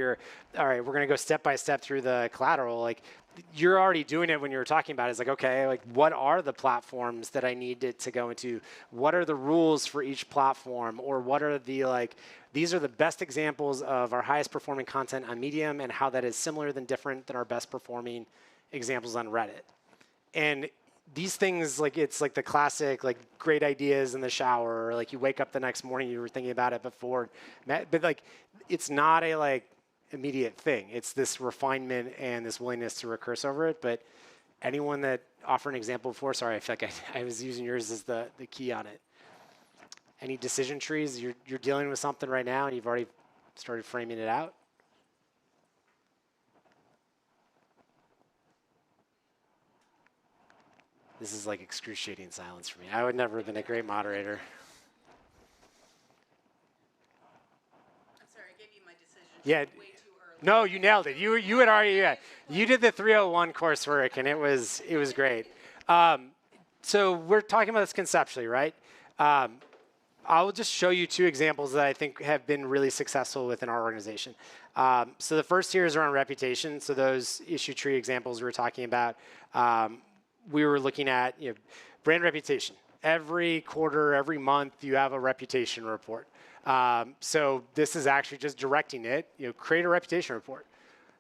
all right, we're going to go step by step through the collateral. Like you're already doing it when you were talking about it. It's like, okay, like what are the platforms that I need to go into? What are the rules for each platform? Or what are the like, these are the best examples of our highest performing content on Medium and how that is similar than different than our best performing examples on Reddit. And these things, like it's like the classic, like great ideas in the shower, or like you wake up the next morning, you were thinking about it before, but like it's not a like immediate thing. It's this refinement and this willingness to recurse over it. But anyone that offered an example before, sorry, I feel like I was using yours as the key on it. Any decision trees? You're dealing with something right now and you've already started framing it out? This is like excruciating silence for me. I would never have been a great moderator. I'm sorry, I gave you my decision. Yeah. Way too early. No, you nailed it. You had already, you did the 301 coursework, and it was great. So we're talking about this conceptually, right? I'll just show you 2 examples that I think have been really successful within our organization. So the first here is around reputation. So those issue tree examples we were talking about, we were looking at brand reputation. Every quarter, every month, you have a reputation report. So this is actually just directing it, create a reputation report.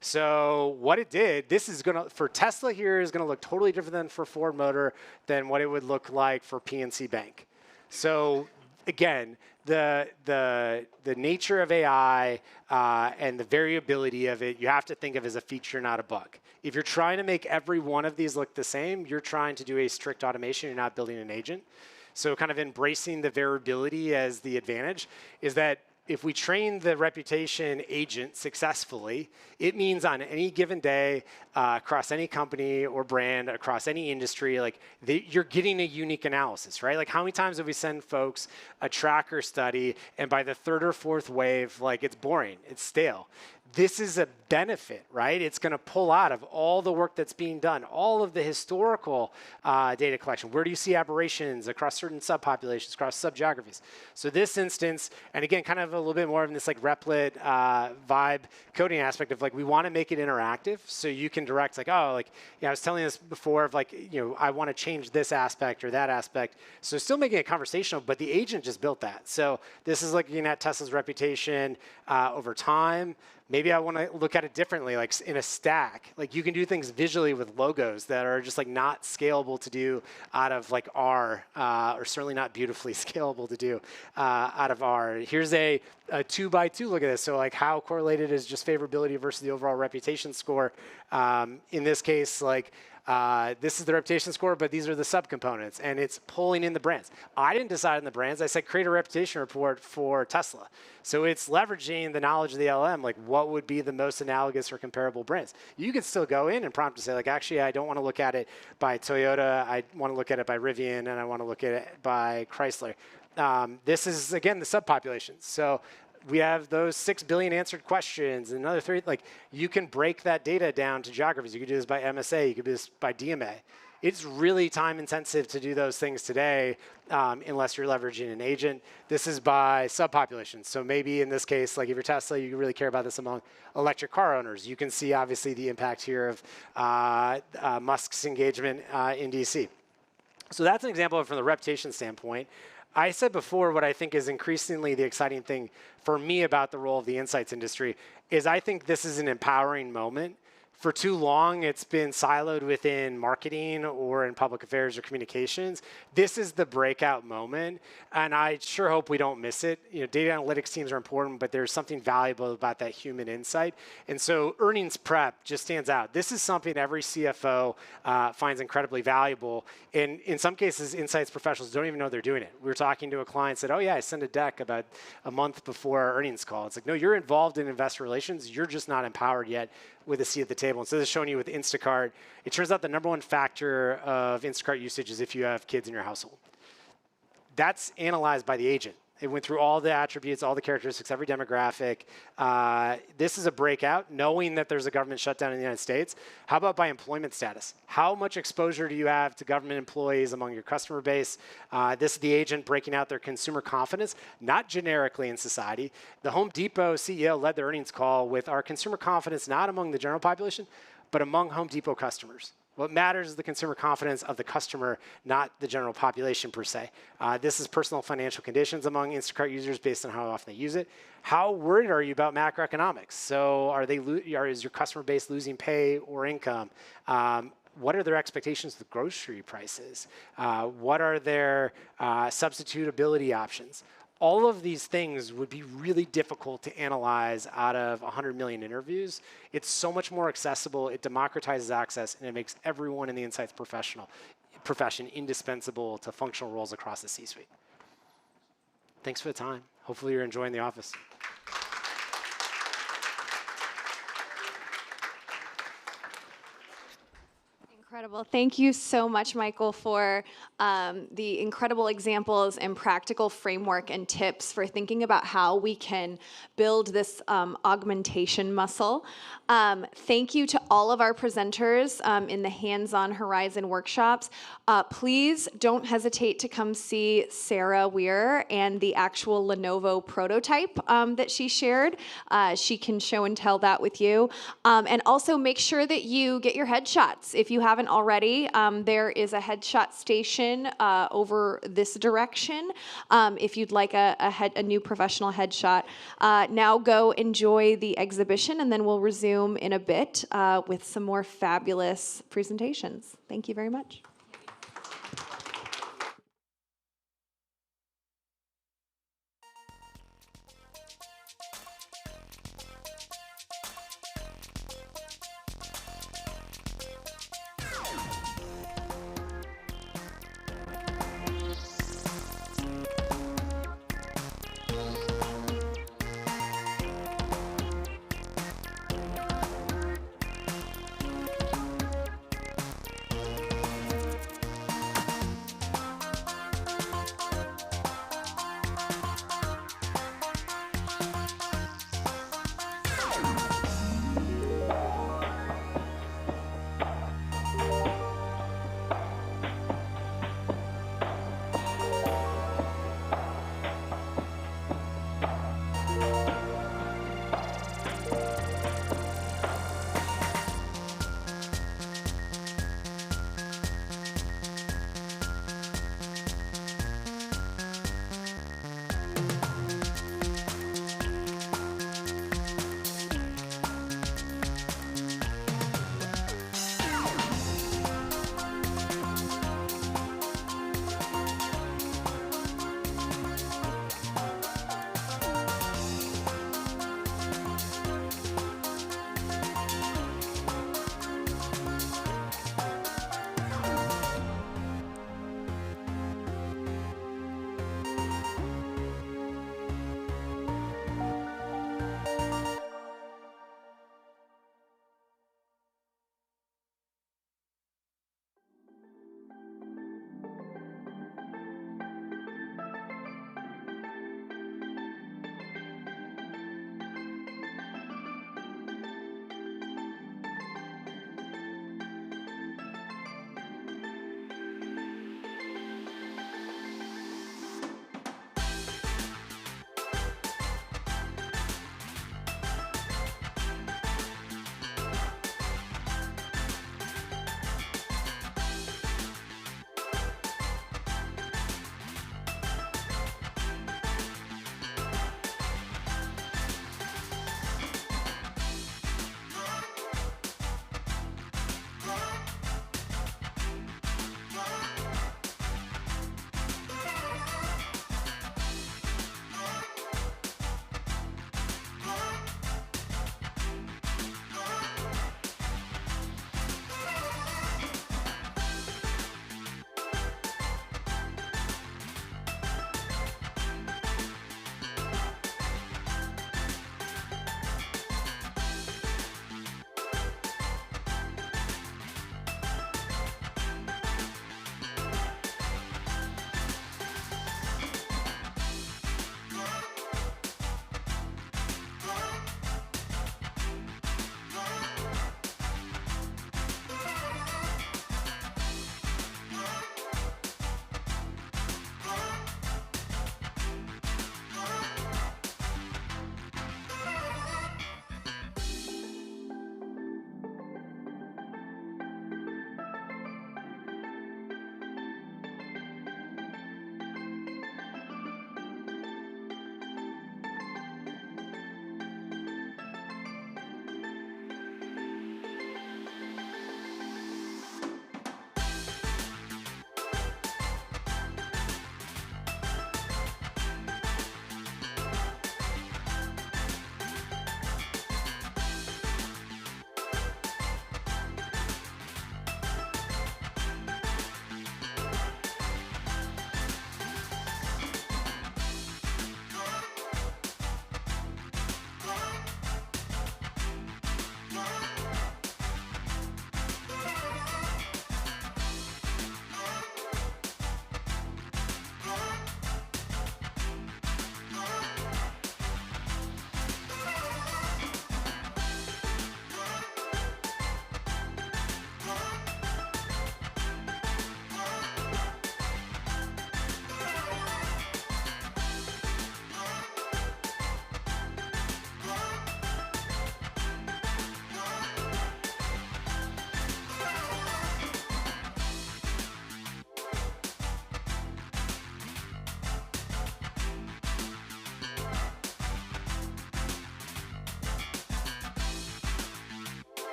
So what it did, this is going to, for Tesla here, is going to look totally different than for Ford Motor than what it would look like for PNC Bank. So again, the nature of AI and the variability of it, you have to think of as a feature, not a bug. If you're trying to make every one of these look the same, you're trying to do a strict automation. You're not building an agent. So kind of embracing the variability as the advantage is that if we train the reputation agent successfully, it means on any given day, across any company or brand, across any industry, like you're getting a unique analysis, right? Like how many times have we sent folks a tracker study and by the 3rd or 4th wave, like it's boring, it's stale. This is a benefit, right? It's going to pull out of all the work that's being done, all of the historical data collection. Where do you see aberrations across certain subpopulations, across subgeographies? So this instance, and again, kind of a little bit more of this like replit vibe coding aspect of like, we want to make it interactive so you can direct like, oh, like, I was telling this before of like, I want to change this aspect or that aspect. So still making it conversational, but the agent just built that. So this is looking at Tesla's reputation over time. Maybe I want to look at it differently, like in a stack. Like you can do things visually with logos that are just like not scalable to do out of like R, or certainly not beautifully scalable to do out of R. Here's a 2x2 look at this. So like how correlated is just favorability versus the overall reputation score? In this case, like this is the reputation score, but these are the subcomponents, and it's pulling in the brands. I didn't decide on the brands. I said create a reputation report for Tesla. So it's leveraging the knowledge of the LM, like what would be the most analogous or comparable brands. You could still go in and prompt to say, like, actually, I don't want to look at it by Toyota. I want to look at it by Rivian, and I want to look at it by Chrysler. This is, again, the subpopulations. So we have those 6 billion answered questions and another 3. Like you can break that data down to geographies. You could do this by MSA. You could do this by DMA. It's really time intensive to do those things today unless you're leveraging an agent. This is by subpopulation. So maybe in this case, like if you're Tesla, you really care about this among electric car owners. You can see obviously the impact here of Musk's engagement in DC. So that's an example from the reputation standpoint. I said before what I think is increasingly the exciting thing for me about the role of the insights industry is I think this is an empowering moment For too long, it's been siloed within marketing or in public affairs or communications. This is the breakout moment, and I sure hope we don't miss it. You know, data analytics teams are important, but there's something valuable about that human insight. And so earnings prep just stands out. This is something every CFO finds incredibly valuable. And in some cases, insights professionals don't even know they're doing it. We were talking to a client, said, oh yeah, I send a deck about a month before our earnings call. It's like, no, you're involved in investor relations. You're just not empowered yet with a seat at the table. And so this is showing you with Instacart. It turns out the #1 factor of Instacart usage is if you have kids in your household. That's analyzed by the agent. It went through all the attributes, all the characteristics, every demographic. This is a breakout, knowing that there's a government shutdown in the United States. How about by employment status? How much exposure do you have to government employees among your customer base? This is the agent breaking out their consumer confidence, not generically in society. The Home Depot CEO led the earnings call with our consumer confidence not among the general population, but among Home Depot customers. What matters is the consumer confidence of the customer, not the general population per se. This is personal financial conditions among Instacart users based on how often they use it. How worried are you about macroeconomics? So is your customer base losing pay or income? What are their expectations with grocery prices? What are their substitutability options? All of these things would be really difficult to analyze out of 100 million interviews. It's so much more accessible, it democratizes access, and it makes everyone in the insights profession indispensable to functional roles across the C-suite. Thanks for the time. Hopefully you're enjoying the office. Incredible. Thank you so much, Michael, for the incredible examples and practical framework and tips for thinking about how we can build this augmentation muscle. Thank you to all of our presenters in the hands-on Horizon workshops. Please don't hesitate to come see Sarah Weir and the actual Lenovo prototype that she shared. She can show and tell that with you. And also make sure that you get your headshots. If you haven't already, there is a headshot station over this direction if you'd like a new professional headshot. Now go enjoy the exhibition, and then we'll resume in a bit with some more fabulous presentations. Thank you very much.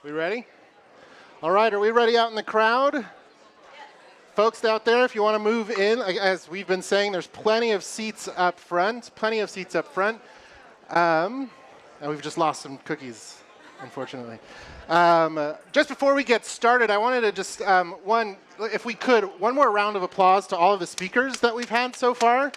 We ready? All right, are we ready out in the crowd? Folks out there, if you want to move in, as we've been saying, there's plenty of seats up front, and we've just lost some cookies, unfortunately. Just before we get started, I wanted to just, if we could, one more round of applause to all of the speakers that we've had so far.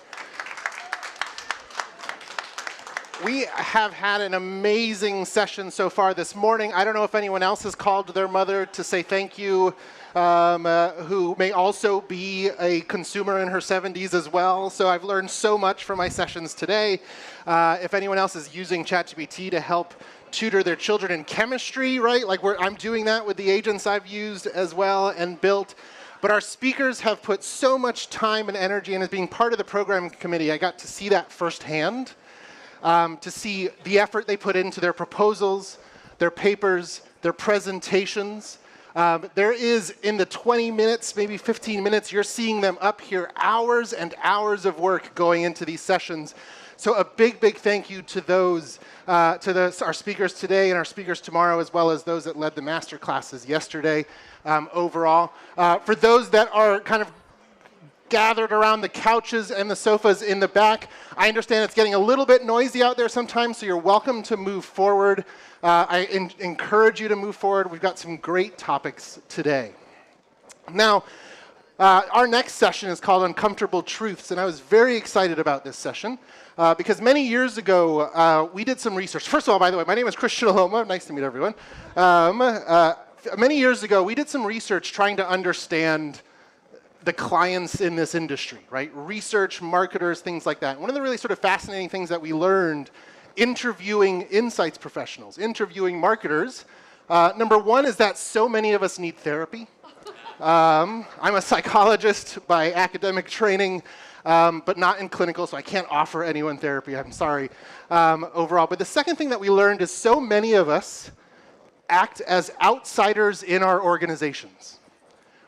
We have had an amazing session so far this morning. I don't know if anyone else has called their mother to say thank you, who may also be a consumer in her 70s as well. So I've learned so much from my sessions today. If anyone else is using ChatGPT to help tutor their children in chemistry, right? Like I'm doing that with the agents I've used as well and built. But our speakers have put so much time and energy, and as being part of the program committee, I got to see that firsthand. To see the effort they put into their proposals, their papers, their presentations, There is, in the 20 minutes, maybe 15 minutes, you're seeing them up here, hours and hours of work going into these sessions. So a big, big thank you to those, our speakers today and our speakers tomorrow, as well as those that led the master classes yesterday overall. For those that are kind of gathered around the couches and the sofas in the back, I understand it's getting a little bit noisy out there sometimes, so you're welcome to move forward. I encourage you to move forward. We've got some great topics today. Now, our next session is called Uncomfortable Truths, and I was very excited about this session because many years ago, we did some research. First of all, by the way, my name is Christian Aloma. Nice to meet everyone. Many years ago, we did some research trying to understand the clients in this industry, right? Research, marketers, things like that. One of the really sort of fascinating things that we learned interviewing insights professionals, interviewing marketers, number one is that so many of us need therapy. I'm a psychologist by academic training, but not in clinical, so I can't offer anyone therapy, I'm sorry, overall. But the second thing that we learned is so many of us act as outsiders in our organizations.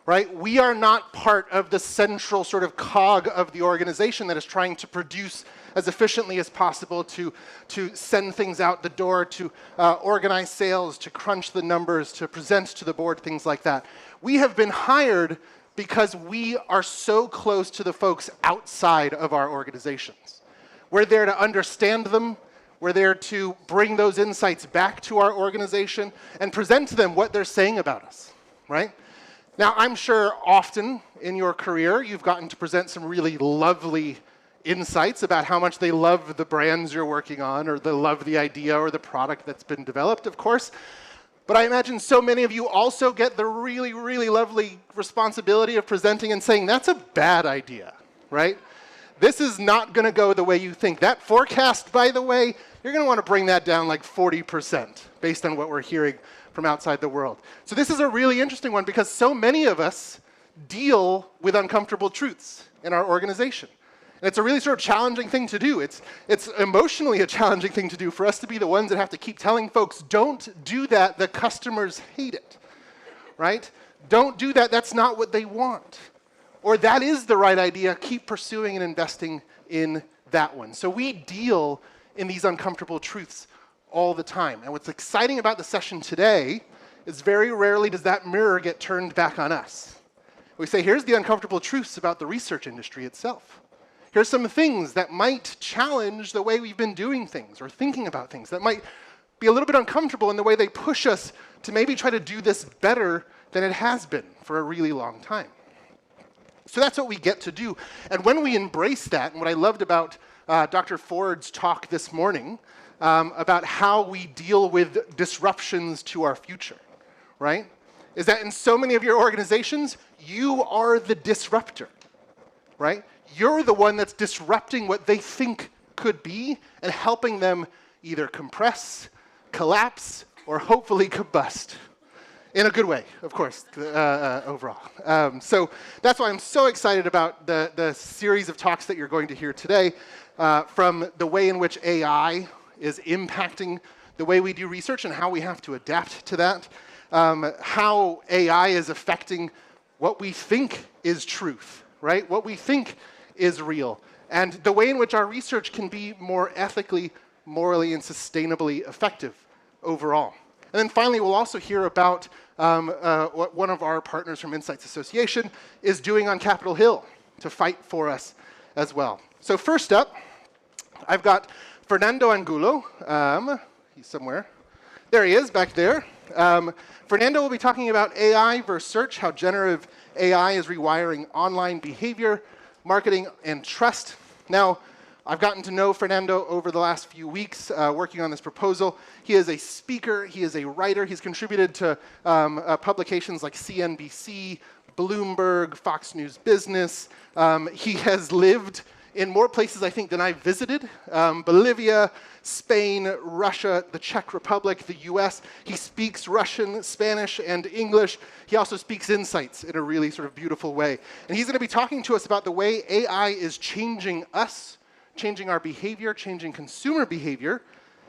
Right? We are not part of the central sort of cog of the organization that is trying to produce as efficiently as possible, to send things out the door, to organize sales, to crunch the numbers, to present to the board, things like that. We have been hired because we are so close to the folks outside of our organizations. We're there to understand them. We're there to bring those insights back to our organization and present to them what they're saying about us, right? Now, I'm sure often in your career, you've gotten to present some really lovely insights about how much they love the brands you're working on, or they love the idea or the product that's been developed, of course. But I imagine so many of you also get the really, really lovely responsibility of presenting and saying, that's a bad idea, right? This is not going to go the way you think. That forecast, by the way, you're going to want to bring that down like 40% based on what we're hearing from outside the world. So this is a really interesting one because so many of us deal with uncomfortable truths in our organization. And it's a really sort of challenging thing to do. It's emotionally a challenging thing to do for us to be the ones that have to keep telling folks, don't do that, the customers hate it, right? Don't do that, that's not what they want. Or that is the right idea, keep pursuing and investing in that one. So we deal in these uncomfortable truths all the time. And what's exciting about the session today is very rarely does that mirror get turned back on us. We say, here's the uncomfortable truths about the research industry itself. Here's some things that might challenge the way we've been doing things or thinking about things, that might be a little bit uncomfortable in the way they push us to maybe try to do this better than it has been for a really long time. So that's what we get to do. And when we embrace that, and what I loved about Dr. Ford's talk this morning, about how we deal with disruptions to our future, right? Is that in so many of your organizations, you are the disruptor, right? You're the one that's disrupting what they think could be and helping them either compress, collapse, or hopefully combust. In a good way, of course, overall. So that's why I'm so excited about the series of talks that you're going to hear today, from the way in which AI is impacting the way we do research and how we have to adapt to that, how AI is affecting what we think is truth, right? What we think is real, and the way in which our research can be more ethically, morally, and sustainably effective overall. And then finally, we'll also hear about what one of our partners from Insights Association is doing on Capitol Hill to fight for us as well. So first up, I've got Fernando Angulo. He's somewhere. There he is, back there. Fernando will be talking about AI versus search, how generative AI is rewiring online behavior, marketing, and trust. Now, I've gotten to know Fernando over the last few weeks working on this proposal. He is a speaker, he is a writer, he's contributed to publications like CNBC, Bloomberg, Fox News Business. He has lived in more places, I think, than I've visited. Bolivia, Spain, Russia, the Czech Republic, the US. He speaks Russian, Spanish, and English. He also speaks insights in a really sort of beautiful way. And he's going to be talking to us about the way AI is changing us, changing our behavior, changing consumer behavior,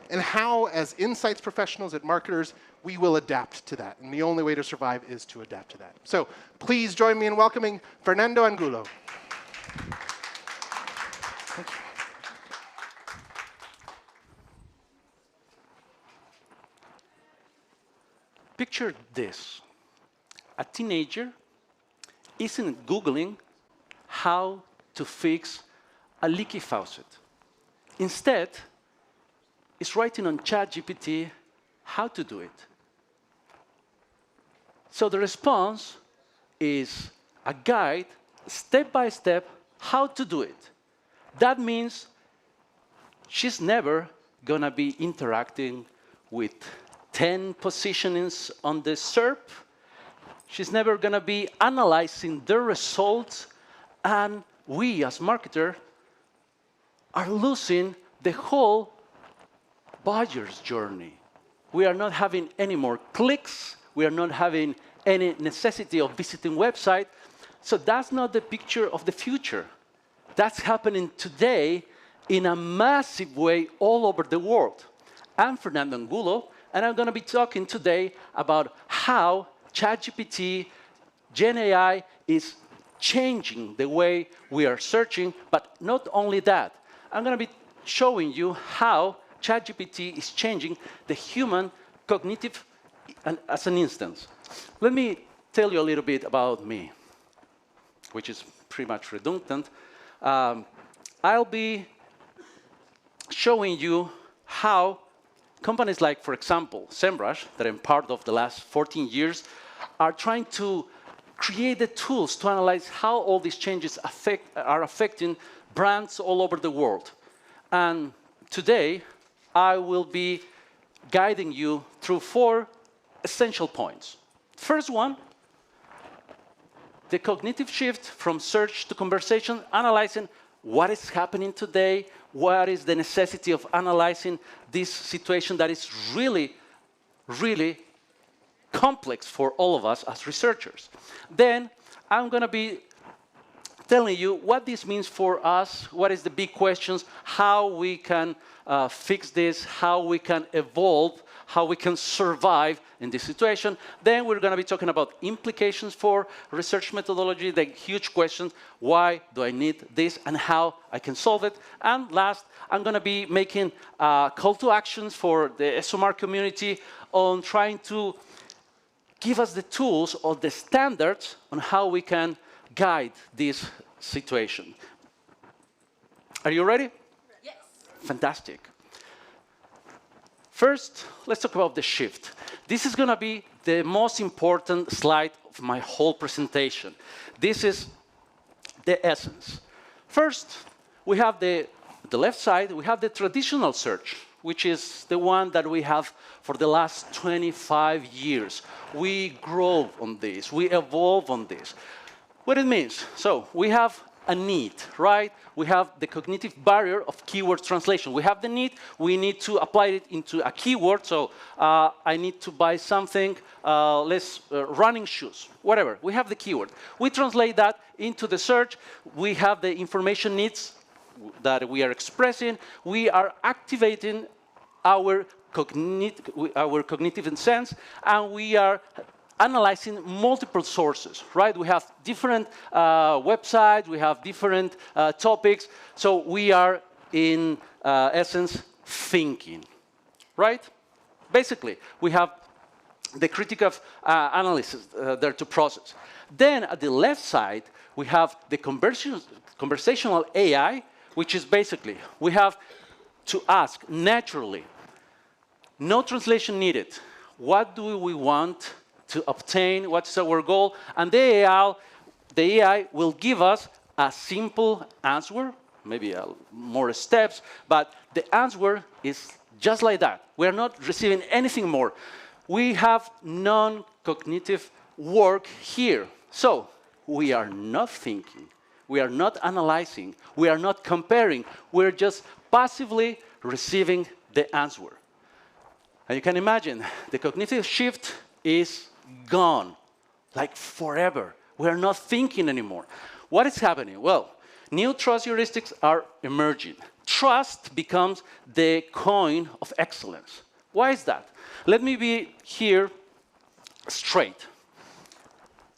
and how, as insights professionals and marketers, we will adapt to that. And the only way to survive is to adapt to that. So please join me in welcoming Fernando Angulo. Picture this. A teenager isn't Googling how to fix a leaky faucet. Instead, is writing on ChatGPT how to do it. So the response is a guide, step by step, how to do it. That means she's never gonna be interacting with 10 positionings on the SERP. She's never gonna be analyzing the results, and we as marketers are losing the whole buyer's journey. We are not having any more clicks. We are not having any necessity of visiting website. So that's not the picture of the future. That's happening today in a massive way all over the world. I'm Fernando Angulo, and I'm going to be talking today about how ChatGPT, Gen AI is changing the way we are searching, but not only that. I'm going to be showing you how ChatGPT is changing the human cognitive as an instance. Let me tell you a little bit about me, which is pretty much redundant. I'll be showing you how companies like, for example, SEMrush, that I'm part of the last 14 years, are trying to create the tools to analyze how all these changes are affecting brands all over the world. And today, I will be guiding you through 4 essential points. First one, the cognitive shift from search to conversation, analyzing what is happening today, what is the necessity of analyzing this situation that is really, really complex for all of us as researchers. Then I'm going to be telling you what this means for us, what is the big questions, how we can fix this, how we can evolve, how we can survive in this situation. Then we're going to be talking about implications for research methodology, the huge question, why do I need this and how I can solve it. And last, I'm going to be making call to actions for the Esomar community on trying to give us the tools or the standards on how we can guide this situation. Are you ready? Yes. Fantastic. First, let's talk about the shift. This is going to be the most important slide of my whole presentation. This is the essence. First, we have the left side, we have the traditional search, which is the one that we have for the last 25 years. We grow on this, we evolve on this. What it means, so we have a need, right? We have the cognitive barrier of keyword translation. We have the need, we need to apply it into a keyword, so I need to buy something, running shoes, whatever. We have the keyword. We translate that into the search. We have the information needs that we are expressing. We are activating our cognitive sense, and we are analyzing multiple sources, right? We have different websites, we have different topics, so we are, in essence, thinking, right? Basically, we have the critical analysis there to process. Then, at the left side, we have the conversational AI, which is basically, we have to ask naturally, no translation needed, what do we want to obtain, what's our goal, and the AI will give us a simple answer, maybe more steps, but the answer is just like that. We are not receiving anything more. We have non-cognitive work here. So we are not thinking, we are not analyzing, we are not comparing, we're just passively receiving the answer. And you can imagine, the cognitive shift is gone, like forever. We are not thinking anymore. What is happening? Well, new trust heuristics are emerging. Trust becomes the coin of excellence. Why is that? Let me be here straight.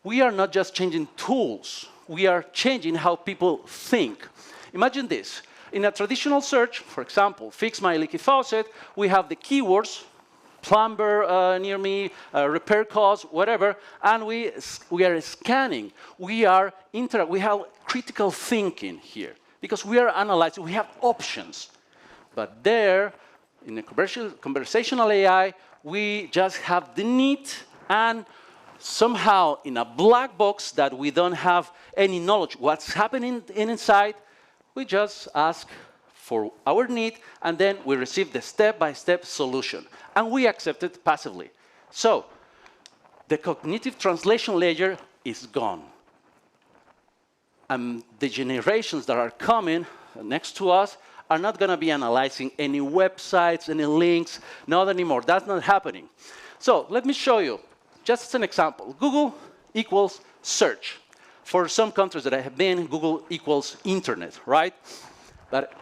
We are not just changing tools. We are changing how people think. Imagine this. In a traditional search, for example, fix my leaky faucet, we have the keywords, plumber near me, repair cost, whatever, and we are scanning. We have critical thinking here because we are analyzing. We have options. But there, in a conversational AI, we just have the need, and somehow in a black box that we don't have any knowledge what's happening inside, we just ask for our need, and then we receive the step-by-step solution. And we accept it passively. So the cognitive translation layer is gone. And the generations that are coming next to us are not going to be analyzing any websites, any links, not anymore. That's not happening. So let me show you, just as an example. Google equals search. For some countries that I have been, Google equals internet, right? But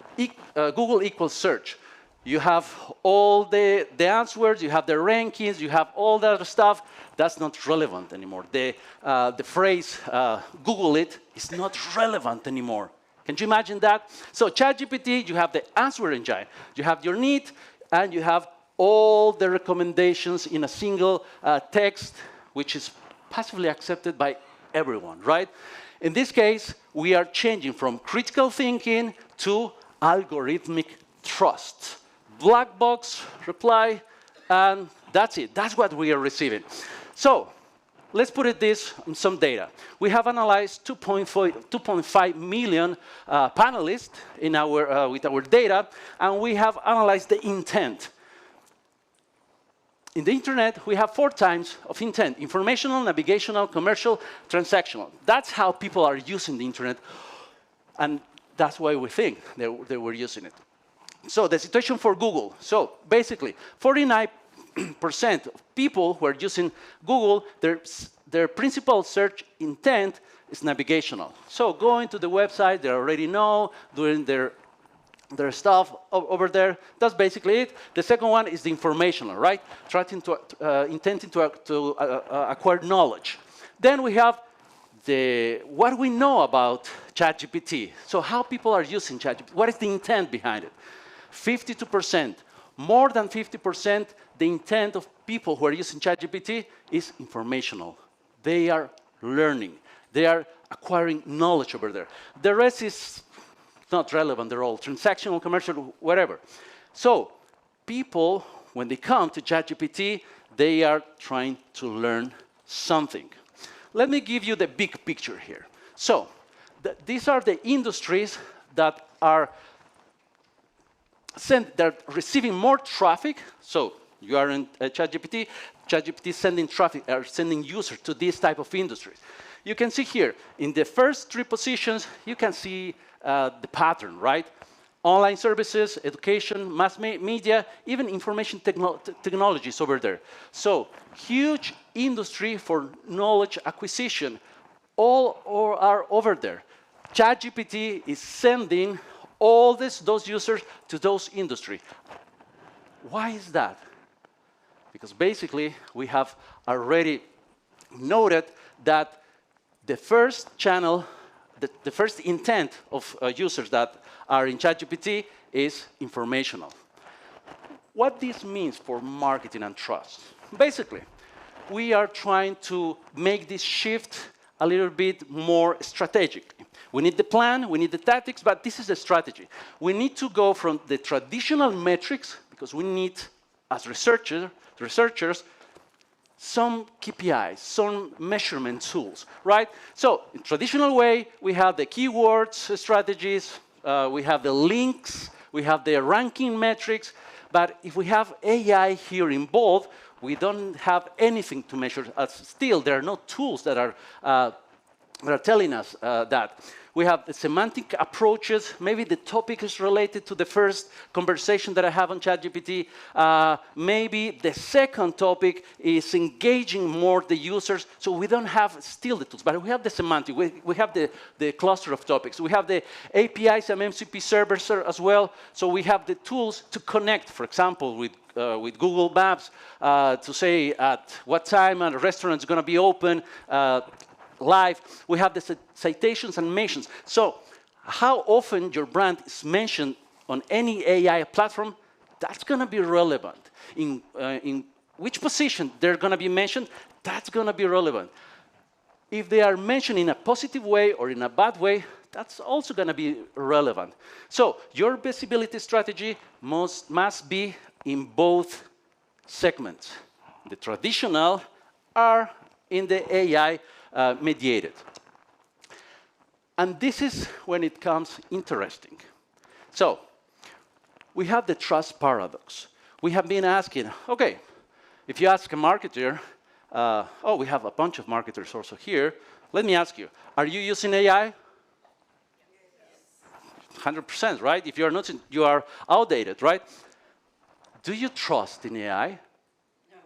Google equals search. You have all the answers, you have the rankings, you have all that other stuff. That's not relevant anymore. The phrase, Google it, is not relevant anymore. Can you imagine that? So ChatGPT, you have the answer engine. You have your need, and you have all the recommendations in a single text, which is passively accepted by everyone, right? In this case, we are changing from critical thinking to algorithmic trust. Black box reply, and that's it. That's what we are receiving. So let's put it this in some data. We have analyzed 2.5 million panelists in with our data, and we have analyzed the intent. In the internet, we have 4 types of intent: informational, navigational, commercial, transactional. That's how people are using the internet, and that's why we think they were using it. So the situation for Google. So basically, 49% of people who are using Google, their principal search intent is navigational. So going to the website, they already know, doing their stuff over there. That's basically it. The second one is the informational, right? Intending to acquire knowledge. Then we have what we know about ChatGPT. So how people are using ChatGPT. What is the intent behind it? 52%, more than 50%, the intent of people who are using ChatGPT is informational. They are learning. They are acquiring knowledge over there. The rest is not relevant. They're all transactional, commercial, whatever. So people, when they come to ChatGPT, they are trying to learn something. Let me give you the big picture here. So these are the industries that are they're receiving more traffic. So you are in ChatGPT. ChatGPT is sending traffic, or sending users to this type of industries. You can see here, in the first 3 positions, you can see the pattern, right? Online services, education, mass media, even information technologies over there. So huge industry for knowledge acquisition, all are over there. ChatGPT is sending all those users to those industries. Why is that? Because basically, we have already noted that the first channel, the first intent of users that are in ChatGPT is informational. What this means for marketing and trust? Basically, we are trying to make this shift a little bit more strategic. We need the plan, we need the tactics, but this is the strategy. We need to go from the traditional metrics, because we need, as researchers, some KPIs, some measurement tools, right? So in traditional way, we have the keywords strategies, we have the links, we have the ranking metrics, but if we have AI here involved, we don't have anything to measure. Still, there are no tools that are that are telling us that. We have the semantic approaches. Maybe the topic is related to the first conversation that I have on ChatGPT. Maybe the second topic is engaging more the users. So we don't have still the tools, but we have the semantic. We have the cluster of topics. We have the APIs and MCP servers as well. So we have the tools to connect, for example, with Google Maps to say at what time a restaurant is going to be open, live. We have the citations and mentions. So how often your brand is mentioned on any AI platform, that's going to be relevant. In which position they're going to be mentioned, that's going to be relevant. If they are mentioned in a positive way or in a bad way, that's also going to be relevant. So your visibility strategy must be in both segments. The traditional are in the AI mediated. And this is when it comes interesting. So we have the trust paradox. We have been asking, okay, if you ask a marketer, oh, we have a bunch of marketers also here. Let me ask you, are you using AI? 100%, right? If you are not, you are outdated, right? Do you trust in AI? No.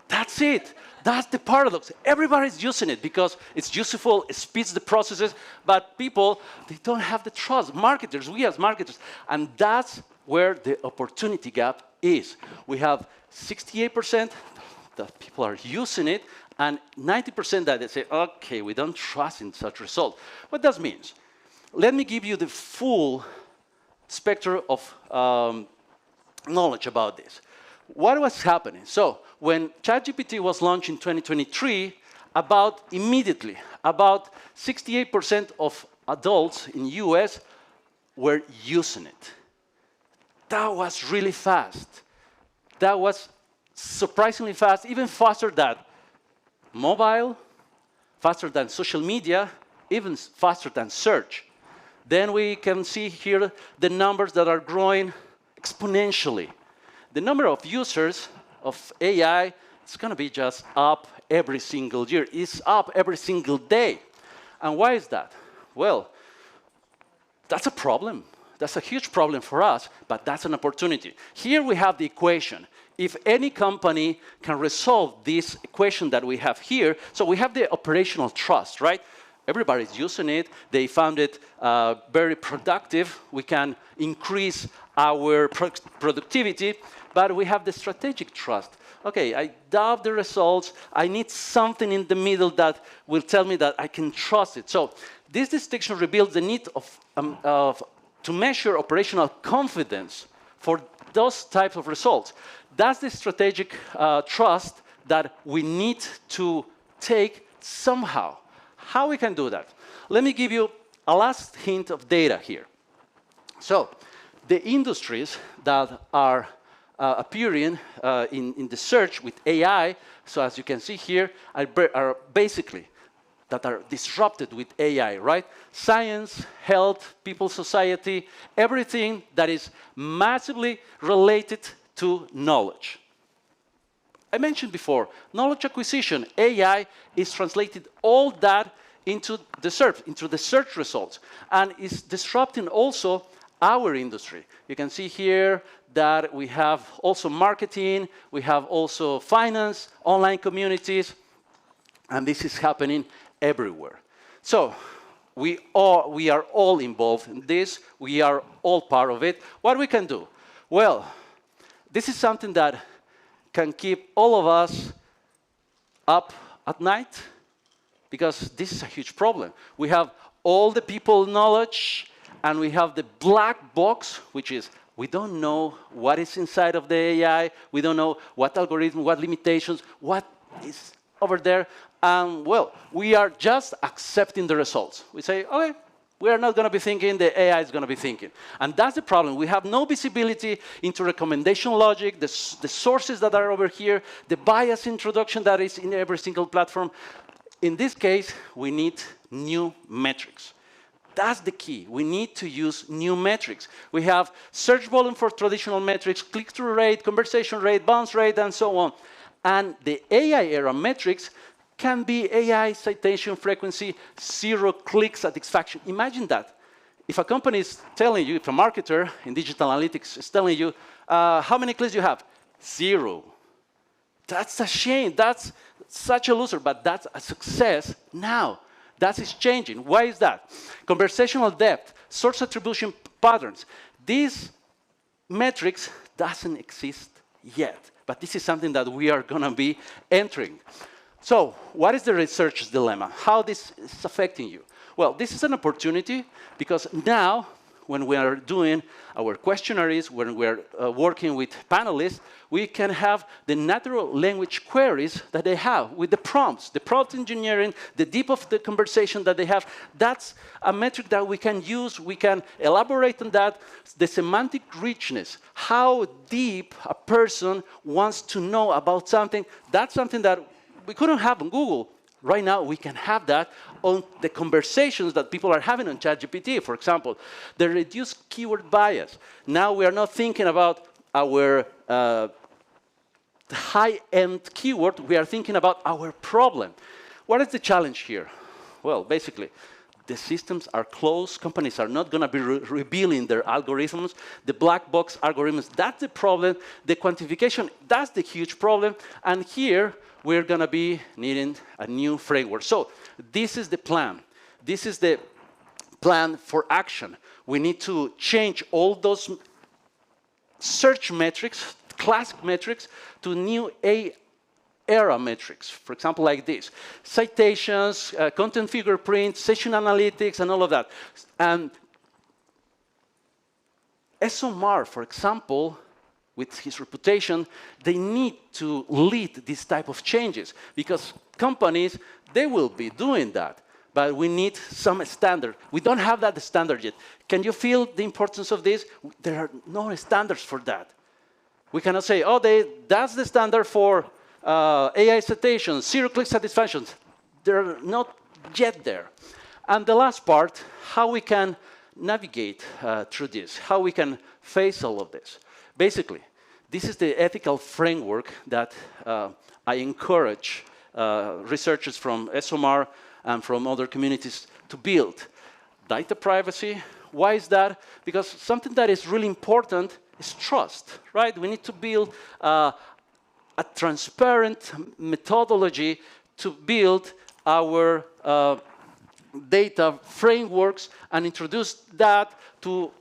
That's it. That's the paradox. Everybody's using it because it's useful, it speeds the processes, but people, they don't have the trust. Marketers, we as marketers, and that's where the opportunity gap is. We have 68% that people are using it, and 90% that they say, okay, we don't trust in such result. What that means? Let me give you the full spectrum of knowledge about this. What was happening? So when ChatGPT was launched in 2023, immediately, about 68% of adults in US were using it. That was really fast. That was surprisingly fast, even faster than mobile, faster than social media, even faster than search. Then we can see here the numbers that are growing exponentially. The number of users of AI is going to be just up every single year. It's up every single day. And why is that? Well, that's a problem. That's a huge problem for us, but that's an opportunity. Here we have the equation. If any company can resolve this equation that we have here, so we have the operational trust, right? Everybody's using it. They found it very productive. We can increase our productivity, but we have the strategic trust. Okay, I doubt the results. I need something in the middle that will tell me that I can trust it. So this distinction reveals the need to measure operational confidence for those types of results. That's the strategic trust that we need to take somehow. How we can do that? Let me give you a last hint of data here. So the industries that are appearing in the search with AI, so as you can see here, are basically that are disrupted with AI, right? Science, health, people, society, everything that is massively related to knowledge. I mentioned before, knowledge acquisition, AI is translated all that into the search results, and is disrupting also our industry. You can see here that we have also marketing, we have also finance, online communities, and this is happening everywhere. So we are all involved in this. We are all part of it. What we can do? Well, this is something that can keep all of us up at night, because this is a huge problem. We have all the people knowledge, and we have the black box, which is we don't know what is inside of the AI. We don't know what algorithm, what limitations, what is over there. And well, we are just accepting the results. We say, okay, we are not going to be thinking, the AI is going to be thinking. And that's the problem. We have no visibility into recommendation logic, the sources that are over here, the bias introduction that is in every single platform. In this case, we need new metrics. That's the key. We need to use new metrics. We have search volume for traditional metrics, click-through rate, conversation rate, bounce rate, and so on. And the AI era metrics can be AI citation frequency, 0 click satisfaction. Imagine that. If a company is telling you, if a marketer in digital analytics is telling you, how many clicks you have? 0. That's a shame. That's such a loser, but that's a success now. That is changing. Why is that? Conversational depth, source attribution patterns. These metrics doesn't exist yet, but this is something that we are going to be entering. So what is the researcher's dilemma? How this is affecting you? Well, this is an opportunity because now, when we are doing our questionnaires, when we're working with panelists, we can have the natural language queries that they have with the prompts, the prompt engineering, the deep of the conversation that they have. That's a metric that we can use. We can elaborate on that. The semantic richness, how deep a person wants to know about something, that's something that we couldn't have on Google. Right now, we can have that on the conversations that people are having on ChatGPT. For example, the reduced keyword bias. Now we are not thinking about our high-end keyword. We are thinking about our problem. What is the challenge here? Well, basically, the systems are closed. Companies are not going to be revealing their algorithms. The black box algorithms, that's the problem. The quantification, that's the huge problem. And here, we're going to be needing a new framework. So this is the plan. This is the plan for action. We need to change all those search metrics, classic metrics, to new era metrics. For example, like this. Citations, content fingerprints, session analytics, and all of that. And Esomar, for example, with his reputation, they need to lead this type of changes because companies, they will be doing that. But we need some standard. We don't have that standard yet. Can you feel the importance of this? There are no standards for that. We cannot say, oh, that's the standard for AI citations, 0 click satisfactions. They're not yet there. And the last part, how we can navigate through this, how we can face all of this. Basically, this is the ethical framework that I encourage researchers from Esomar and from other communities to build. Data privacy, why is that? Because something that is really important is trust, right? We need to build a transparent methodology to build our data frameworks and introduce that to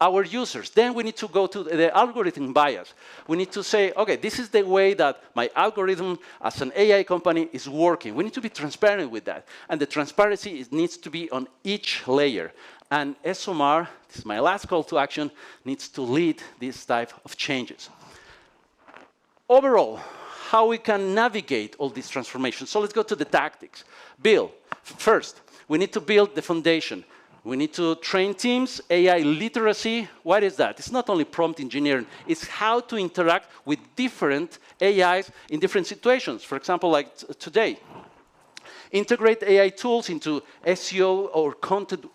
our users. Then we need to go to the algorithm bias. We need to say, okay, this is the way that my algorithm as an AI company is working. We need to be transparent with that. And the transparency needs to be on each layer. And Esomar, this is my last call to action, needs to lead this type of changes. Overall, how we can navigate all these transformations. So let's go to the tactics. Build. First, we need to build the foundation. We need to train teams, AI literacy. What is that? It's not only prompt engineering. It's how to interact with different AIs in different situations. For example, like today. Integrate AI tools into SEO or content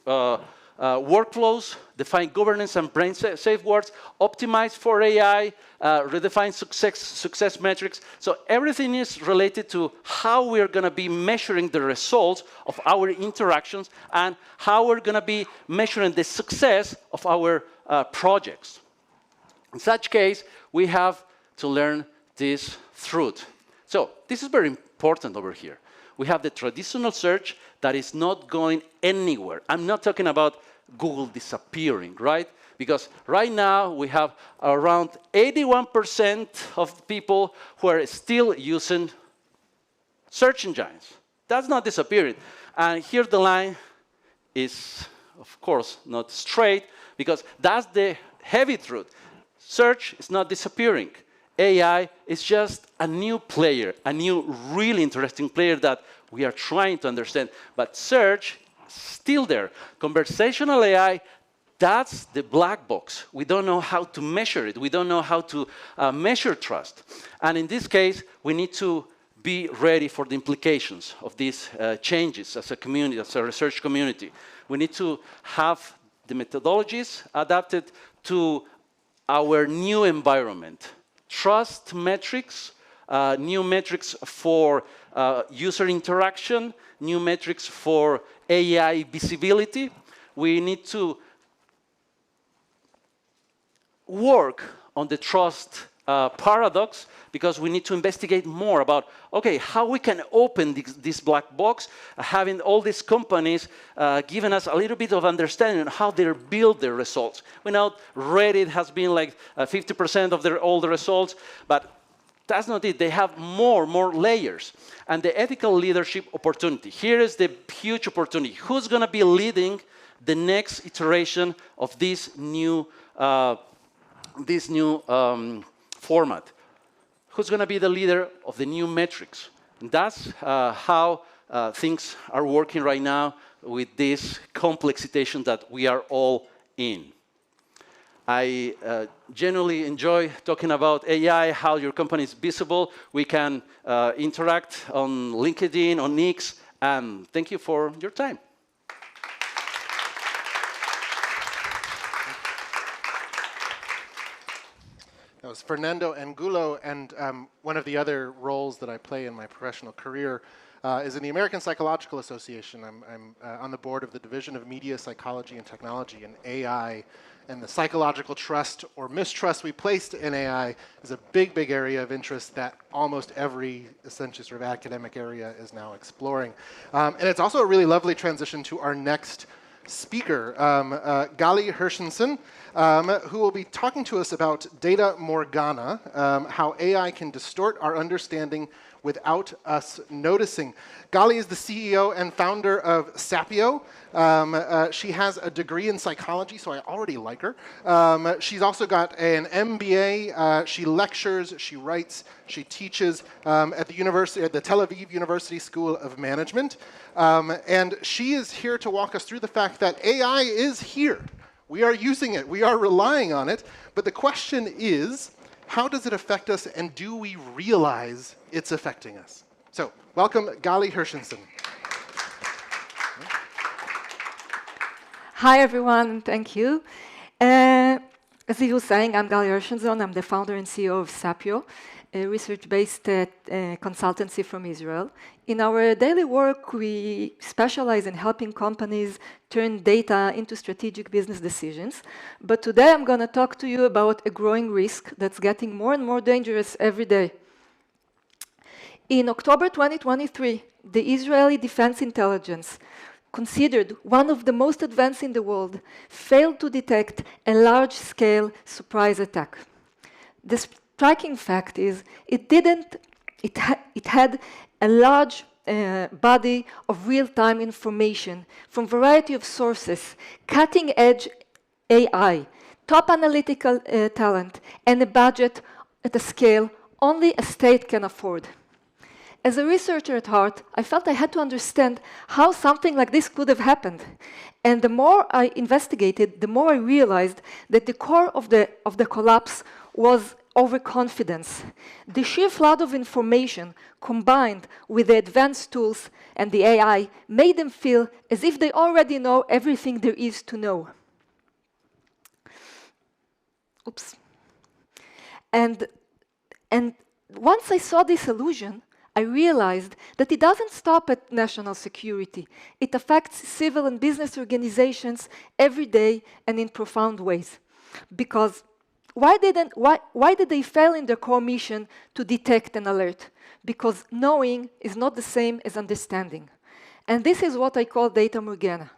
workflows, define governance and brain safeguards, optimize for AI, redefine success metrics. So everything is related to how we're going to be measuring the results of our interactions and how we're going to be measuring the success of our projects. In such case, we have to learn this truth. So this is very important over here. We have the traditional search that is not going anywhere. I'm not talking about Google disappearing, right? Because right now we have around 81% of people who are still using search engines. That's not disappearing. And here the line is, of course, not straight because that's the heavy truth. Search is not disappearing. AI is just a new player, a new really interesting player that we are trying to understand. But search is still there. Conversational AI, that's the black box. We don't know how to measure it. We don't know how to measure trust. And in this case, we need to be ready for the implications of these changes as a community, as a research community. We need to have the methodologies adapted to our new environment. Trust metrics new metrics for user interaction, new metrics for AI visibility. We need to work on the trust paradox, because we need to investigate more about, okay, how we can open this black box, having all these companies giving us a little bit of understanding on how they build their results. We know Reddit has been like 50% of all the results, but that's not it. They have more layers. And the ethical leadership opportunity. Here is the huge opportunity. Who's going to be leading the next iteration of this new format? Who's going to be the leader of the new metrics? And that's how things are working right now with this complex situation that we are all in. I genuinely enjoy talking about AI, how your company is visible. We can interact on LinkedIn, on X, and thank you for your time. That was Fernando Angulo, and one of the other roles that I play in my professional career is in the American Psychological Association. I'm on the board of the Division of Media, Psychology, and Technology, and AI, and the psychological trust or mistrust we placed in AI is a big area of interest that almost every essentially sort of academic area is now exploring. And it's also a really lovely transition to our next speaker, Gali Hershenson, who will be talking to us about Data Morgana, how AI can distort our understanding without us noticing. Gali is the CEO and founder of Sapio. She has a degree in psychology, so I already like her. She's also got an MBA. She lectures, she writes, she teaches at the Tel Aviv University School of Management. And she is here to walk us through the fact that AI is here. We are using it, we are relying on it, but the question is, how does it affect us, and do we realize it's affecting us? So, welcome, Gali Hershenson. Hi, everyone. Thank you. As he was saying, I'm Gali Hershenson. I'm the founder and CEO of Sapio, a research-based consultancy from Israel. In our daily work, we specialize in helping companies turn data into strategic business decisions. But today, I'm going to talk to you about a growing risk that's getting more and more dangerous every day. In October 2023, the Israeli Defense Intelligence, considered one of the most advanced in the world, failed to detect a large-scale surprise attack. The striking fact is it had a large body of real-time information from a variety of sources, cutting-edge AI, top analytical talent, and a budget at a scale only a state can afford. As a researcher at heart, I felt I had to understand how something like this could have happened. And the more I investigated, the more I realized that the core of the collapse was overconfidence. The sheer flood of information combined with the advanced tools and the AI made them feel as if they already know everything there is to know. Oops. And once I saw this illusion, I realized that it doesn't stop at national security. It affects civil and business organizations every day and in profound ways. Because why did they fail in their core mission to detect and alert? Because knowing is not the same as understanding. And this is what I call Data Morgana.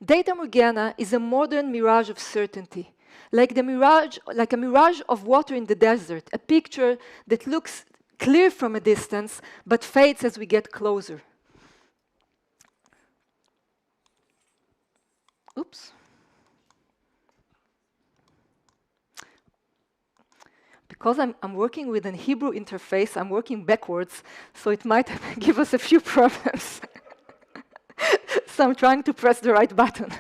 Data Morgana is a modern mirage of certainty, like a mirage of water in the desert, a picture that looks clear from a distance, but fades as we get closer. Oops. Because I'm working with an Hebrew interface, I'm working backwards, so it might give us a few problems. So I'm trying to press the right button.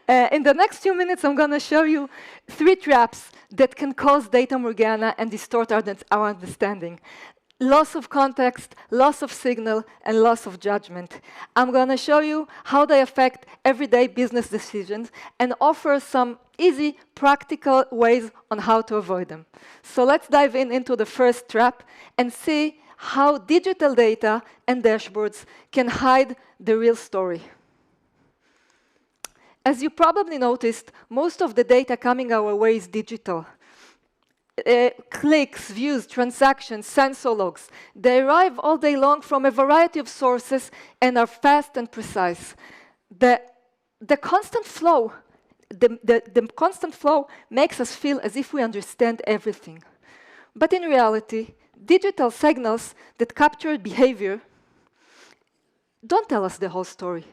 In the next few minutes, I'm going to show you 3 traps that can cause Data Morgana and distort our understanding. loss of context, loss of signal, and loss of judgment. I'm going to show you how they affect everyday business decisions and offer some easy, practical ways on how to avoid them. So let's dive into the first trap and see how digital data and dashboards can hide the real story. As you probably noticed, most of the data coming our way is digital. Clicks, views, transactions, sensor logs. They arrive all day long from a variety of sources and are fast and precise. The constant flow, the constant flow makes us feel as if we understand everything. But in reality, digital signals that capture behavior don't tell us the whole story.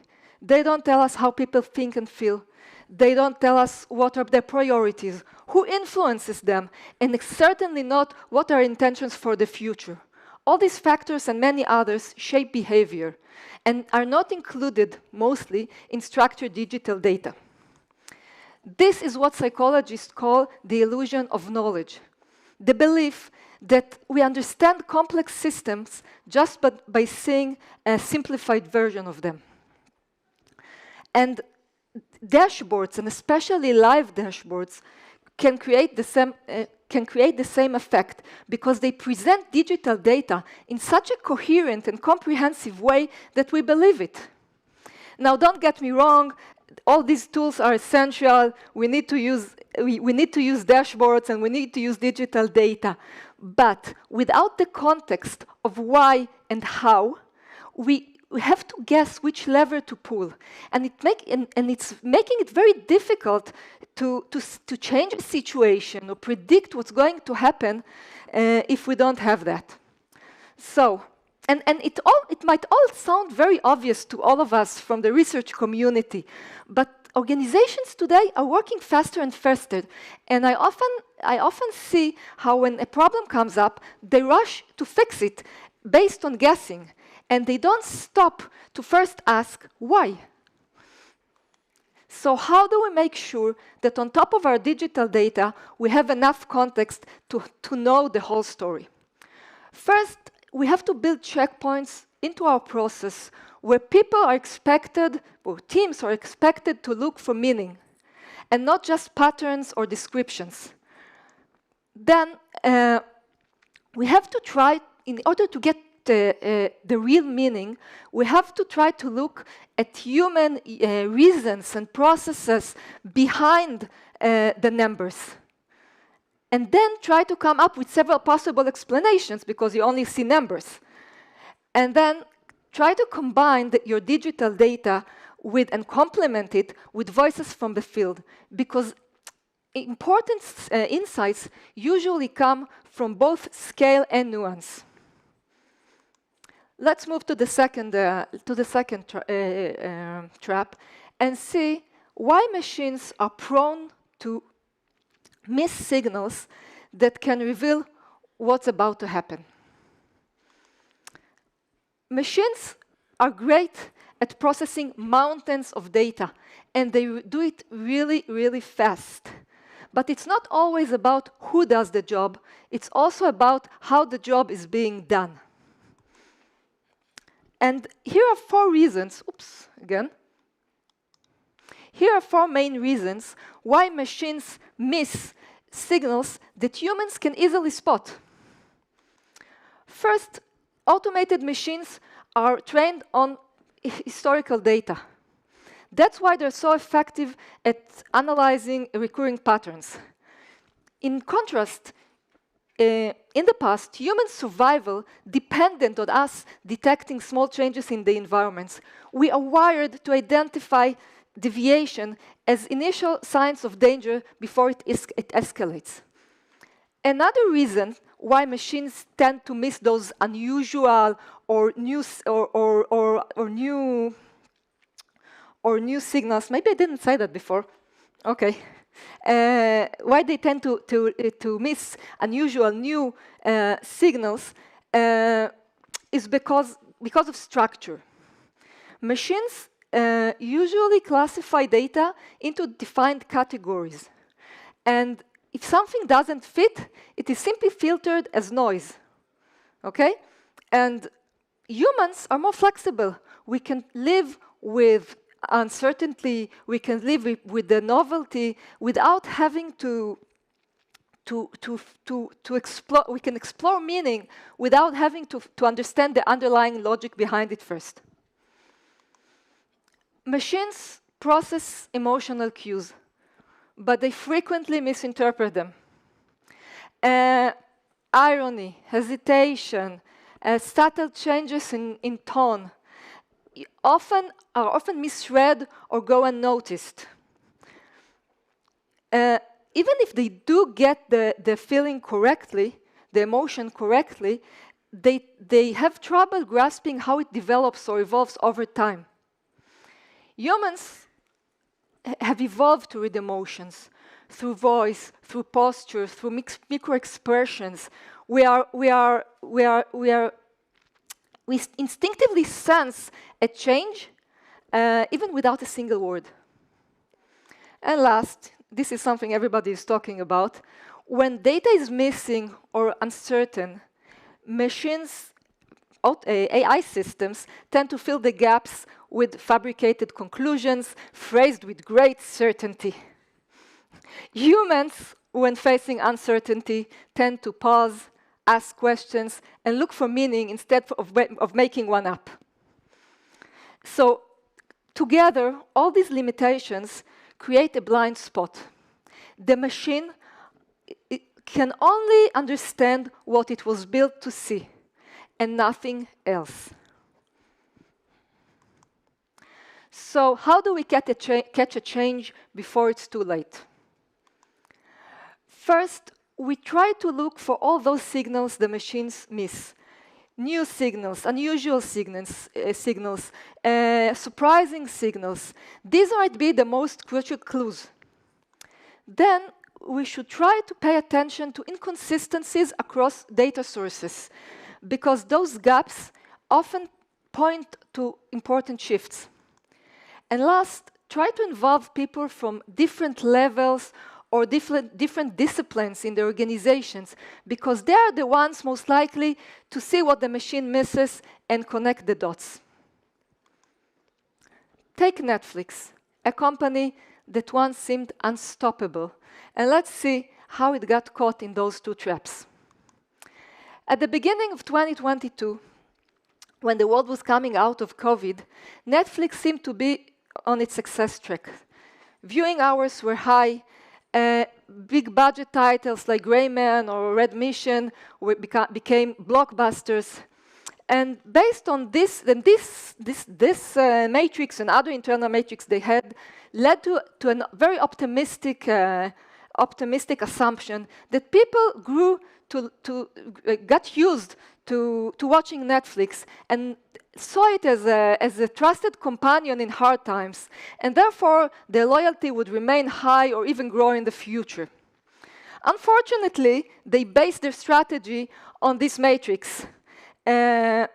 They don't tell us how people think and feel. They don't tell us what are their priorities, who influences them, and certainly not what are intentions for the future. All these factors and many others shape behavior and are not included mostly in structured digital data. This is what psychologists call the illusion of knowledge, the belief that we understand complex systems just by seeing a simplified version of them. And dashboards, and especially live dashboards, can create the same effect because they present digital data in such a coherent and comprehensive way that we believe it. Now, don't get me wrong, all these tools are essential. We need to use dashboards and we need to use digital data. But without the context of why and how, we have to guess which lever to pull. And it's making it very difficult to change a situation or predict what's going to happen if we don't have that. So, and it might all sound very obvious to all of us from the research community, but organizations today are working faster and faster. And I often see how when a problem comes up, they rush to fix it based on guessing. And they don't stop to first ask why. So how do we make sure that on top of our digital data, we have enough context to know the whole story? First, we have to build checkpoints into our process where people are expected, or teams are expected to look for meaning, and not just patterns or descriptions. Then we have to try, in order to get the real meaning, we have to try to look at human reasons and processes behind the numbers. And then try to come up with several possible explanations because you only see numbers. And then try to combine your digital data with and complement it with voices from the field, because important insights usually come from both scale and nuance. Let's move to the second trap and see why machines are prone to miss signals that can reveal what's about to happen. Machines are great at processing mountains of data, and they do it really, really fast. But it's not always about who does the job, it's also about how the job is being done. And here are 4 reasons, Here are 4 main reasons why machines miss signals that humans can easily spot. First, automated machines are trained on historical data. That's why they're so effective at analyzing recurring patterns. In contrast, in the past, human survival depended on us detecting small changes in the environments. We are wired to identify deviation as initial signs of danger before it escalates. Another reason why machines tend to miss those unusual or new signals, maybe I didn't say that before, okay. Why they tend to miss unusual new signals is because of structure. Machines usually classify data into defined categories. And if something doesn't fit, it is simply filtered as noise. okay? And humans are more flexible. We can live with uncertainty, we can live with the novelty without having to explore. We can explore meaning without having to understand the underlying logic behind it first. Machines process emotional cues, but they frequently misinterpret them. Irony, hesitation, subtle changes in tone are often misread or go unnoticed. Even if they do get the feeling correctly, the emotion correctly, they have trouble grasping how it develops or evolves over time. Humans have evolved to read emotions through voice, through posture, through micro expressions. We instinctively sense a change, even without a single word. And last, this is something everybody is talking about. When data is missing or uncertain, machines, AI systems, tend to fill the gaps with fabricated conclusions, phrased with great certainty. Humans, when facing uncertainty, tend to pause, ask questions, and look for meaning instead of making one up. So, together, all these limitations create a blind spot. The machine can only understand what it was built to see, and nothing else. So how do we catch a change before it's too late? First, we try to look for all those signals the machines miss. New signals, unusual signals, surprising signals. These might be the most crucial clues. Then we should try to pay attention to inconsistencies across data sources, because those gaps often point to important shifts. And last, try to involve people from different levels or different disciplines in the organizations, because they are the ones most likely to see what the machine misses and connect the dots. Take Netflix, a company that once seemed unstoppable, and let's see how it got caught in those two traps. At the beginning of 2022, when the world was coming out of COVID, Netflix seemed to be on its success track. Viewing hours were high. Big budget titles like Gray Man or Red Mission became blockbusters. And based on this, matrix and other internal matrix they had led to a very optimistic assumption that people got used to watching Netflix and saw it as a trusted companion in hard times, and therefore their loyalty would remain high or even grow in the future. Unfortunately, they based their strategy on this matrix and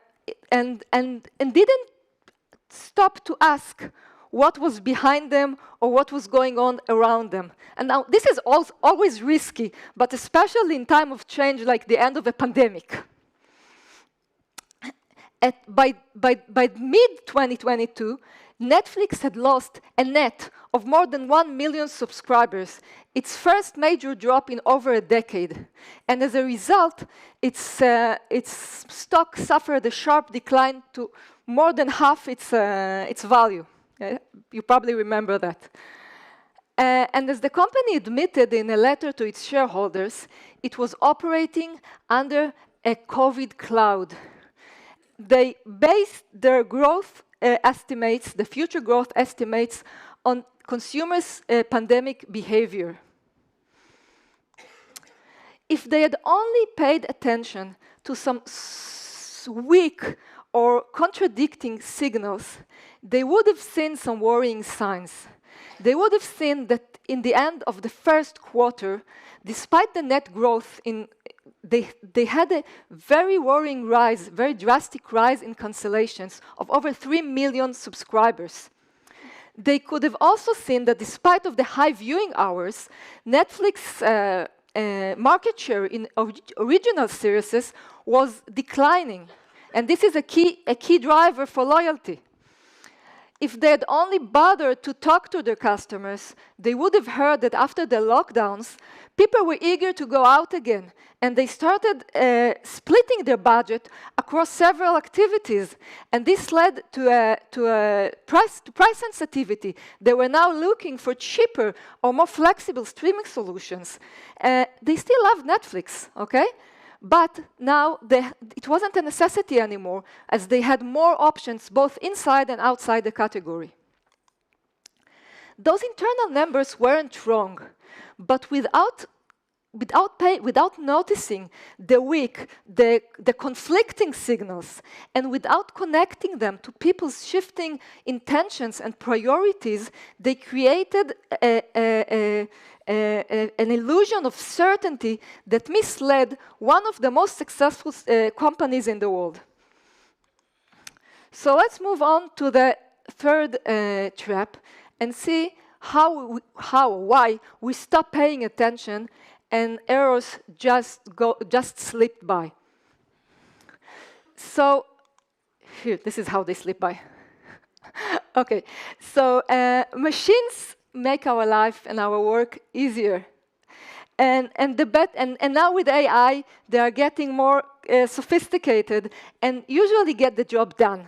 didn't stop to ask what was behind them or what was going on around them. And now this is always risky, but especially in time of change like the end of a pandemic. By mid-2022, Netflix had lost a net of more than 1 million subscribers, its first major drop in over a decade. And as a result, its stock suffered a sharp decline to more than half its value. You probably remember that. And as the company admitted in a letter to its shareholders, it was operating under a COVID cloud. They based their growth estimates, the future growth estimates, on consumers' pandemic behavior. If they had only paid attention to some weak or contradicting signals, they would have seen some worrying signs. They would have seen that in the end of the first quarter, despite the net growth they had a very worrying rise, very drastic rise in cancellations of over 3 million subscribers. They could have also seen that despite of the high viewing hours, Netflix market share in original series was declining. And this is a key driver for loyalty. If they had only bothered to talk to their customers, they would have heard that after the lockdowns, people were eager to go out again, and they started splitting their budget across several activities, and this led to price sensitivity. They were now looking for cheaper or more flexible streaming solutions. They still love Netflix, okay? But now it wasn't a necessity anymore, as they had more options both inside and outside the category. Those internal numbers weren't wrong, but without noticing the conflicting signals, and without connecting them to people's shifting intentions and priorities, they created an illusion of certainty that misled one of the most successful companies in the world. So let's move on to the third trap and see why we stop paying attention and errors just slipped by. So here, this is how they slip by. Okay, so machines make our life and our work easier. And now with AI, they are getting more sophisticated and usually get the job done,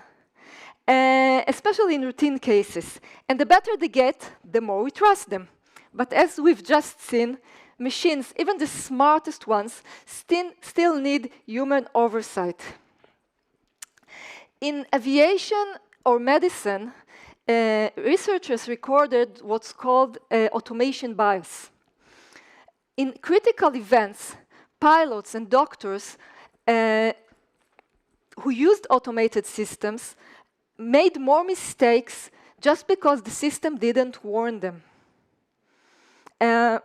especially in routine cases. And the better they get, the more we trust them. But as we've just seen, machines, even the smartest ones, still need human oversight. In aviation or medicine, researchers recorded what's called automation bias. In critical events, pilots and doctors who used automated systems made more mistakes just because the system didn't warn them. And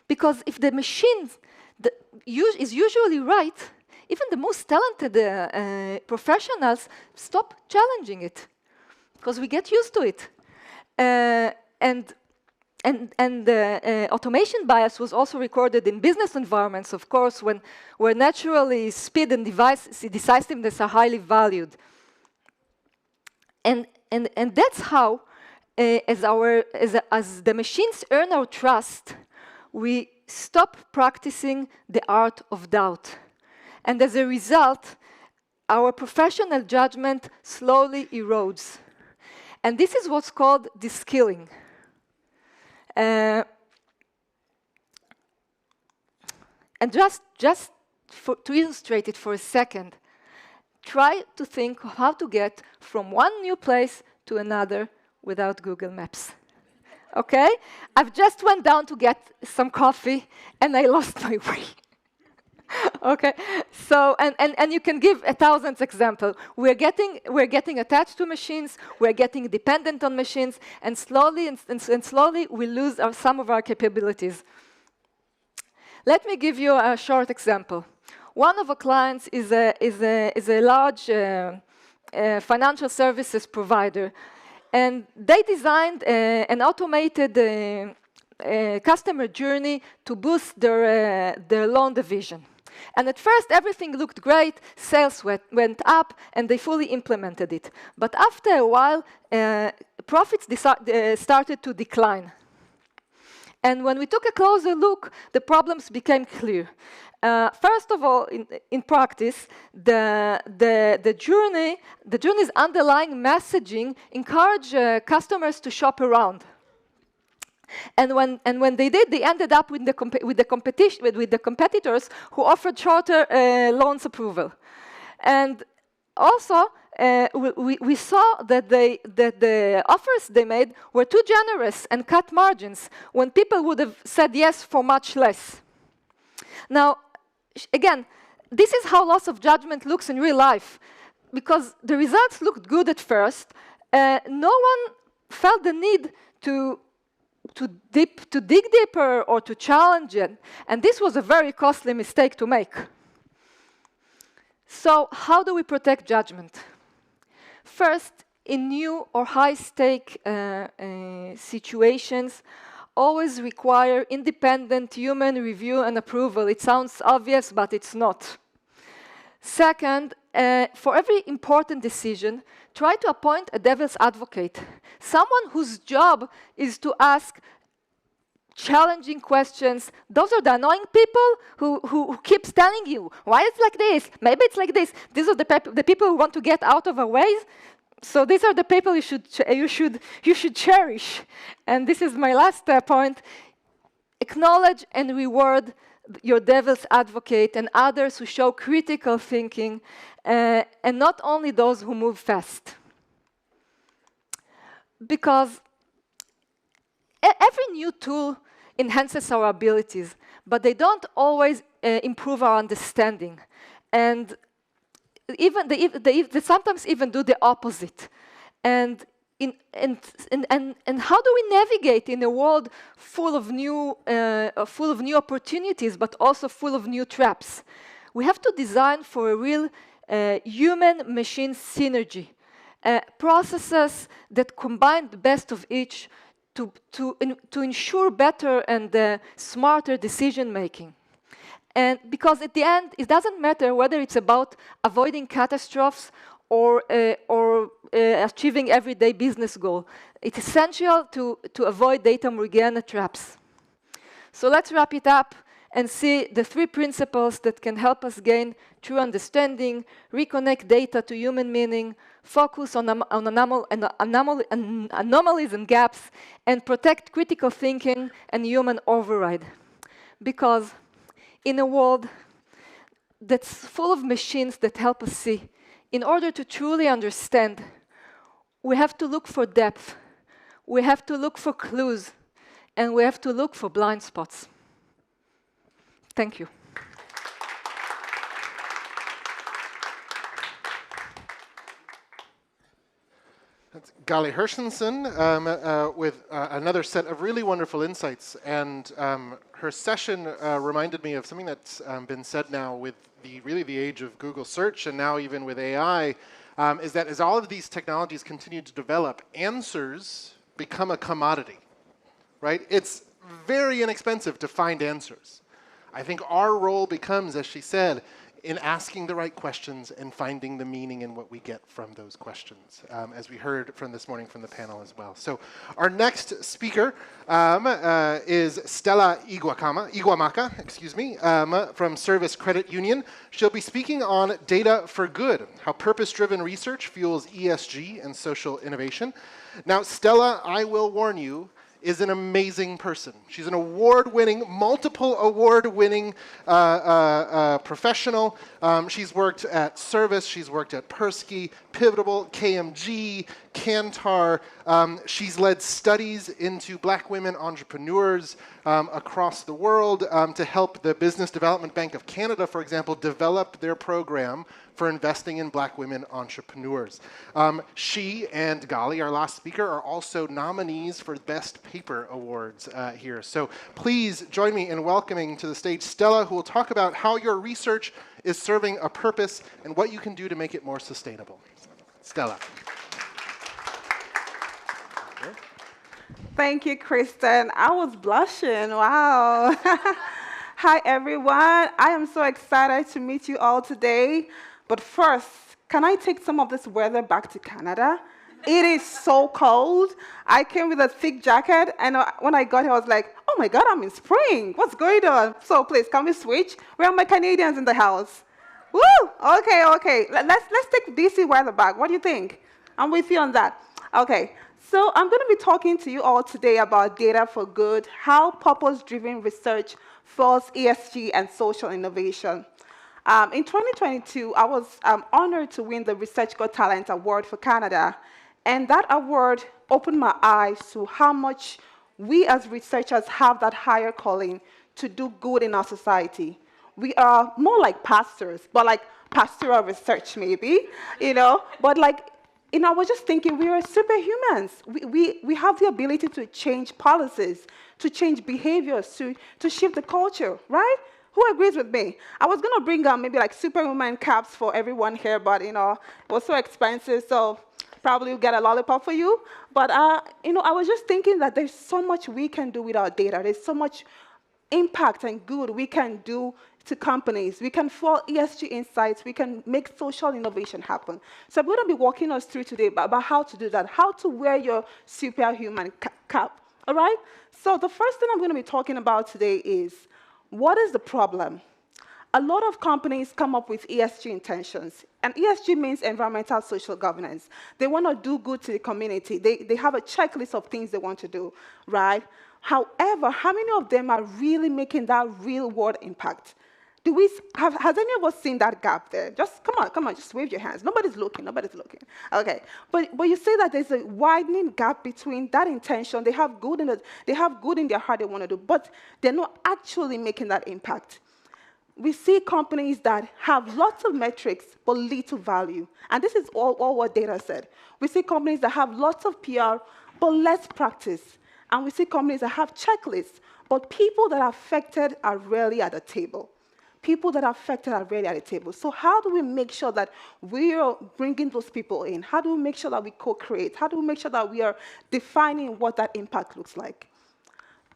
because if the machine is usually right, even the most talented professionals stop challenging it because we get used to it. Automation bias was also recorded in business environments, of course, where naturally speed and decisiveness are highly valued. And that's how, as the machines earn our trust, we stop practicing the art of doubt. And as a result, our professional judgment slowly erodes. And this is what's called de-skilling. And just to illustrate it for a second, try to think of how to get from one new place to another without Google Maps. Okay? I've just went down to get some coffee, and I lost my way. Okay, so and you can give 1,000 examples. We're getting attached to machines. We're getting dependent on machines, and slowly we lose some of our capabilities. Let me give you a short example. One of our clients is a large financial services provider, and they designed an automated customer journey to boost their loan division. And at first, everything looked great, sales went up, and they fully implemented it. But after a while, profits started to decline. And when we took a closer look, the problems became clear. First of all, in practice, the journey's underlying messaging encouraged customers to shop around. And when they did, they ended up with the competitors who offered shorter loans approval. And also, we saw that the offers they made were too generous and cut margins when people would have said yes for much less. Now, again, this is how loss of judgment looks in real life. Because the results looked good at first, no one felt the need to dig deeper or to challenge it. And this was a very costly mistake to make. So how do we protect judgment? First, in new or high-stake situations, always require independent human review and approval. It sounds obvious, but it's not. Second, for every important decision, try to appoint a devil's advocate, someone whose job is to ask challenging questions. Those are the annoying people who keeps telling you, why it's like this? Maybe it's like this. These are the people who want to get out of our ways. So these are the people you should cherish. And this is my last point. Acknowledge and reward your devil's advocate and others who show critical thinking, and not only those who move fast. Because every new tool enhances our abilities, but they don't always improve our understanding. And even they sometimes even do the opposite. And how do we navigate in a world full of new opportunities, but also full of new traps? We have to design for a real human-machine synergy, processes that combine the best of each to ensure better and smarter decision making. And because at the end, it doesn't matter whether it's about avoiding catastrophes or achieving everyday business goal. It's essential to avoid data Morgana traps. So let's wrap it up and see the 3 principles that can help us gain true understanding, reconnect data to human meaning, focus on anomalies and gaps, and protect critical thinking and human override. Because in a world that's full of machines that help us see, in order to truly understand, we have to look for depth, we have to look for clues, and we have to look for blind spots. Thank you. That's Gali Hershenson with another set of really wonderful insights. And her session reminded me of something that's been said now with the age of Google search, and now even with AI, is that as all of these technologies continue to develop, answers become a commodity, right? It's very inexpensive to find answers. I think our role becomes, as she said, in asking the right questions and finding the meaning in what we get from those questions, as we heard from this morning from the panel as well. So our next speaker is Stella Iguamaka, excuse me, from Service Credit Union. She'll be speaking on data for good, how purpose-driven research fuels ESG and social innovation. Now, Stella, I will warn you, is an amazing person. She's an award-winning, multiple award-winning professional. She's worked at Service, she's worked at Persky, Pivotal, KMG, Kantar. She's led studies into Black women entrepreneurs across the world to help the Business Development Bank of Canada, for example, develop their program for investing in Black women entrepreneurs. She and Gali, our last speaker, are also nominees for Best Paper Awards here. So please join me in welcoming to the stage Stella, who will talk about how your research is serving a purpose and what you can do to make it more sustainable. Stella. Thank you, Kristen. I was blushing. Wow. Hi, everyone. I am so excited to meet you all today. But first, can I take some of this weather back to Canada? It is so cold. I came with a thick jacket, and when I got here, I was like, oh my God, I'm in spring. What's going on? So please, can we switch? Where are my Canadians in the house? Woo! Okay. Let's take DC weather back. What do you think? I'm with you on that. Okay. So I'm going to be talking to you all today about data for good, how purpose-driven research fuels ESG and social innovation. In 2022, I was honored to win the Research Got Talent Award for Canada. And that award opened my eyes to how much we as researchers have that higher calling to do good in our society. We are more like pastors, but like pastoral research maybe, but like, I was just thinking we are superhumans. We have the ability to change policies, to change behaviors, to shift the culture, right? Who agrees with me? I was going to bring maybe like superwoman caps for everyone here, but, it was so expensive. So probably will get a lollipop for you. But, I was just thinking that there's so much we can do with our data. There's so much impact and good we can do to companies. We can follow ESG insights. We can make social innovation happen. So I'm going to be walking us through today about how to do that, how to wear your superhuman cap. All right? So the first thing I'm going to be talking about today is, what is the problem? A lot of companies come up with ESG intentions. And ESG means environmental social governance. They want to do good to the community. They have a checklist of things they want to do, right? However, how many of them are really making that real world impact? Has any of us seen that gap there? Just come on, just wave your hands. Nobody's looking. Okay, but you see that there's a widening gap between that intention. They have good in their heart they want to do, but they're not actually making that impact. We see companies that have lots of metrics but little value, and this is all what data said. We see companies that have lots of PR but less practice, and we see companies that have checklists, but people that are affected are rarely at the table. People that are affected are really at the table. So how do we make sure that we are bringing those people in? How do we make sure that we co-create? How do we make sure that we are defining what that impact looks like?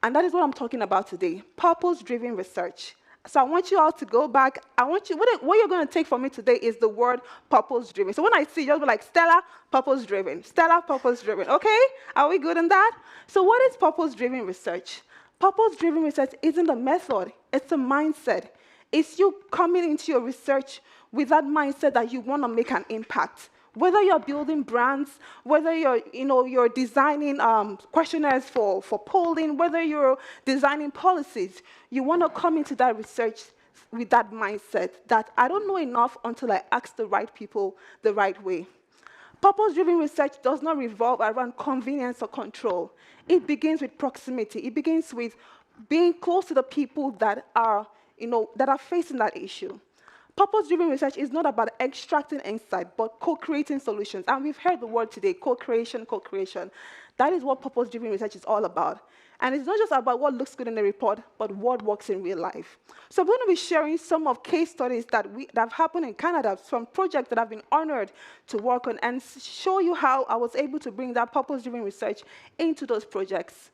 And that is what I'm talking about today, purpose-driven research. So I want you all to go back. What you're going to take from me today is the word purpose-driven. So when I see you, you'll be like, Stella, purpose-driven. Stella, purpose-driven. Okay? Are we good on that? So what is purpose-driven research? Purpose-driven research isn't a method. It's a mindset. It's you coming into your research with that mindset that you want to make an impact. Whether you're building brands, whether you're designing questionnaires for polling, whether you're designing policies, you want to come into that research with that mindset that I don't know enough until I ask the right people the right way. Purpose-driven research does not revolve around convenience or control. It begins with proximity. It begins with being close to the people that are facing that issue. Purpose-driven research is not about extracting insight, but co-creating solutions. And we've heard the word today, co-creation, co-creation. That is what purpose-driven research is all about. And it's not just about what looks good in the report, but what works in real life. So I'm going to be sharing some of case studies that have happened in Canada from projects that I've been honored to work on and show you how I was able to bring that purpose-driven research into those projects.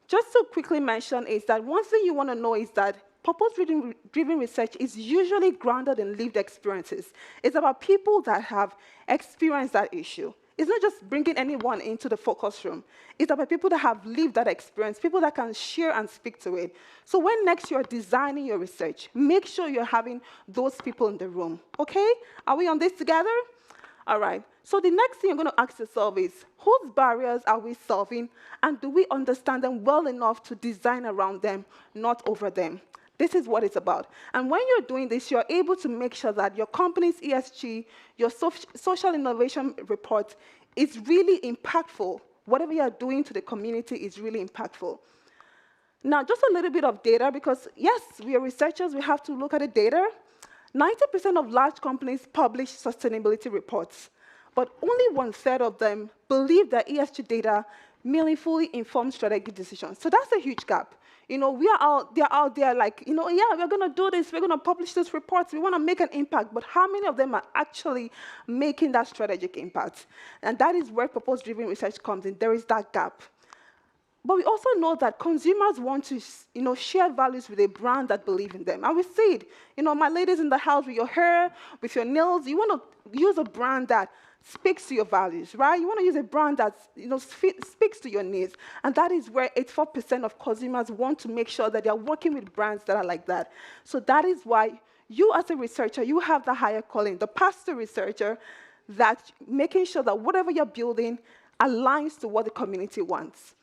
Just to quickly mention is that one thing you want to know is that purpose-driven research is usually grounded in lived experiences. It's about people that have experienced that issue. It's not just bringing anyone into the focus room. It's about people that have lived that experience, people that can share and speak to it. So when next you're designing your research, make sure you're having those people in the room. Okay? Are we on this together? All right. So the next thing you're going to ask yourself is, whose barriers are we solving, and do we understand them well enough to design around them, not over them? This is what it's about. And when you're doing this, you're able to make sure that your company's ESG, your social innovation report is really impactful. Whatever you're doing to the community is really impactful. Now, just a little bit of data, because yes, we are researchers, we have to look at the data. 90% of large companies publish sustainability reports, but only 1/3 of them believe that ESG data meaningfully informs strategic decisions. So that's a huge gap. They're out there like, yeah, we're going to do this, we're going to publish these reports, we want to make an impact, but how many of them are actually making that strategic impact? And that is where purpose-driven research comes in. There is that gap. But we also know that consumers want to, share values with a brand that believes in them. And we see it. My ladies in the house, with your hair, with your nails, you want to use a brand that speaks to your values, right? You want to use a brand that speaks to your needs. And that is where 84% of consumers want to make sure that they're working with brands that are like that. So that is why you as a researcher, you have the higher calling, the pastor researcher, that making sure that whatever you're building aligns to what the community wants.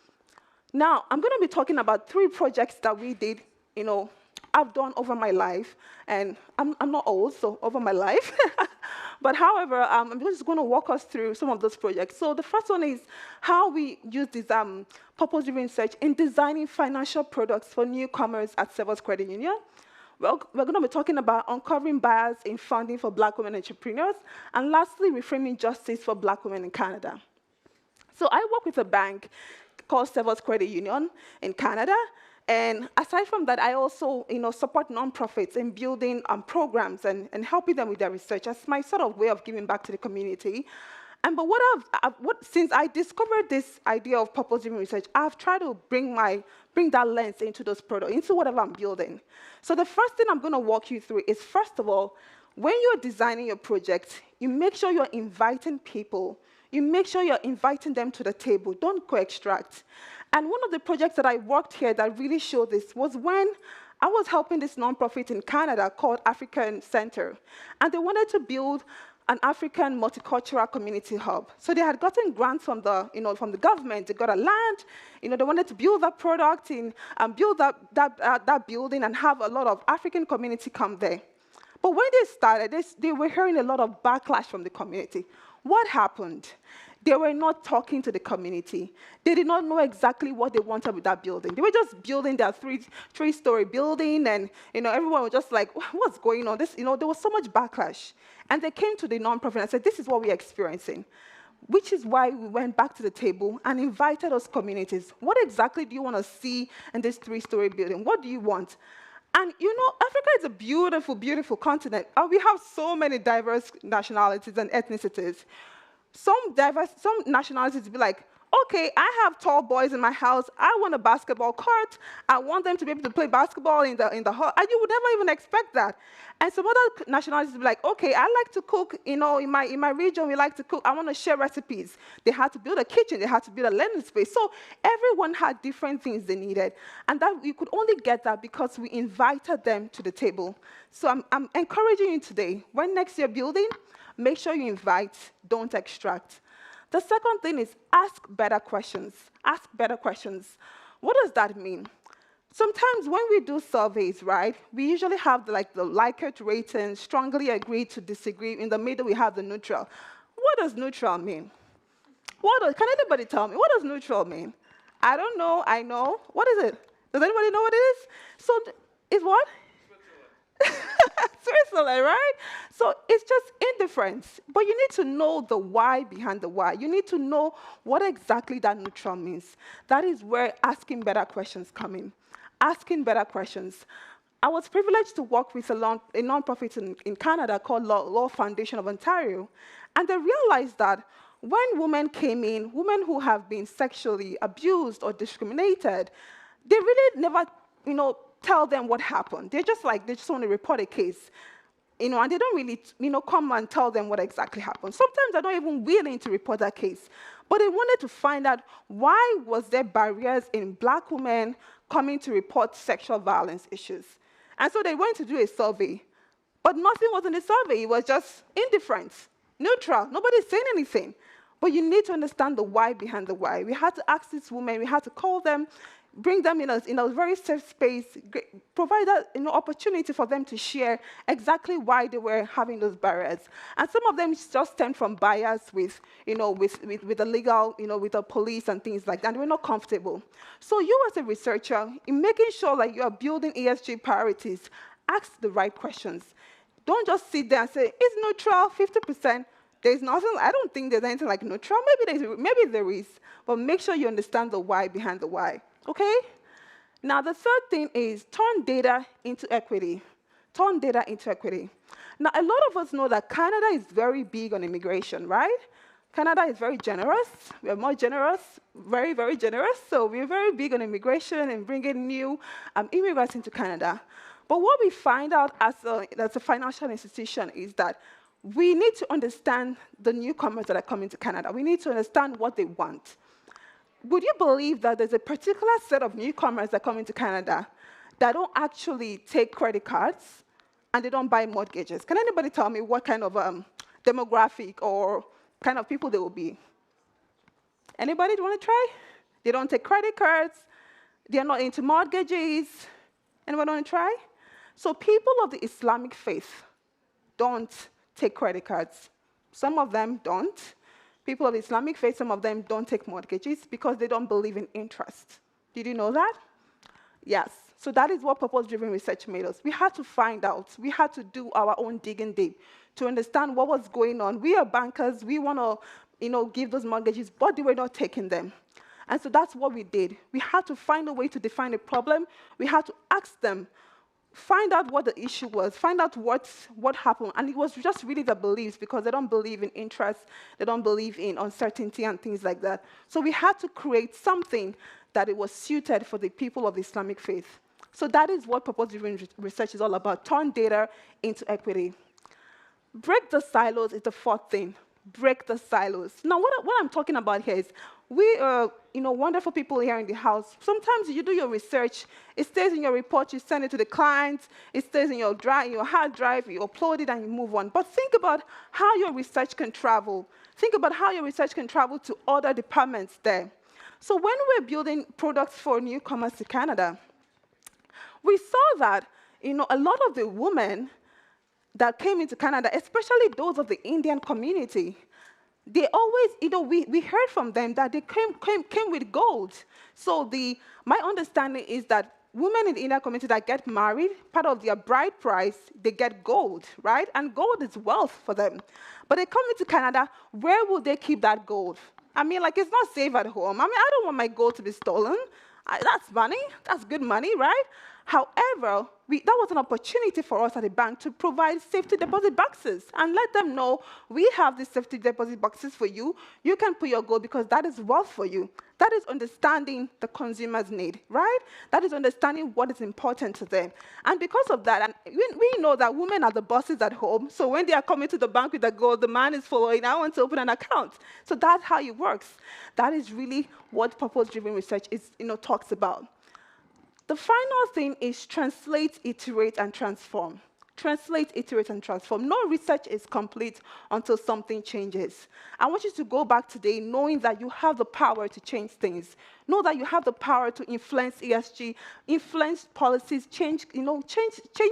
Now, I'm going to be talking about 3 projects that we did, I've done over my life. And I'm not old, so over my life. But however, I'm just going to walk us through some of those projects. So the first one is how we use this purpose-driven research in designing financial products for newcomers at Savers Credit Union. We're going to be talking about uncovering bias in funding for Black women entrepreneurs. And lastly, reframing justice for Black women in Canada. So I work with a bank called Savers Credit Union in Canada. And aside from that, I also support nonprofits in building programs and helping them with their research as my sort of way of giving back to the community. But since I discovered this idea of purpose-driven research, I've tried to bring that lens into those products, into whatever I'm building. So the first thing I'm going to walk you through is, first of all, when you're designing your project, you make sure you're inviting people. You make sure you're inviting them to the table. Don't co-extract. And one of the projects that I worked here that really showed this was when I was helping this nonprofit in Canada called African Center. And they wanted to build an African multicultural community hub. So they had gotten grants from the government. They got a land. They wanted to build that product and build that building and have a lot of African community come there. But when they started, they were hearing a lot of backlash from the community. What happened? They were not talking to the community. They did not know exactly what they wanted with that building. They were just building their three-story building, and everyone was just like, "What's going on?" There was so much backlash, and they came to the nonprofit and said, "This is what we're experiencing," which is why we went back to the table and invited those communities. What exactly do you want to see in this three-story building? What do you want? And Africa is a beautiful, beautiful continent. We have so many diverse nationalities and ethnicities. Some nationalities will be like, okay, I have tall boys in my house. I want a basketball court. I want them to be able to play basketball in the hall. And you would never even expect that. And some other nationalities will be like, okay, I like to cook. In my region, we like to cook. I want to share recipes. They had to build a kitchen. They had to build a learning space. So everyone had different things they needed. And that we could only get that because we invited them to the table. So I'm encouraging you today, when next you're building, make sure you invite, don't extract. The second thing is ask better questions. Ask better questions. What does that mean? Sometimes when we do surveys, right, we usually have the Likert rating, strongly agree to disagree. In the middle, we have the neutral. What does neutral mean? Can anybody tell me? What does neutral mean? I don't know. I know. What is it? Does anybody know what it is? So it's what? Switzerland, right? So it's just indifference. But you need to know the why behind the why. You need to know what exactly that neutral means. That is where asking better questions come in. Asking better questions. I was privileged to work with a nonprofit in Canada called Law Foundation of Ontario. And they realized that when women came in, women who have been sexually abused or discriminated, they really never, tell them what happened. They just want to report a case, and they don't really, come and tell them what exactly happened. Sometimes they're not even willing to report that case, but they wanted to find out why was there barriers in Black women coming to report sexual violence issues. And so they went to do a survey, but nothing was in the survey. It was just indifference, neutral. Nobody's saying anything. But you need to understand the why behind the why. We had to ask these women, we had to call them, bring them in a very safe space, provide that opportunity for them to share exactly why they were having those barriers. And some of them just stemmed from bias with the legal, with the police and things like that. And we're not comfortable. So you as a researcher, in making sure that you are building ESG priorities, ask the right questions. Don't just sit there and say, it's neutral, 50%. There's nothing, I don't think there's anything like neutral. Maybe there is, but make sure you understand the why behind the why. Okay? Now, the third thing is turn data into equity. Turn data into equity. Now, a lot of us know that Canada is very big on immigration, right? Canada is very generous. We are more generous, very, very generous. So we're very big on immigration and bringing new immigrants into Canada. But what we find out as a financial institution is that we need to understand the newcomers that are coming to Canada. We need to understand what they want. Would you believe that there's a particular set of newcomers that come into Canada that don't actually take credit cards and they don't buy mortgages? Can anybody tell me what kind of demographic or kind of people they will be? Anybody want to try? They don't take credit cards. They're not into mortgages. Anyone want to try? So people of the Islamic faith don't take credit cards. Some of them don't. People of the Islamic faith, some of them don't take mortgages because they don't believe in interest. Did you know that? Yes. So that is what purpose-driven research made us. We had to find out. We had to do our own digging deep to understand what was going on. We are bankers. We want to, give those mortgages, but they were not taking them. And so that's what we did. We had to find a way to define a problem. We had to ask them, find out what the issue was, find out what happened. And it was just really the beliefs, because they don't believe in interest, they don't believe in uncertainty and things like that. So we had to create something that it was suited for the people of the Islamic faith. So that is what purpose-driven research is all about, turn data into equity. Break the silos is the fourth thing. Break the silos. Now, what I'm talking about here is we are, wonderful people here in the house. Sometimes you do your research, it stays in your report, you send it to the client, it stays in your hard drive, you upload it and you move on. But think about how your research can travel. Think about how your research can travel to other departments there. So when we're building products for newcomers to Canada, we saw that, a lot of the women that came into Canada, especially those of the Indian community, they always, we heard from them that they came with gold. So my understanding is that women in the Indian community that get married, part of their bride price, they get gold, right? And gold is wealth for them. But they come into Canada, where will they keep that gold? I mean, it's not safe at home. I mean, I don't want my gold to be stolen. That's money. That's good money, right? However, that was an opportunity for us at the bank to provide safety deposit boxes and let them know we have these safety deposit boxes for you. You can put your gold because that is wealth for you. That is understanding the consumer's need, right? That is understanding what is important to them. And because of that, and we know that women are the bosses at home, so when they are coming to the bank with the gold, the man is following, I want to open an account. So that's how it works. That is really what purpose-driven research talks about. The final thing is translate, iterate, and transform. Translate, iterate, and transform. No research is complete until something changes. I want you to go back today knowing that you have the power to change things. Know that you have the power to influence ESG, influence policies, change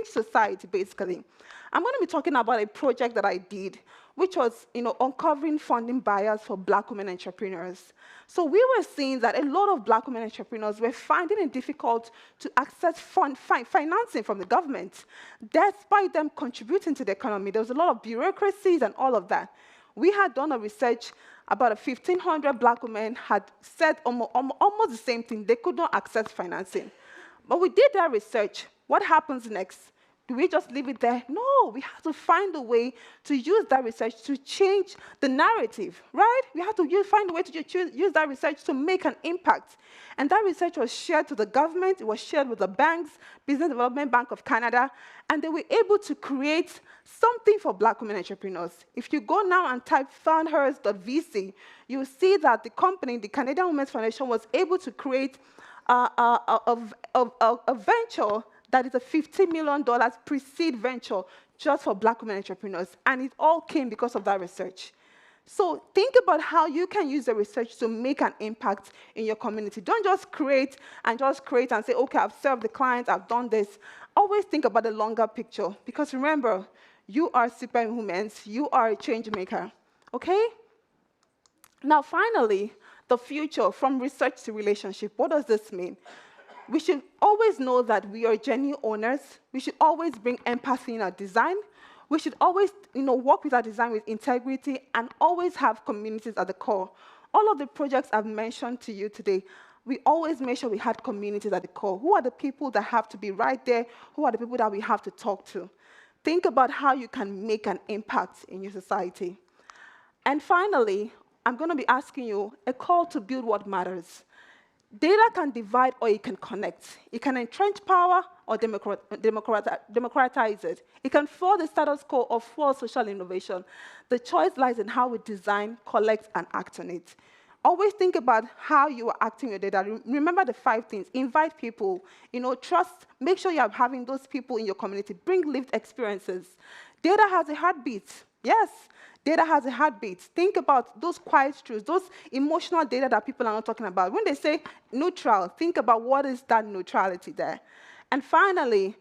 society, basically. I'm going to be talking about a project that I did, which was, uncovering funding barriers for Black women entrepreneurs. So we were seeing that a lot of Black women entrepreneurs were finding it difficult to access financing from the government, despite them contributing to the economy. There was a lot of bureaucracies and all of that. We had done a research about 1,500 Black women had said almost the same thing. They could not access financing. But we did that research. What happens next? Do we just leave it there? No, we have to find a way to use that research to change the narrative, right? We have to find a way to use that research to make an impact. And that research was shared to the government, it was shared with the banks, Business Development Bank of Canada, and they were able to create something for Black women entrepreneurs. If you go now and type foundhers.vc, you will see that the company, the Canadian Women's Foundation, was able to create a venture that is a $50 million pre-seed venture just for Black women entrepreneurs. And it all came because of that research. So think about how you can use the research to make an impact in your community. Don't just create and say, okay, I've served the clients, I've done this. Always think about the longer picture. Because remember, you are superwomen, you are a change maker. Okay? Now, finally, the future from research to relationship. What does this mean? We should always know that we are genuine owners. We should always bring empathy in our design. We should always work with our design with integrity and always have communities at the core. All of the projects I've mentioned to you today, we always make sure we had communities at the core. Who are the people that have to be right there? Who are the people that we have to talk to? Think about how you can make an impact in your society. And finally, I'm going to be asking you a call to build what matters. Data can divide or it can connect. It can entrench power or democratize it. It can force the status quo or force social innovation. The choice lies in how we design, collect, and act on it. Always think about how you are acting with data. Remember the 5 things. Invite people. Trust. Make sure you are having those people in your community. Bring lived experiences. Data has a heartbeat. Yes. Data has a heartbeat. Think about those quiet truths, those emotional data that people are not talking about. When they say neutral, think about what is that neutrality there. And finally,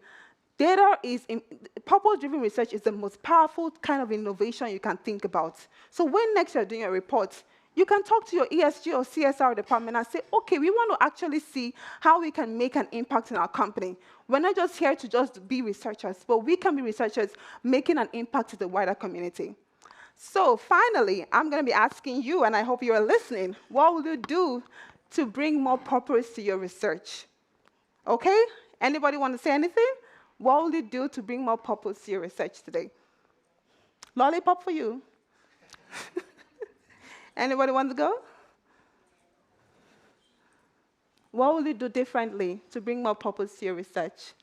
purpose-driven research is the most powerful kind of innovation you can think about. So when next you're doing a report, you can talk to your ESG or CSR department and say, okay, we want to actually see how we can make an impact in our company. We're not just here to just be researchers, but we can be researchers making an impact to the wider community. So finally, I'm going to be asking you, and I hope you are listening, what will you do to bring more purpose to your research? Okay? Anybody want to say anything? What will you do to bring more purpose to your research today? Lollipop for you. Anybody want to go? What will you do differently to bring more purpose to your research?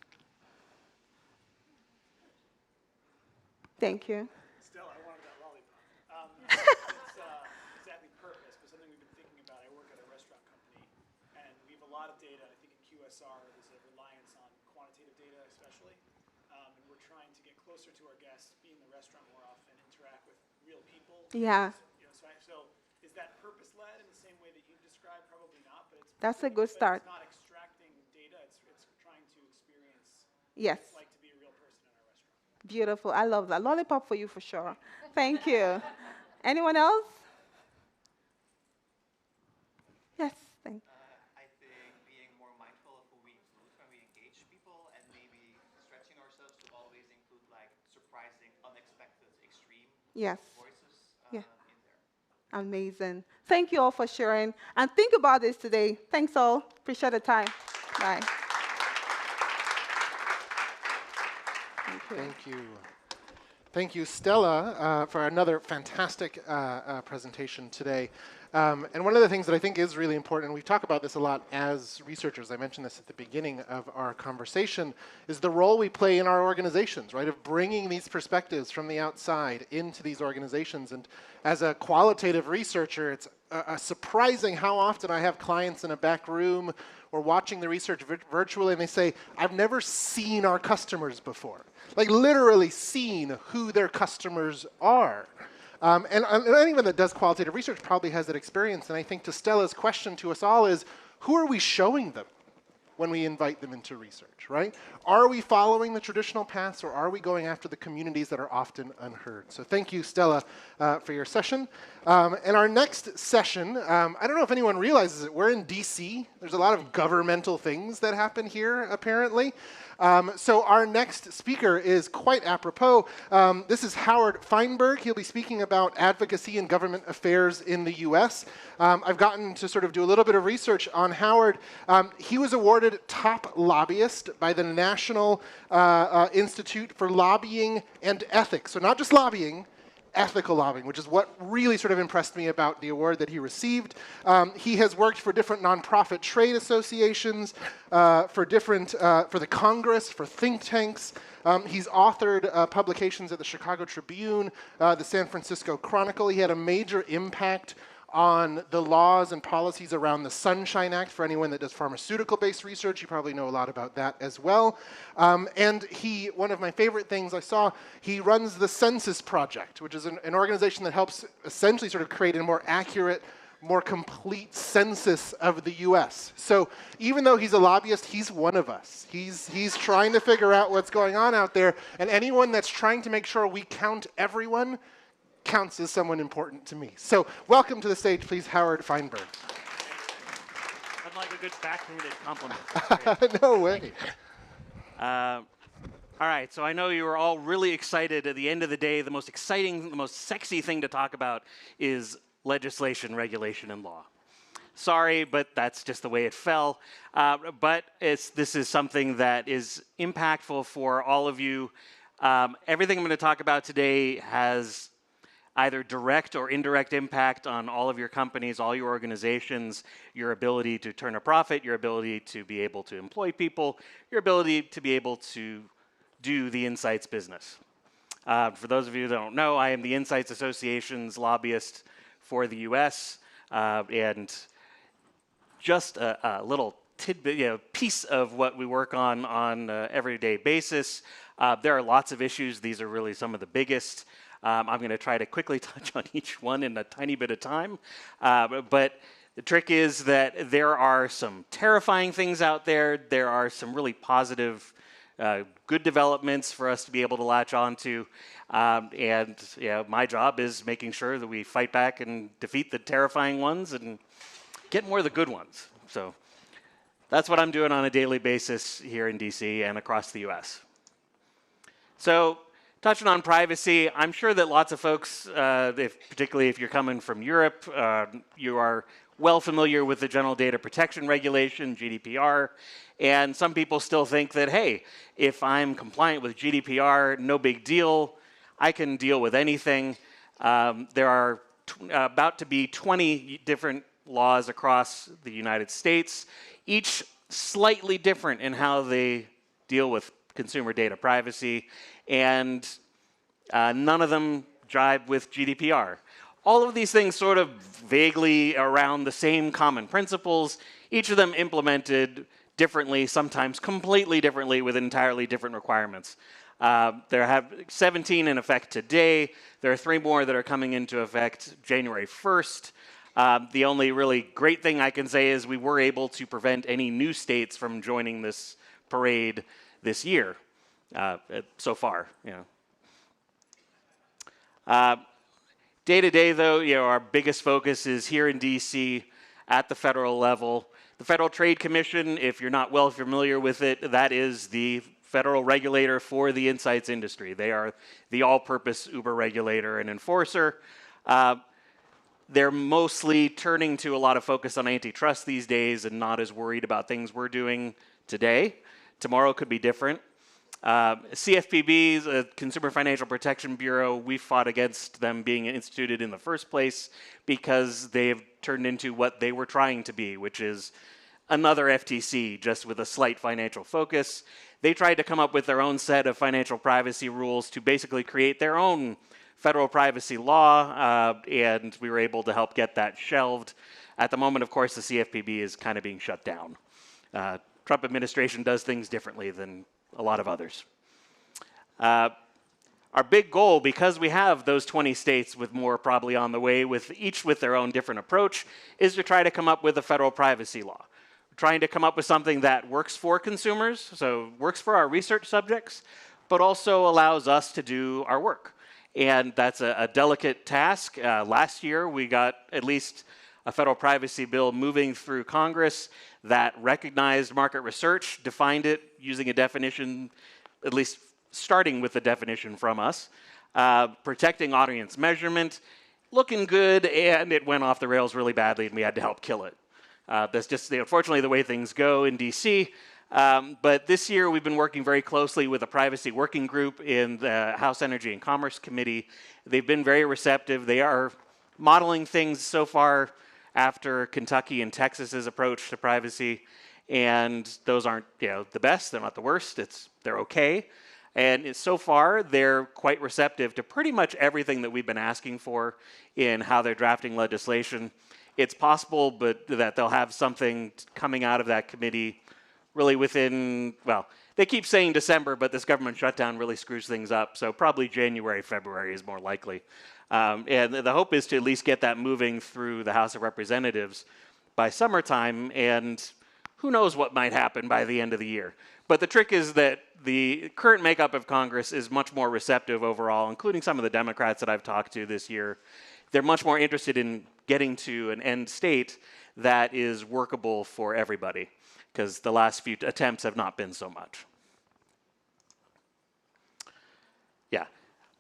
Thank you. Still, I wanted that lollipop. It's exactly purpose, but something we've been thinking about. I work at a restaurant company, and we have a lot of data. I think in QSR, there's a reliance on quantitative data especially, and we're trying to get closer to our guests, be in the restaurant more often, interact with real people. Yeah. So is that purpose-led in the same way that you described? Probably not, but it's That's a good start. It's not extracting data. It's trying to experience Yes. what it's like to be a real person in our restaurant. Beautiful. I love that. Lollipop for you for sure. Thank you. Anyone else? Yes. Thank you. I think being more mindful of who we include when we engage people and maybe stretching ourselves to always include like surprising, unexpected, extreme Yes. voices Yeah. in there. Amazing. Thank you all for sharing. And think about this today. Thanks all. Appreciate the time. Bye. Thank you. Thank you. Thank you, Stella, for another fantastic presentation today. And one of the things that I think is really important, and we talk about this a lot as researchers, I mentioned this at the beginning of our conversation, is the role we play in our organizations, right, of bringing these perspectives from the outside into these organizations. And as a qualitative researcher, it's surprising how often I have clients in a back room or watching the research virtually, and they say, I've never seen our customers before. Like literally seen who their customers are. And anyone that does qualitative research probably has that experience. And I think to Stella's question to us all is, who are we showing them when we invite them into research, right? Are we following the traditional paths, or are we going after the communities that are often unheard? So thank you, Stella, for your session. And our next session, I don't know if anyone realizes it, we're in DC. There's a lot of governmental things that happen here, apparently. So our next speaker is quite apropos. This is Howard Feinberg. He'll be speaking about advocacy and government affairs in the US. I've gotten to sort of do a little bit of research on Howard. He was awarded top lobbyist by the National Institute for Lobbying and Ethics. So not just lobbying, ethical lobbying, which is what really sort of impressed me about the award that he received. He has worked for different nonprofit trade associations, for the Congress, for think tanks. He's authored publications at the Chicago Tribune, the San Francisco Chronicle. He had a major impact on the laws and policies around the Sunshine Act. For anyone that does pharmaceutical-based research, you probably know a lot about that as well. And one of my favorite things I saw, he runs the Census Project, which is an organization that helps essentially sort of create a more accurate, more complete census of the US. So even though he's a lobbyist, he's one of us. He's trying to figure out what's going on out there, and anyone that's trying to make sure we count everyone counts as someone important to me. So welcome to the stage, please, Howard Feinberg. I'd like a good backhanded compliment. No way. All right, so I know you were all really excited. At the end of the day, the most exciting, the most sexy thing to talk about is legislation, regulation, and law. Sorry, but that's just the way it fell. But this is something that is impactful for all of you. Everything I'm going to talk about today has either direct or indirect impact on all of your companies, all your organizations, your ability to turn a profit, your ability to be able to employ people, your ability to be able to do the Insights business. For those of you that don't know, I am the Insights Association's lobbyist for the US, and just a little tidbit, piece of what we work on an everyday basis. There are lots of issues. These are really some of the biggest. I'm going to try to quickly touch on each one in a tiny bit of time. But the trick is that there are some terrifying things out there. There are some really positive, good developments for us to be able to latch onto. And my job is making sure that we fight back and defeat the terrifying ones and get more of the good ones. So that's what I'm doing on a daily basis here in DC and across the US. So Touching on privacy, I'm sure that lots of folks, particularly if you're coming from Europe, you are well familiar with the General Data Protection Regulation, GDPR, and some people still think that, hey, if I'm compliant with GDPR, no big deal, I can deal with anything. There are about to be 20 different laws across the United States, each slightly different in how they deal with consumer data privacy, and none of them jive with GDPR. All of these things sort of vaguely around the same common principles, each of them implemented differently, sometimes completely differently with entirely different requirements. There have 17 in effect today. There are 3 more that are coming into effect January 1st. The only really great thing I can say is we were able to prevent any new states from joining this parade this year, so far. Day to day, though, our biggest focus is here in DC at the federal level. The Federal Trade Commission, if you're not well familiar with it, that is the federal regulator for the insights industry. They are the all-purpose Uber regulator and enforcer. They're mostly turning to a lot of focus on antitrust these days and not as worried about things we're doing today. Tomorrow could be different. CFPB, the Consumer Financial Protection Bureau, we fought against them being instituted in the first place because they've turned into what they were trying to be, which is another FTC, just with a slight financial focus. They tried to come up with their own set of financial privacy rules to basically create their own federal privacy law, and we were able to help get that shelved. At the moment, of course, the CFPB is kind of being shut down. Trump administration does things differently than a lot of others. Our big goal, because we have those 20 states with more probably on the way, each with their own different approach, is to try to come up with a federal privacy law. We're trying to come up with something that works for consumers, so works for our research subjects, but also allows us to do our work. And that's a delicate task. Last year, we got at least a federal privacy bill moving through Congress that recognized market research, defined it using a definition, at least starting with the definition from us, protecting audience measurement, looking good, and it went off the rails really badly, and we had to help kill it. That's just, unfortunately, the way things go in DC. But this year, we've been working very closely with a privacy working group in the House Energy and Commerce Committee. They've been very receptive. They are modeling things so far after Kentucky and Texas's approach to privacy, and those aren't the best. They're not the worst. They're okay. And so far, they're quite receptive to pretty much everything that we've been asking for in how they're drafting legislation. It's possible, but that they'll have something coming out of that committee really within, well, they keep saying December, but this government shutdown really screws things up. So probably January, February is more likely. And the hope is to at least get that moving through the House of Representatives by summertime, and who knows what might happen by the end of the year. But the trick is that the current makeup of Congress is much more receptive overall, including some of the Democrats that I've talked to this year. They're much more interested in getting to an end state that is workable for everybody, because the last few attempts have not been so much. Yeah,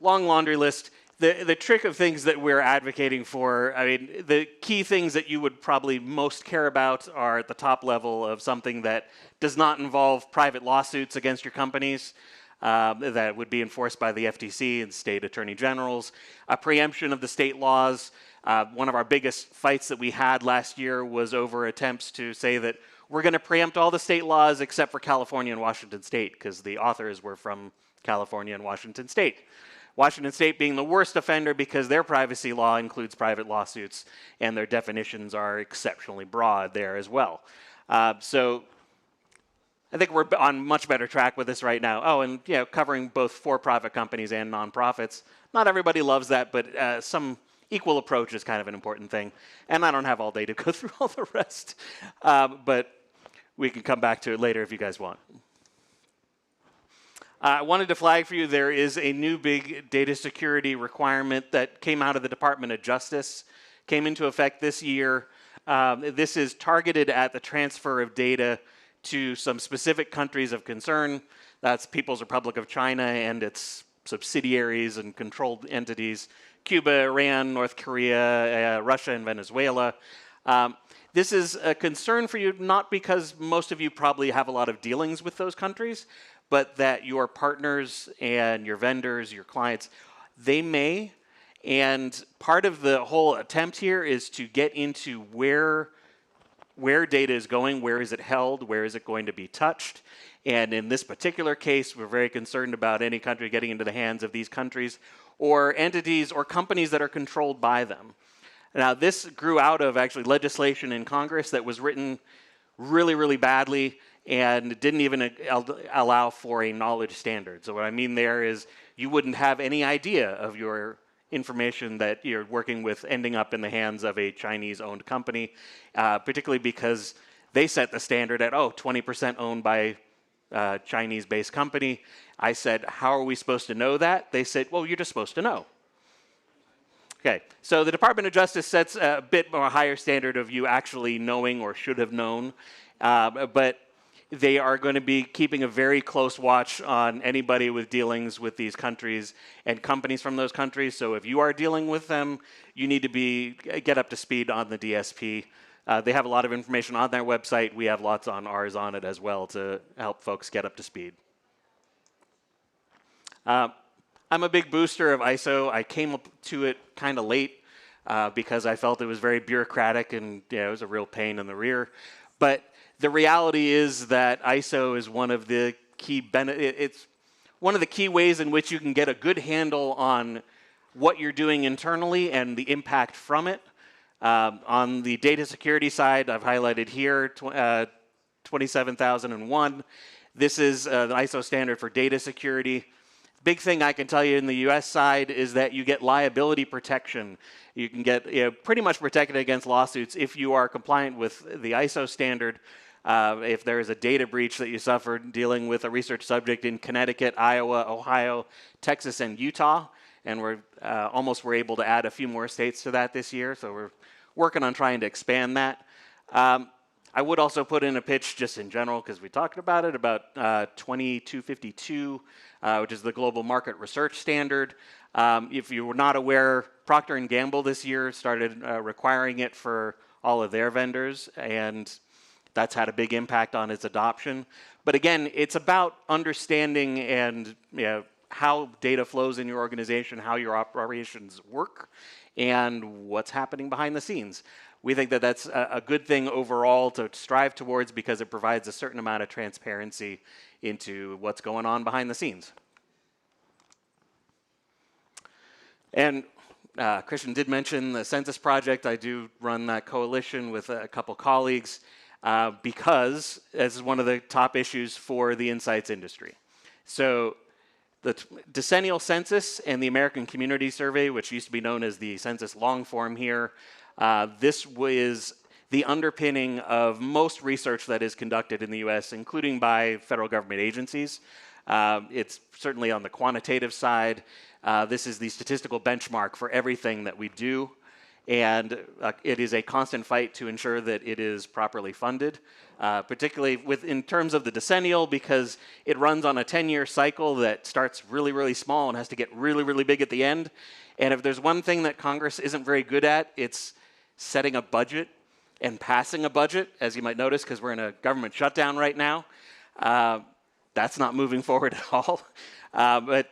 long laundry list. The trick of things that we're advocating for, I mean, the key things that you would probably most care about are at the top level of something that does not involve private lawsuits against your companies that would be enforced by the FTC and state attorney generals, a preemption of the state laws. One of our biggest fights that we had last year was over attempts to say that we're going to preempt all the state laws except for California and Washington State, because the authors were from California and Washington State. Washington State being the worst offender because their privacy law includes private lawsuits, and their definitions are exceptionally broad there as well. So I think we're on much better track with this right now. Oh, and covering both for-profit companies and nonprofits. Not everybody loves that, but some equal approach is kind of an important thing. And I don't have all day to go through all the rest, but we can come back to it later if you guys want. I wanted to flag for you, there is a new big data security requirement that came out of the Department of Justice, came into effect this year. This is targeted at the transfer of data to some specific countries of concern. That's People's Republic of China and its subsidiaries and controlled entities, Cuba, Iran, North Korea, Russia, and Venezuela. This is a concern for you, not because most of you probably have a lot of dealings with those countries, but that your partners and your vendors, your clients, they may. And part of the whole attempt here is to get into where data is going, where is it held, where is it going to be touched. And in this particular case, we're very concerned about any country getting into the hands of these countries or entities or companies that are controlled by them. Now, this grew out of actually legislation in Congress that was written really, really badly and didn't even allow for a knowledge standard. So what I mean there is you wouldn't have any idea of your information that you're working with ending up in the hands of a Chinese-owned company, particularly because they set the standard at, 20% owned by a Chinese-based company. I said, how are we supposed to know that? They said, well, you're just supposed to know. Okay, so the Department of Justice sets a bit more higher standard of you actually knowing or should have known, but they are going to be keeping a very close watch on anybody with dealings with these countries and companies from those countries. So if you are dealing with them, you need to get up to speed on the DSP. They have a lot of information on their website. We have lots on ours on it as well to help folks get up to speed. I'm a big booster of ISO. I came up to it kind of late because I felt it was very bureaucratic and it was a real pain in the rear. But the reality is that ISO is one of the key it's one of the key ways in which you can get a good handle on what you're doing internally and the impact from it. On the data security side, I've highlighted here 27001. This is the ISO standard for data security. Big thing I can tell you in the US side is that you get liability protection. You can get pretty much protected against lawsuits if you are compliant with the ISO standard. If there is a data breach that you suffered dealing with a research subject in Connecticut, Iowa, Ohio, Texas, and Utah, and we're able to add a few more states to that this year, so we're working on trying to expand that. I would also put in a pitch just in general, because we talked about it, about 2252, which is the Global Market Research Standard. If you were not aware, Procter & Gamble this year started requiring it for all of their vendors, and that's had a big impact on its adoption. But again, it's about understanding and how data flows in your organization, how your operations work, and what's happening behind the scenes. We think that that's a good thing overall to strive towards because it provides a certain amount of transparency into what's going on behind the scenes. And Christian did mention the Census Project. I do run that coalition with a couple colleagues because this is one of the top issues for the insights industry. So the decennial census and the American Community Survey, which used to be known as the census long form here, this was the underpinning of most research that is conducted in the US, including by federal government agencies. It's certainly on the quantitative side. This is the statistical benchmark for everything that we do. And it is a constant fight to ensure that it is properly funded, particularly in terms of the decennial, because it runs on a 10-year cycle that starts really, really small and has to get really, really big at the end. And if there's one thing that Congress isn't very good at, it's setting a budget and passing a budget, as you might notice, because we're in a government shutdown right now. That's not moving forward at all. But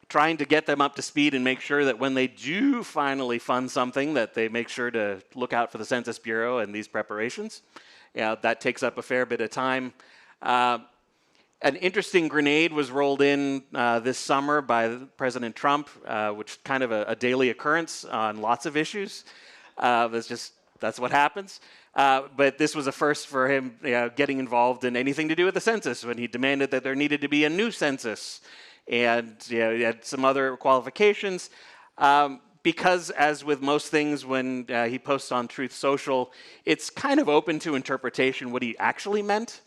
trying to get them up to speed and make sure that when they do finally fund something, that they make sure to look out for the Census Bureau and these preparations. That takes up a fair bit of time. An interesting grenade was rolled in this summer by President Trump, which kind of a daily occurrence on lots of issues. That's what happens. But this was a first for him getting involved in anything to do with the census when he demanded that there needed to be a new census. And he had some other qualifications. Because as with most things when he posts on Truth Social, it's kind of open to interpretation what he actually meant.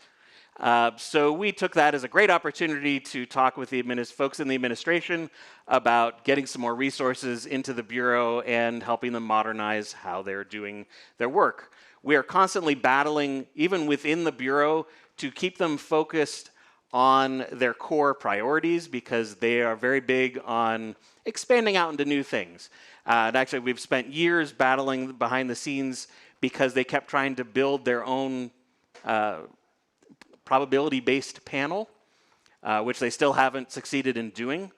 So we took that as a great opportunity to talk with the folks in the administration about getting some more resources into the Bureau and helping them modernize how they're doing their work. We are constantly battling, even within the Bureau, to keep them focused on their core priorities because they are very big on expanding out into new things. And actually, we've spent years battling behind the scenes because they kept trying to build their own probability-based panel, which they still haven't succeeded in doing.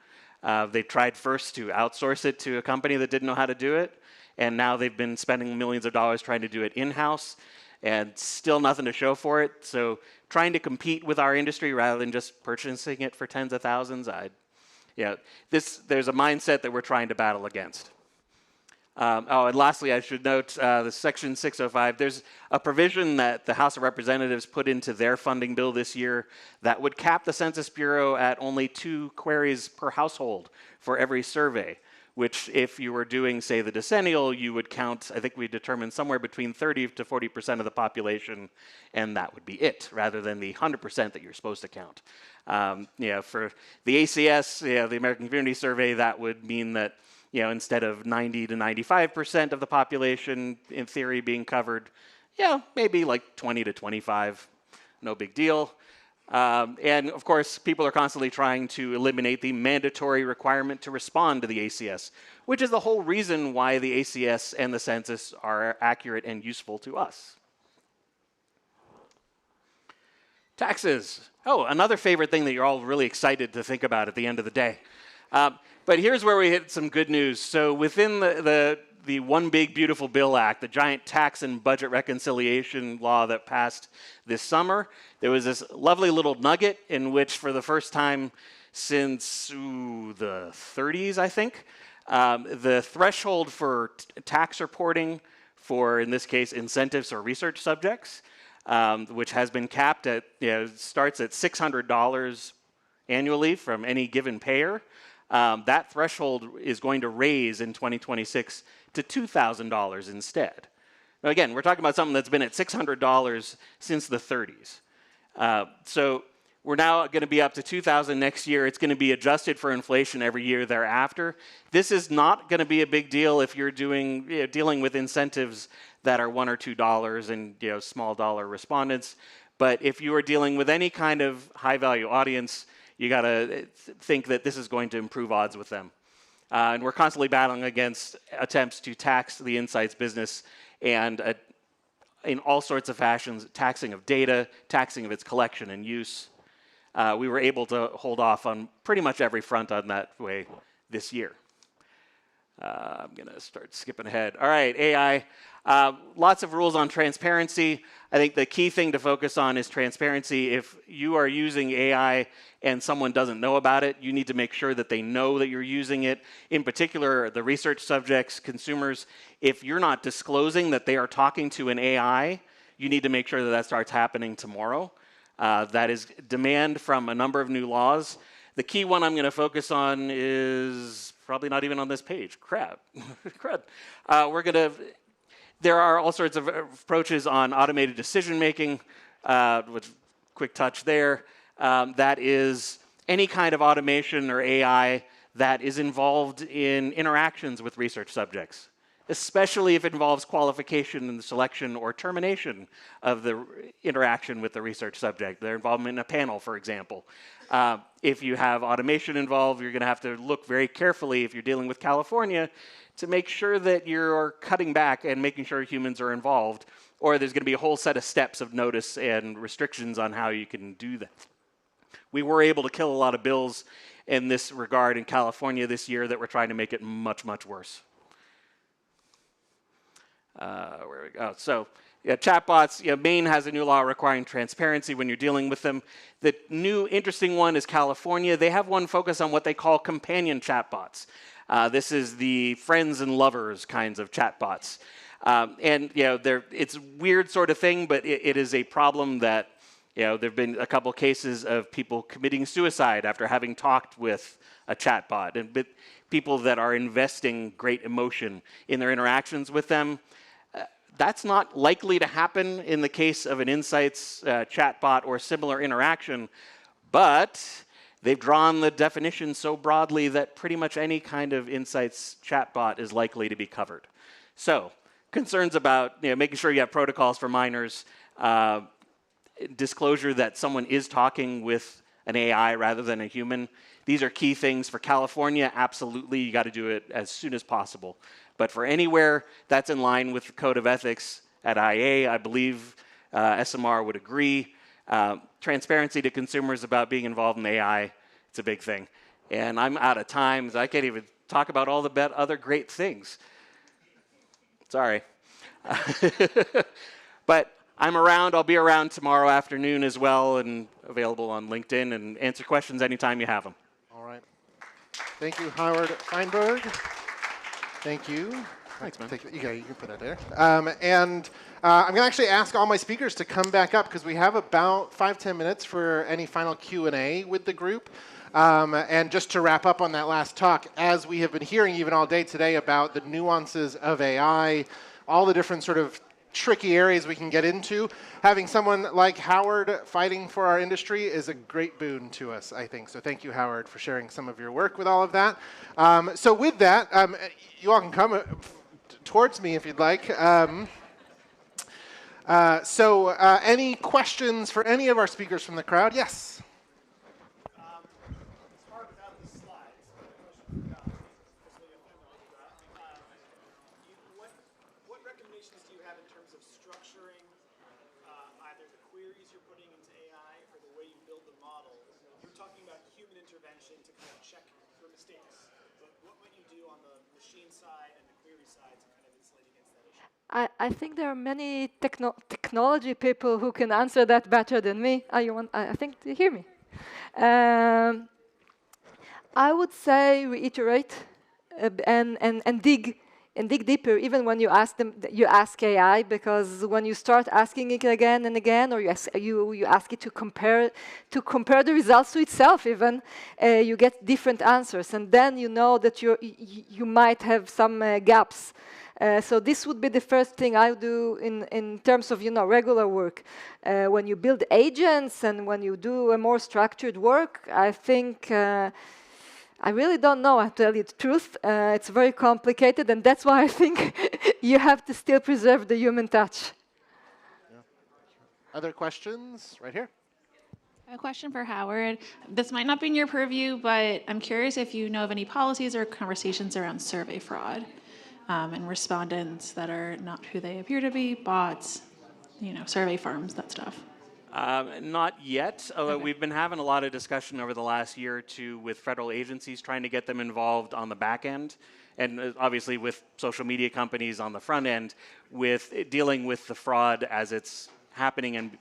They tried first to outsource it to a company that didn't know how to do it, and now they've been spending millions of dollars trying to do it in-house, and still nothing to show for it. So trying to compete with our industry rather than just purchasing it for tens of thousands, there's a mindset that we're trying to battle against. And lastly, I should note the Section 605, there's a provision that the House of Representatives put into their funding bill this year that would cap the Census Bureau at only 2 queries per household for every survey, which if you were doing, say, the decennial, you would count, I think we determined somewhere between 30 to 40% of the population, and that would be it, rather than the 100% that you're supposed to count. For the ACS, the American Community Survey, that would mean that instead of 90 to 95% of the population, in theory, being covered, maybe like 20 to 25, no big deal. And of course, people are constantly trying to eliminate the mandatory requirement to respond to the ACS, which is the whole reason why the ACS and the census are accurate and useful to us. Taxes. Oh, another favorite thing that you're all really excited to think about at the end of the day. But here's where we hit some good news. So within the One Big Beautiful Bill Act, the giant tax and budget reconciliation law that passed this summer, there was this lovely little nugget in which for the first time since the 30s, I think, the threshold for tax reporting for, in this case, incentives or research subjects, which has been capped at, starts at $600 annually from any given payer. That threshold is going to raise in 2026 to $2,000 instead. Now again, we're talking about something that's been at $600 since the 30s. So we're now going to be up to $2,000 next year. It's going to be adjusted for inflation every year thereafter. This is not going to be a big deal if you're dealing with incentives that are $1 or $2 and small dollar respondents. But if you are dealing with any kind of high value audience, you got to think that this is going to improve odds with them. And we're constantly battling against attempts to tax the insights business and in all sorts of fashions, taxing of data, taxing of its collection and use. We were able to hold off on pretty much every front on that way this year. I'm going to start skipping ahead. All right, AI. Lots of rules on transparency. I think the key thing to focus on is transparency. If you are using AI and someone doesn't know about it, you need to make sure that they know that you're using it. In particular, the research subjects, consumers, if you're not disclosing that they are talking to an AI, you need to make sure that that starts happening tomorrow. That is demand from a number of new laws. The key one I'm going to focus on is probably not even on this page. Crud. There are all sorts of approaches on automated decision making, with quick touch there. That is any kind of automation or AI that is involved in interactions with research subjects, especially if it involves qualification and selection or termination of the interaction with the research subject, their involvement in a panel, for example. If you have automation involved, you're going to have to look very carefully, if you're dealing with California, to make sure that you're cutting back and making sure humans are involved, or there's going to be a whole set of steps of notice and restrictions on how you can do that. We were able to kill a lot of bills in this regard in California this year that were trying to make it much, much worse. Where we go. So, chatbots. Maine has a new law requiring transparency when you're dealing with them. The new interesting one is California. They have one focus on what they call companion chatbots. This is the friends and lovers kinds of chatbots. And it's a weird sort of thing, but it is a problem that there have been a couple cases of people committing suicide after having talked with a chatbot, and people that are investing great emotion in their interactions with them. That's not likely to happen in the case of an insights chatbot or similar interaction, but they've drawn the definition so broadly that pretty much any kind of insights chatbot is likely to be covered. So, concerns about making sure you have protocols for minors, disclosure that someone is talking with an AI rather than a human. These are key things for California. Absolutely, you got to do it as soon as possible. But for anywhere that's in line with the code of ethics at IA, I believe Esomar would agree. Transparency to consumers about being involved in AI, it's a big thing. And I'm out of time, so I can't even talk about all the other great things. Sorry. But I'm around. I'll be around tomorrow afternoon as well and available on LinkedIn and answer questions anytime you have them. All right. Thank you, Howard Feinberg. Thank you. Thanks, man. You can put that there. I'm going to actually ask all my speakers to come back up because we have about 5-10 minutes for any final Q&A with the group. And just to wrap up on that last talk, as we have been hearing even all day today about the nuances of AI, all the different sort of tricky areas we can get into, having someone like Howard fighting for our industry is a great boon to us, I think. So thank you, Howard, for sharing some of your work with all of that. So with that, you all can come towards me if you'd like. Any questions for any of our speakers from the crowd? Yes. I think there are many technology people who can answer that better than me. I think you hear me. I would say reiterate and dig deeper, even when you ask AI, because when you start asking it again and again, or you ask it to compare the results to itself, even you get different answers, and then you know that you might have some gaps. So this would be the first thing I do in terms of regular work. When you build agents and when you do a more structured work, I think I really don't know, I'll tell you the truth. It's very complicated, and that's why I think you have to still preserve the human touch. Yeah. Other questions? Right here. A question for Howard. This might not be in your purview, but I'm curious if you know of any policies or conversations around survey fraud and respondents that are not who they appear to be, bots, survey firms, that stuff. Not yet, although we've been having a lot of discussion over the last year or two with federal agencies trying to get them involved on the back end, and obviously with social media companies on the front end, with dealing with the fraud as it's happening and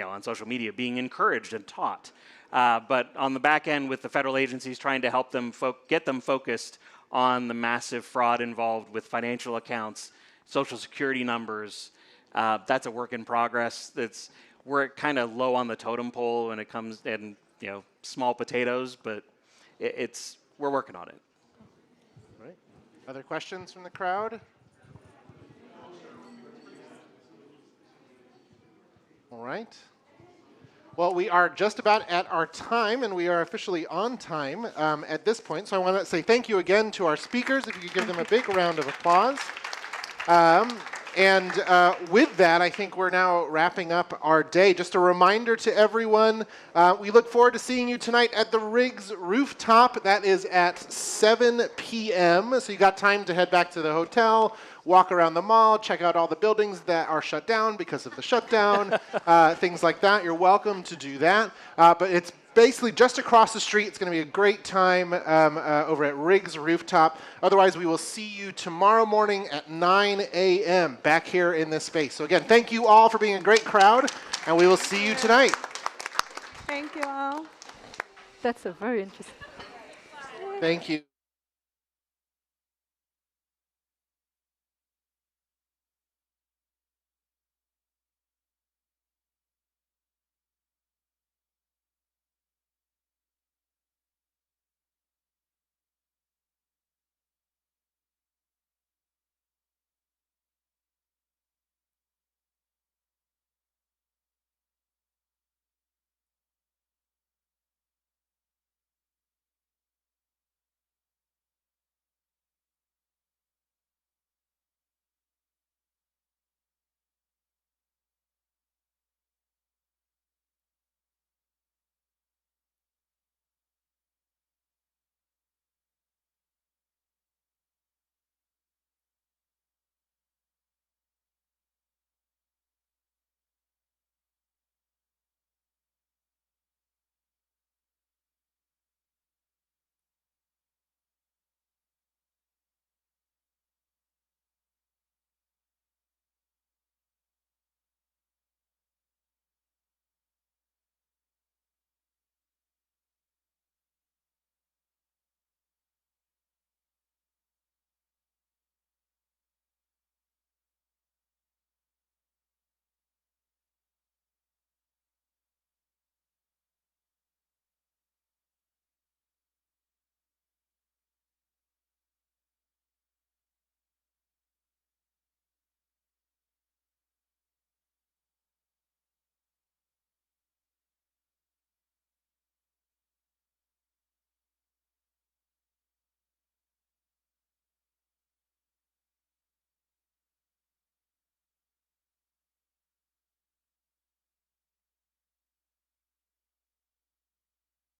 on social media, being encouraged and taught. But on the back end with the federal agencies trying to help them get them focused on the massive fraud involved with financial accounts, social security numbers, that's a work in progress. We're kind of low on the totem pole when it comes in, small potatoes, but we're working on it. Right. Other questions from the crowd? All right. Well, we are just about at our time, and we are officially on time at this point. So I want to say thank you again to our speakers. If you could give them a big round of applause. And with that, I think we're now wrapping up our day. Just a reminder to everyone, we look forward to seeing you tonight at the Riggs rooftop. That is at 7 p.m. So you got time to head back to the hotel, walk around the mall, check out all the buildings that are shut down because of the shutdown, things like that. You're welcome to do that. But it's basically just across the street. It's going to be a great time over at Riggs Rooftop. Otherwise, we will see you tomorrow morning at 9 a.m. back here in this space. So again, thank you all for being a great crowd, and we will see you tonight. Thank you all. That's a very interesting. Thank you.